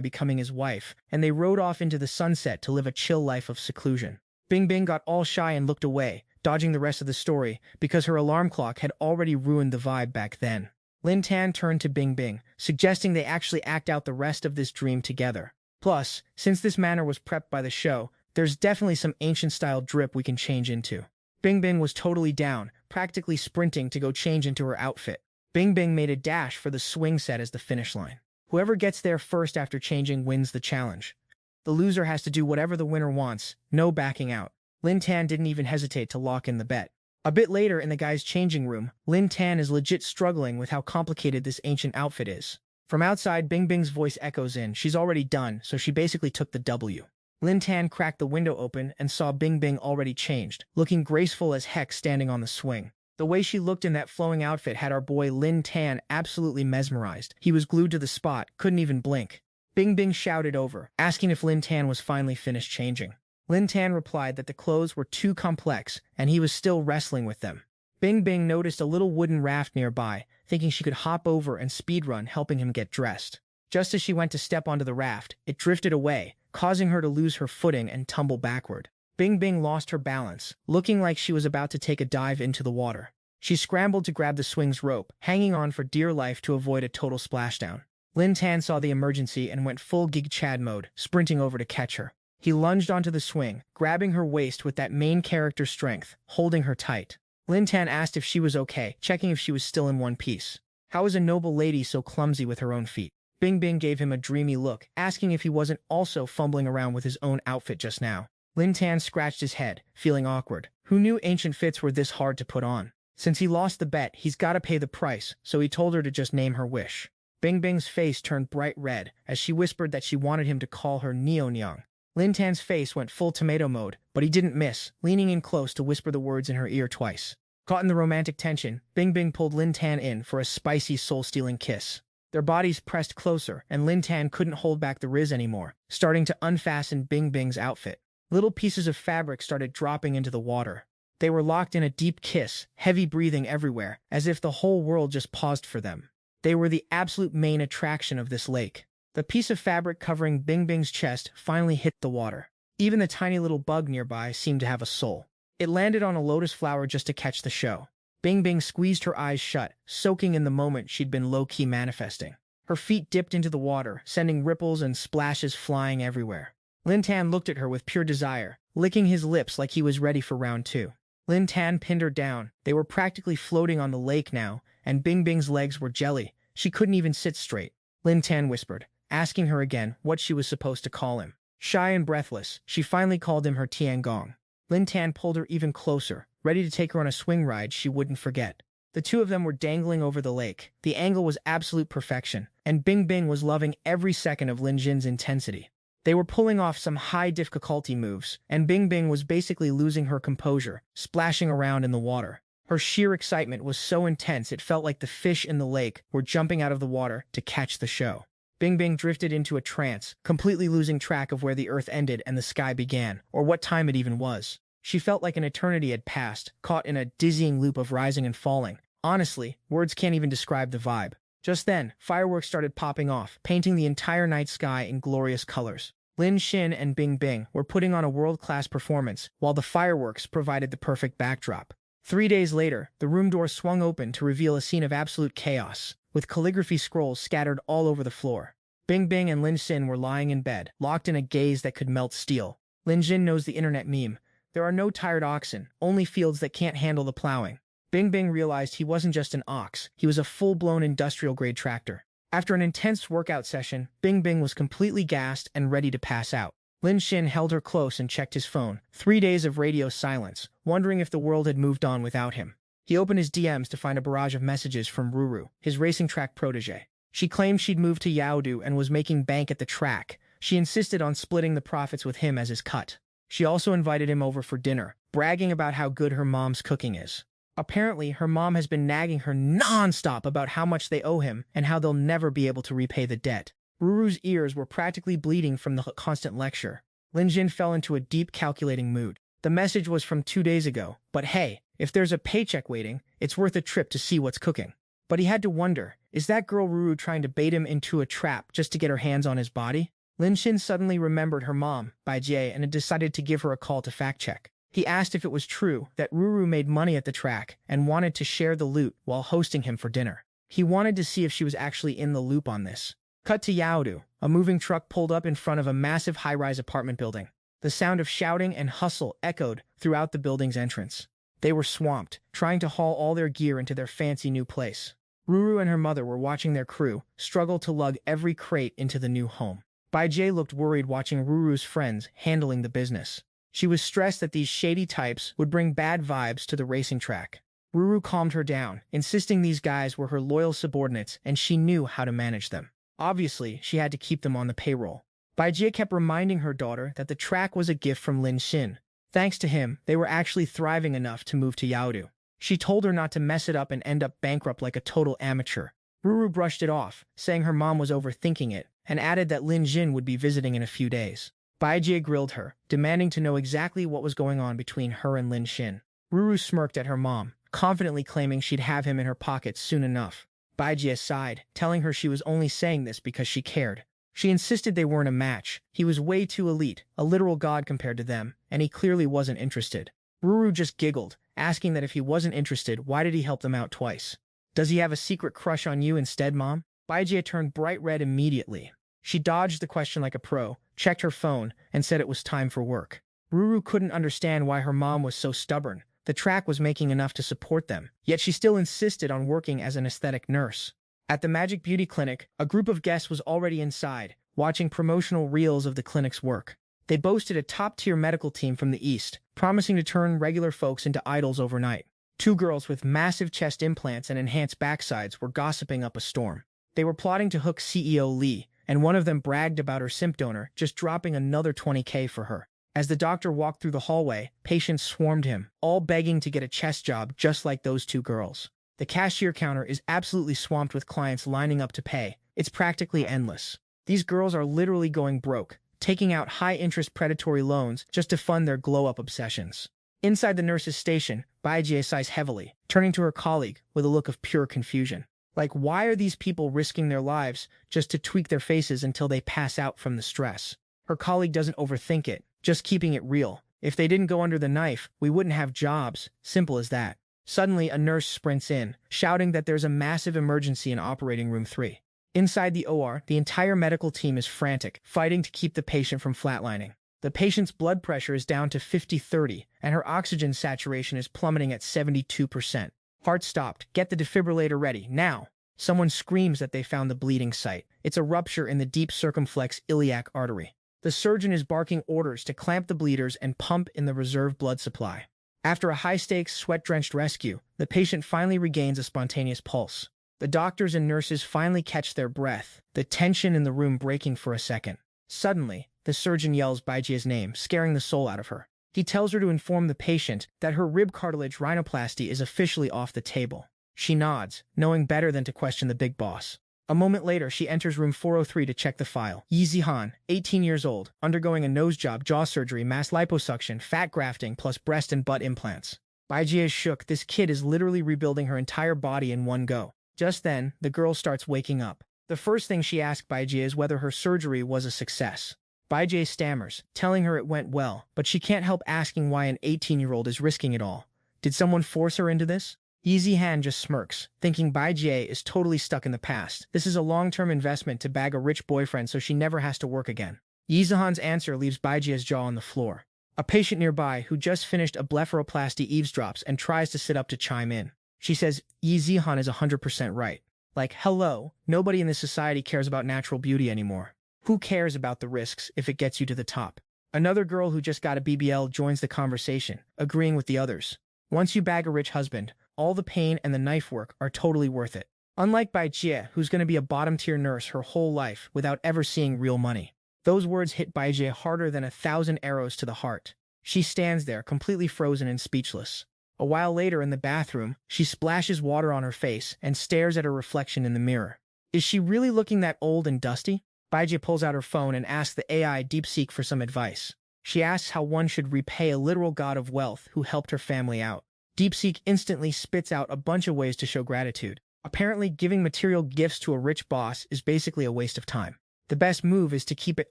becoming his wife, and they rode off into the sunset to live a chill life of seclusion. Bing Bing got all shy and looked away, dodging the rest of the story, because her alarm clock had already ruined the vibe back then. Lin Tan turned to Bing Bing, suggesting they actually act out the rest of this dream together. Plus, since this manor was prepped by the show, there's definitely some ancient-style drip we can change into. Bing Bing was totally down, practically sprinting to go change into her outfit. Bing Bing made a dash for the swing set as the finish line. Whoever gets there first after changing wins the challenge. The loser has to do whatever the winner wants, no backing out. Lin Tan didn't even hesitate to lock in the bet. A bit later in the guy's changing room, Lin Tan is legit struggling with how complicated this ancient outfit is. From outside, Bing Bing's voice echoes in. She's already done, so she basically took the W. Lin Tan cracked the window open and saw Bing Bing already changed, looking graceful as heck standing on the swing. The way she looked in that flowing outfit had our boy Lin Tan absolutely mesmerized. He was glued to the spot, couldn't even blink. Bing Bing shouted over, asking if Lin Tan was finally finished changing. Lin Tan replied that the clothes were too complex and he was still wrestling with them. Bing Bing noticed a little wooden raft nearby, thinking she could hop over and speedrun, helping him get dressed. Just as she went to step onto the raft, it drifted away, causing her to lose her footing and tumble backward. Bing Bing lost her balance, looking like she was about to take a dive into the water. She scrambled to grab the swing's rope, hanging on for dear life to avoid a total splashdown. Lin Tan saw the emergency and went full Gig Chad mode, sprinting over to catch her. He lunged onto the swing, grabbing her waist with that main character strength, holding her tight. Lin Tan asked if she was okay, checking if she was still in one piece. How is a noble lady so clumsy with her own feet? Bing Bing gave him a dreamy look, asking if he wasn't also fumbling around with his own outfit just now. Lin Tan scratched his head, feeling awkward. Who knew ancient fits were this hard to put on? Since he lost the bet, he's got to pay the price, so he told her to just name her wish. Bing Bing's face turned bright red as she whispered that she wanted him to call her Neo Nyang. Lin Tan's face went full tomato mode, but he didn't miss, leaning in close to whisper the words in her ear twice. Caught in the romantic tension, Bing Bing pulled Lin Tan in for a spicy soul-stealing kiss. Their bodies pressed closer, and Lin Tan couldn't hold back the riz anymore, starting to unfasten Bing Bing's outfit. Little pieces of fabric started dropping into the water. They were locked in a deep kiss, heavy breathing everywhere, as if the whole world just paused for them. They were the absolute main attraction of this lake. The piece of fabric covering Bing Bing's chest finally hit the water. Even the tiny little bug nearby seemed to have a soul. It landed on a lotus flower just to catch the show. Bing Bing squeezed her eyes shut, soaking in the moment she'd been low-key manifesting. Her feet dipped into the water, sending ripples and splashes flying everywhere. Lin Tan looked at her with pure desire, licking his lips like he was ready for round two. Lin Tan pinned her down. They were practically floating on the lake now, and Bing Bing's legs were jelly. She couldn't even sit straight. Lin Tan whispered, asking her again what she was supposed to call him. Shy and breathless, she finally called him her Tiangong. Lin Tan pulled her even closer, ready to take her on a swing ride she wouldn't forget. The two of them were dangling over the lake. The angle was absolute perfection, and Bing Bing was loving every second of Lin Jin's intensity. They were pulling off some high-difficulty moves, and Bing Bing was basically losing her composure, splashing around in the water. Her sheer excitement was so intense it felt like the fish in the lake were jumping out of the water to catch the show. Bing Bing drifted into a trance, completely losing track of where the earth ended and the sky began, or what time it even was. She felt like an eternity had passed, caught in a dizzying loop of rising and falling. Honestly, words can't even describe the vibe. Just then, fireworks started popping off, painting the entire night sky in glorious colors. Lin Xin and Bing Bing were putting on a world-class performance, while the fireworks provided the perfect backdrop. 3 days later, the room door swung open to reveal a scene of absolute chaos, with calligraphy scrolls scattered all over the floor. Bing Bing and Lin Xin were lying in bed, locked in a gaze that could melt steel. Lin Xin knows the internet meme. There are no tired oxen, only fields that can't handle the plowing. Bing Bing realized he wasn't just an ox, he was a full-blown industrial-grade tractor. After an intense workout session, Bing Bing was completely gassed and ready to pass out. Lin Xin held her close and checked his phone. 3 days of radio silence, wondering if the world had moved on without him. He opened his DMs to find a barrage of messages from Ruru, his racing track protege. She claimed she'd moved to Yaodu and was making bank at the track. She insisted on splitting the profits with him as his cut. She also invited him over for dinner, bragging about how good her mom's cooking is. Apparently, her mom has been nagging her non-stop about how much they owe him and how they'll never be able to repay the debt. Ruru's ears were practically bleeding from the constant lecture. Lin Jin fell into a deep calculating mood. The message was from 2 days ago, but hey, if there's a paycheck waiting, it's worth a trip to see what's cooking. But he had to wonder, is that girl Ruru trying to bait him into a trap just to get her hands on his body? Lin Xin suddenly remembered her mom, Bai Jie, and had decided to give her a call to fact-check. He asked if it was true that Ruru made money at the track and wanted to share the loot while hosting him for dinner. He wanted to see if she was actually in the loop on this. Cut to Yaodu. A moving truck pulled up in front of a massive high-rise apartment building. The sound of shouting and hustle echoed throughout the building's entrance. They were swamped, trying to haul all their gear into their fancy new place. Ruru and her mother were watching their crew struggle to lug every crate into the new home. Bai Jie looked worried watching Ruru's friends handling the business. She was stressed that these shady types would bring bad vibes to the racing track. Ruru calmed her down, insisting these guys were her loyal subordinates and she knew how to manage them. Obviously, she had to keep them on the payroll. Bai Jie kept reminding her daughter that the track was a gift from Lin Xin. Thanks to him, they were actually thriving enough to move to Yaodu. She told her not to mess it up and end up bankrupt like a total amateur. Ruru brushed it off, saying her mom was overthinking it, and added that Lin Jin would be visiting in a few days. Baijie grilled her, demanding to know exactly what was going on between her and Lin Xin. Ruru smirked at her mom, confidently claiming she'd have him in her pockets soon enough. Baijie sighed, telling her she was only saying this because she cared. She insisted they weren't a match. He was way too elite, a literal god compared to them, and he clearly wasn't interested. Ruru just giggled, asking that if he wasn't interested, why did he help them out twice? Does he have a secret crush on you instead, Mom? Baijie turned bright red immediately. She dodged the question like a pro, checked her phone, and said it was time for work. Ruru couldn't understand why her mom was so stubborn. The track was making enough to support them, yet she still insisted on working as an aesthetic nurse. At the Magic Beauty Clinic, a group of guests was already inside, watching promotional reels of the clinic's work. They boasted a top-tier medical team from the East, promising to turn regular folks into idols overnight. Two girls with massive chest implants and enhanced backsides were gossiping up a storm. They were plotting to hook CEO Lee, and one of them bragged about her simp donor just dropping another $20K for her. As the doctor walked through the hallway, patients swarmed him, all begging to get a chest job just like those two girls. The cashier counter is absolutely swamped with clients lining up to pay. It's practically endless. These girls are literally going broke, taking out high-interest predatory loans just to fund their glow-up obsessions. Inside the nurse's station, Baijie sighs heavily, turning to her colleague with a look of pure confusion. Like, why are these people risking their lives just to tweak their faces until they pass out from the stress? Her colleague doesn't overthink it, just keeping it real. If they didn't go under the knife, we wouldn't have jobs. Simple as that. Suddenly, a nurse sprints in, shouting that there's a massive emergency in operating room 3. Inside the OR, the entire medical team is frantic, fighting to keep the patient from flatlining. The patient's blood pressure is down to 50/30, and her oxygen saturation is plummeting at 72%. Heart stopped. Get the defibrillator ready, now! Someone screams that they found the bleeding site. It's a rupture in the deep circumflex iliac artery. The surgeon is barking orders to clamp the bleeders and pump in the reserve blood supply. After a high-stakes, sweat-drenched rescue, the patient finally regains a spontaneous pulse. The doctors and nurses finally catch their breath, the tension in the room breaking for a second. Suddenly, the surgeon yells Baijie's name, scaring the soul out of her. He tells her to inform the patient that her rib cartilage rhinoplasty is officially off the table. She nods, knowing better than to question the big boss. A moment later, she enters room 403 to check the file. Yi Zihan, 18 years old, undergoing a nose job, jaw surgery, mass liposuction, fat grafting, plus breast and butt implants. Baijie is shook. This kid is literally rebuilding her entire body in one go. Just then, the girl starts waking up. The first thing she asks Baijie is whether her surgery was a success. Baijie stammers, telling her it went well, but she can't help asking why an 18-year-old is risking it all. Did someone force her into this? Yi Zihan just smirks, thinking Baijie is totally stuck in the past. This is a long-term investment to bag a rich boyfriend so she never has to work again. Yi Zihan's answer leaves Baijie's jaw on the floor. A patient nearby who just finished a blepharoplasty eavesdrops and tries to sit up to chime in. She says Yi Zihan is 100% right. Like, hello, nobody in this society cares about natural beauty anymore. Who cares about the risks if it gets you to the top? Another girl who just got a BBL joins the conversation, agreeing with the others. Once you bag a rich husband, all the pain and the knife work are totally worth it. Unlike Baijie, who's going to be a bottom-tier nurse her whole life without ever seeing real money. Those words hit Baijie harder than 1,000 arrows to the heart. She stands there, completely frozen and speechless. A while later in the bathroom, she splashes water on her face and stares at her reflection in the mirror. Is she really looking that old and dusty? Baijie pulls out her phone and asks the AI DeepSeek for some advice. She asks how one should repay a literal god of wealth who helped her family out. DeepSeek instantly spits out a bunch of ways to show gratitude. Apparently, giving material gifts to a rich boss is basically a waste of time. The best move is to keep it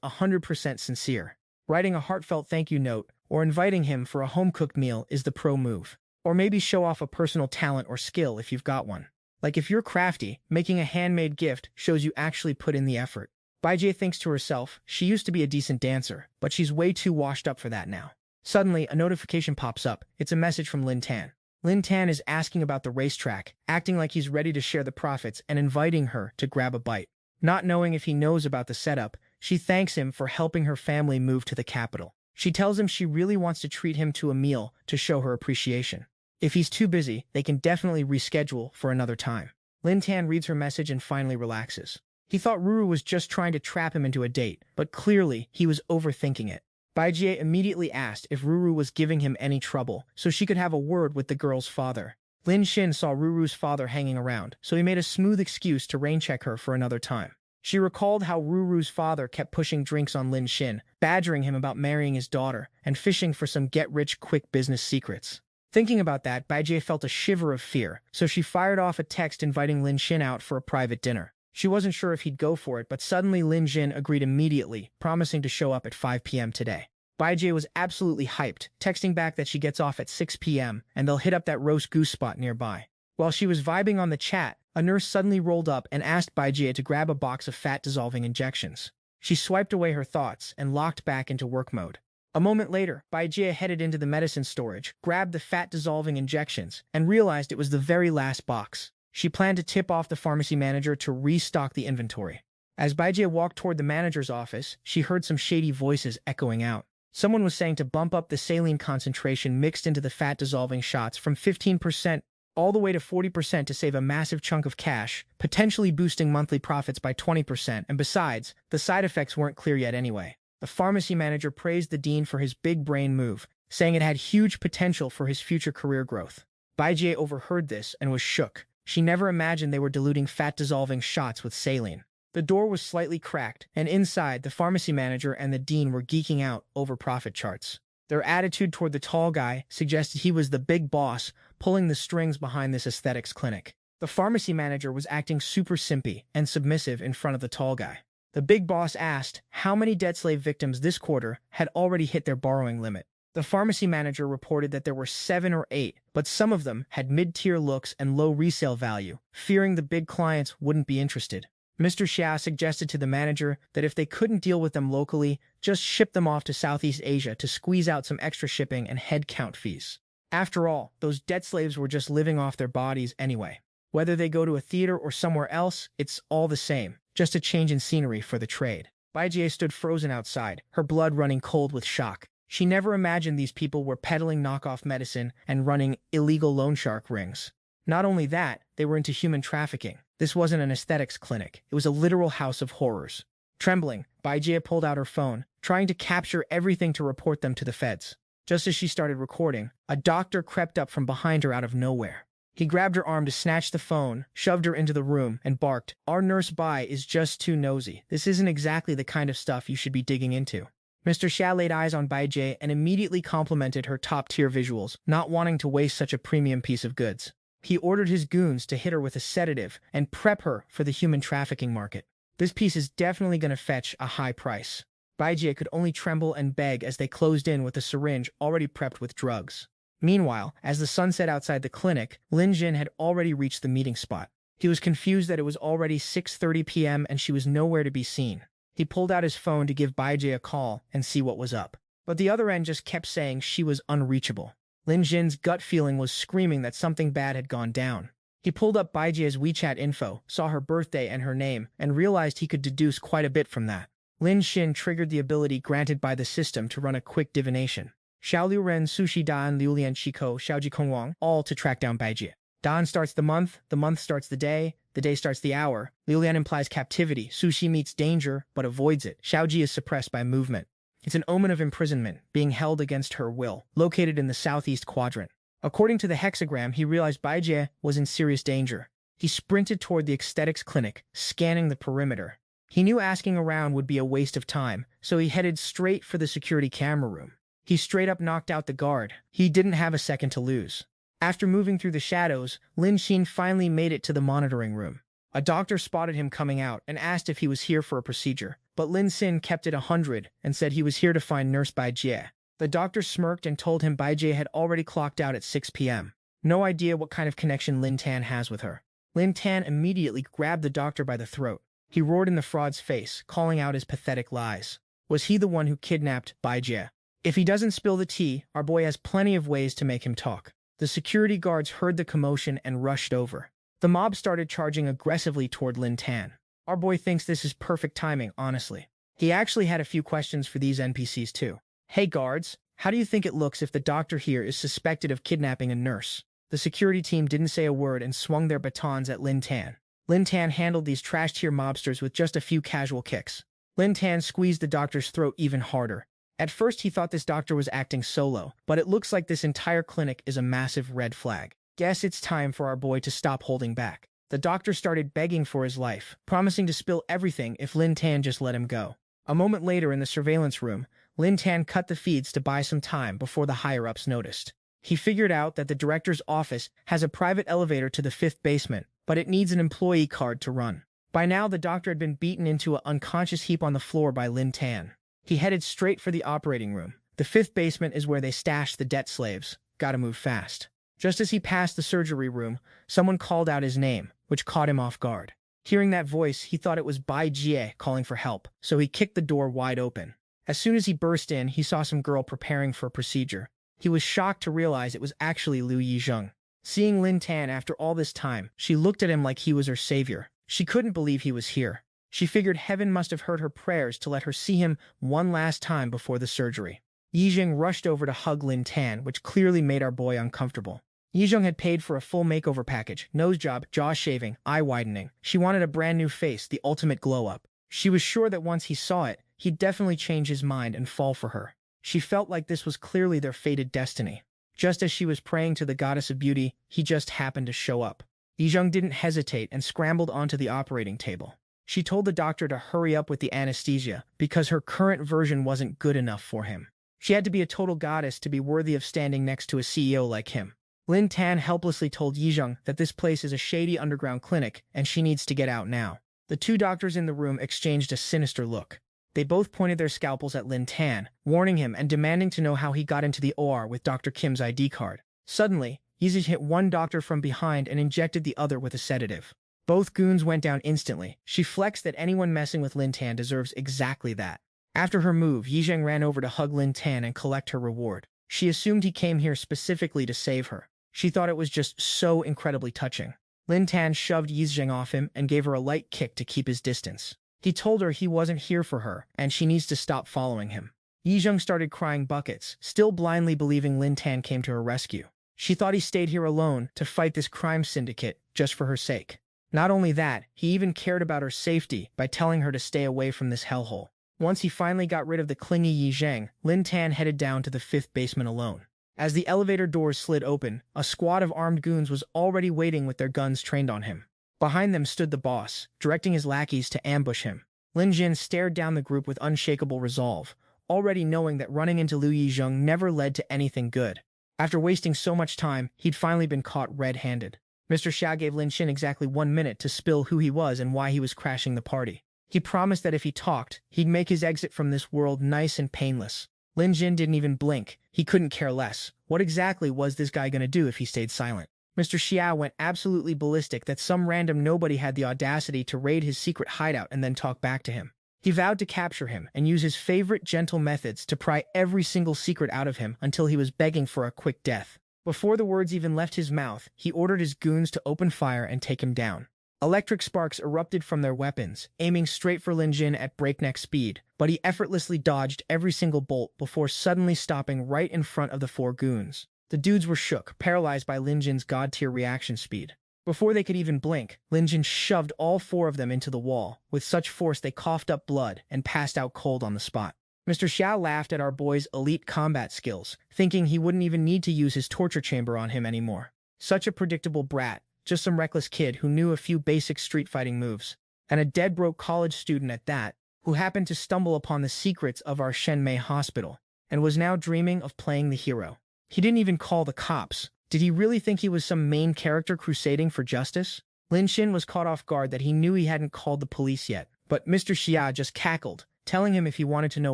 100% sincere. Writing a heartfelt thank you note or inviting him for a home-cooked meal is the pro move. Or maybe show off a personal talent or skill if you've got one. Like if you're crafty, making a handmade gift shows you actually put in the effort. Baijie thinks to herself, she used to be a decent dancer, but she's way too washed up for that now. Suddenly, a notification pops up. It's a message from Lin Tan. Lin Tan is asking about the racetrack, acting like he's ready to share the profits and inviting her to grab a bite. Not knowing if he knows about the setup, she thanks him for helping her family move to the capital. She tells him she really wants to treat him to a meal to show her appreciation. If he's too busy, they can definitely reschedule for another time. Lin Tan reads her message and finally relaxes. He thought Ruru was just trying to trap him into a date, but clearly he was overthinking it. Baijie immediately asked if Ruru was giving him any trouble, so she could have a word with the girl's father. Lin Xin saw Ruru's father hanging around, so he made a smooth excuse to rain-check her for another time. She recalled how Ruru's father kept pushing drinks on Lin Xin, badgering him about marrying his daughter, and fishing for some get-rich-quick business secrets. Thinking about that, Baijie felt a shiver of fear, so she fired off a text inviting Lin Xin out for a private dinner. She wasn't sure if he'd go for it, but suddenly Lin Xin agreed immediately, promising to show up at 5 p.m. today. Baijie was absolutely hyped, texting back that she gets off at 6 p.m. and they'll hit up that roast goose spot nearby. While she was vibing on the chat, a nurse suddenly rolled up and asked Baijie to grab a box of fat-dissolving injections. She swiped away her thoughts and locked back into work mode. A moment later, Baijie headed into the medicine storage, grabbed the fat-dissolving injections, and realized it was the very last box. She planned to tip off the pharmacy manager to restock the inventory. As Baijie walked toward the manager's office, she heard some shady voices echoing out. Someone was saying to bump up the saline concentration mixed into the fat-dissolving shots from 15% all the way to 40% to save a massive chunk of cash, potentially boosting monthly profits by 20%, and besides, the side effects weren't clear yet anyway. The pharmacy manager praised the dean for his big brain move, saying it had huge potential for his future career growth. Baijie overheard this and was shook. She never imagined they were diluting fat-dissolving shots with saline. The door was slightly cracked, and inside, the pharmacy manager and the dean were geeking out over profit charts. Their attitude toward the tall guy suggested he was the big boss, pulling the strings behind this aesthetics clinic. The pharmacy manager was acting super simpy and submissive in front of the tall guy. The big boss asked how many debt slave victims this quarter had already hit their borrowing limit. The pharmacy manager reported that there were 7 or 8, but some of them had mid-tier looks and low resale value, fearing the big clients wouldn't be interested. Mr. Xia suggested to the manager that if they couldn't deal with them locally, just ship them off to Southeast Asia to squeeze out some extra shipping and head count fees. After all, those debt slaves were just living off their bodies anyway. Whether they go to a theater or somewhere else, it's all the same, just a change in scenery for the trade. Baijie stood frozen outside, her blood running cold with shock. She never imagined these people were peddling knockoff medicine and running illegal loan shark rings. Not only that, they were into human trafficking. This wasn't an aesthetics clinic. It was a literal house of horrors. Trembling, Baijie pulled out her phone, trying to capture everything to report them to the feds. Just as she started recording, a doctor crept up from behind her out of nowhere. He grabbed her arm to snatch the phone, shoved her into the room, and barked, "Our nurse Bai is just too nosy. This isn't exactly the kind of stuff you should be digging into." Mr. Xia laid eyes on Baijie and immediately complimented her top-tier visuals, not wanting to waste such a premium piece of goods. He ordered his goons to hit her with a sedative and prep her for the human trafficking market. This piece is definitely going to fetch a high price. Baijie could only tremble and beg as they closed in with a syringe already prepped with drugs. Meanwhile, as the sun set outside the clinic, Lin Xin had already reached the meeting spot. He was confused that it was already 6:30 p.m. and she was nowhere to be seen. He pulled out his phone to give Baijie a call and see what was up. But the other end just kept saying she was unreachable. Lin Xin's gut feeling was screaming that something bad had gone down. He pulled up Baijie's WeChat info, saw her birthday and her name, and realized he could deduce quite a bit from that. Lin Xin triggered the ability granted by the system to run a quick divination. Xiao Liu Ren, Sushi Dan, Liu Lian Chico, Xiaoji Kongwang, all to track down Baijie. Dan starts the month starts the day starts the hour. Liu Lian implies captivity, Sushi meets danger, but avoids it. Xiaoji is suppressed by movement. It's an omen of imprisonment, being held against her will, located in the southeast quadrant. According to the hexagram, he realized Baijie was in serious danger. He sprinted toward the aesthetics clinic, scanning the perimeter. He knew asking around would be a waste of time, so he headed straight for the security camera room. He straight up knocked out the guard. He didn't have a second to lose. After moving through the shadows, Lin Xin finally made it to the monitoring room. A doctor spotted him coming out and asked if he was here for a procedure, but Lin Xin kept it 100 and said he was here to find Nurse Baijie. The doctor smirked and told him Baijie had already clocked out at 6 p.m. No idea what kind of connection Lin Tan has with her. Lin Tan immediately grabbed the doctor by the throat. He roared in the fraud's face, calling out his pathetic lies. Was he the one who kidnapped Baijie? If he doesn't spill the tea, our boy has plenty of ways to make him talk. The security guards heard the commotion and rushed over. The mob started charging aggressively toward Lin Tan. Our boy thinks this is perfect timing, honestly. He actually had a few questions for these NPCs too. Hey guards, how do you think it looks if the doctor here is suspected of kidnapping a nurse? The security team didn't say a word and swung their batons at Lin Tan. Lin Tan handled these trash-tier mobsters with just a few casual kicks. Lin Tan squeezed the doctor's throat even harder. At first he thought this doctor was acting solo, but it looks like this entire clinic is a massive red flag. Guess it's time for our boy to stop holding back. The doctor started begging for his life, promising to spill everything if Lin Tan just let him go. A moment later in the surveillance room, Lin Tan cut the feeds to buy some time before the higher-ups noticed. He figured out that the director's office has a private elevator to the 5th basement, but it needs an employee card to run. By now, the doctor had been beaten into an unconscious heap on the floor by Lin Tan. He headed straight for the operating room. The 5th basement is where they stashed the debt slaves. Gotta move fast. Just as he passed the surgery room, someone called out his name, which caught him off guard. Hearing that voice, he thought it was Bai Jie calling for help, so he kicked the door wide open. As soon as he burst in, he saw some girl preparing for a procedure. He was shocked to realize it was actually Liu Yizheng. Seeing Lin Tan after all this time, she looked at him like he was her savior. She couldn't believe he was here. She figured heaven must have heard her prayers to let her see him one last time before the surgery. Yizheng rushed over to hug Lin Tan, which clearly made our boy uncomfortable. Yizheng had paid for a full makeover package, nose job, jaw shaving, eye widening. She wanted a brand new face, the ultimate glow-up. She was sure that once he saw it, he'd definitely change his mind and fall for her. She felt like this was clearly their fated destiny. Just as she was praying to the goddess of beauty, he just happened to show up. Yizheng didn't hesitate and scrambled onto the operating table. She told the doctor to hurry up with the anesthesia because her current version wasn't good enough for him. She had to be a total goddess to be worthy of standing next to a CEO like him. Lin Tan helplessly told Yizheng that this place is a shady underground clinic and she needs to get out now. The two doctors in the room exchanged a sinister look. They both pointed their scalpels at Lin Tan, warning him and demanding to know how he got into the OR with Dr. Kim's ID card. Suddenly, Yizheng hit one doctor from behind and injected the other with a sedative. Both goons went down instantly. She flexed that anyone messing with Lin Tan deserves exactly that. After her move, Yizheng ran over to hug Lin Tan and collect her reward. She assumed he came here specifically to save her. She thought it was just so incredibly touching. Lin Tan shoved Yizheng off him and gave her a light kick to keep his distance. He told her he wasn't here for her, and she needs to stop following him. Yizheng started crying buckets, still blindly believing Lin Tan came to her rescue. She thought he stayed here alone to fight this crime syndicate just for her sake. Not only that, he even cared about her safety by telling her to stay away from this hellhole. Once he finally got rid of the clingy Yizheng, Lin Tan headed down to the 5th basement alone. As the elevator doors slid open, a squad of armed goons was already waiting with their guns trained on him. Behind them stood the boss, directing his lackeys to ambush him. Lin Jin stared down the group with unshakable resolve, already knowing that running into Liu Yizheng never led to anything good. After wasting so much time, he'd finally been caught red-handed. Mr. Xia gave Lin Xin exactly 1 minute to spill who he was and why he was crashing the party. He promised that if he talked, he'd make his exit from this world nice and painless. Lin Jin didn't even blink. He couldn't care less. What exactly was this guy gonna do if he stayed silent? Mr. Xia went absolutely ballistic that some random nobody had the audacity to raid his secret hideout and then talk back to him. He vowed to capture him and use his favorite gentle methods to pry every single secret out of him until he was begging for a quick death. Before the words even left his mouth, he ordered his goons to open fire and take him down. Electric sparks erupted from their weapons, aiming straight for Lin Jin at breakneck speed, but he effortlessly dodged every single bolt before suddenly stopping right in front of the 4 goons. The dudes were shook, paralyzed by Lin Jin's god-tier reaction speed. Before they could even blink, Lin Jin shoved all 4 of them into the wall, with such force they coughed up blood and passed out cold on the spot. Mr. Xiao laughed at our boy's elite combat skills, thinking he wouldn't even need to use his torture chamber on him anymore. Such a predictable brat. Just some reckless kid who knew a few basic street fighting moves. And a dead-broke college student at that, who happened to stumble upon the secrets of our Shenmei hospital, and was now dreaming of playing the hero. He didn't even call the cops. Did he really think he was some main character crusading for justice? Lin Xin was caught off guard that he knew he hadn't called the police yet, but Mr. Xia just cackled, telling him if he wanted to know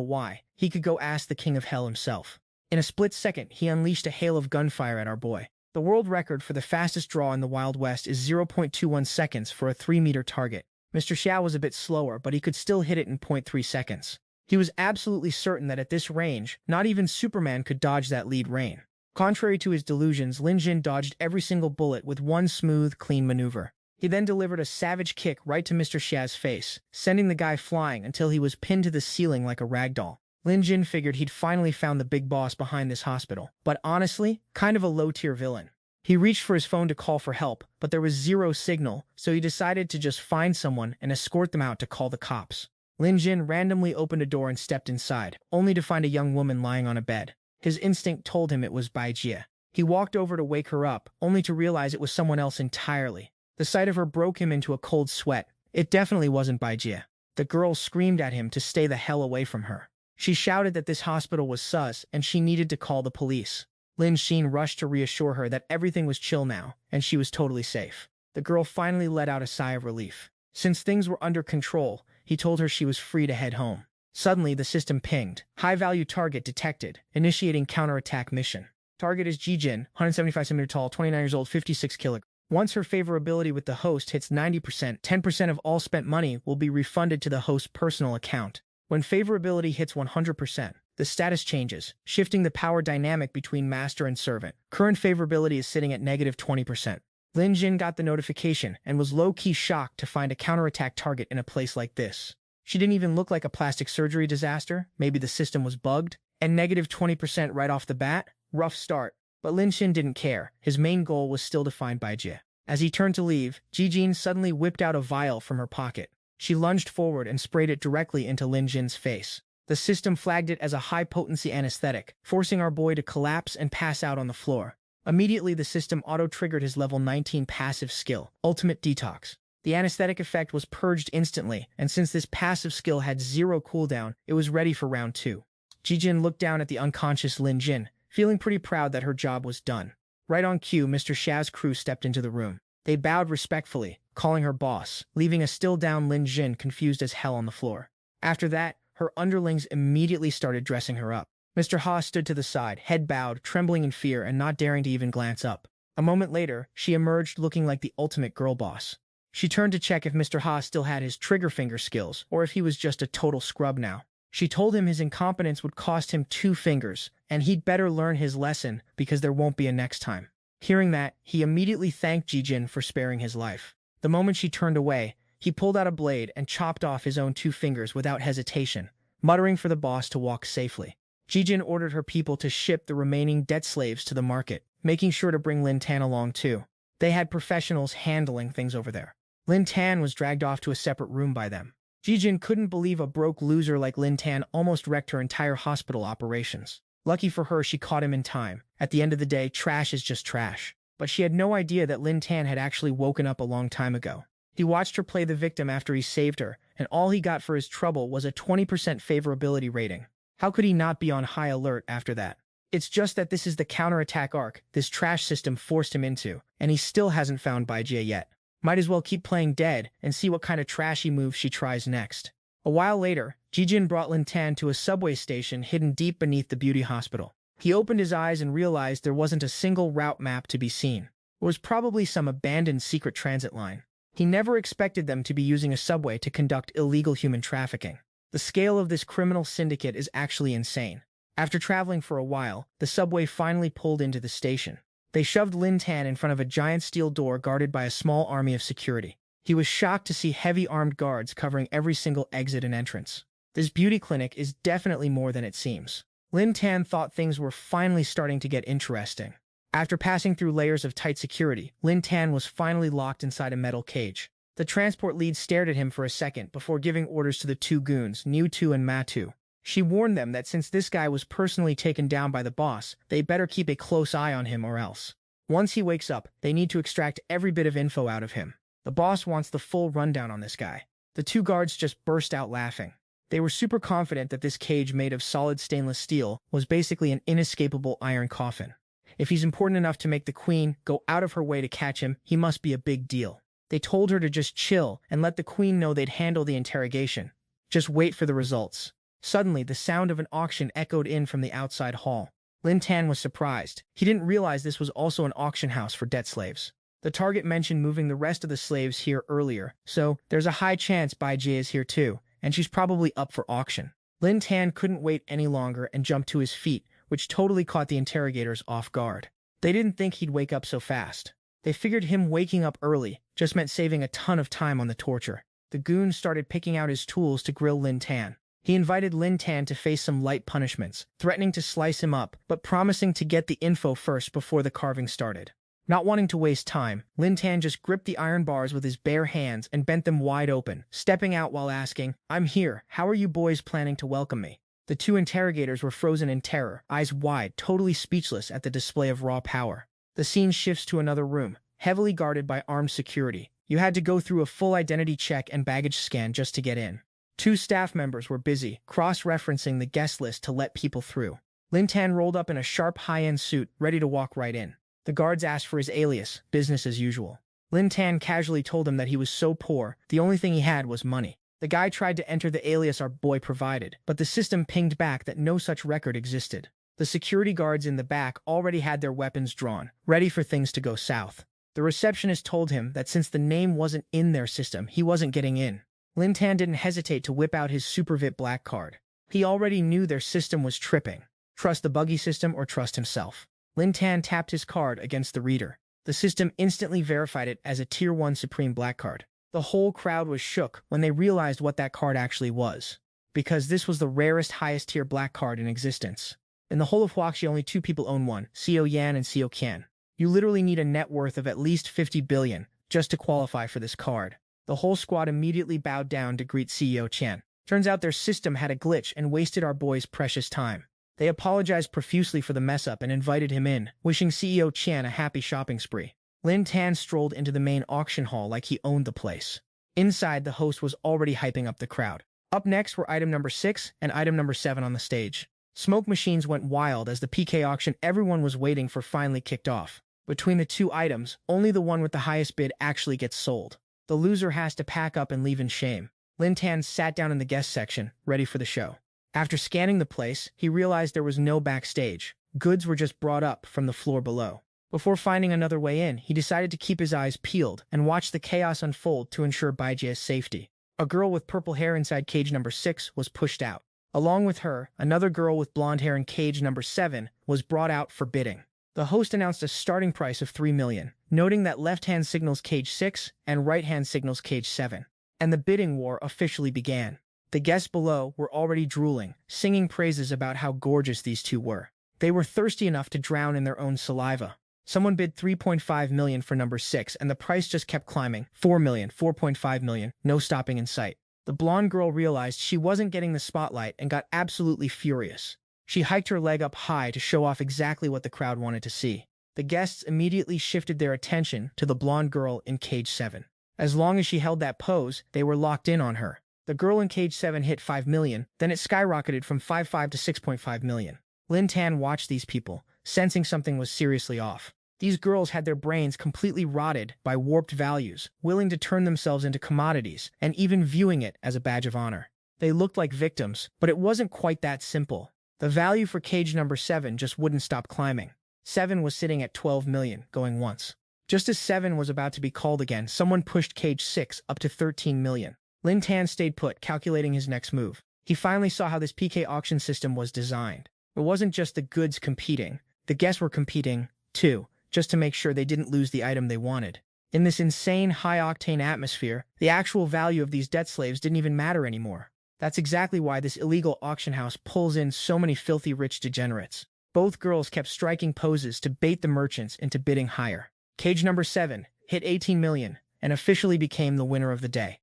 why, he could go ask the King of Hell himself. In a split second, he unleashed a hail of gunfire at our boy. The world record for the fastest draw in the Wild West is 0.21 seconds for a 3-meter target. Mr. Xiao was a bit slower, but he could still hit it in 0.3 seconds. He was absolutely certain that at this range, not even Superman could dodge that lead rain. Contrary to his delusions, Lin Jin dodged every single bullet with one smooth, clean maneuver. He then delivered a savage kick right to Mr. Xiao's face, sending the guy flying until he was pinned to the ceiling like a ragdoll. Lin Jin figured he'd finally found the big boss behind this hospital, but honestly, kind of a low-tier villain. He reached for his phone to call for help, but there was zero signal, so he decided to just find someone and escort them out to call the cops. Lin Jin randomly opened a door and stepped inside, only to find a young woman lying on a bed. His instinct told him it was Bai Jie. He walked over to wake her up, only to realize it was someone else entirely. The sight of her broke him into a cold sweat. It definitely wasn't Baijie. The girl screamed at him to stay the hell away from her. She shouted that this hospital was sus and she needed to call the police. Lin Xin rushed to reassure her that everything was chill now and she was totally safe. The girl finally let out a sigh of relief. Since things were under control, he told her she was free to head home. Suddenly, the system pinged. High-value target detected. Initiating counterattack mission. Target is Jijin, 175 cm tall, 29 years old, 56 kilograms. Once her favorability with the host hits 90%, 10% of all spent money will be refunded to the host's personal account. When favorability hits 100%, the status changes, shifting the power dynamic between master and servant. Current favorability is sitting at negative 20%. Lin Jin got the notification and was low-key shocked to find a counterattack target in a place like this. She didn't even look like a plastic surgery disaster. Maybe the system was bugged. And negative 20% right off the bat? Rough start. But Lin Xin didn't care. His main goal was still to find Baijie. As he turned to leave, Jijin suddenly whipped out a vial from her pocket. She lunged forward and sprayed it directly into Lin Jin's face. The system flagged it as a high-potency anesthetic, forcing our boy to collapse and pass out on the floor. Immediately, the system auto-triggered his level 19 passive skill, Ultimate Detox. The anesthetic effect was purged instantly, and since this passive skill had 0 cooldown, it was ready for round 2. Jijin looked down at the unconscious Lin Jin, feeling pretty proud that her job was done. Right on cue, Mr. Sha's crew stepped into the room. They bowed respectfully, calling her boss, leaving a still-down Lin Jin confused as hell on the floor. After that, her underlings immediately started dressing her up. Mr. Ha stood to the side, head bowed, trembling in fear and not daring to even glance up. A moment later, she emerged looking like the ultimate girl boss. She turned to check if Mr. Ha still had his trigger finger skills, or if he was just a total scrub now. She told him his incompetence would cost him 2 fingers, and he'd better learn his lesson because there won't be a next time. Hearing that, he immediately thanked Jijin for sparing his life. The moment she turned away, he pulled out a blade and chopped off his own 2 fingers without hesitation, muttering for the boss to walk safely. Jijin ordered her people to ship the remaining debt slaves to the market, making sure to bring Lin Tan along too. They had professionals handling things over there. Lin Tan was dragged off to a separate room by them. Jijin couldn't believe a broke loser like Lin Tan almost wrecked her entire hospital operations. Lucky for her, she caught him in time. At the end of the day, trash is just trash. But she had no idea that Lin Tan had actually woken up a long time ago. He watched her play the victim after he saved her, and all he got for his trouble was a 20% favorability rating. How could he not be on high alert after that? It's just that this is the counterattack arc this trash system forced him into, and he still hasn't found Baijie yet. Might as well keep playing dead and see what kind of trashy moves she tries next. A while later, Jijin brought Lin Tan to a subway station hidden deep beneath the beauty hospital. He opened his eyes and realized there wasn't a single route map to be seen. It was probably some abandoned secret transit line. He never expected them to be using a subway to conduct illegal human trafficking. The scale of this criminal syndicate is actually insane. After traveling for a while, the subway finally pulled into the station. They shoved Lin Tan in front of a giant steel door guarded by a small army of security. He was shocked to see heavy armed guards covering every single exit and entrance. This beauty clinic is definitely more than it seems. Lin Tan thought things were finally starting to get interesting. After passing through layers of tight security, Lin Tan was finally locked inside a metal cage. The transport lead stared at him for a second before giving orders to the 2 goons, Niu Tu and Ma Tu. She warned them that since this guy was personally taken down by the boss, they better keep a close eye on him or else. Once he wakes up, they need to extract every bit of info out of him. The boss wants the full rundown on this guy. The 2 guards just burst out laughing. They were super confident that this cage made of solid stainless steel was basically an inescapable iron coffin. If he's important enough to make the queen go out of her way to catch him, he must be a big deal. They told her to just chill and let the queen know they'd handle the interrogation. Just wait for the results. Suddenly, the sound of an auction echoed in from the outside hall. Lin Tan was surprised. He didn't realize this was also an auction house for debt slaves. The target mentioned moving the rest of the slaves here earlier, so there's a high chance Baijie is here too, and she's probably up for auction. Lin Tan couldn't wait any longer and jumped to his feet, which totally caught the interrogators off guard. They didn't think he'd wake up so fast. They figured him waking up early just meant saving a ton of time on the torture. The goons started picking out his tools to grill Lin Tan. He invited Lin Tan to face some light punishments, threatening to slice him up, but promising to get the info first before the carving started. Not wanting to waste time, Lin Tan just gripped the iron bars with his bare hands and bent them wide open, stepping out while asking, "I'm here, how are you boys planning to welcome me?" The 2 interrogators were frozen in terror, eyes wide, totally speechless at the display of raw power. The scene shifts to another room. heavily guarded by armed security. You had to go through a full identity check and baggage scan just to get in. 2 staff members were busy, cross-referencing the guest list to let people through. Lin Tan rolled up in a sharp high-end suit, ready to walk right in. The guards asked for his alias, business as usual. Lin Tan casually told him that he was so poor, the only thing he had was money. The guy tried to enter the alias our boy provided, but the system pinged back that no such record existed. The security guards in the back already had their weapons drawn, ready for things to go south. The receptionist told him that since the name wasn't in their system, he wasn't getting in. Lin Tan didn't hesitate to whip out his Super VIP black card. He already knew their system was tripping. Trust the buggy system or trust himself. Lin Tan tapped his card against the reader. The system instantly verified it as a Tier 1 Supreme black card. The whole crowd was shook when they realized what that card actually was, because this was the rarest highest-tier black card in existence. In the whole of Huaxi, only 2 people own one, Xiao Yan and Xiao Qian. You literally need a net worth of at least 50 billion just to qualify for this card. The whole squad immediately bowed down to greet CEO Qian. Turns out their system had a glitch and wasted our boy's precious time. They apologized profusely for the mess-up and invited him in, wishing CEO Qian a happy shopping spree. Lin Tan strolled into the main auction hall like he owned the place. Inside, the host was already hyping up the crowd. Up next were item number 6 and item number 7 on the stage. Smoke machines went wild as the PK auction everyone was waiting for finally kicked off. Between the 2 items, only the one with the highest bid actually gets sold. The loser has to pack up and leave in shame. Lin Tan sat down in the guest section, ready for the show. After scanning the place, he realized there was no backstage. Goods were just brought up from the floor below. Before finding another way in, he decided to keep his eyes peeled and watch the chaos unfold to ensure Baijia's safety. A girl with purple hair inside cage number 6 was pushed out. Along with her, another girl with blonde hair in cage number 7 was brought out for bidding. The host announced a starting price of 3 million, noting that left hand signals cage 6 and right hand signals cage 7. And the bidding war officially began. The guests below were already drooling, singing praises about how gorgeous these 2 were. They were thirsty enough to drown in their own saliva. Someone bid 3.5 million for number 6, and the price just kept climbing. 4 million, 4.5 million, no stopping in sight. The blonde girl realized she wasn't getting the spotlight and got absolutely furious. She hiked her leg up high to show off exactly what the crowd wanted to see. The guests immediately shifted their attention to the blonde girl in cage 7. As long as she held that pose, they were locked in on her. The girl in cage 7 hit 5 million, then it skyrocketed from 5.5 to 6.5 million. Lin Tan watched these people, sensing something was seriously off. These girls had their brains completely rotted by warped values, willing to turn themselves into commodities, and even viewing it as a badge of honor. They looked like victims, but it wasn't quite that simple. The value for cage number 7 just wouldn't stop climbing. 7 was sitting at 12 million, going once. Just as 7 was about to be called again, someone pushed cage 6 up to 13 million. Lin Tan stayed put, calculating his next move. He finally saw how this PK auction system was designed. It wasn't just the goods competing. The guests were competing, too, just to make sure they didn't lose the item they wanted. In this insane, high-octane atmosphere, the actual value of these debt slaves didn't even matter anymore. That's exactly why this illegal auction house pulls in so many filthy rich degenerates. Both girls kept striking poses to bait the merchants into bidding higher. Cage number 7 hit 18 million and officially became the winner of the day.